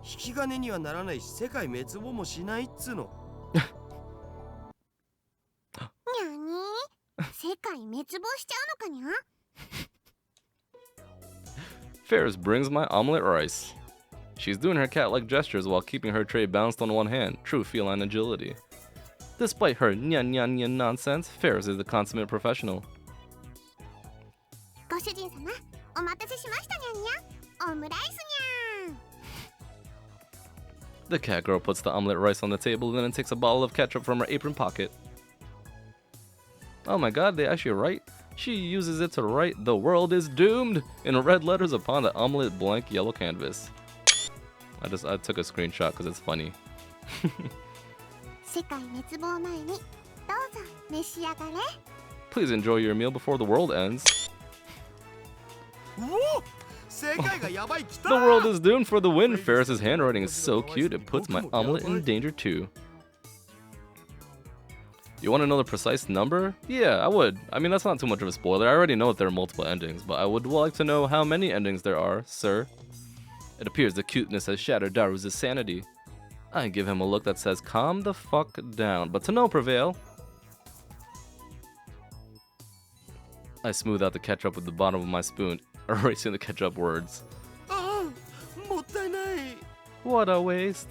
引き金にはならないし、世界滅亡もしないっつうの。にゃに世界滅亡しちゃうのかにゃ Ferris brings my omelet rice. She's doing her cat-like gestures while keeping her tray balanced on one hand. True feline agility. Despite her nya nonsense, Ferris is the consummate professional. ご主人様、お待たせしましたにゃにゃ。オムライスにゃ。 The cat girl puts the omelet rice on the table and then takes a bottle of ketchup from her apron pocket. Oh my god, they actually write? She uses it to write "The world is doomed" in red letters upon the omelette blank yellow canvas. I took a screenshot because it's funny. 世界滅亡前にどうぞ召し上がれ。 Please enjoy your meal before the world ends. うお、世界がやばい、来た。 The world is doomed for the win. Ferris's handwriting is so cute, it puts my omelet in danger too. You want to know the precise number? Yeah, I would. I mean, that's not too much of a spoiler. I already know that there are multiple endings, but I would like to know how many endings there are, sir. It appears the cuteness has shattered Daru's sanity. I give him a look that says, calm the fuck down, but to no prevail. I smooth out the ketchup with the bottom of my spoon, erasing the ketchup words. ああ、もったいない。 What a waste.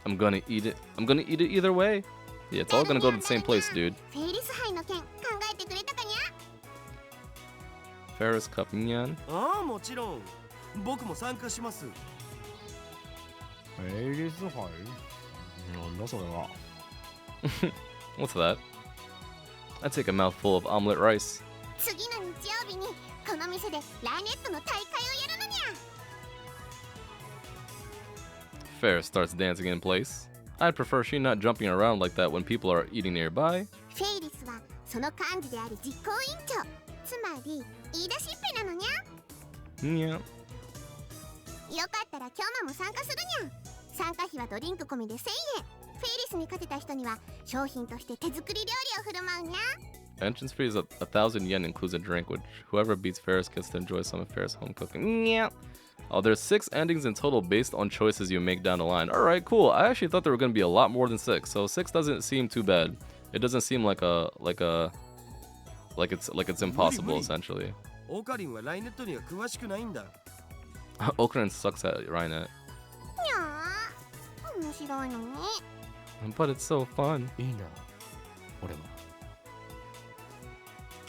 I'm gonna eat it. I'm gonna eat it either way. Yeah, it's all gonna go to the same place, dude. フェイリス杯の件考えてくれたかにゃ。 Ferris Cup Nyan. ああ、もちろん。僕も参加します。フェイリス杯？なんだそれは。What's that? I take a mouthful of omelet rice. 次の日曜日にこの店でライネットの大会をやるのにゃ。 Ferris starts dancing in place. I'd prefer she not jumping around like that when people are eating nearby. フェイリスはその幹事である実行委員長、つまり言い出しっぺなのにゃ。 Yeah. よかったら今日も参加するにゃ。参加費はドリンク込みで1000円。フェイリスに勝てた人には商品として手作り料理を振る舞うにゃ。 Entrance fee is 1,000 yen, includes a drink, which whoever beats Ferris gets to enjoy some of Ferris' home cooking. Yeah. Oh, there's 6 endings in total based on choices you make down the line. Alright, cool. I actually thought there were gonna be a lot more than 6, so 6 doesn't seem too bad. It doesn't seem like it's impossible essentially. オカリンはライネットには詳しくないんだ。Okarin sucks at Rainet. にゃー、面白いのに。 But it's so fun. いいんだ俺も。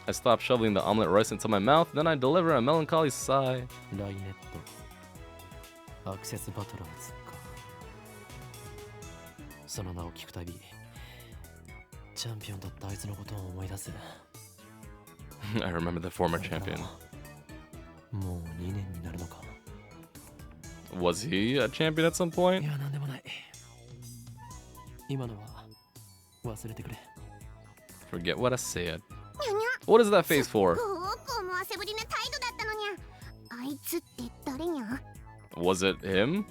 I stop shoveling the omelet rice into my mouth, then I deliver a melancholy sigh. ライネットアクセスバトラーズか。その名を聞くたびチャンピオンだったあいつのことを思い出す。 I remember the former champion. もう2年になるのか。 Was he a champion at some い point? や、なんでもない。今のは忘れてくれ。 Forget what I said. にゃにゃ。 What is that face for? すごく思わせぶりな態度だったのにゃ。あいつって誰にゃ。 Was it him?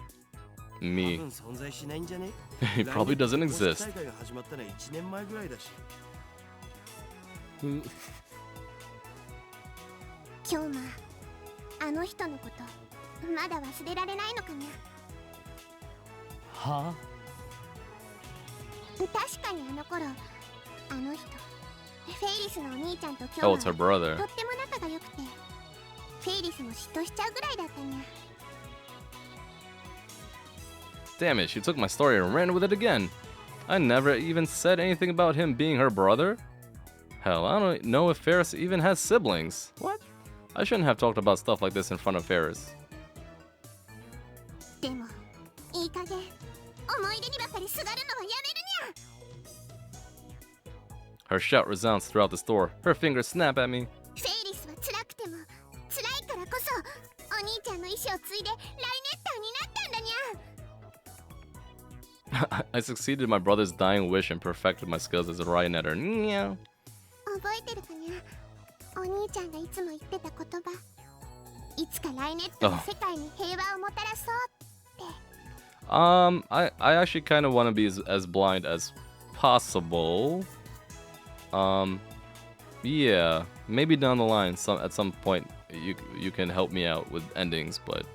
多 Me. 分存在しないんじゃね？ He probably doesn't ライネット exist. 大会が始まったのは1年前ぐらいだし。今日もあの人のことまだ忘れられないのかにゃ。はあ。確かにあの頃あの人フェイリスのお兄ちゃんと今日 Oh, は it's と her brother. っても仲が良くてフェイリスも嫉妬しちゃうぐらいだったにゃ。 Damn it, she took my story and ran with it again. I never even said anything about him being her brother. Hell, I don't know if Ferris even has siblings. What? I shouldn't have talked about stuff like this in front of Ferris. でもいい加減思い出にばかりすがるのはやめるにゃ。 Her shout resounds throughout the store. Her fingers snap at me. フェイリスは辛くても辛いからこそお兄ちゃんの意志を継いでライネッターになったんだにゃ。 I succeeded in my brother's dying wish and perfected my skills as a Ryanetter. Meow. 覚えてるかにゃ。お兄ちゃんがいつも言ってた言葉。いつかライネットが世界に平和をもたらそうって。I actually kind of want to be as blind as possible. Yeah, maybe down the line, at some point, you can help me out with endings, but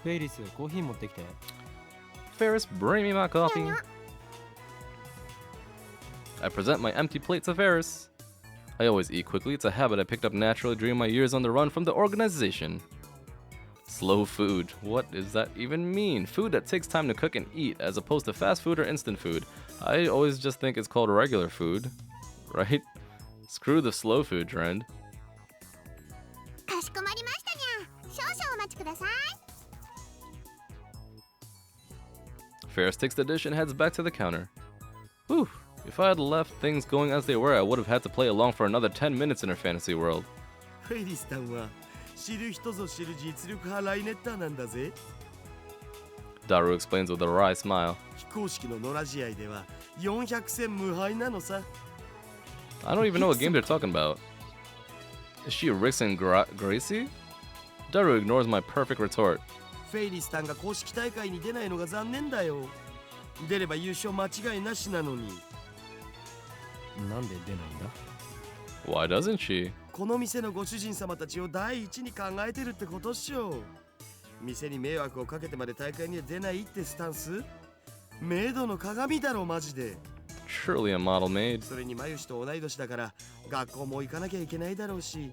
フェイリス、コーヒー持ってきて。 Ferris, bring me my coffee. I present my empty plate to Ferris. I always eat quickly. It's a habit I picked up naturally during my years on the run from the organization. Slow food. What does that even mean? Food that takes time to cook and eat, as opposed to fast food or instant food. I always just think it's called regular food, right? Screw the slow food trend. かしこまりましたにゃ。少々お待ちください。 Ferris takes the dish and heads back to the counter. Whew, if If I had left things going as they were, I would have had to play along for another 10 minutes in her fantasy world. フェイリスタンは知る人ぞ知る実力派ライネッターなんだぜ。 Daru explains with a wry smile. 非公式の野良試合では400戦無敗なのさ。 I don't even know what game they're talking about. Is she Rixen Gracie? Daru ignores my perfect retort. フェイリスタンが公式大会に出ないのが残念だよ。出れば優勝間違いなしなのに。なんで出ないんだ？ Why doesn't she? この店のご主人様たちを第一に考えてるってことっしょ。店に迷惑をかけてまで大会には出ないってスタンス？メイドの鏡だろマジで。 Surely a model maid. それにマユシと同い年だから学校も行かなきゃいけないだろうし。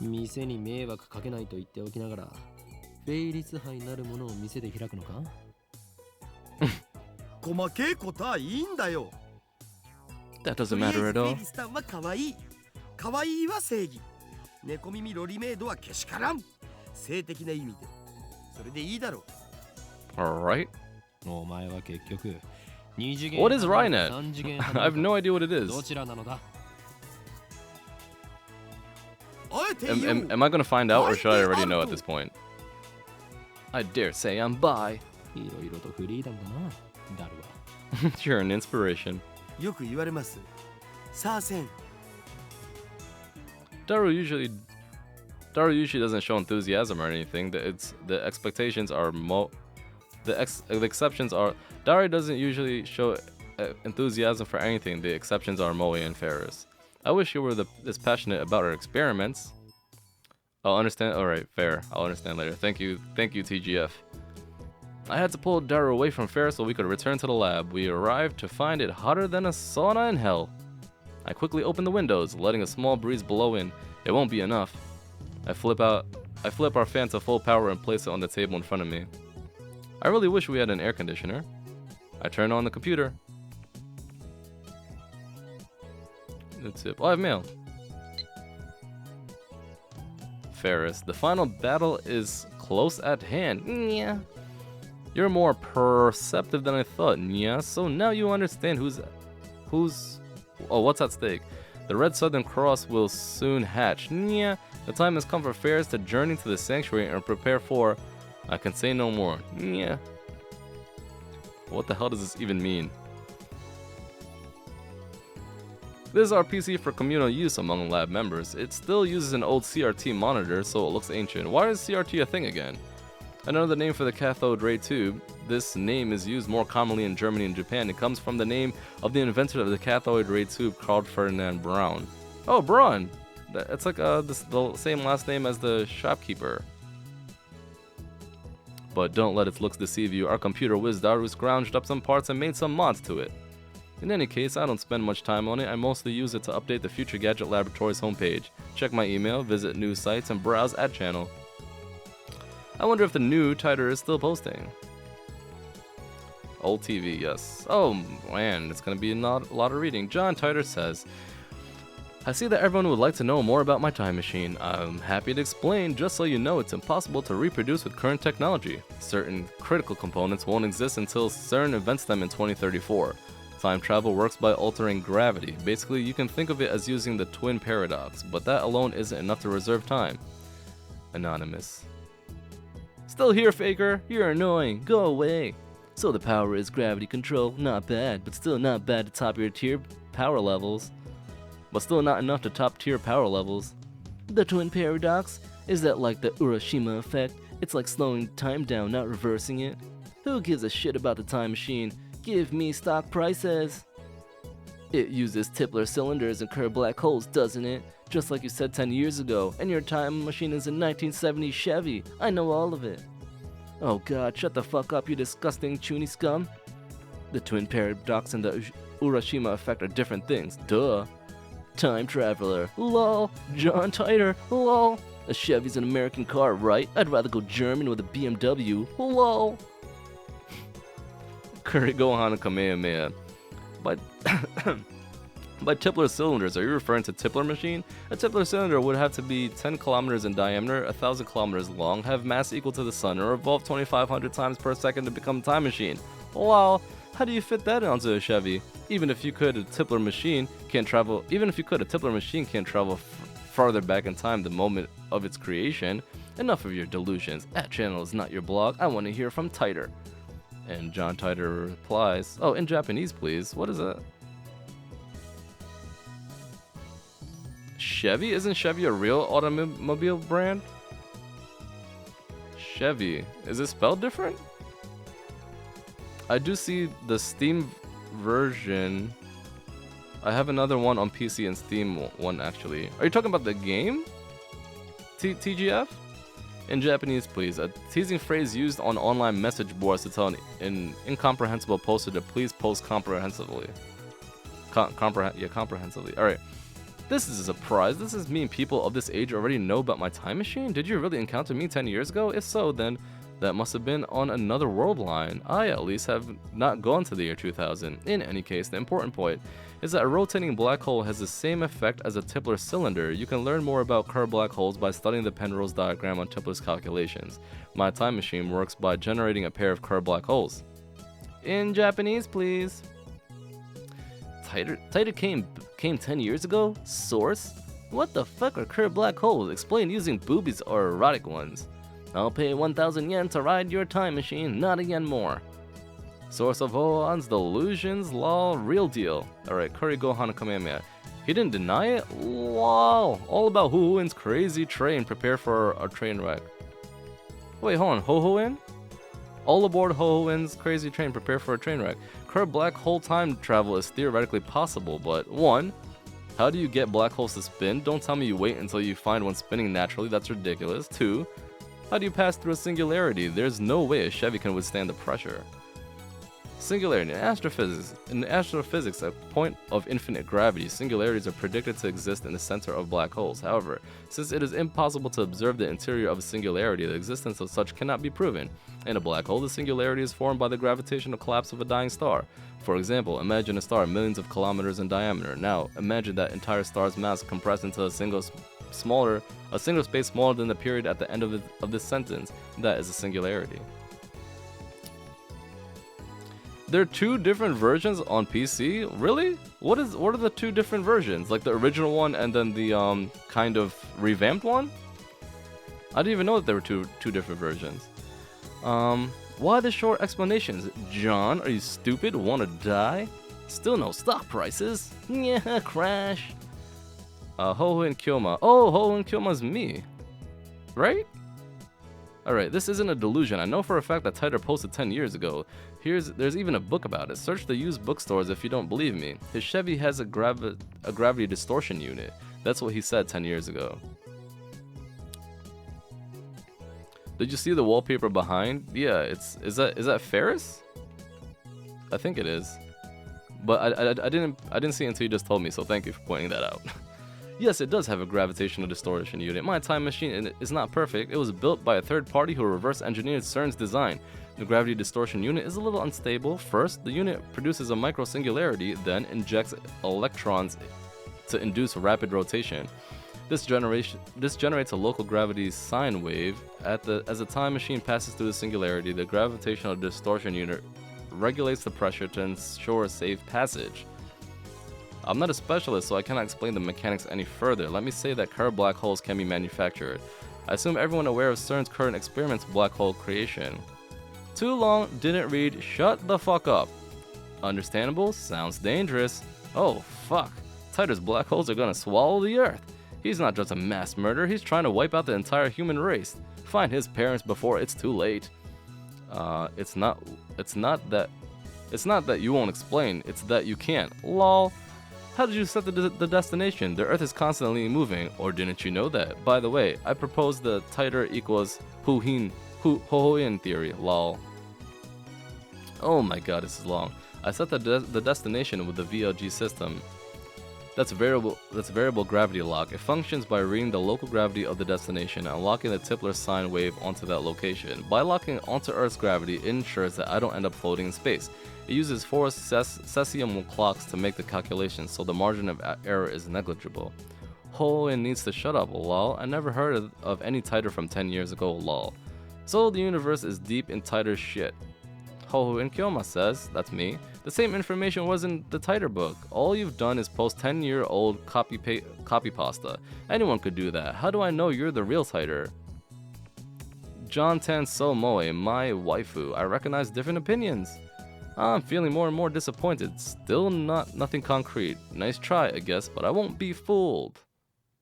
店に迷惑かけないと言っておきながら、フェイリス杯なるものを店で開くのか？細けいことはいいんだよ。 That doesn't matter at フェ all. イリスタンは可愛い。可愛いは正義。猫耳ロリメイドはけしからん。性的な意味で。それでいいだろう。 Alright. お前は結局、2次元 What is Rhinet? 3次元 I have no idea what it is. どちらなのだ？ Am I gonna find out or should I already know at this point? I dare say I'm bi. いろいろとフリーダムだな、ダルは。You're an inspiration. よく言われます。さあせん。 Daru usually doesn't show enthusiasm or anything. The expectations are the exceptions are Daru doesn't usually show enthusiasm for anything. The exceptions are Moe and Ferris. I wish you were this passionate about our experiments. I'll understand. All right, fair. I'll understand later. Thank you, TGF. I had to pull Daru away from Ferris so we could return to the lab. We arrived to find it hotter than a sauna in hell. I quickly opened the windows, letting a small breeze blow in. It won't be enough. I flip our fan to full power and place it on the table in front of me. I really wish we had an air conditioner. I turn on the computer. That's it. Oh, I have mail. Ferris, the final battle is close at hand. Yeah. You're more perceptive than I thought, yeah. So now you understand what's at stake. The Red Southern Cross will soon hatch. Yeah. The time has come for Ferris to journey to the sanctuary and prepare for... I can say no more. Yeah. What the hell does this even mean? This is our PC for communal use among lab members. It still uses an old CRT monitor, so it looks ancient. Why is CRT a thing again? Another name for the cathode ray tube. This name is used more commonly in Germany and Japan. It comes from the name of the inventor of the cathode ray tube, Carl Ferdinand Braun. Oh, Braun! It's like the same last name as the shopkeeper. But don't let its looks deceive you. Our computer whiz Daru scrounged up some parts and made some mods to it. In any case, I don't spend much time on it. I mostly use it to update the Future Gadget Laboratories homepage, check my email, visit news sites, and browse ad channel. I wonder if the new Titer is still posting. Old TV, yes. Oh man, it's gonna be a lot of reading. John Titer says, I see that everyone would like to know more about my time machine. I'm happy to explain. Just so you know, it's impossible to reproduce with current technology. Certain critical components won't exist until CERN invents them in 2034. Time travel works by altering gravity. Basically, you can think of it as using the twin paradox, but that alone isn't enough to reserve time. Anonymous. Still here, Faker. You're annoying. Go away. So the power is gravity control. Not bad, but still not bad to top your tier power levels. But still not enough to top tier power levels. The twin paradox? Is that like the Urashima effect? It's like slowing time down, not reversing it. Who gives a shit about the time machine? Give me stock prices. It uses Tipler cylinders and curved black holes, doesn't it? Just like you said 10 years ago, and your time machine is a 1970 Chevy. I know all of it. Oh god, shut the fuck up, you disgusting chuny scum. The twin paradox and the Urashima effect are different things, duh. Time traveler, lol. John Titer, lol. A Chevy's an American car, right? I'd rather go German with a BMW, lol. Curry Gohan and Kamehameha. By Tipler cylinders, are you referring to Tipler machine? A Tipler cylinder would have to be 10 kilometers in diameter, 1,000 kilometers long, have mass equal to the sun, or revolve 2,500 times per second to become a time machine. Lol. How do you fit that onto a Chevy? Even if you could, a Tipler machine can't travel. Even if you could, a Tipler machine can't travel farther back in time the moment of its creation. Enough of your delusions. At Channel is not your blog. I want to hear from Titer. And John Titer replies, oh, in Japanese, please. What is that? Chevy? Isn't Chevy a real automobile brand? Chevy. Is it spelled different? I do see the Steam version. I have another one on PC and Steam one actually. Are you talking about the game? TGF? In Japanese, please. A teasing phrase used on online message boards to tell an incomprehensible poster to please post comprehensively. Comprehensively. Alright. This is a surprise. Does this mean people of this age already know about my time machine? Did you really encounter me 10 years ago? If so, then that must have been on another world line. I, at least, have not gone to the year 2000. In any case, the important point is that a rotating black hole has the same effect as a Tipler cylinder. You can learn more about curved black holes by studying the Penrose diagram on Tipler's calculations. My time machine works by generating a pair of curved black holes. In Japanese, please. Titer came 10 years ago? Source? What the fuck are curved black holes? Explain using boobies or erotic ones. I'll pay 1,000 yen to ride your time machine, not a yen more. Source of Hohan's delusions, lol, real deal. Alright, Curry Gohan Kamehameha. He didn't deny it? Lol. All about Hohoin's crazy train, prepare for a train wreck. Wait, hold on, Hohoin? All aboard Hohoin's crazy train, prepare for a train wreck. Curved black hole time travel is theoretically possible, but 1. How do you get black holes to spin? Don't tell me you wait until you find one spinning naturally, that's ridiculous. 2. How do you pass through a singularity? There's no way a Chevy can withstand the pressure. Singularity. In astrophysics, at the point of infinite gravity, singularities are predicted to exist in the center of black holes. However, since it is impossible to observe the interior of a singularity, the existence of such cannot be proven. In a black hole, the singularity is formed by the gravitational collapse of a dying star. For example, imagine a star millions of kilometers in diameter. Now, imagine that entire star's mass compressed into a single space smaller than the period at the end of this sentence. That is a singularity. There are 2 different versions on PC? Really? What are the 2 different versions? Like the original one and then the kind of revamped one? I didn't even know that there were two different versions. Why the short explanations? John, are you stupid? Wanna die? Still no stock prices? Yeah, crash. Hohoin Kyoma. Oh, Hohoin Kyoma's me. Right? Alright, this isn't a delusion. I know for a fact that Titer posted 10 years ago. There's even a book about it. Search the used bookstores if you don't believe me. His Chevy has a gravity distortion unit. That's what he said 10 years ago. Did you see the wallpaper behind? Yeah, is that Ferris? I think it is. But I didn't see it until you just told me, so thank you for pointing that out. Yes, it does have a gravitational distortion unit. My time machine is not perfect. It was built by a third party who reverse engineered CERN's design. The gravity distortion unit is a little unstable. First, the unit produces a micro-singularity, then injects electrons to induce rapid rotation. This generates a local gravity sine wave. As the time machine passes through the singularity, the gravitational distortion unit regulates the pressure to ensure a safe passage. I'm not a specialist, so I cannot explain the mechanics any further. Let me say that curved black holes can be manufactured. I assume everyone aware of CERN's current experiments with black hole creation. Too long, didn't read, shut the fuck up. Understandable? Sounds dangerous. Oh, fuck. Titer's black holes are gonna swallow the Earth. He's not just a mass murderer, he's trying to wipe out the entire human race. Find his parents before it's too late. It's not that you won't explain, it's that you can't. Lol. How did you set the destination? The Earth is constantly moving, or didn't you know that? By the way, I propose the Titer equals Hohoin theory, lol. Oh my god, this is long. I set the destination with the VLG system. That's variable gravity lock. It functions by reading the local gravity of the destination and locking the Tipler sine wave onto that location. By locking onto Earth's gravity, it ensures that I don't end up floating in space. It uses 4 cesium clocks to make the calculations, so the margin of error is negligible. Hohoin needs to shut up, lol. I never heard of any Titer from 10 years ago, lol. So the universe is deep in Titer shit. Hohu and Kyoma says, that's me, the same information was in the Titer book. All you've done is post 10-year-old copy pasta. Anyone could do that. How do I know you're the real Titer? John Tan So Moe, my waifu. I recognize different opinions. I'm feeling more and more disappointed. Still nothing concrete. Nice try, I guess, but I won't be fooled.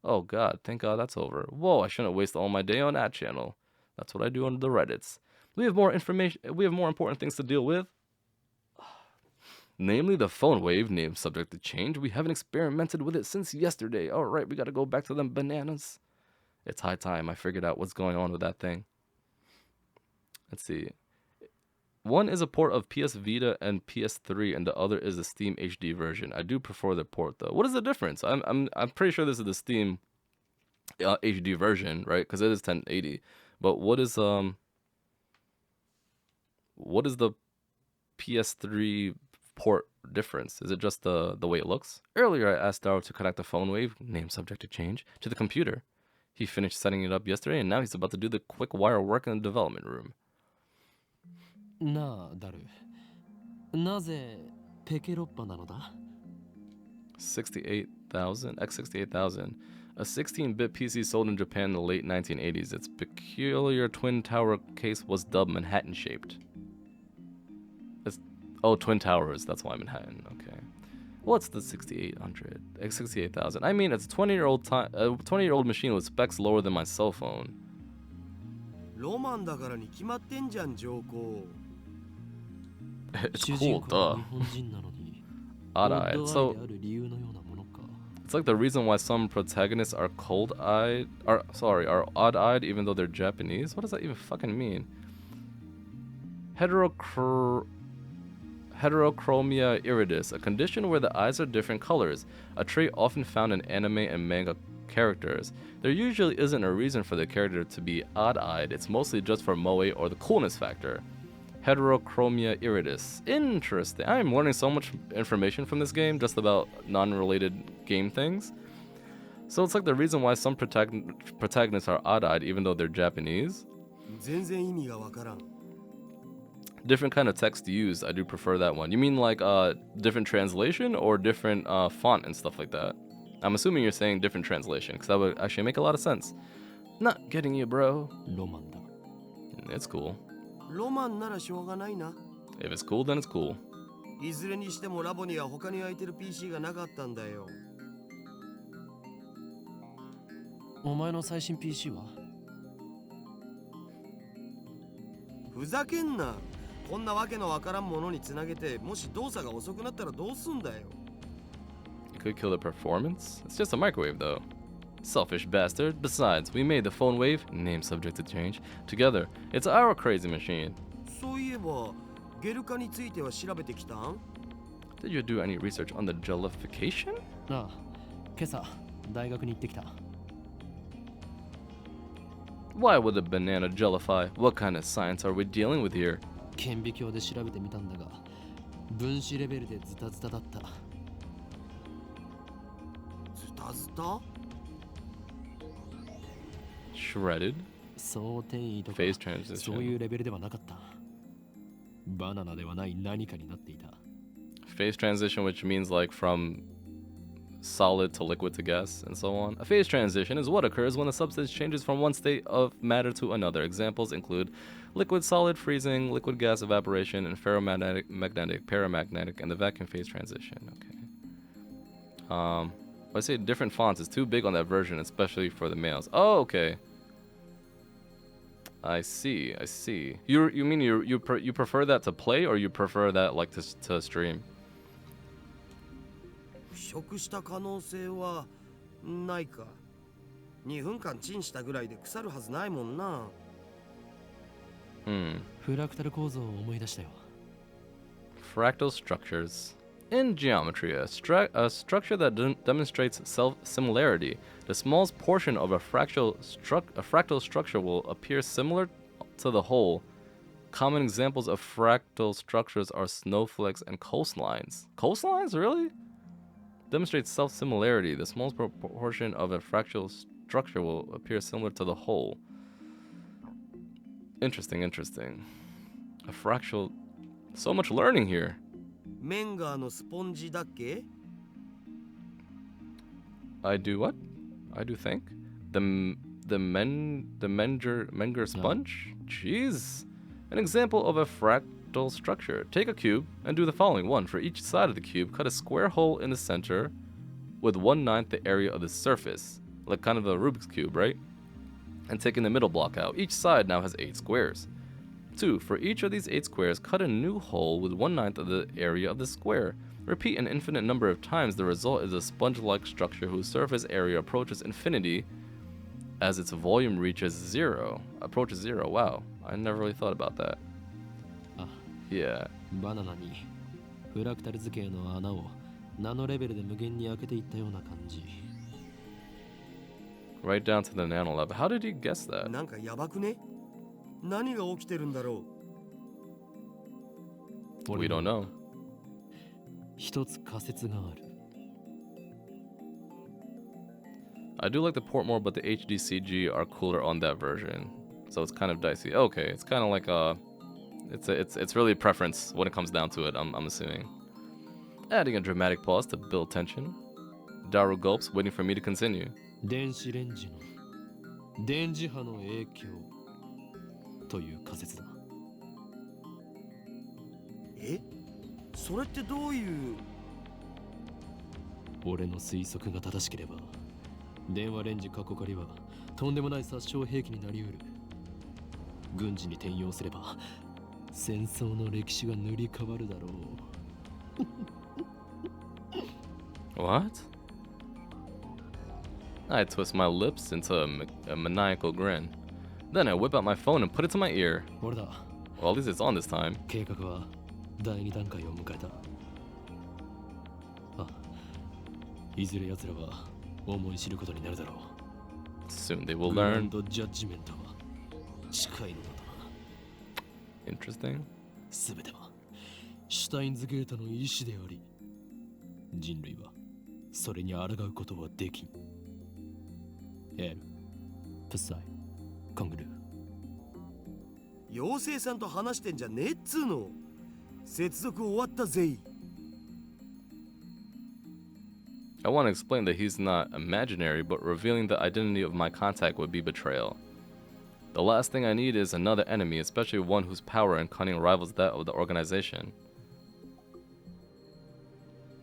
Oh god, thank god that's over. Whoa, I shouldn't waste all my day on that channel. That's what I do on the Reddits. We have more information. We have more important things to deal with. Namely, the phone wave, name subject to change. We haven't experimented with it since yesterday. Alright, we gotta go back to them bananas. It's high time I figured out what's going on with that thing. Let's see. One is a port of PS Vita and PS3, and the other is the Steam HD version. I do prefer the port though. What is the difference? I'm pretty sure this is the Steam HD version, right? Because it is 1080. But what is the PS3 port difference? Is it just the way it looks? Earlier, I asked Daro to connect the phone wave, name subject to change, to the computer. He finished setting it up yesterday, and now he's about to do the quick wire work in the development room. なあ、ダル。なぜペケロッパなのだ? 68,000? X68000. A 16-bit PC sold in Japan in the late 1980s. Its peculiar twin tower case was dubbed Manhattan-shaped. Oh, Twin Towers. That's why Manhattan. Okay. What's the 6800? X68000. I mean, it's a 20-year-old machine with specs lower than my cell phone. ロマンだからに決まってんじゃん、ジョーコ。It's cool, duh. Odd-eyed. So it's like the reason why some protagonists are cold-eyed, are odd-eyed even though they're Japanese. What does that even fucking mean? Heterochromia iridis, a condition where the eyes are different colors, a trait often found in anime and manga characters. There usually isn't a reason for the character to be odd-eyed. It's mostly just for moe or the coolness factor. Heterochromia iridis. Interesting. I'm learning so much information from this game just about non-related game things. So it's like the reason why some protagonists are odd-eyed even though they're Japanese. 全然意味がわからん。 Different kind of text used. I do prefer that one. You mean like different translation or different font and stuff like that? I'm assuming you're saying different translation because that would actually make a lot of sense. Not getting you, bro. ロマンだ。 It's cool. ロマンならしょうがないな。 If it's cool, then it's cool. いずれにしてもラボには他に空いてる PC がなかったんだよ。お前の最新 PC は? ふざけんな。こんなわけのわからんものにつなげて、もし動作が遅くなったらどうすんだよ。 It could kill the performance. It's just a microwave, though. Selfish bastard. Besides, we made the phone wave, name subject to change, together. It's our crazy machine. そういえば、ゲル化については調べてきたん? Did you do any research on the jellification? ああ、今朝大学に行ってきた。 Why would the banana jellify? What kind of science are we dealing with here? 顕微鏡で調べてみたんだが、分子レベルでズタズタだった。ズタズタ? Shredded? そう転移とか Phase transition. そういうレベルではなかった。バナナではない何かになっていた。Phase transition, which means like from solid to liquid to gas and so on. A phase transition is what occurs when a substance changes from one state of matter to another. Examples include liquid solid freezing, liquid gas evaporation, and ferromagnetic, magnetic, paramagnetic, and the vacuum phase transition. Okay. I say different fonts is too big on that version, especially for the males. Oh, okay. I see. You mean you prefer that to play, or you prefer that like to stream? 腐食した可能性はないか。2分間チンしたぐらいで腐るはずないもんな。フラクタル構造を思い出したよ。Fractal structures. In geometry, a structure that demonstrates self-similarity. The smallest portion of a fractal structure will appear similar to the whole. Common examples of fractal structures are snowflakes and coastlines. Coastlines, really? Demonstrates self-similarity. The smallest proportion of a fractal structure will appear similar to the whole. Interesting. A fractal So much learning here. メンガーのスポンジだっけ？ I do what? I do think? The Menger sponge? Jeez. An example of a fractal structure. Take a cube and do the following. 1. For each side of the cube, cut a square hole in the center with 1/9 the area of the surface. Like kind of a Rubik's Cube, right? And taking the middle block out. Each side now has 8 squares. 2. For each of these 8 squares, cut a new hole with 1/9 of the area of the square. Repeat an infinite number of times. The result is a sponge-like structure whose surface area approaches infinity as its volume reaches 0. Approaches 0. Wow. I never really thought about that. Yeah. バナナにフラクタル図形の穴をナノレベルで無限に開けていったような感じ。 Right down to the nano level. How did he guess that? なんかやばくね？何が起きてるんだろう？ We don't know. 一つ仮説がある。 I do like the port more, but the HDCG are cooler on that version. So it's kind of dicey. Okay, it's kind of like it's really a preference when it comes down to it, I'm assuming. Adding a dramatic pause to build tension. Daru gulps, waiting for me to continue. 電子レンジの電磁波の影響という仮説だ。え？それってどういう？俺の推測が正しければ、電話レンジ過去仮はとんでもない殺傷兵器になりうる。軍事に転用すれば、戦争の歴史が塗り替わるだろう。What? I twist my lips into a maniacal grin. Then I whip out my phone and put it to my ear. 俺だ。 Well, at least it's on this time. 計画は第2段階を迎えた。あ、いずれ奴らは思い知ることになるだろう。Soon they will グラン learn. ドジャッジメントは近いのだとな。 Interesting. すべてはシュタインズゲートの意志であり、人類はそれに抗うことはできん。エル、プサイ、コングルー。妖精さんと話してんじゃねえっつーの。接続終わったぜ。 I want to explain that he's not imaginary, but revealing the identity of my contact would be betrayal. The last thing I need is another enemy, especially one whose power and cunning rivals that of the organization.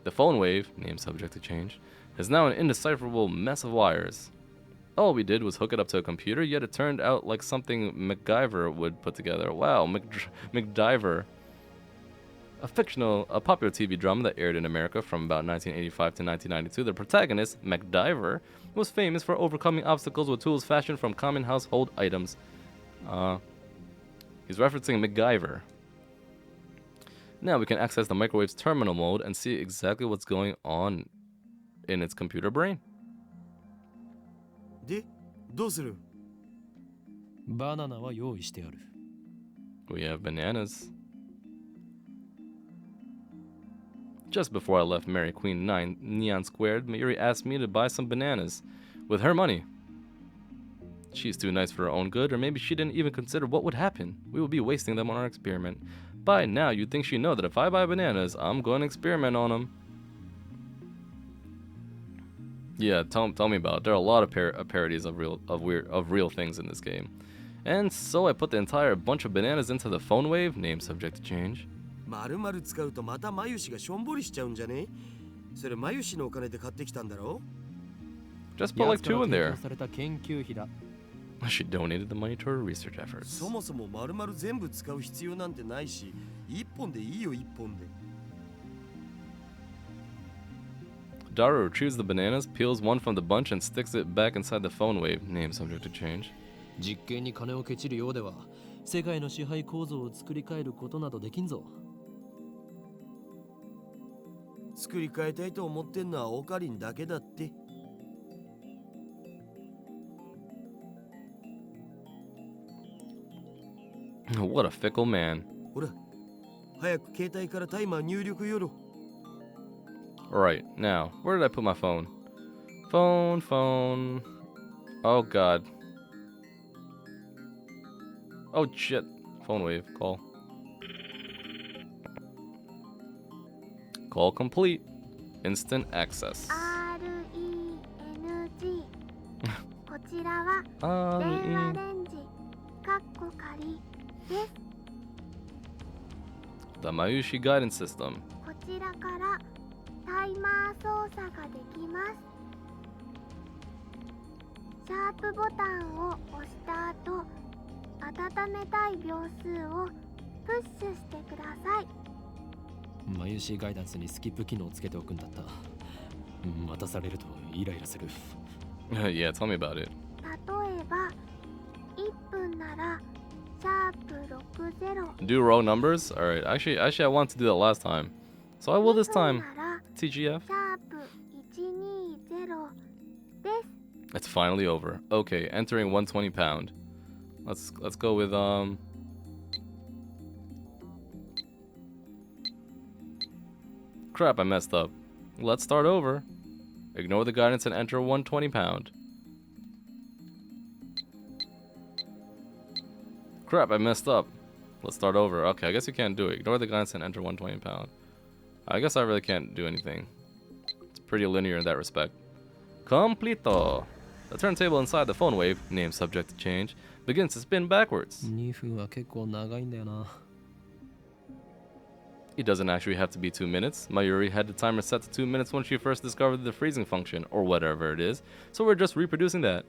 The phone wave, name subject to change, is now an indecipherable mess of wires. All we did was hook it up to a computer, yet it turned out like something MacGyver would put together. Wow, MacDiver. A popular TV drama that aired in America from about 1985 to 1992, the protagonist, MacDiver, was famous for overcoming obstacles with tools fashioned from common household items. He's referencing MacGyver. Now we can access the microwave's terminal mode and see exactly what's going on in its computer brain. で、どうする？バナナは用意してある。 We have bananas. Just before I left Mary Queen 9 Neon Squared, Mayuri asked me to buy some bananas with her money. She's too nice for her own good, or maybe she didn't even consider what would happen. We would be wasting them on our experiment. By now, you'd think she'd know that if I buy bananas, I'm going to experiment on them. Yeah, tell me about it. There are a lot of parodies of real things in this game. And so I put the entire bunch of bananas into the phone wave, name subject to change. 丸々使うとまたマユシがしょんぼりしちゃうんじゃね？それマユシのお金で買ってきたんだろ？ Just put like 2 in there. された研究費だ。 She donated the money to her research efforts. そもそも丸々全部使う必要なんてないし、一本でいいよ一本で。Daru retrieves the bananas, peels one from the bunch, and sticks it back inside the phone wave, name subject to change. 実験に金をケチるようでは、世界の支配構造を作り変えることなどできんぞ。作り変えたいと思ってんのはオカリンだけだって。What a fickle man. ほら、早く携帯からタイマー入力よろ。Alright, now, where did I put my phone? Phone. Oh god. Oh shit. Phone wave, call. Call complete. Instant access. RENG こちらは RE 電話レンジかっこ仮です。 The Mayushi guidance system. こちらからタイマー操作ができます。シャープボタンを押した後、温めたい秒数をプッシュしてください。マユシーガイダンスにスキップ機能をつけておくんだった。待たされるとイライラする。Yeah, tell me about it. 例えば1分ならシャープ60。 Do row numbers? Alright, actually I want to do that last time. So I will this time. TGF. シャープ120です。It's finally over. Okay, entering 120 pound. Let's go with Crap, I messed up. Let's start over. Ignore the guidance and enter 120 pound. Crap, I messed up. Let's start over. Okay, I guess you can't do it. Ignore the guidance and enter 120 pound. I guess I really can't do anything. It's pretty linear in that respect. Completo. The turntable inside the phone wave, name subject to change, begins to spin backwards. 2分は結構長いんだよな。 It doesn't actually have to be 2 minutes. Mayuri had the timer set to 2 minutes when she first discovered the freezing function, or whatever it is, so we're just reproducing that.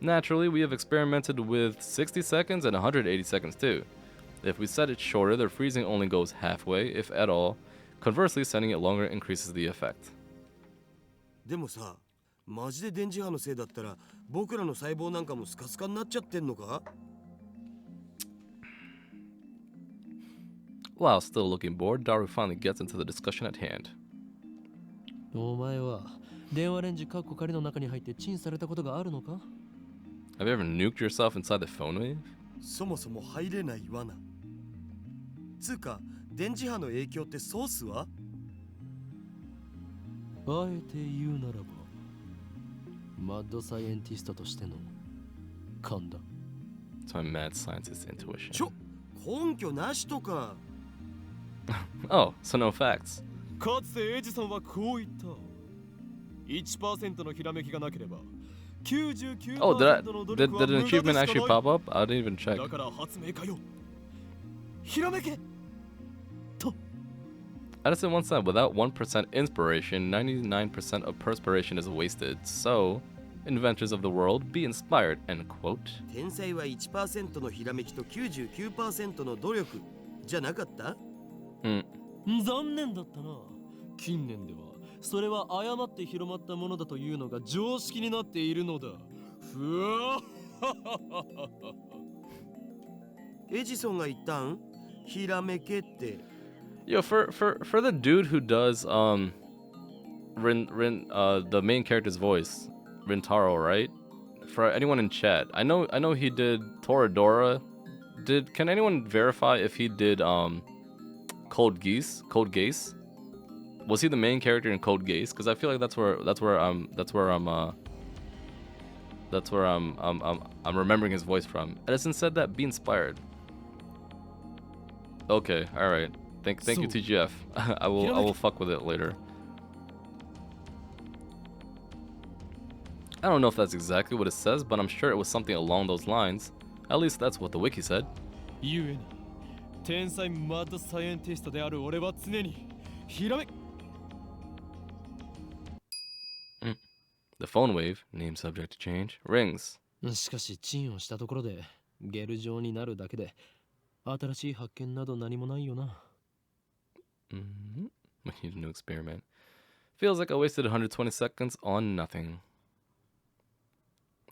Naturally, we have experimented with 60 seconds and 180 seconds too. If we set it shorter, the freezing only goes halfway, if at all. Conversely, setting it longer increases the effect. でもさ、マジで電磁波のせいだったら僕らの細胞なんかもスカスカになっちゃってんのか? While still looking bored, Daru finally gets into the discussion at hand. お前は電話レンジカッコ仮の中に入ってチンされたことがあるのか? Have you ever nuked yourself inside the phone wave? そもそも入れない罠。つうか、電磁波の影響ってソースは? あえて言うならば、マッドサイエンティストとしての勘だ。 It's my mad scientist intuition. 根拠なしとか。Oh, so no facts. かつてエジソンはこう言った。1% のひらめきがなければ 99% Oh, の努 did 力は an 無駄でしかない。 achievement actually pop up? I didn't even check. だから発明家よ。ひらめけ。 Edison once said, without 1% inspiration, 99% of perspiration is wasted. So, inventors of the world, be inspired, end quote. 天才は 1% のひらめきと 99% の努力じゃなかった? 残念だったな。近年ではそれは誤って広まったものだというのが常識になっているのだ。ふわエジソンが言ったん? ひらめけって。 Yo, for the dude who does the main character's voice, Rintaro, right? For anyone in chat, I know he did Toradora. Can anyone verify if he did Code Geass? Was he the main character in Code Geass? Because I feel like that's where I'm remembering his voice from. Edison said that. Be inspired. Okay, all right. Thank you, TGF. I will fuck with it later. I don't know if that's exactly what it says, but I'm sure it was something along those lines. At least that's what the wiki said. ゆえに天才マッドサイエンティストである俺は常にひらめ The phone wave, name subject to change, rings. しかしチンをしたところでゲル状になるだけで新しい発見など何もないよな。We need a new experiment. Feels like I wasted 120 seconds on nothing.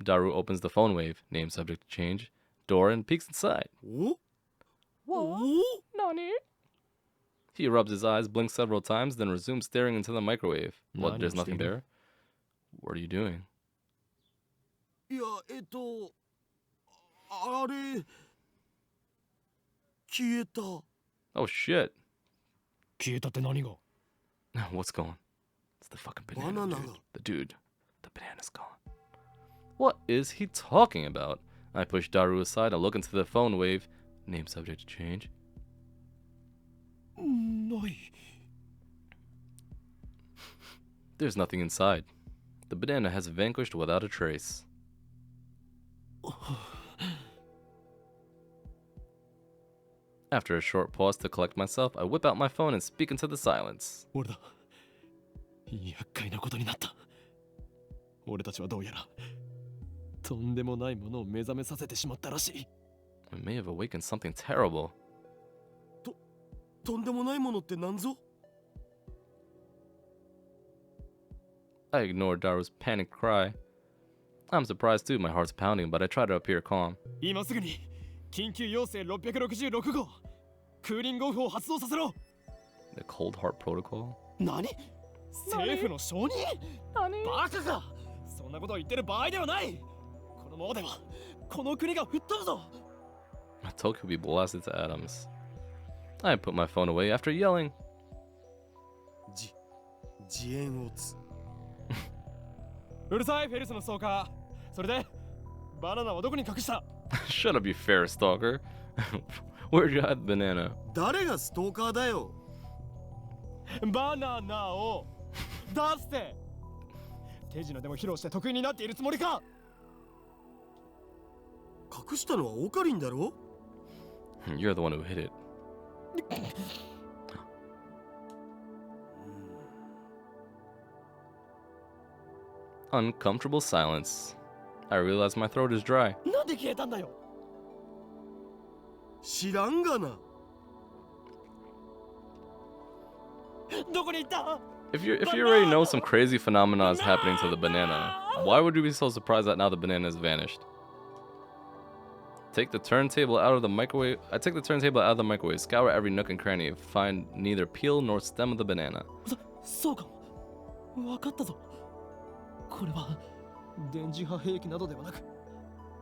Daru opens the phone wave, name subject to change, door and peeks inside. What? Nani? He rubs his eyes, blinks several times, then resumes staring into the microwave. What, there's nothing there? What are you doing? いや、あれ、消えた。Oh shit. 消えたって何が? What's gone? It's the fucking banana, Banana. dude. The banana's gone. What is he talking about? I push Daru aside and look into the phone wave. Name subject to change. ない。There's nothing inside. The banana has vanished without a trace. After a short pause to collect myself, I whip out my phone and speak into the silence. 俺だ。厄介なことになった。俺たちはどうやらとんでもないものを目覚めさせてしまったらしい。We may have awakened something terrible. とんでもないものって何ぞ? I ignore Daru's panicked cry. I'm surprised too, my heart's pounding, but I try to appear calm. 今すぐに緊急要請666号クーリングオフを発動させろ。 The Cold Heart Protocol? 何？政府の承認？バカか！そんなことを言ってる場合ではない。このままではこの国が吹っ飛ぶぞ。Tokyo will be blasted to atoms. I put my phone away after yelling. 自演をつ。うるさいフェルスのストーカー。それでバナナはどこに隠した？ Shut up, you fair stalker. Where'd you hide the banana? 誰がストーカーだよ。バナナを出して。手品でも披露して得意になっているつもりか。隠したのはオカリンだろ。You're the one who hid it. Uncomfortable silence. I realize my throat is dry. なんで消えたんだよ。知らんがな。どこに行った？ If you already know some crazy phenomena is happening to the banana, why would you be so surprised that now the banana has vanished? Take the turntable out of the microwave. I take the turntable out of the microwave, scour every nook and cranny, find neither peel nor stem of the banana. そうかも。わかったぞ。これは電磁波兵器などではなく、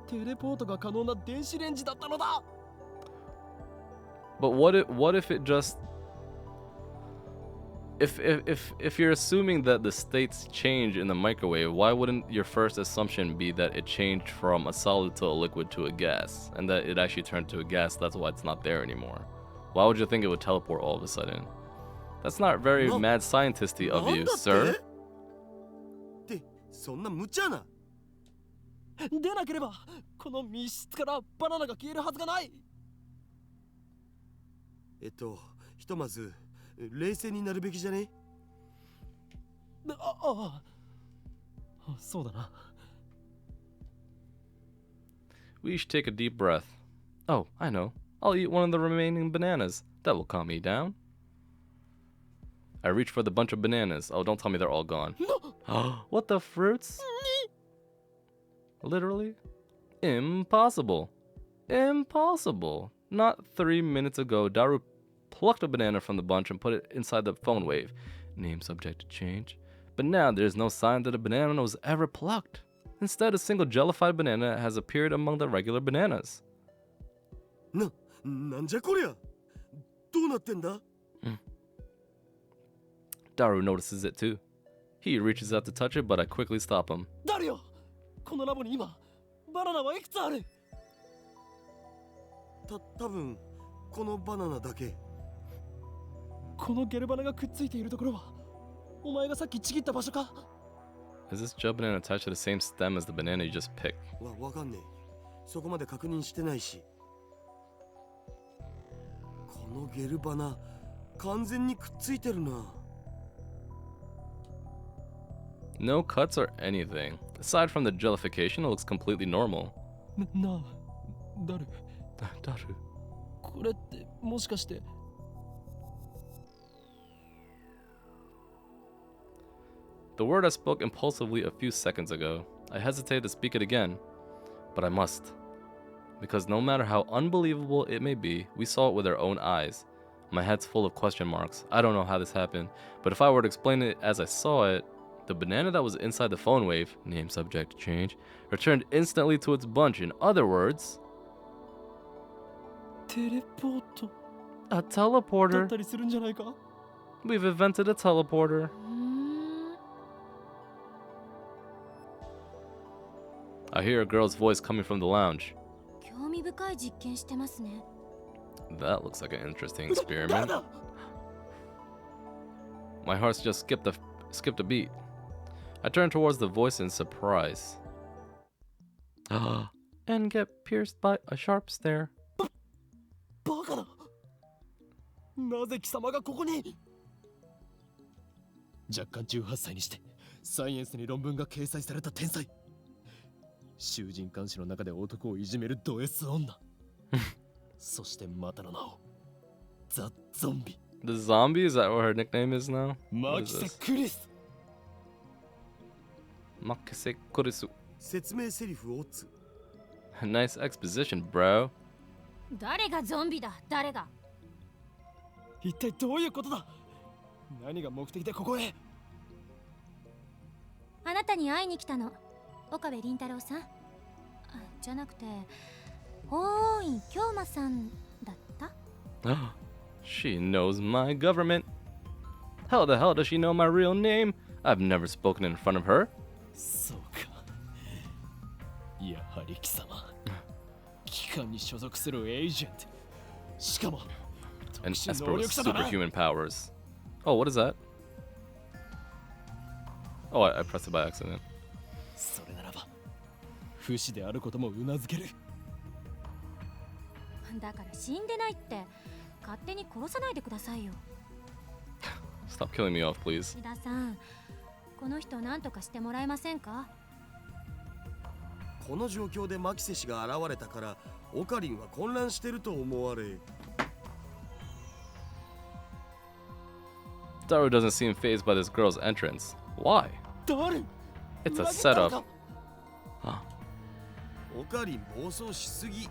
テレポートが可能な電子レンジだったのだ。But what if it just if you're assuming that the states change in the microwave, why wouldn't your first assumption be that it changed from a solid to a liquid to a gas, and that it actually turned to a gas, that's why it's not there anymore? Why would you think it would teleport all of a sudden? That's not very mad scientisty of you, sir. ってそんな無茶な。でなければこの密室からバナナが消えるはずがない。ひとまず冷静になるべきじゃね？そうだな。We each take a deep breath. Oh, I know. I'll eat one of the remaining bananas. That will calm me down. I reach for the bunch of bananas. Oh, don't tell me they're all gone. What the fruits? Literally? Impossible. Impossible. Not 3 minutes ago, Daru plucked a banana from the bunch and put it inside the phone wave. Name subject to change. But now there's no sign that a banana was ever plucked. Instead, a single jellified banana has appeared among the regular bananas. なんじゃこりゃ。どうなってんだ? Daru notices it too. He reaches out to touch it, but I quickly stop him. 誰よ。このラボに今バナナはいくつある？多分このバナナだけ。このゲルバナがくっついているところはお前がさっきちぎった場所か？ Is this gel banana attached to the same stem as the banana you just picked? わかんねえ。そこまで確認してないし。このゲルバナ完全にくっついてるな。No cuts or anything. Aside from the jellification, it looks completely normal. なあ、ダル。ダル。これってもしかして。The word I spoke impulsively a few seconds ago. I hesitated to speak it again, but I must. Because no matter how unbelievable it may be, we saw it with our own eyes. My head's full of question marks. I don't know how this happened, but if I were to explain it as I saw it, the banana that was inside the phone wave, name subject to change, returned instantly to its bunch. In other words, a teleporter. We've invented a teleporter. I hear a girl's voice coming from the lounge. That looks like an interesting experiment. My heart just skipped skipped a beat. I turned towards the voice in surprise. And get pierced by a sharp stare. バカな。なぜ貴様がここに。若干18歳にしてサイエンスに論文が掲載された天才。囚人監視の中で男をいじめるド S 女。そしてまたの名をザ・ゾンビ。 The zombie? Is that what her nickname is now? マキセ・クリス。 Makise Kurisu. 説明セリフをつ。 Nice exposition, bro. 誰がゾンビだ誰が。一体どういうことだ。何が目的でここへ。あなたに会いに来たの、岡部倫太郎さん。じゃなくて法王院京馬さんだった。She knows my government. How the hell does she know my real name? I've never spoken in front of her. そうか。やはり貴様。機関に所属するエージェント。しかも An Esper with superhuman powers. Oh, what is that? Oh, I pressed it by accident. それならば不死であることもうなずける。だから死んでないって勝手に殺さないでくださいよ。Stop killing me off, please. 志田さん、この人何とかしてもらえませんか。この状況でマキセ氏が現れたからオカリンは混乱してると思われ。 Daru doesn't seem fazed by this girl's entrance. Why? 誰。 It's a setup. オカリン暴走しすぎ。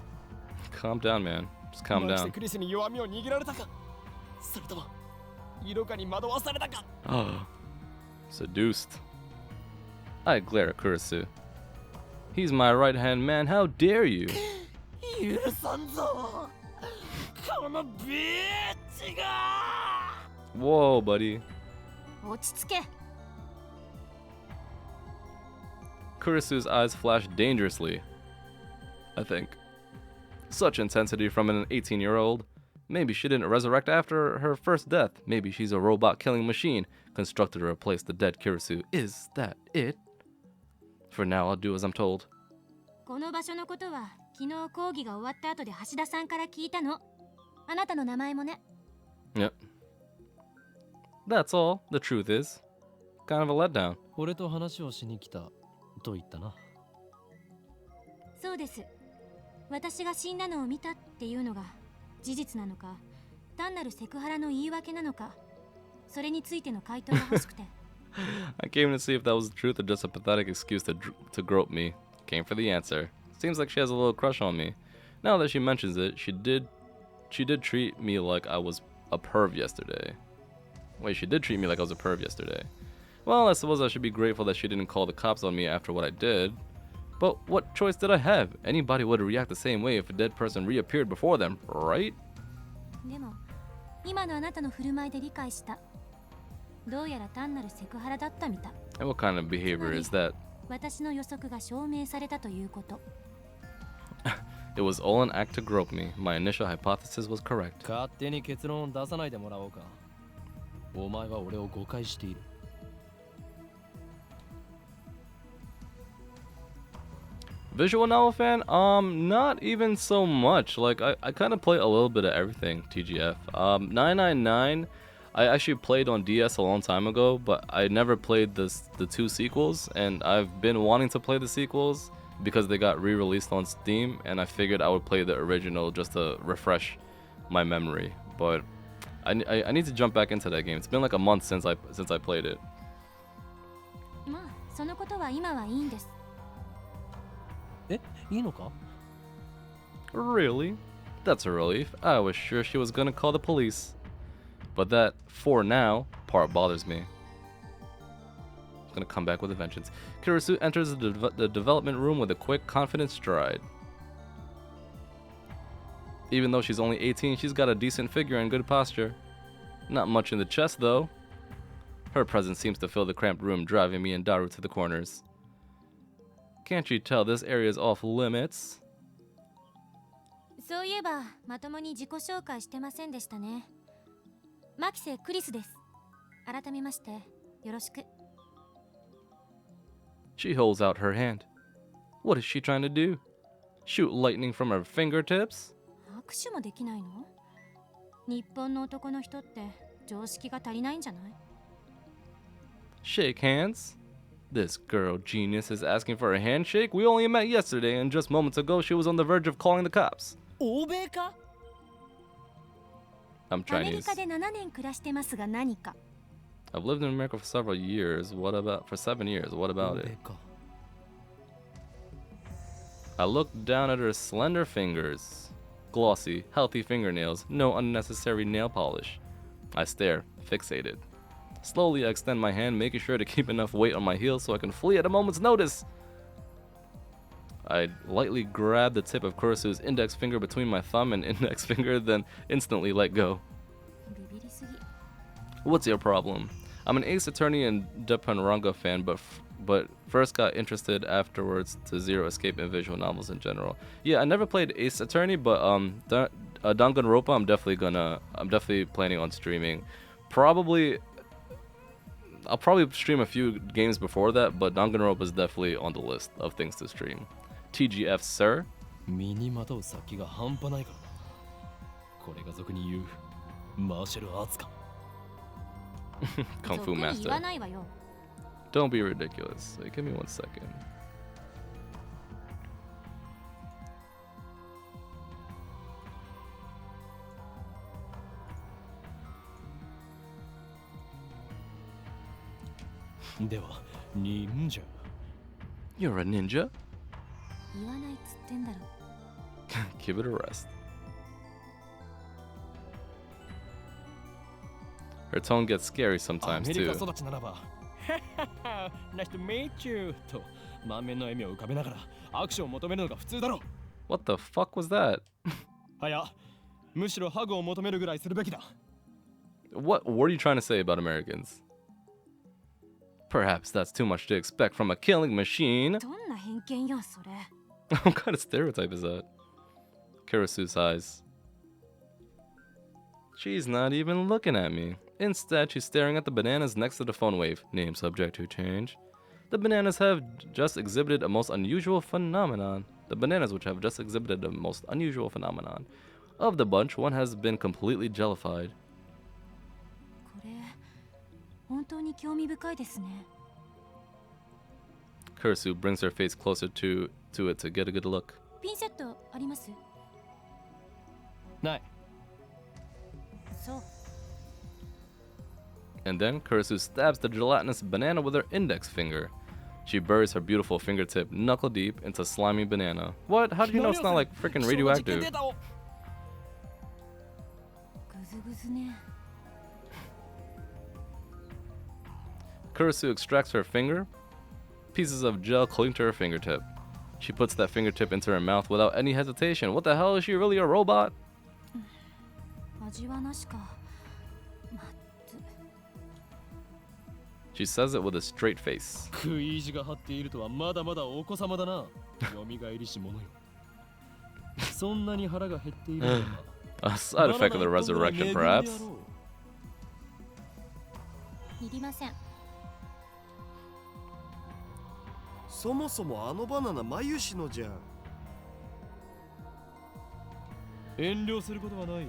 Calm down, man. Just calm マキセ down. クリスに弱みを握られたか。それとも色化に惑わされたか。Seduced. I glare at Kurisu. He's my right-hand man. How dare you? 許さんぞ。このビーチが。 Whoa, buddy. 落ち着け。 Kurisu's eyes flash dangerously. I think. Such intensity from an 18-year-old. Maybe she didn't resurrect after her first death. Maybe she's a robot-killing machine constructed to replace the dead Kurisu. Is that it? For now, I'll do as I'm told. この場所のことは昨日講義が終わった後で橋田さんから聞いたの。あなたの名前もね。 Yep. That's all. The truth is. Kind of a letdown. 俺と話をしに来たと言ったな。そうです。私が死んだのを見たっていうのが事実なのか、単なるセクハラの言い訳なのか、それについての回答が欲しくて。I came to see if that was the truth or just a pathetic excuse to grope me. Came for the answer. Seems like she has a little crush on me. Now that she mentions it, she did treat me like I was a perv yesterday. Wait, she did treat me like I was a perv yesterday. Well, I suppose I should be grateful that she didn't call the cops on me after what I did. But what choice did I have? Anybody would react the same way if a dead person reappeared before them, right? でも、今のあなたの振る舞いで理解した。どうやら単なるセクハラだったみたい。 And what kind of behavior is that? 私の予測が証明されたということ。It was all an act to grope me. My initial hypothesis was correct. 勝手に結論を出さないでもらおうか。お前は俺を誤解している。Visual novel fan? Not even so much. Like, I kind of play a little bit of everything, TGF. 999, I actually played on DS a long time ago, but I never played the two sequels, and I've been wanting to play the sequels because they got re-released on Steam, and I figured I would play the original just to refresh my memory. But I need to jump back into that game. It's been like a month since I played it. まあ、そのことは今はいいんです。え、いいのか？ Really? That's a relief. I was sure she was gonna call the police. But that "for now" part bothers me. It's gonna come back with a vengeance. Kurisu enters the development room with a quick, confident stride. Even though she's only 18, she's got a decent figure and good posture. Not much in the chest, though. Her presence seems to fill the cramped room, driving me and Daru to the corners. Can't you tell this area is off limits? そういえば、まともに自己紹介してませんでしたね。マキセ・クリスです。改めまして、よろしく。 She holds out her hand. What is she trying to do? Shoot lightning from her fingertips? 握手もできないの？日本の男の人って常識が足りないんじゃない？ Shake hands? This girl genius is asking for a handshake? We only met yesterday, and just moments ago she was on the verge of calling the cops. 欧米か？ I'm アメリ Chinese. カで7年暮らしてますが何か？ I've lived in America for several years. What about for 7 years? What about it? I looked down at her slender fingers. Glossy, healthy fingernails, no unnecessary nail polish. I stare, fixated. Slowly I extend my hand, making sure to keep enough weight on my heel so I can flee at a moment's notice. I lightly grab the tip of Kurasu's index finger between my thumb and index finger, then instantly let go. ビビりすぎ。 What's your problem? I'm an Ace Attorney and Depanranga fan, but first got interested afterwards to Zero Escape and visual novels in general. Yeah, I never played Ace Attorney, but Danganronpa I'm definitely planning on streaming. I'll probably stream a few games before that, but Danganronpa is definitely on the list of things to stream. TGF, sir. 身にまとう殺気が半端ないからな。これが俗に言うマーシャルアーツか。 Kung Fu 俗に言 Master. わないわよ。 Don't be ridiculous. Wait, give me 1 second. Dewa, では、忍者。 You're a ninja? 言わないっつってんだろ。 Give it a rest. Her tone gets scary ア sometimes メリ too. カ育ちならば。Nice to meet you と満面の笑みを浮かべながら握手を求めるのが普通だろう。 What the fuck was that? はや、むしろハグを求めるぐらいするべきだ。 What are you trying to say about Americans? Perhaps that's too much to expect from a killing machine. どんな偏見よそれ。 What kind of stereotype is that? Karasu sighs. She's not even looking at me. Instead, she's staring at the bananas next to the phone wave. Name subject to change. The bananas have just exhibited a most unusual phenomenon. The bananas which have just exhibited a most unusual phenomenon. Of the bunch, one has been completely jellified. これ本当に興味深いですね。 Kursu brings her face closer to it to get a good look. ピンセットあります？ない。そう。 And then Kursu stabs the gelatinous banana with her index finger. She buries her beautiful fingertip knuckle deep into slimy banana. What? How do you know it's not like freaking radioactive? ぐずぐずね。 Kursu extracts her finger. Pieces of gel cling to her fingertip. She puts that fingertip into her mouth without any hesitation. What the hell? Is she really a robot? 味はなしか。 She says it with a straight face. 食い意地が張っているとはまだまだお子様だな。蘇りし者よ。そんなに腹が減っているのか。 A side effect of the resurrection, perhaps. いりません。そもそもあのバナナマユシのじゃん。遠慮することはない。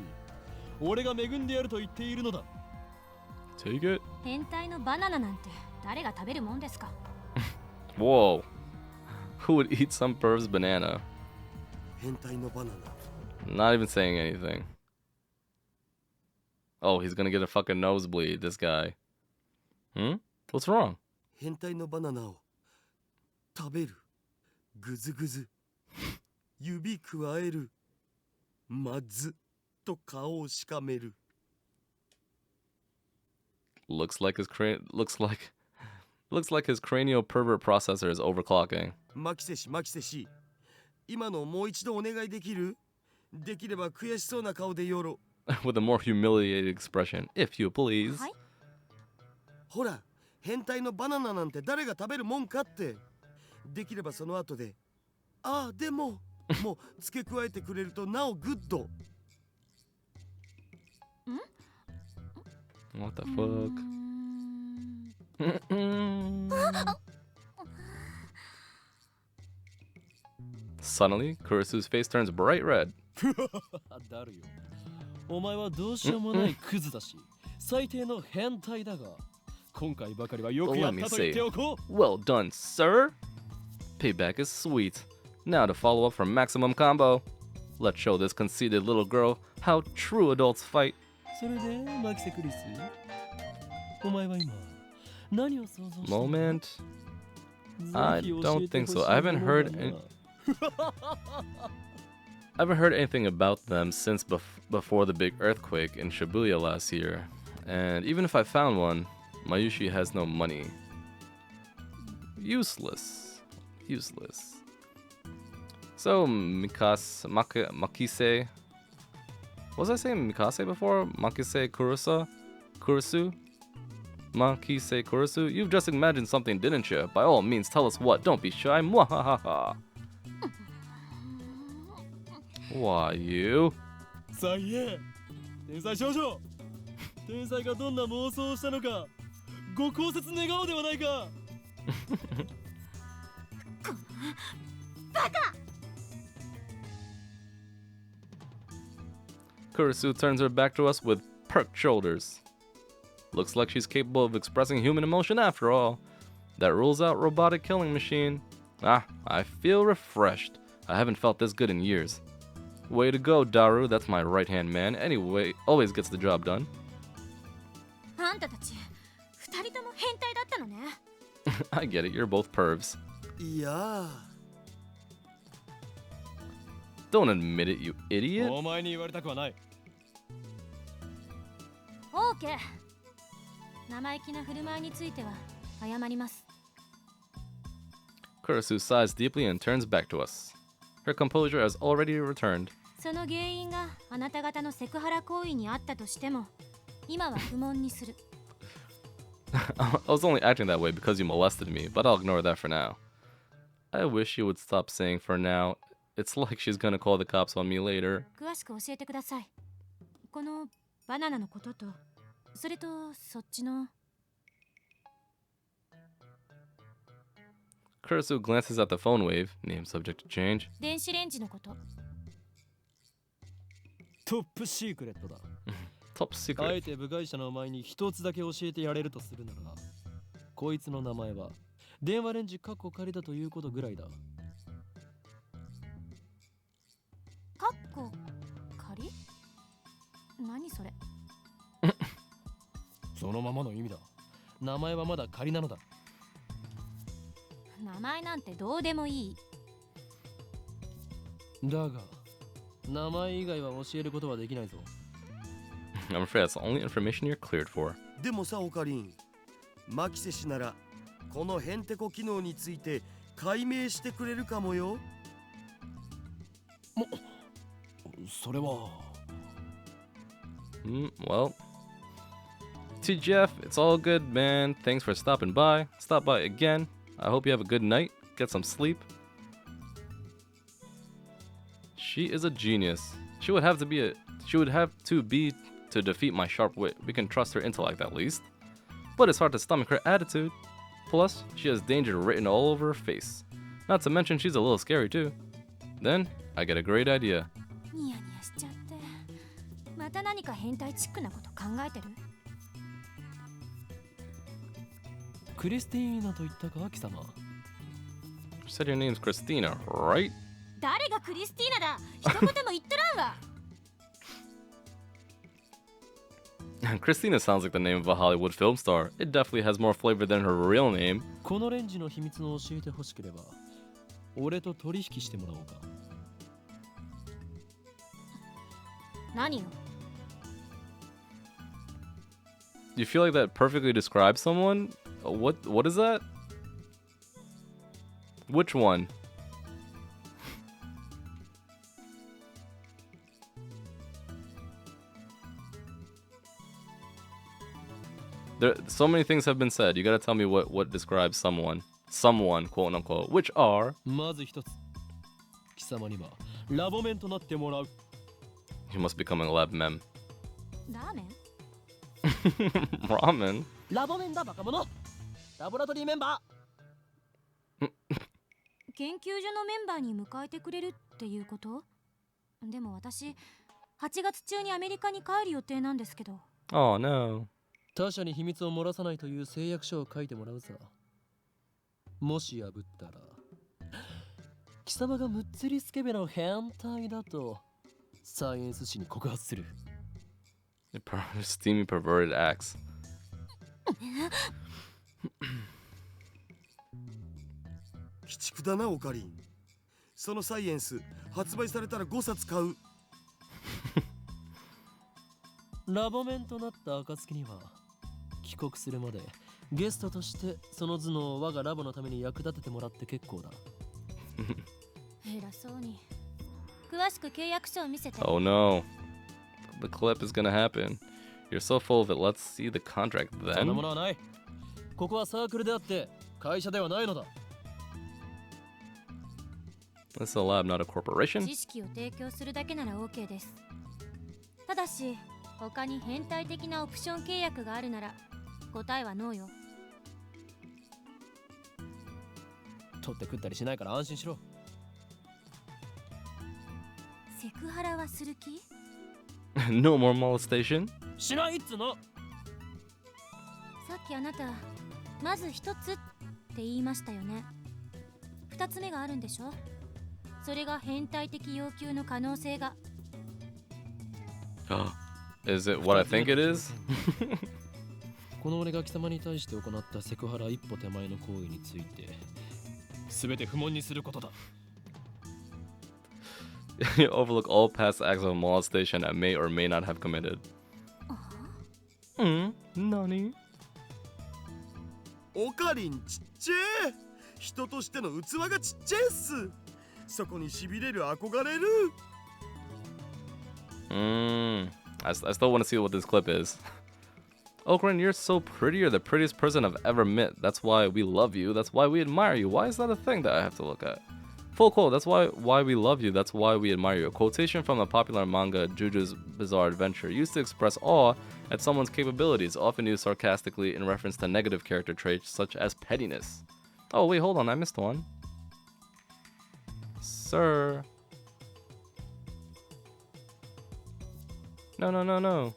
俺が恵んでやると言っているのだ。 Take it. 変態のバナナなんて誰が食べるもんですか？ Whoa. Who would eat some perv's banana? 変態のバナナ。 Not even saying anything. Oh, he's gonna get a fucking nosebleed, this guy. Hmm? What's wrong? 変態のバナナを食べる。ぐずぐず。指くわえる。まずと顔をしかめる。 Looks like his cranial pervert processor is overclocking. マキセシマキセシ。今のもう一度お願いできる？できれば悔しそうな顔でよろ。With a more humiliated expression, if you please. はい。ほら、変態のバナナなんて誰が食べるもんかって。できればその後で、ああ、でも、もう付け加えてくれるとなおグッド。What the fuck? Suddenly, Kurisu's face turns bright red. だるよ。お前はどうしようもないクズだし、最低の変態だが、今回ばかりはよく Well, や let っ me たと言っ say, ておこう。 well done, sir. Payback is sweet. Now to follow up from Maximum Combo. Let's show this conceited little girl how true adults fight. それで、マキセクリス、お前は今何を想像している Moment. の？ I ぜひ教 don't えて think ほし so. い I haven't もの heard だ any, な。 I haven't heard anything about them since before the big earthquake in Shibuya last year. And even if I found one, Mayushi has no money. Useless. Useless. So, Makise... Was I saying Mikase before? Makise Kurisu? Makise Kurisu? You've just imagined something, didn't you? By all means, tell us what. Don't be shy. Mwahaha. Why, you? さあ言え、天才少女。天才がどんな妄想をしたのか、ご考説願おうではないか。Kurisu turns her back to us with perked shoulders. Looks like she's capable of expressing human emotion after all. That rules out robotic killing machine. Ah, I feel refreshed. I haven't felt this good in years. Way to go, Daru. That's my right-hand man. Anyway, always gets the job done. あんたたち、二人とも変態だったのね。I get it. You're both pervs. いや Don't admit it, you idiot. お前に言われたくはない。オーケー。生意気な振る舞いについては謝ります。Kurisu sighs deeply and turns back to us. Her composure has already returned. その原因があなた方のセクハラ行為にあったとしても、今は不問にする。I was only acting that way because you molested me, but I'll ignore that for now. I wish you would stop saying for now. It's like she's gonna call the cops on me later. 詳しく教えてください。このバナナのことと、それとそっちの。Kurisu glances at the phone wave, name subject to change. 電子レンジのこと。トップシークレットだ。Top あ secret. えて部外者のお前に一つだけ教えてやれるとするなら、こいつの名前は電話レンジカッコ仮だということぐらいだ。カッコ仮？何それ？そのままの意味だ。名前はまだ仮なのだ。名前なんてどうでもいい。だが、名前以外は教えることはできないぞ。I'm afraid that's the only information you're cleared for. でもさオカリン、マキセ氏ならこのヘンテコ機能について解明してくれるかもよ。それは。Well. To Jeff, it's all good, man. Thanks for stopping by. Stop by again. I hope you have a good night. Get some sleep. She is a genius. She would have to be to defeat my sharp wit. We can trust her intellect at least. But it's hard to stomach her attitude. Plus, she has danger written all over her face. Not to mention she's a little scary too. Then, I get a great idea. ニヤニヤしちゃって。また何か変態チックなこと考えてる？クリスティーナと言ったか、貴様。You said your name's Christina, right? 誰がクリスティーナだ？一言も言ってらんわ。Christina sounds like the name of a Hollywood film star. It definitely has more flavor than her real name. このレンジの秘密を教えてほしければ、俺と取引してもらおうか。何よ？ Do you feel like that perfectly describes someone? What is that? Which one? There, so many things have been said. You gotta tell me what describes someone. Someone, quote unquote. Which are... まず一つ。貴様にはラボメンとなってもらう。 You must become a lab mem. ラーメン？ Ramen? ラボメンだバカ者。ラボラトリーメンバ研究所のメンバーに迎えてくれるっていうこと？でも私8月中にアメリカに帰る予定なんですけど。Oh no. 他者に秘密を漏らさないという誓約書を書いてもらうさ。もし破ったら貴様がムッツリスケベの変態だとサイエンス誌に告発する。Steamy perverted acts. 鬼畜だなオカリン。そのサイエンス発売されたら5冊買う。ラボメンとなった暁には帰国するまでゲストとしてその頭脳を我がラボのために役立ててもらって結構だ。偉そうに。詳しく契約書を見せて。 Oh no. The clip is gonna happen. You're so full of it. Let's see the contract そんなも then. のはない。ここはサークルであって会社ではないのだ。This is a lab, not a corporation. 知識を提供するだけなら OK です。ただし他に変態的なオプション契約があるなら答えはノーよ。取って食ったりしないから安心しろ。セクハラはする気？ No more molestation. しないっつの。さっきあなたまず一つって言いましたよね。二つ目があるんでしょ？それが変態的要求の可能性が。Is it what I think it is? この俺が貴様に対して行ったセクハラ一歩手前の行為について全て不問にすることだ。You overlook all past acts of molestation that may or may not have committed. Nani? オカリンちっちゃい。人としての器がちっちゃいっす。そこに痺れる憧れる。I still want to see what this clip is. Okran, you're so pretty. You're the prettiest person I've ever met. That's why we love you. That's why we admire you. Why is that a thing that I have to look at? Full quote. That's why we love you. That's why we admire you. A quotation from the popular manga Juju's Bizarre Adventure used to express awe at someone's capabilities, often used sarcastically in reference to negative character traits such as pettiness. Oh wait, hold on. I missed one. Sir. No.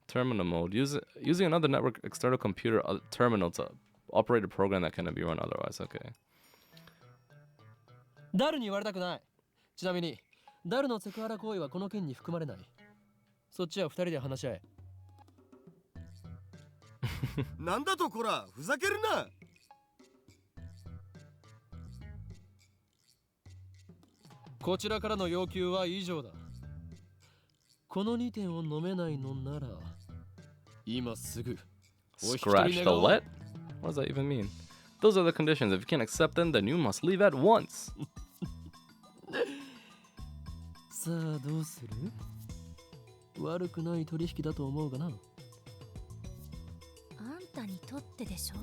Terminal mode. Using another network external computer terminal to operate a program that cannot be run otherwise. Okay. ダルに言われたくない。ちなみにダルのセクハラ行為はこの件に含まれない。そっちは二人で話し合え。なんだとこら、ふざけるな。こちらからの要求は以上だ。この2点を飲めないのなら今すぐお引き取 Scratch り the 願おう。 let? What does that even mean? Those are the conditions. If you can't accept them, then you must leave at once. さあどうする？悪くない取引だと思うがな。あんたにとってでしょ？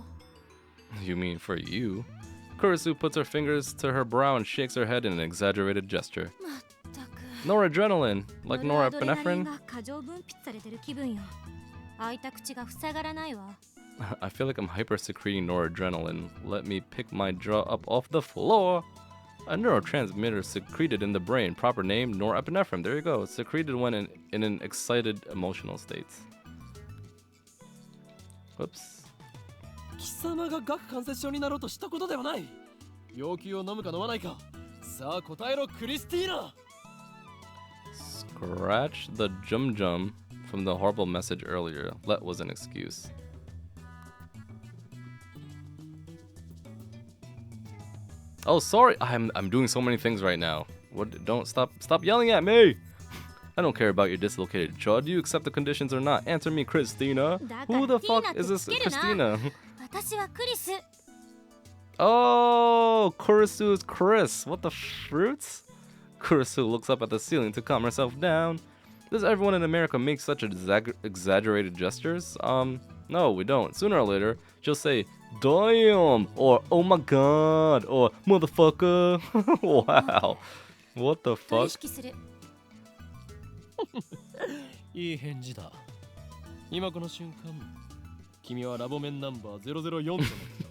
You mean for you? Kurisu puts her fingers to her brow and shakes her head in an exaggerated gesture. まったく。 Noradrenaline, like ノルアドレナリン norepinephrine. が過剰分泌されてる気分よ。開いた口が塞がらないわ。I feel like I'm hyper secreting noradrenaline. Let me pick my jaw up off the floor. A neurotransmitter secreted in the brain. Proper name, norepinephrine. There you go. It's secreted when in an excited emotional state. Whoops. 貴様が顎関節症になろうとしたことではない。要求を飲むか飲まないか。さあ答えろクリスティーナ。 Scratch the jum from the horrible message earlier. Let was an excuse. Oh, sorry. I'm doing so many things right now. What? Don't stop yelling at me. I don't care about your dislocated jaw. Do you accept the conditions or not? Answer me, Christina. Who the fuck is this Christina? 私はクリス。 Oh, Kurisu's Chris. What the fruits? Kurisu looks up at the ceiling to calm herself down. Does everyone in America make such exaggerated gestures? No, we don't. Sooner or later, she'll say, damn, or oh my god, or motherfucker. Wow. What the fuck? 取引する。いい返事だ。今この瞬間、君はラボメンナンバー004との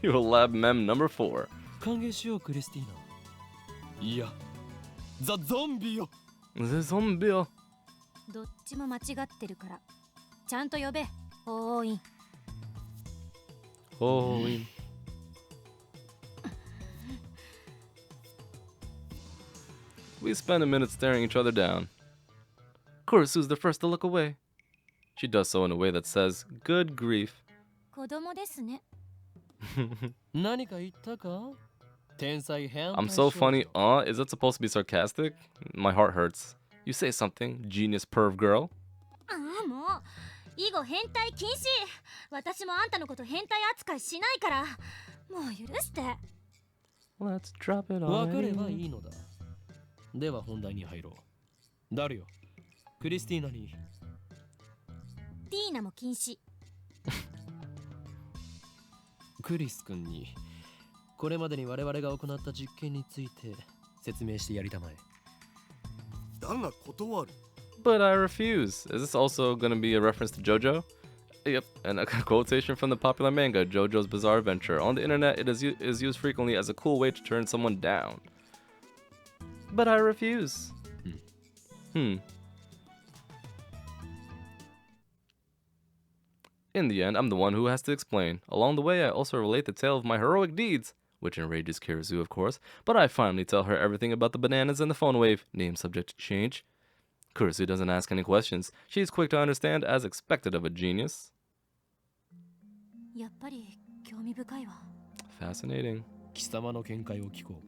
You're lab mem number 4. 歓迎しようクリスティーナ。いや、ザ・ゾンビよ。 The zombie. どっちも間違ってるからちゃんと呼べ。おーい。 Holy. We spend a minute staring each other down. Kurisu's the first to look away. She does so in a way that says, "Good grief." 子供ですね。何か言ったか？天才変態 I'm so 少女 funny. Is that supposed to be sarcastic? My heart hurts. You say something, genius perv girl. ああもう以後変態禁止。私もあんたのこと変態扱いしないからもう許して。 Let's drop it わかれば on. いいのだ。では本題に入ろう。ダルよ、クリスティーナに。ティーナも禁止。クリス君にこれまでに我々が行った実験について説明してやりたまえ。だが断る。 But I refuse. Is this also going to be a reference to JoJo? Yep, and a quotation from the popular manga JoJo's Bizarre Adventure. On the internet, it is used frequently as a cool way to turn someone down. But I refuse. In the end, I'm the one who has to explain. Along the way, I also relate the tale of my heroic deeds, which enrages Kirisu, of course, but I finally tell her everything about the bananas and the phone wave, name subject to change. Kurisu doesn't ask any questions. She's quick to understand, as expected of a genius. やっぱり興味深いわ。 Fascinating. 貴様の見解を聞こう。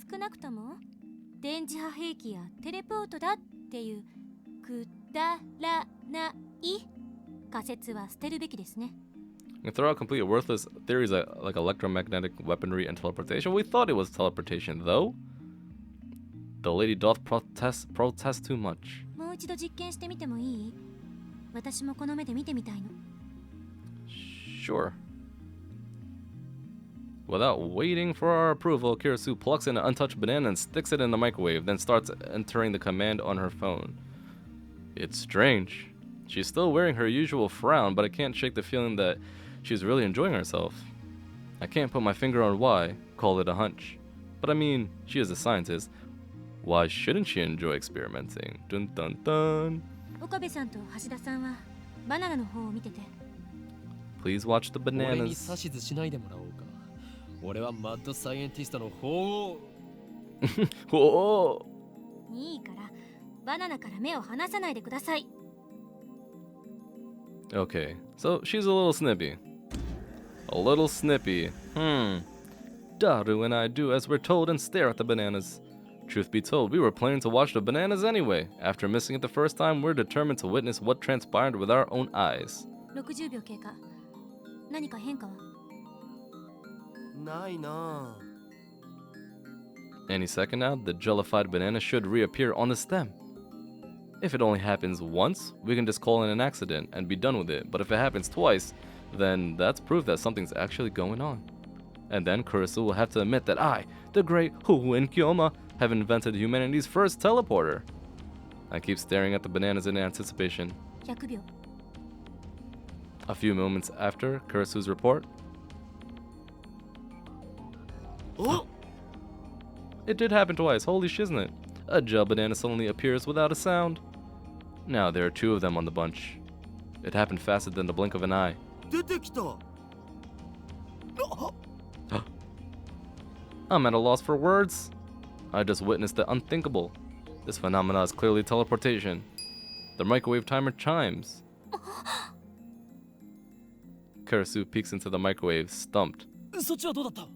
少なくとも電磁波兵器やテレポートだっていうくだらない仮説は捨てるべきですね。 And throw out completely worthless theories like electromagnetic weaponry and teleportation. We thought it was teleportation, though. The lady doth protest too much. もう一度実験してみてもいい？私もこの目で見てみたいの。 Sure. Without waiting for our approval, Kirisu plucks in an untouched banana and sticks it in the microwave, then starts entering the command on her phone. It's strange. She's still wearing her usual frown, but I can't shake the feeling that she's really enjoying herself. I can't put my finger on why, call it a hunch. But I mean, she is a scientist. Why shouldn't she enjoy experimenting? Dun dun dun. 岡部さんと橋田さんはバナナの方を見てて。 Please watch the 俺に bananas. 指図しないでもらおうか。俺はマッドサイエンティストの法王。Whoa. いいからバナナから目を離さないでください。 Okay, so she's a little snippy. A little snippy. Daru and I do as we're told and stare at the bananas. Truth be told, we were planning to watch the bananas anyway. After missing it the first time, we're determined to witness what transpired with our own eyes. 60秒経過。何か変化は？ないな。 Any second now, the jellified banana should reappear on the stem. If it only happens once, we can just call it an accident and be done with it. But if it happens twice, then that's proof that something's actually going on. And then Kurisu will have to admit that I, the great Huin Kyoma, have invented humanity's first teleporter. I keep staring at the bananas in anticipation. 100秒。 A few moments after Kurisu's report, お、 it did happen twice, holy shiznit. A gel banana suddenly appears without a sound. Now there are two of them on the bunch. It happened faster than the blink of an eye. 出てきた。 I'm at a loss for words. I just witnessed the unthinkable. This phenomena is clearly teleportation. The microwave timer chimes. Kurisu peeks into the microwave, stumped. そっちはどうだった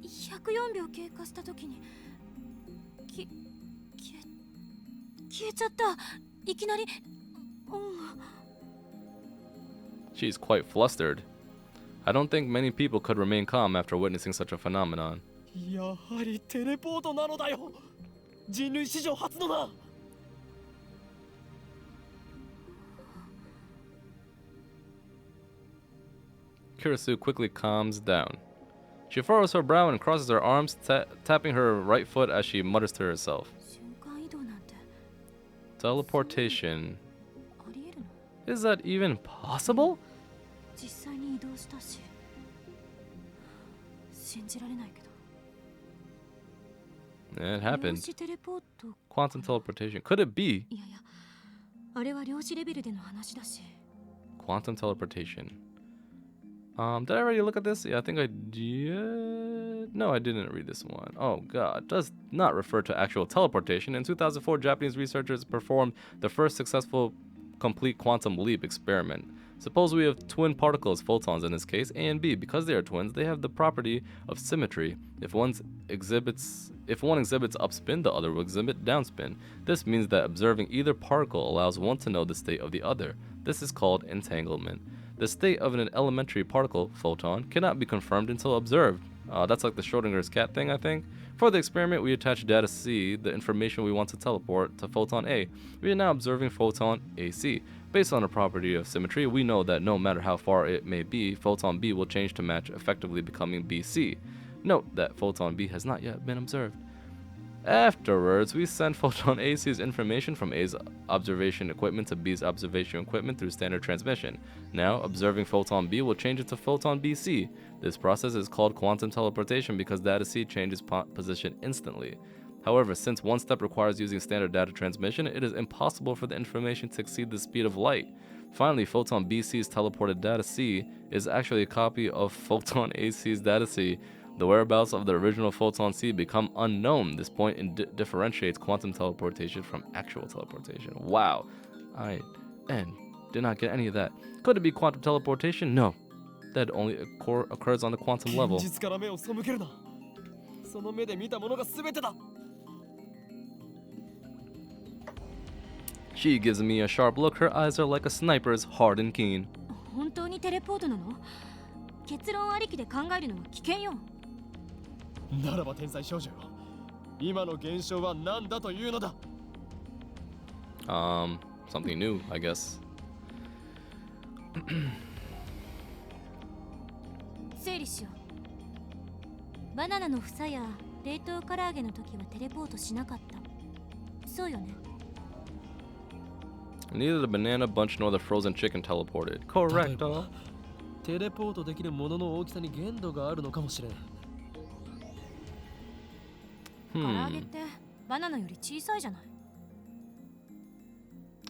？104秒経過したときに消えちゃった。いきなり。She's quite flustered. I don't think many people could remain calm after witnessing such a phenomenon. やはりテレポートなのだよ。人類史上初のな。 Kurisu quickly calms down. She furrows her brow and crosses her arms, tapping her right foot as she mutters to herself. 瞬間移動なんて Teleportation. ありえるの？ Is that even possible? 実際に移動したし、信じられないけど。 It 量 happened. 子テレポート。 Quantum teleportation. Could it be いやいや、あれは量子レベルでの話だし。 quantum teleportation? Did I already look at this? Yeah, I think I did. No, I didn't read this one. Oh god, does not refer to actual teleportation. In 2004, Japanese researchers performed the first successful complete quantum leap experiment. Suppose we have twin particles, photons in this case, A and B. Because they are twins, they have the property of symmetry. If one exhibits upspin, the other will exhibit downspin. This means that observing either particle allows one to know the state of the other. This is called entanglement. The state of an elementary particle, photon, cannot be confirmed until observed. That's like the Schrodinger's cat thing, I think. For the experiment, we attach data C, the information we want to teleport, to photon A. We are now observing photon AC. Based on a property of symmetry, we know that no matter how far it may be, photon B will change to match, effectively becoming BC. Note that photon B has not yet been observed. Afterwards, we send photon AC's information from A's observation equipment to B's observation equipment through standard transmission. Now, observing photon B will change it to photon BC. This process is called quantum teleportation because data C changes position instantly. However, since one step requires using standard data transmission, it is impossible for the information to exceed the speed of light. Finally, photon BC's teleported data C is actually a copy of photon AC's data C. The whereabouts of the original photon C become unknown. This point differentiates quantum teleportation from actual teleportation. Wow, I did not get any of that. Could it be quantum teleportation? No, that only occurs on the quantum level. 現実から目を背けるな。その目で見たものが全てだ。 She gives me a sharp look. Her eyes are like a sniper's, hard and keen. 本当にテレポートなの？結論ありきで考えるのは危険よ。ならば天才少女よ。今の現象は何だというのだ。Something new, I guess. 整理しよう。バナナの房や冷凍唐揚げの時はテレポートしなかった。そうよね。Neither the banana bunch nor the frozen chicken teleported. Correcto. テレポートできるものの大きさに限度があるのかもしれん。唐揚げってバナナより小さいじゃない。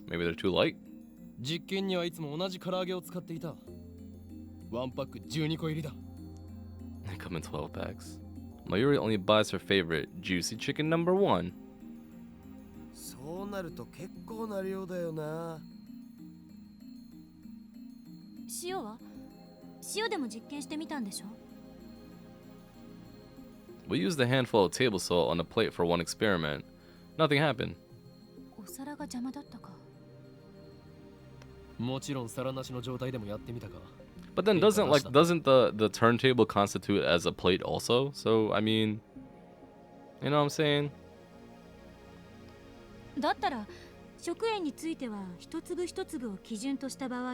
Maybe they're too light? 実験にはいつも同じ唐揚げを使っていた。ワンパック12個入りだ。They come in 12 packs. Mayuri only buys her favorite, juicy chicken number 1. そうなると結構な量だよな。塩は？塩でも実験してみたんでしょ？ We used a handful of table salt on a plate for one experiment. Nothing happened. お皿が邪魔だったか。もちろん皿なしの状態でもやってみたか。 But then doesn't the turntable constitute as a plate also? So I mean, you know what I'm saying? だったら食塩については一粒一粒を基準とした場合、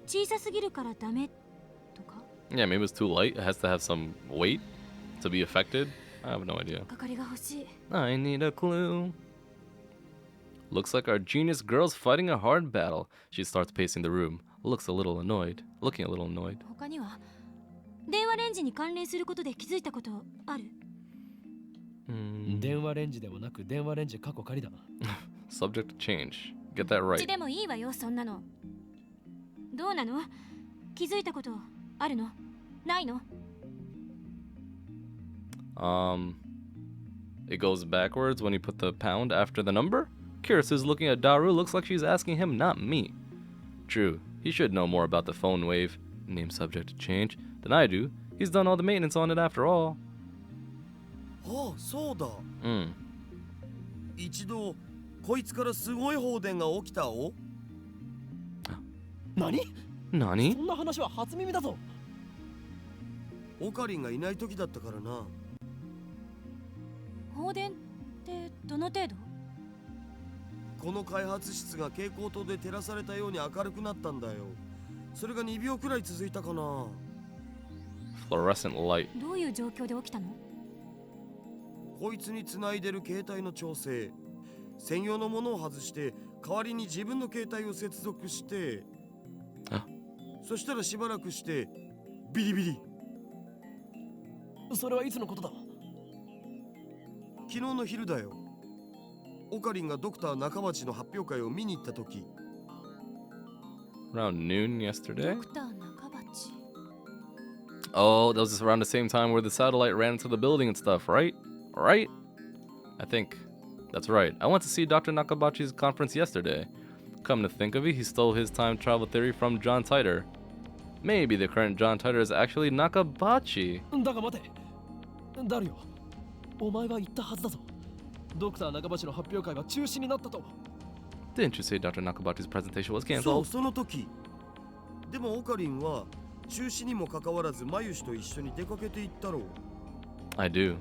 小さすぎるからダメとか？ Yeah, maybe it's too light. It has to have some weight to be affected. I have no idea. 係が欲しい。 I need a clue. Looks like our genius girl's fighting a hard battle. She starts pacing the room. Looking a little annoyed. 他には電話レンジに関連することで気づいたことある？電話レンジではなく電話レンジ過去仮だな。Subject change. Get that right. でもいいわよ、そんなの。どうなの？気づいたことあるの？ないの？ It goes backwards when you put the pound after the number? Kirisu is looking at Daru. Looks like she's asking him, not me. True. He should know more about the phone wave. Name subject to change than I do. He's done all the maintenance on it after all. ああ、そうだ。一度こいつからすごい放電が起きたお。何？そんな話は初耳だぞ。オカリンがいない時だったからな。放電ってどの程度？この開発室が蛍光灯で照らされたように明るくなったんだよ。それが2秒くらい続いたかな。Fluorescent light. どういう状況で起きたの？こいつにつないでる携帯の調整、専用のものを外して代わりに自分の携帯を接続して、そしたらしばらくしてビリビリ。それはいつのことだ？昨日の昼だよ。オカリンがドクター中町の発表会を見に行った時。Around noon yesterday? ドクター中鉢。 Oh, that was just around the same time where the satellite ran into the building and stuff, right? Right? I think that's right. I went to see Dr. Nakabachi's conference yesterday. Come to think of it, he stole his time travel theory from John Titor. Maybe the current John Titor is actually Nakabachi. だが待て、ダリオ、お前が言ったはずだぞ。ドクター中橋の発表会は中止になったと。Didn't you say Dr. Nakabachi's presentation was そう、 cancelled? その時。でもオカリンは中止にもかかわらずマユシと一緒に出かけて行ったろう。I do.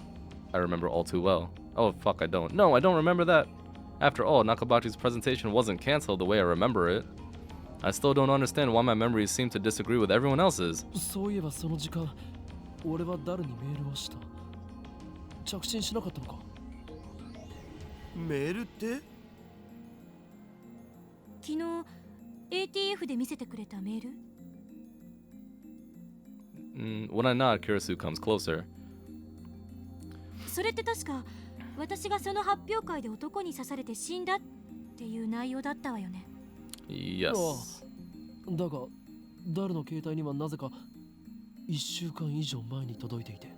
I remember all too well. Oh, fuck, I don't. No, I don't remember that. After all, Nakabachi's presentation wasn't cancelled the way I remember it. I still don't understand why my memories seem to disagree with everyone else's. そういえばその時間、俺はダルにメールをした。着信しなかったのか？メールって？昨日 ATF で見せてくれたメール？ When I nod, Kirisu comes closer. それって確か私がその発表会で男に刺されて死んだっていう内容だったわよね。Yes. だが、ダルの携帯にはなぜか1週間以上前に届いていて。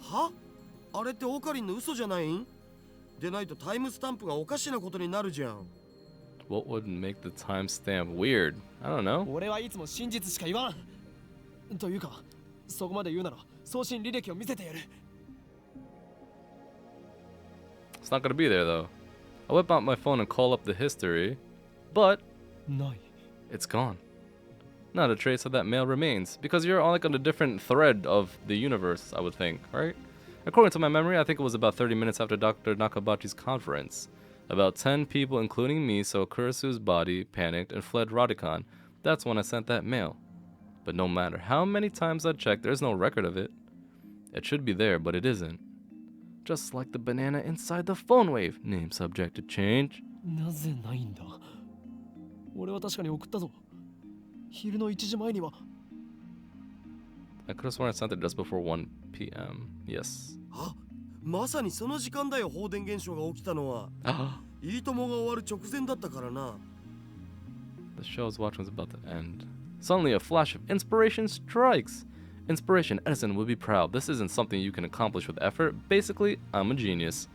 は？あれってオカリンの嘘じゃないん？でないとタイムスタンプがおかしなことになるじゃん。What would make the timestamp weird? I don't know. 俺はいつも真実しか言わん。というか、そこまで言うなら送信履歴を見せてやる。It's not gonna be there though. I whip out my phone and call up the history, but ない。 it's gone. Not a trace of that mail remains, because you're on like on a different thread of the universe, I would think, right? According to my memory, I think it was about 30 minutes after Dr. Nakabachi's conference. About 10 people, including me, saw Kurisu's body, panicked, and fled Radicon. That's when I sent that mail. But no matter how many times I checked, there's no record of it. It should be there, but it isn't. Just like the banana inside the phone wave. Name subject to change. なぜないんだ？俺は確かに送ったぞ。昼の1時前には。I could have sworn I sent it just before 1 p.m. Yes. あ、まさにその時間だよ、放電現象が起きたのは。いいともが終わる直前だったからな。The show's watch was about to end. Suddenly, a flash of inspiration strikes. Inspiration, Edison would be proud. This isn't something you can accomplish with effort. Basically, I'm a genius.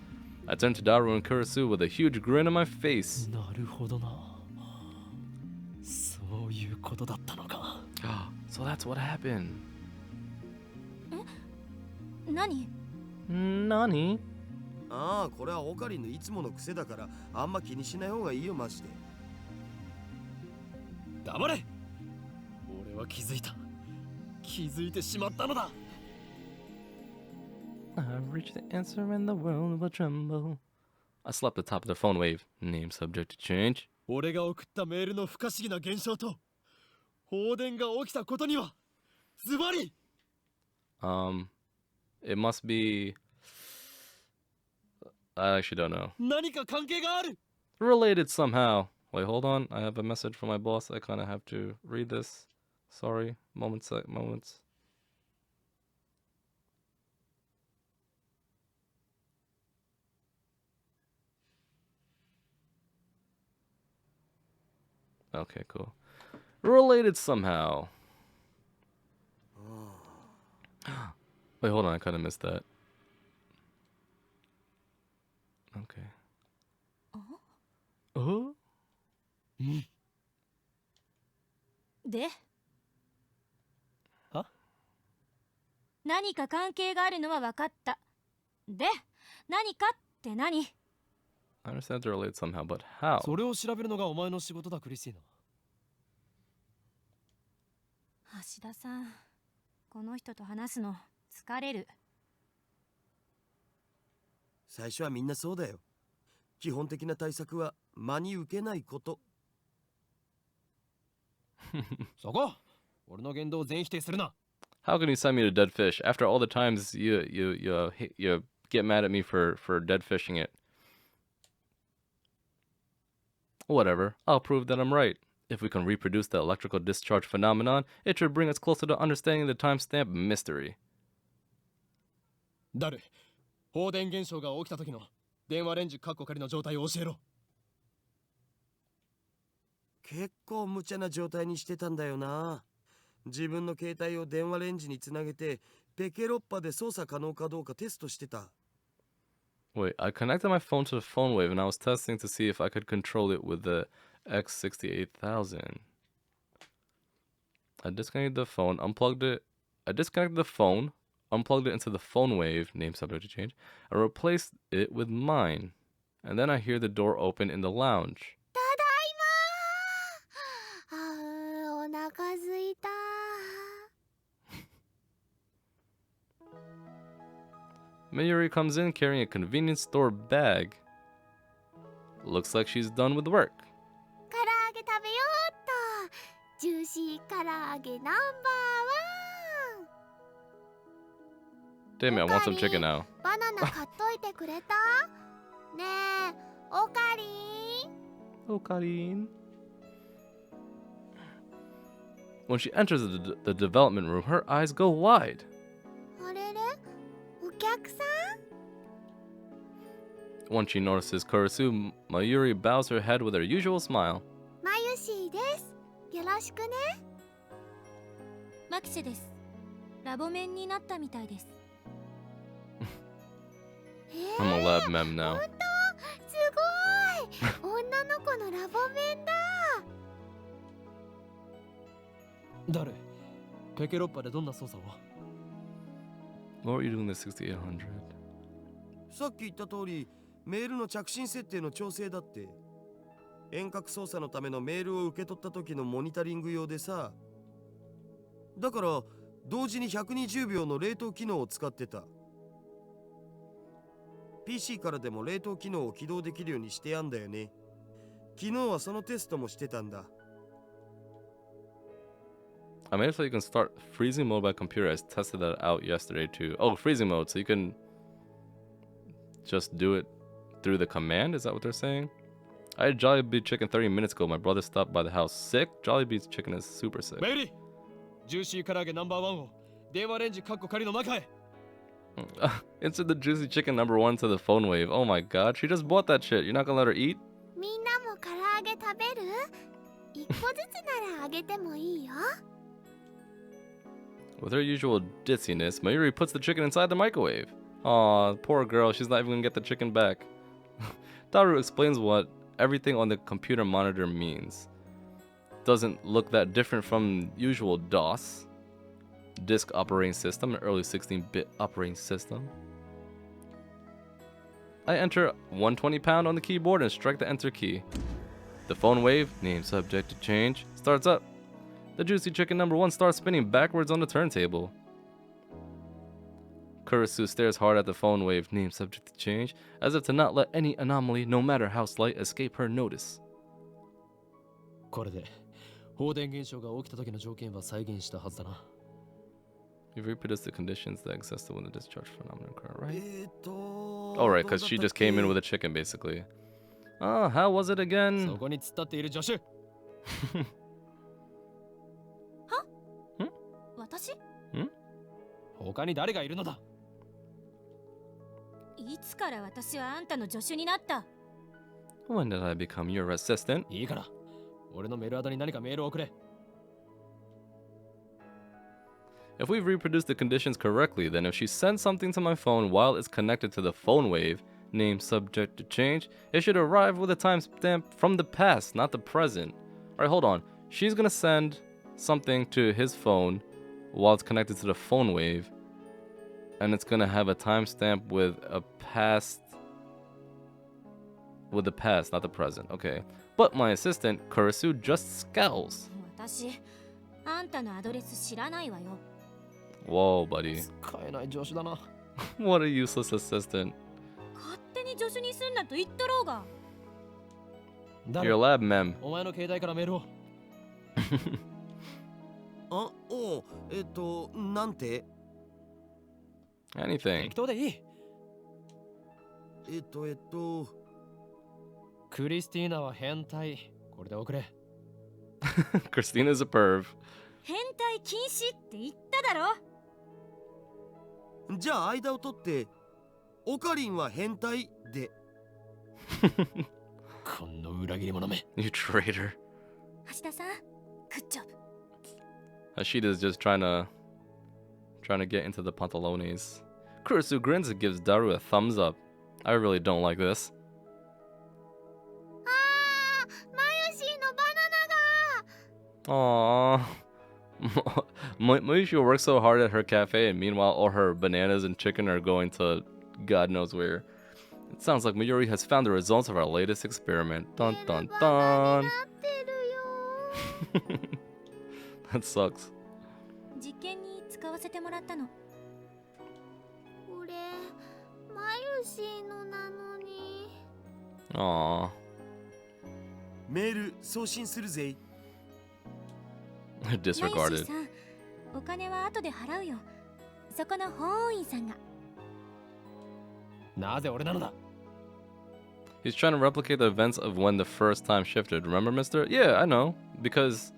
I turned to Daru and Kurisu with a huge grin on my face. なるほどな。そういうことだったのか。So that's what happened. 何？Nani? ああ、これはオカリンのいつもの癖だからあんま気にしない方がいいよ、マジで。黙れ！俺は気づいた。気づいてしまったのだ。I've reached the answer and the world will tremble. I slapped the top of the phone wave. Name subject to change. 俺が送ったメールの不可思議な現象と放電が起きたことにはズバリ It must be. I actually don't know. 何か関係がある。 Related somehow. Wait, hold on. I have a message from my boss. I kind of have to read this. Sorry. Moments. Okay, cool. Related somehow. Wait, hold on. I kind of missed that. Okay. Oh? で？は？何か関係があるのは分かった。で、何かって何？ I understand they're related somehow, but how? それを調べるのがお前の仕事だ、クリスティーナ。橋田さん、この人と話すの疲れる。最初はみんなそうだよ。基本的な対策は真に受けないこと。そこ俺の言動を全否定するな。 How can you send me to dead fish after all the times you get mad at me for dead fishing it? Whatever, I'll prove that I'm right. If we can reproduce the electrical discharge phenomenon, it should bring us closer to understanding the timestamp mystery. 誰放電現象が起きた時の電話レンジカッコ仮の状態を教えろ。結構無茶な状態にしてたんだよな。自分の携帯を電話レンジにつなげてペケロッパで操作可能かどうかテストしてた。 Wait, I connected my phone to the phone wave and I was testing to see if I could control it with the X68000. I disconnected the phone, unplugged it. I disconnected the phone, unplugged it into the phone wave, name subject to change, and replaced it with mine. And then I hear the door open in the lounge. ただいまー。あー、お腹すいた。 Mayuri comes in carrying a convenience store bag. Looks like she's done with work. 唐揚げ食べようっと。ジューシー唐揚げナンバーワン。 Damn it, I want some chicken now. バナナ買っといてくれた？ねえ、オカリン。 Oh, Karin. When she enters the development room, her eyes go wide. あれれ？お客さん？ Once she notices Kurisu, Mayuri bows her head with her usual smile. マユシーです。よろしくね。マキシェです。ラボメンになったみたいです。I'm a lab mem now. ほんと？すごい。女の子のラボ面だ。誰ペケロッパでどんな操作を？ What were you doing the 6800? さっき言った通りメールの着信設定の調整だって。遠隔操作のためのメールを受け取った時のモニタリング用でさ。だから同時に120秒の冷凍機能を使ってた。PC からでも冷凍機能を起動できるようにしてやんだよね。昨日はそのテストもしてたんだ。I made it so you can start freezing mode by computer. I tested that out yesterday too. Oh, freezing mode, so you can just do it through the command? Is that what they're saying? I had Jollibee chicken 30 minutes ago. My brother stopped by the house sick. Jollibee's chicken is super sick. メイリージューシー唐揚げナンバーワンを電話レンジカッコ仮の中へ。 Insert the juicy chicken number 1 to the phone wave. Oh my god, she just bought that shit. You're not gonna let her eat? みんなも唐揚げ食べる？一個ずつならあげてもいいよ。 With her usual ditziness, Mayuri puts the chicken inside the microwave. Aw, poor girl, she's not even gonna get the chicken back. Daru explains what everything on the computer monitor means. Doesn't look that different from usual DOS. Disk operating system, an early 16-bit operating system. I enter 120 pound on the keyboard and strike the enter key. The phone wave, name subject to change, starts up. The juicy chicken number 1 starts spinning backwards on the turntable. Kurisu stares hard at the phone wave, name subject to change, as if to not let any anomaly, no matter how slight, escape her notice. これで放電現象が起きた時の条件は再現したはずだな。 You've reproduced the conditions that existed when the discharge phenomenon occurred, right? ど Oh, right, うだ because った she っ just け？ came in with a chicken, basically. Oh, how was it そ again? こに突っ立っている助手。私？他に誰がいるのだ？いつから私はあんたの助手になった？ When did I become your assistant? いいから俺のメールアドに何かメールを送れ。 If we've reproduced the conditions correctly, then if she sends something to my phone while it's connected to the phone wave, name subject to change, it should arrive with a timestamp from the past, not the present. Alright, hold on. She's gonna send something to his phone while it's connected to the phone wave, and it's gonna have a timestamp with a past. With the past, not the present. Okay. But my assistant, Kurisu, just scowls. 私、あんたのアドレス知らないわよ。 Whoa, buddy. 使えない助手だな。 What a useless assistant. 勝手に助手にすんなと言っとろうが。 Your lab mem. お前の携帯からメールを。あ、おう、なんて Anything. 適当でいい。クリスティーナは変態。これで送れ。Christina's a perv. 変態禁止って言っただろ。じゃあ間を取って、オカリンは変態で。この裏切り者め。You traitor. 橋田さん、グッジョブ。Hashida's just trying to get into the pantalones. Kurisu grins and gives Daru a thumbs up. I really don't like this. あー、マユシーのバナナが。Aww. Mayushi works so hard at her cafe, and meanwhile, all her bananas and chicken are going to God knows where. It sounds like Mayuri has found the results of our latest experiment. Dun dun dun. That sucks. 実験に使わせてもらったの。これマユシーのなのに。 Aww. メール送信するぜ。マユシ Disregarded. さん、お金は後で払うよ。そこの法員さんが。なぜ俺なのだ。 He's trying to replicate the events of when the first time shifted. Remember, mister? Yeah, I know. Because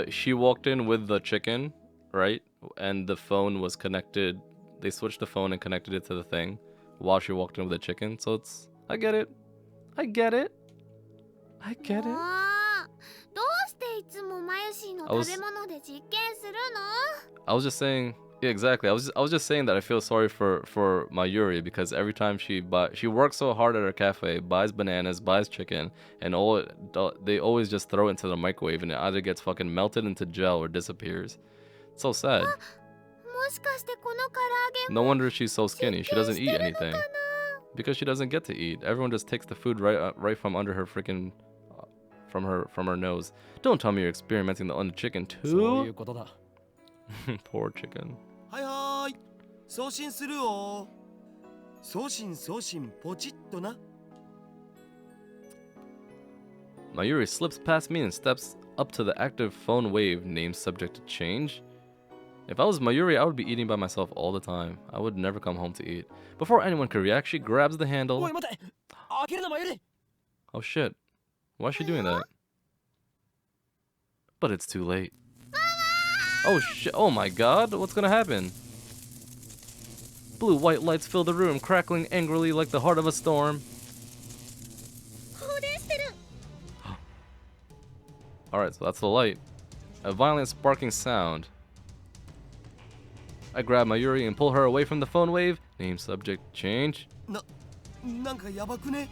she walked in with the chicken, right? And the phone was connected. They switched the phone and connected it to the thing while she walked in with the chicken. So it's... I get it. I get it. I get it. どうしていつもマユシーの食べ物で実験するの？ I was just saying... Yeah, exactly. I was just saying that I feel sorry for Mayuri because every time she works so hard at her cafe, buys bananas, buys chicken, and they always just throw it into the microwave and it either gets fucking melted into gel or disappears. It's so sad. もしかしてこの唐揚げ No も wonder she's so skinny. She doesn't eat anything because she doesn't get to eat. Everyone just takes the food right from under her freaking from her nose. Don't tell me you're experimenting on the chicken そういう too. ことだ。Poor chicken. はいはーい。送信するよ。送信ポチッとな。Mayuri slips past me and steps up to the active phone wave, name subject to change. If I was Mayuri, I would be eating by myself all the time. I would never come home to eat. Before anyone could react, she grabs the お handle. い待て。開けるなマユリ。 Oh shit. Why is she doing that? But it's too late. Oh shit. Oh my god. What's gonna happen? Blue white lights fill the room, crackling angrily like the heart of a storm. 放電してる。 Alright, so that's the light. A violent sparking sound. I grab Mayuri and pull her away from the phone wave. Name subject change. なんかやばくね？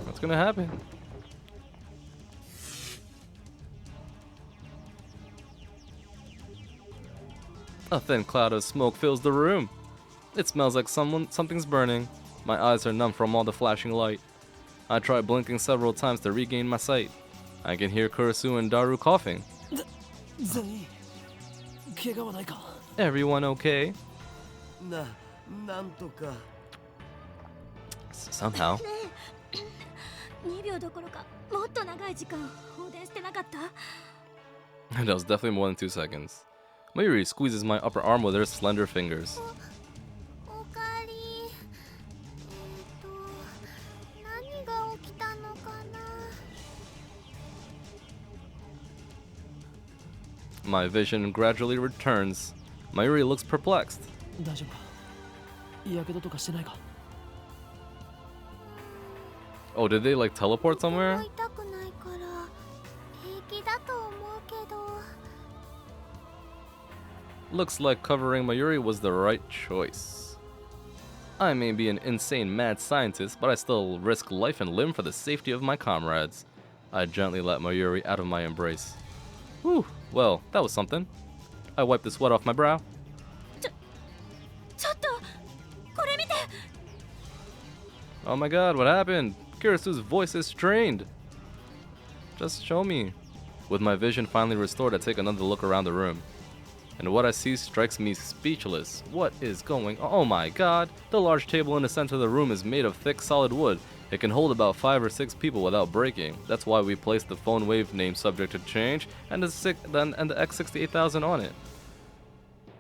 What's gonna happen? A thin cloud of smoke fills the room. It smells like something's burning. My eyes are numb from all the flashing light. I try blinking several times to regain my sight. I can hear Kurisu and Daru coughing. 全員怪我はないか。 Everyone okay? なんとか。 Somehow. 2秒どころかもっと長い時間放電してなかった？ That was definitely more than 2 seconds. Mayuri squeezes my upper arm with her slender fingers. おかえり。何が起きたのかな。 My vision gradually returns. Mayuri looks perplexed. 大丈夫か。やけどとかしてないか。 Oh, did they like teleport somewhere? 痛くないから平気だと思うけど。 Looks like covering Mayuri was the right choice. I may be an insane mad scientist, but I still risk life and limb for the safety of my comrades. I gently let Mayuri out of my embrace. Whew, well, that was something. I wiped the sweat off my brow. ちょっとこれ見て。 Oh my god, what happened? Kirisu's voice is strained. Just show me. With my vision finally restored, I take another look around the room. and what I see strikes me speechless. What is going on? Oh my god! The large table in the center of the room is made of thick, solid wood. It can hold about 5 or 6 people without breaking. That's why we placed the phone wave name subject to change and the X68000 on it.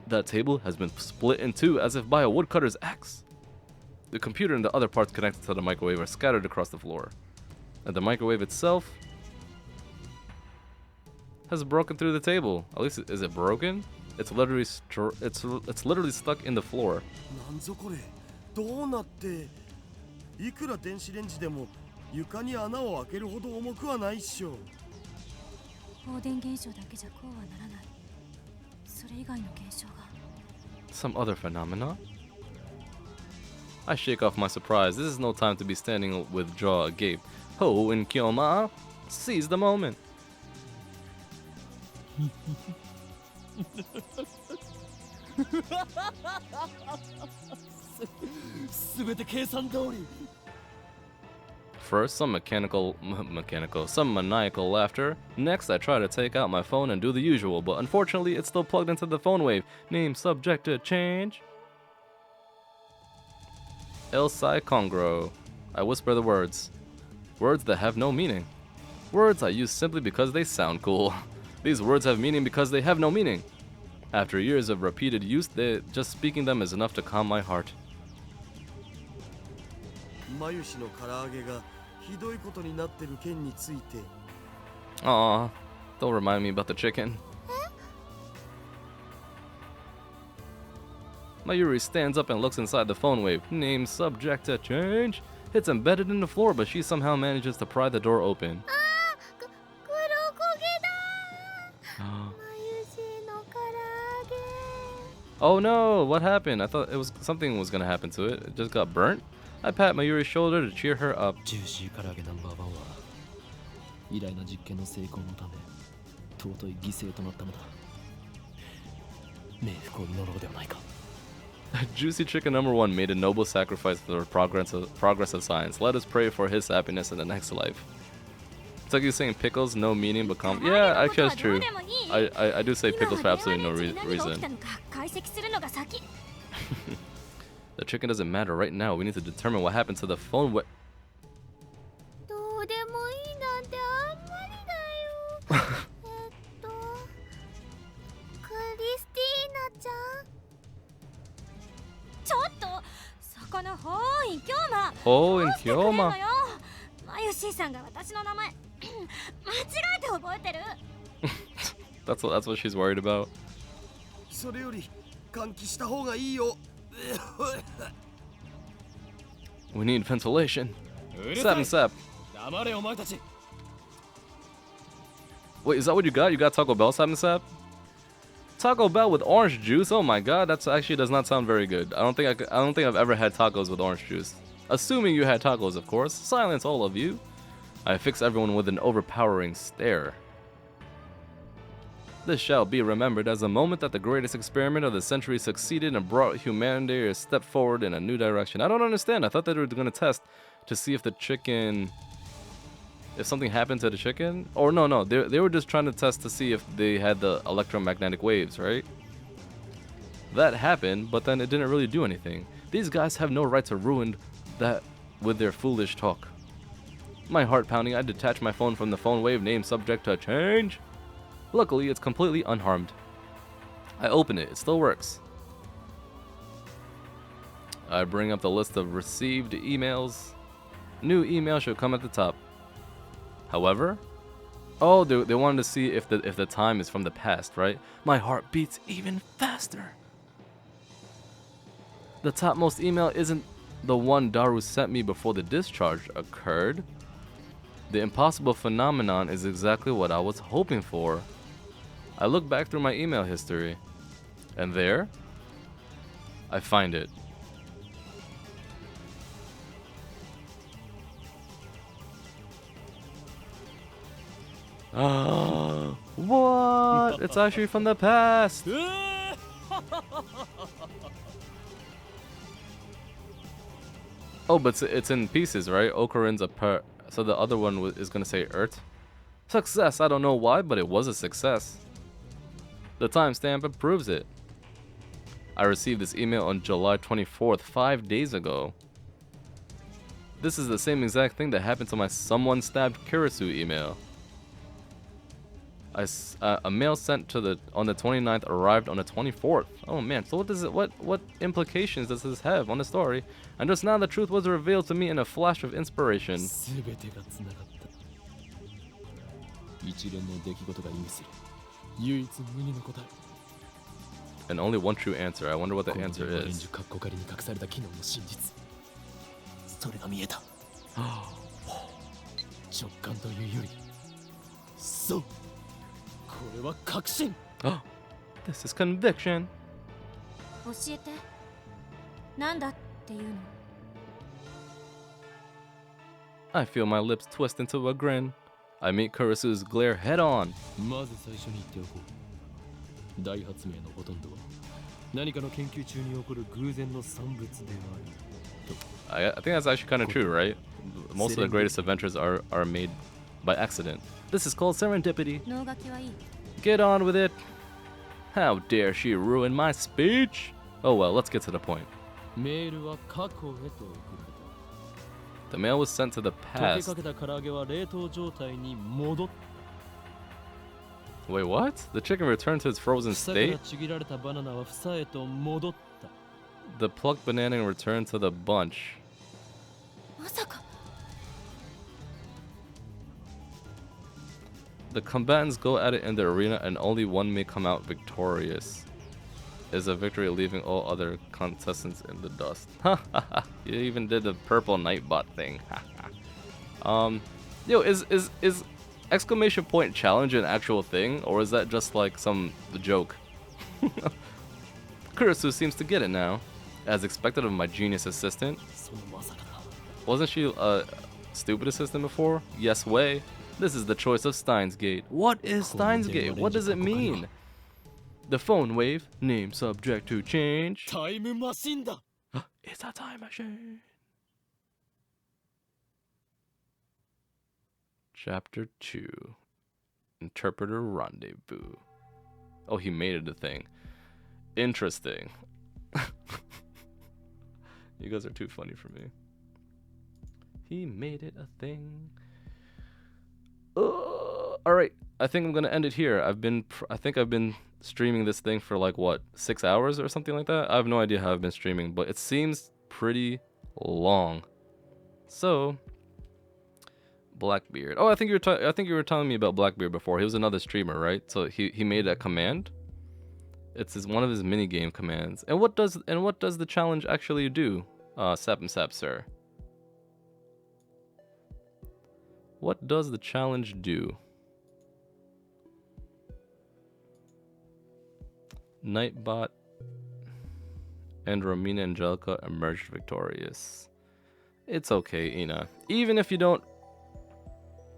That table has been split in two as if by a woodcutter's axe. The computer and the other parts connected to the microwave are scattered across the floor. And the microwave itself has broken through the table. At least, is it broken? It's literally it's literally stuck in the floor. なんぞこれどうなっていくら電子レンジでも床に穴を開けるほど重くはないっしょ。放電現象だけじゃこうはならない。それ以外の現象が。Some other phenomena? I shake off my surprise. This is no time to be standing with jaw agape. Ho and Kyoma, seize the moment. すべて計算通り。 First, some some maniacal laughter. Next, I try to take out my phone and do the usual, but unfortunately, it's still plugged into the phone wave. Name subject to change. El Sai Congro. I whisper the words. Words that have no meaning. Words I use simply because they sound cool. These words have meaning because they have no meaning. After years of repeated use, just speaking them is enough to calm my heart. マユシの唐揚げがひどいことになってる件について。Aw, don't remind me about the chicken. Mayuri stands up and looks inside the phone wave. Name subject to change? It's embedded in the floor, but she somehow manages to pry the door open. Oh no, what happened? I thought something was gonna happen to it. It just got burnt? I pat Mayuri's shoulder to cheer her up. ジューシー唐揚げナンバー1は偉大な実験の成功のため尊い犠牲となったのだ。冥福を祈ろうではないか。 Juicy Chicken number 1 made a noble sacrifice for the progress of science. Let us pray for his happiness in the next life. It's like you're saying pickles, no meaning, but yeah, actually that's true. I do say pickles for absolutely no reason. The chicken doesn't matter right now. We need to determine what happened to the phone. どうでもいいなんてあんまりだよ。クリスティーナちゃん。ちょっとそこのほーい京馬。ほーい京馬。マユシーさんが私の名前間違えて覚えてる。That's what she's worried about. それより換気した方がいいよ。We need ventilation. Sap. Wait, is that what you got? You got Taco Bell, Sap? Taco Bell with orange juice? Oh my god, that actually does not sound very good. I don't think I've ever had tacos with orange juice. Assuming you had tacos, of course. Silence, all of you. I fix everyone with an overpowering stare. This shall be remembered as a moment that the greatest experiment of the century succeeded and brought humanity a step forward in a new direction. I don't understand. I thought they were going to test to see if the chicken... if something happened to the chicken? Or no. They were just trying to test to see if they had the electromagnetic waves, right? That happened, but then it didn't really do anything. These guys have no right to ruin that with their foolish talk. My heart pounding, I detach my phone from the phone wave name subject to change. Luckily, it's completely unharmed. I open it still works. I bring up the list of received emails. New email should come at the top. However, oh, they wanted to see if the time is from the past, right? My heart beats even faster. The topmost email isn't the one Daru sent me before the discharge occurred. The impossible phenomenon is exactly what I was hoping for. I look back through my email history, and there, I find it. What? It's actually from the past. Oh, but it's in pieces, right? Okarin's a per. So the other one is gonna say Earth. Success. I don't know why, but it was a success. The timestamp approves it. I received this email on July 24th, 5 days ago. This is the same exact thing that happened to my someone stabbed Kurisu email. A mail sent on the 29th arrived on the 24th. Oh man, so what implications does this have on the story? And just now the truth was revealed to me in a flash of inspiration. And only one true answer. I wonder what the answer is. Oh, this is conviction. 教えて。なんだっていうの？ I feel my lips twist into a grin. I meet Kurisu's glare head on. まず最初に言っておこう。大発明のほとんどは何かの研究中に起こる偶然の産物である。 I think that's actually kind of true, right? Most of the greatest adventures are made by accident. This is called serendipity. 脳書きはいい。 Get on with it. How dare she ruin my speech? Oh well, let's get to the point. メールは過去へと送られた。 The mail was sent to the 溶け past. かけた唐揚げは冷凍状態に戻った。 Wait, what? The chicken returned to its frozen 房から state? ちぎられたバナナは房へと戻った。 The plucked banana returned to the bunch. まさか。 The combatants go at it in the arena and only one may come out victorious. Is a victory leaving all other contestants in the dust. You even did the purple nightbot thing. Yo, is exclamation point challenge an actual thing, or is that just like some joke? Kurisu seems to get it now. As expected of my genius assistant. Wasn't she a stupid assistant before? Yes way. This is the choice of Steins Gate. What is Steins Gate? What does it mean? The phone wave, name subject to change. タイムマシンだ。 It's a time machine. Chapter 2. Interpreter Rendezvous. Oh, he made it a thing. Interesting. You guys are too funny for me. He made it a thing. All right, I think I'm gonna end it here. I think I've been streaming this thing for like what, 6 hours or something like that. I have no idea how I've been streaming, but it seems pretty long. So, Blackbeard. Oh, I think you were telling me about Blackbeard before. He was another streamer, right? So he made a command. It's one of his mini game commands. And what does the challenge actually do? Sap sir. What does the challenge do? Nightbot and Romina Angelica emerged victorious. It's okay, Ina. Even if you don't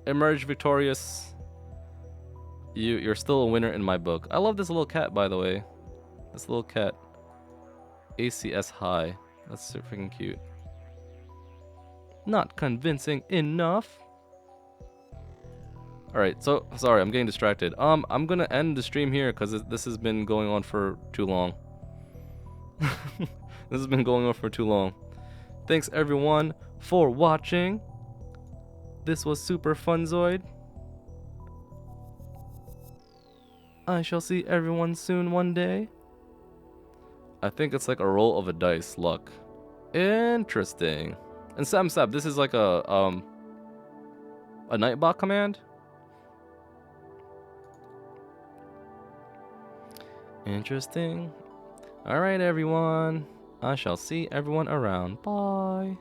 emerge victorious, you're still a winner in my book. I love this little cat, by the way. This little cat. ACS High. That's so freaking cute. Not convincing enough. Alright, so, sorry, I'm getting distracted. I'm gonna end the stream here because this has been going on for too long. This has been going on for too long. Thanks everyone for watching. This was Super Funzoid. I shall see everyone soon one day. I think it's like a roll of a dice, luck. Interesting. And Sam Sap, this is like a Nightbot command? Interesting. Alright everyone. I shall see everyone around. Bye.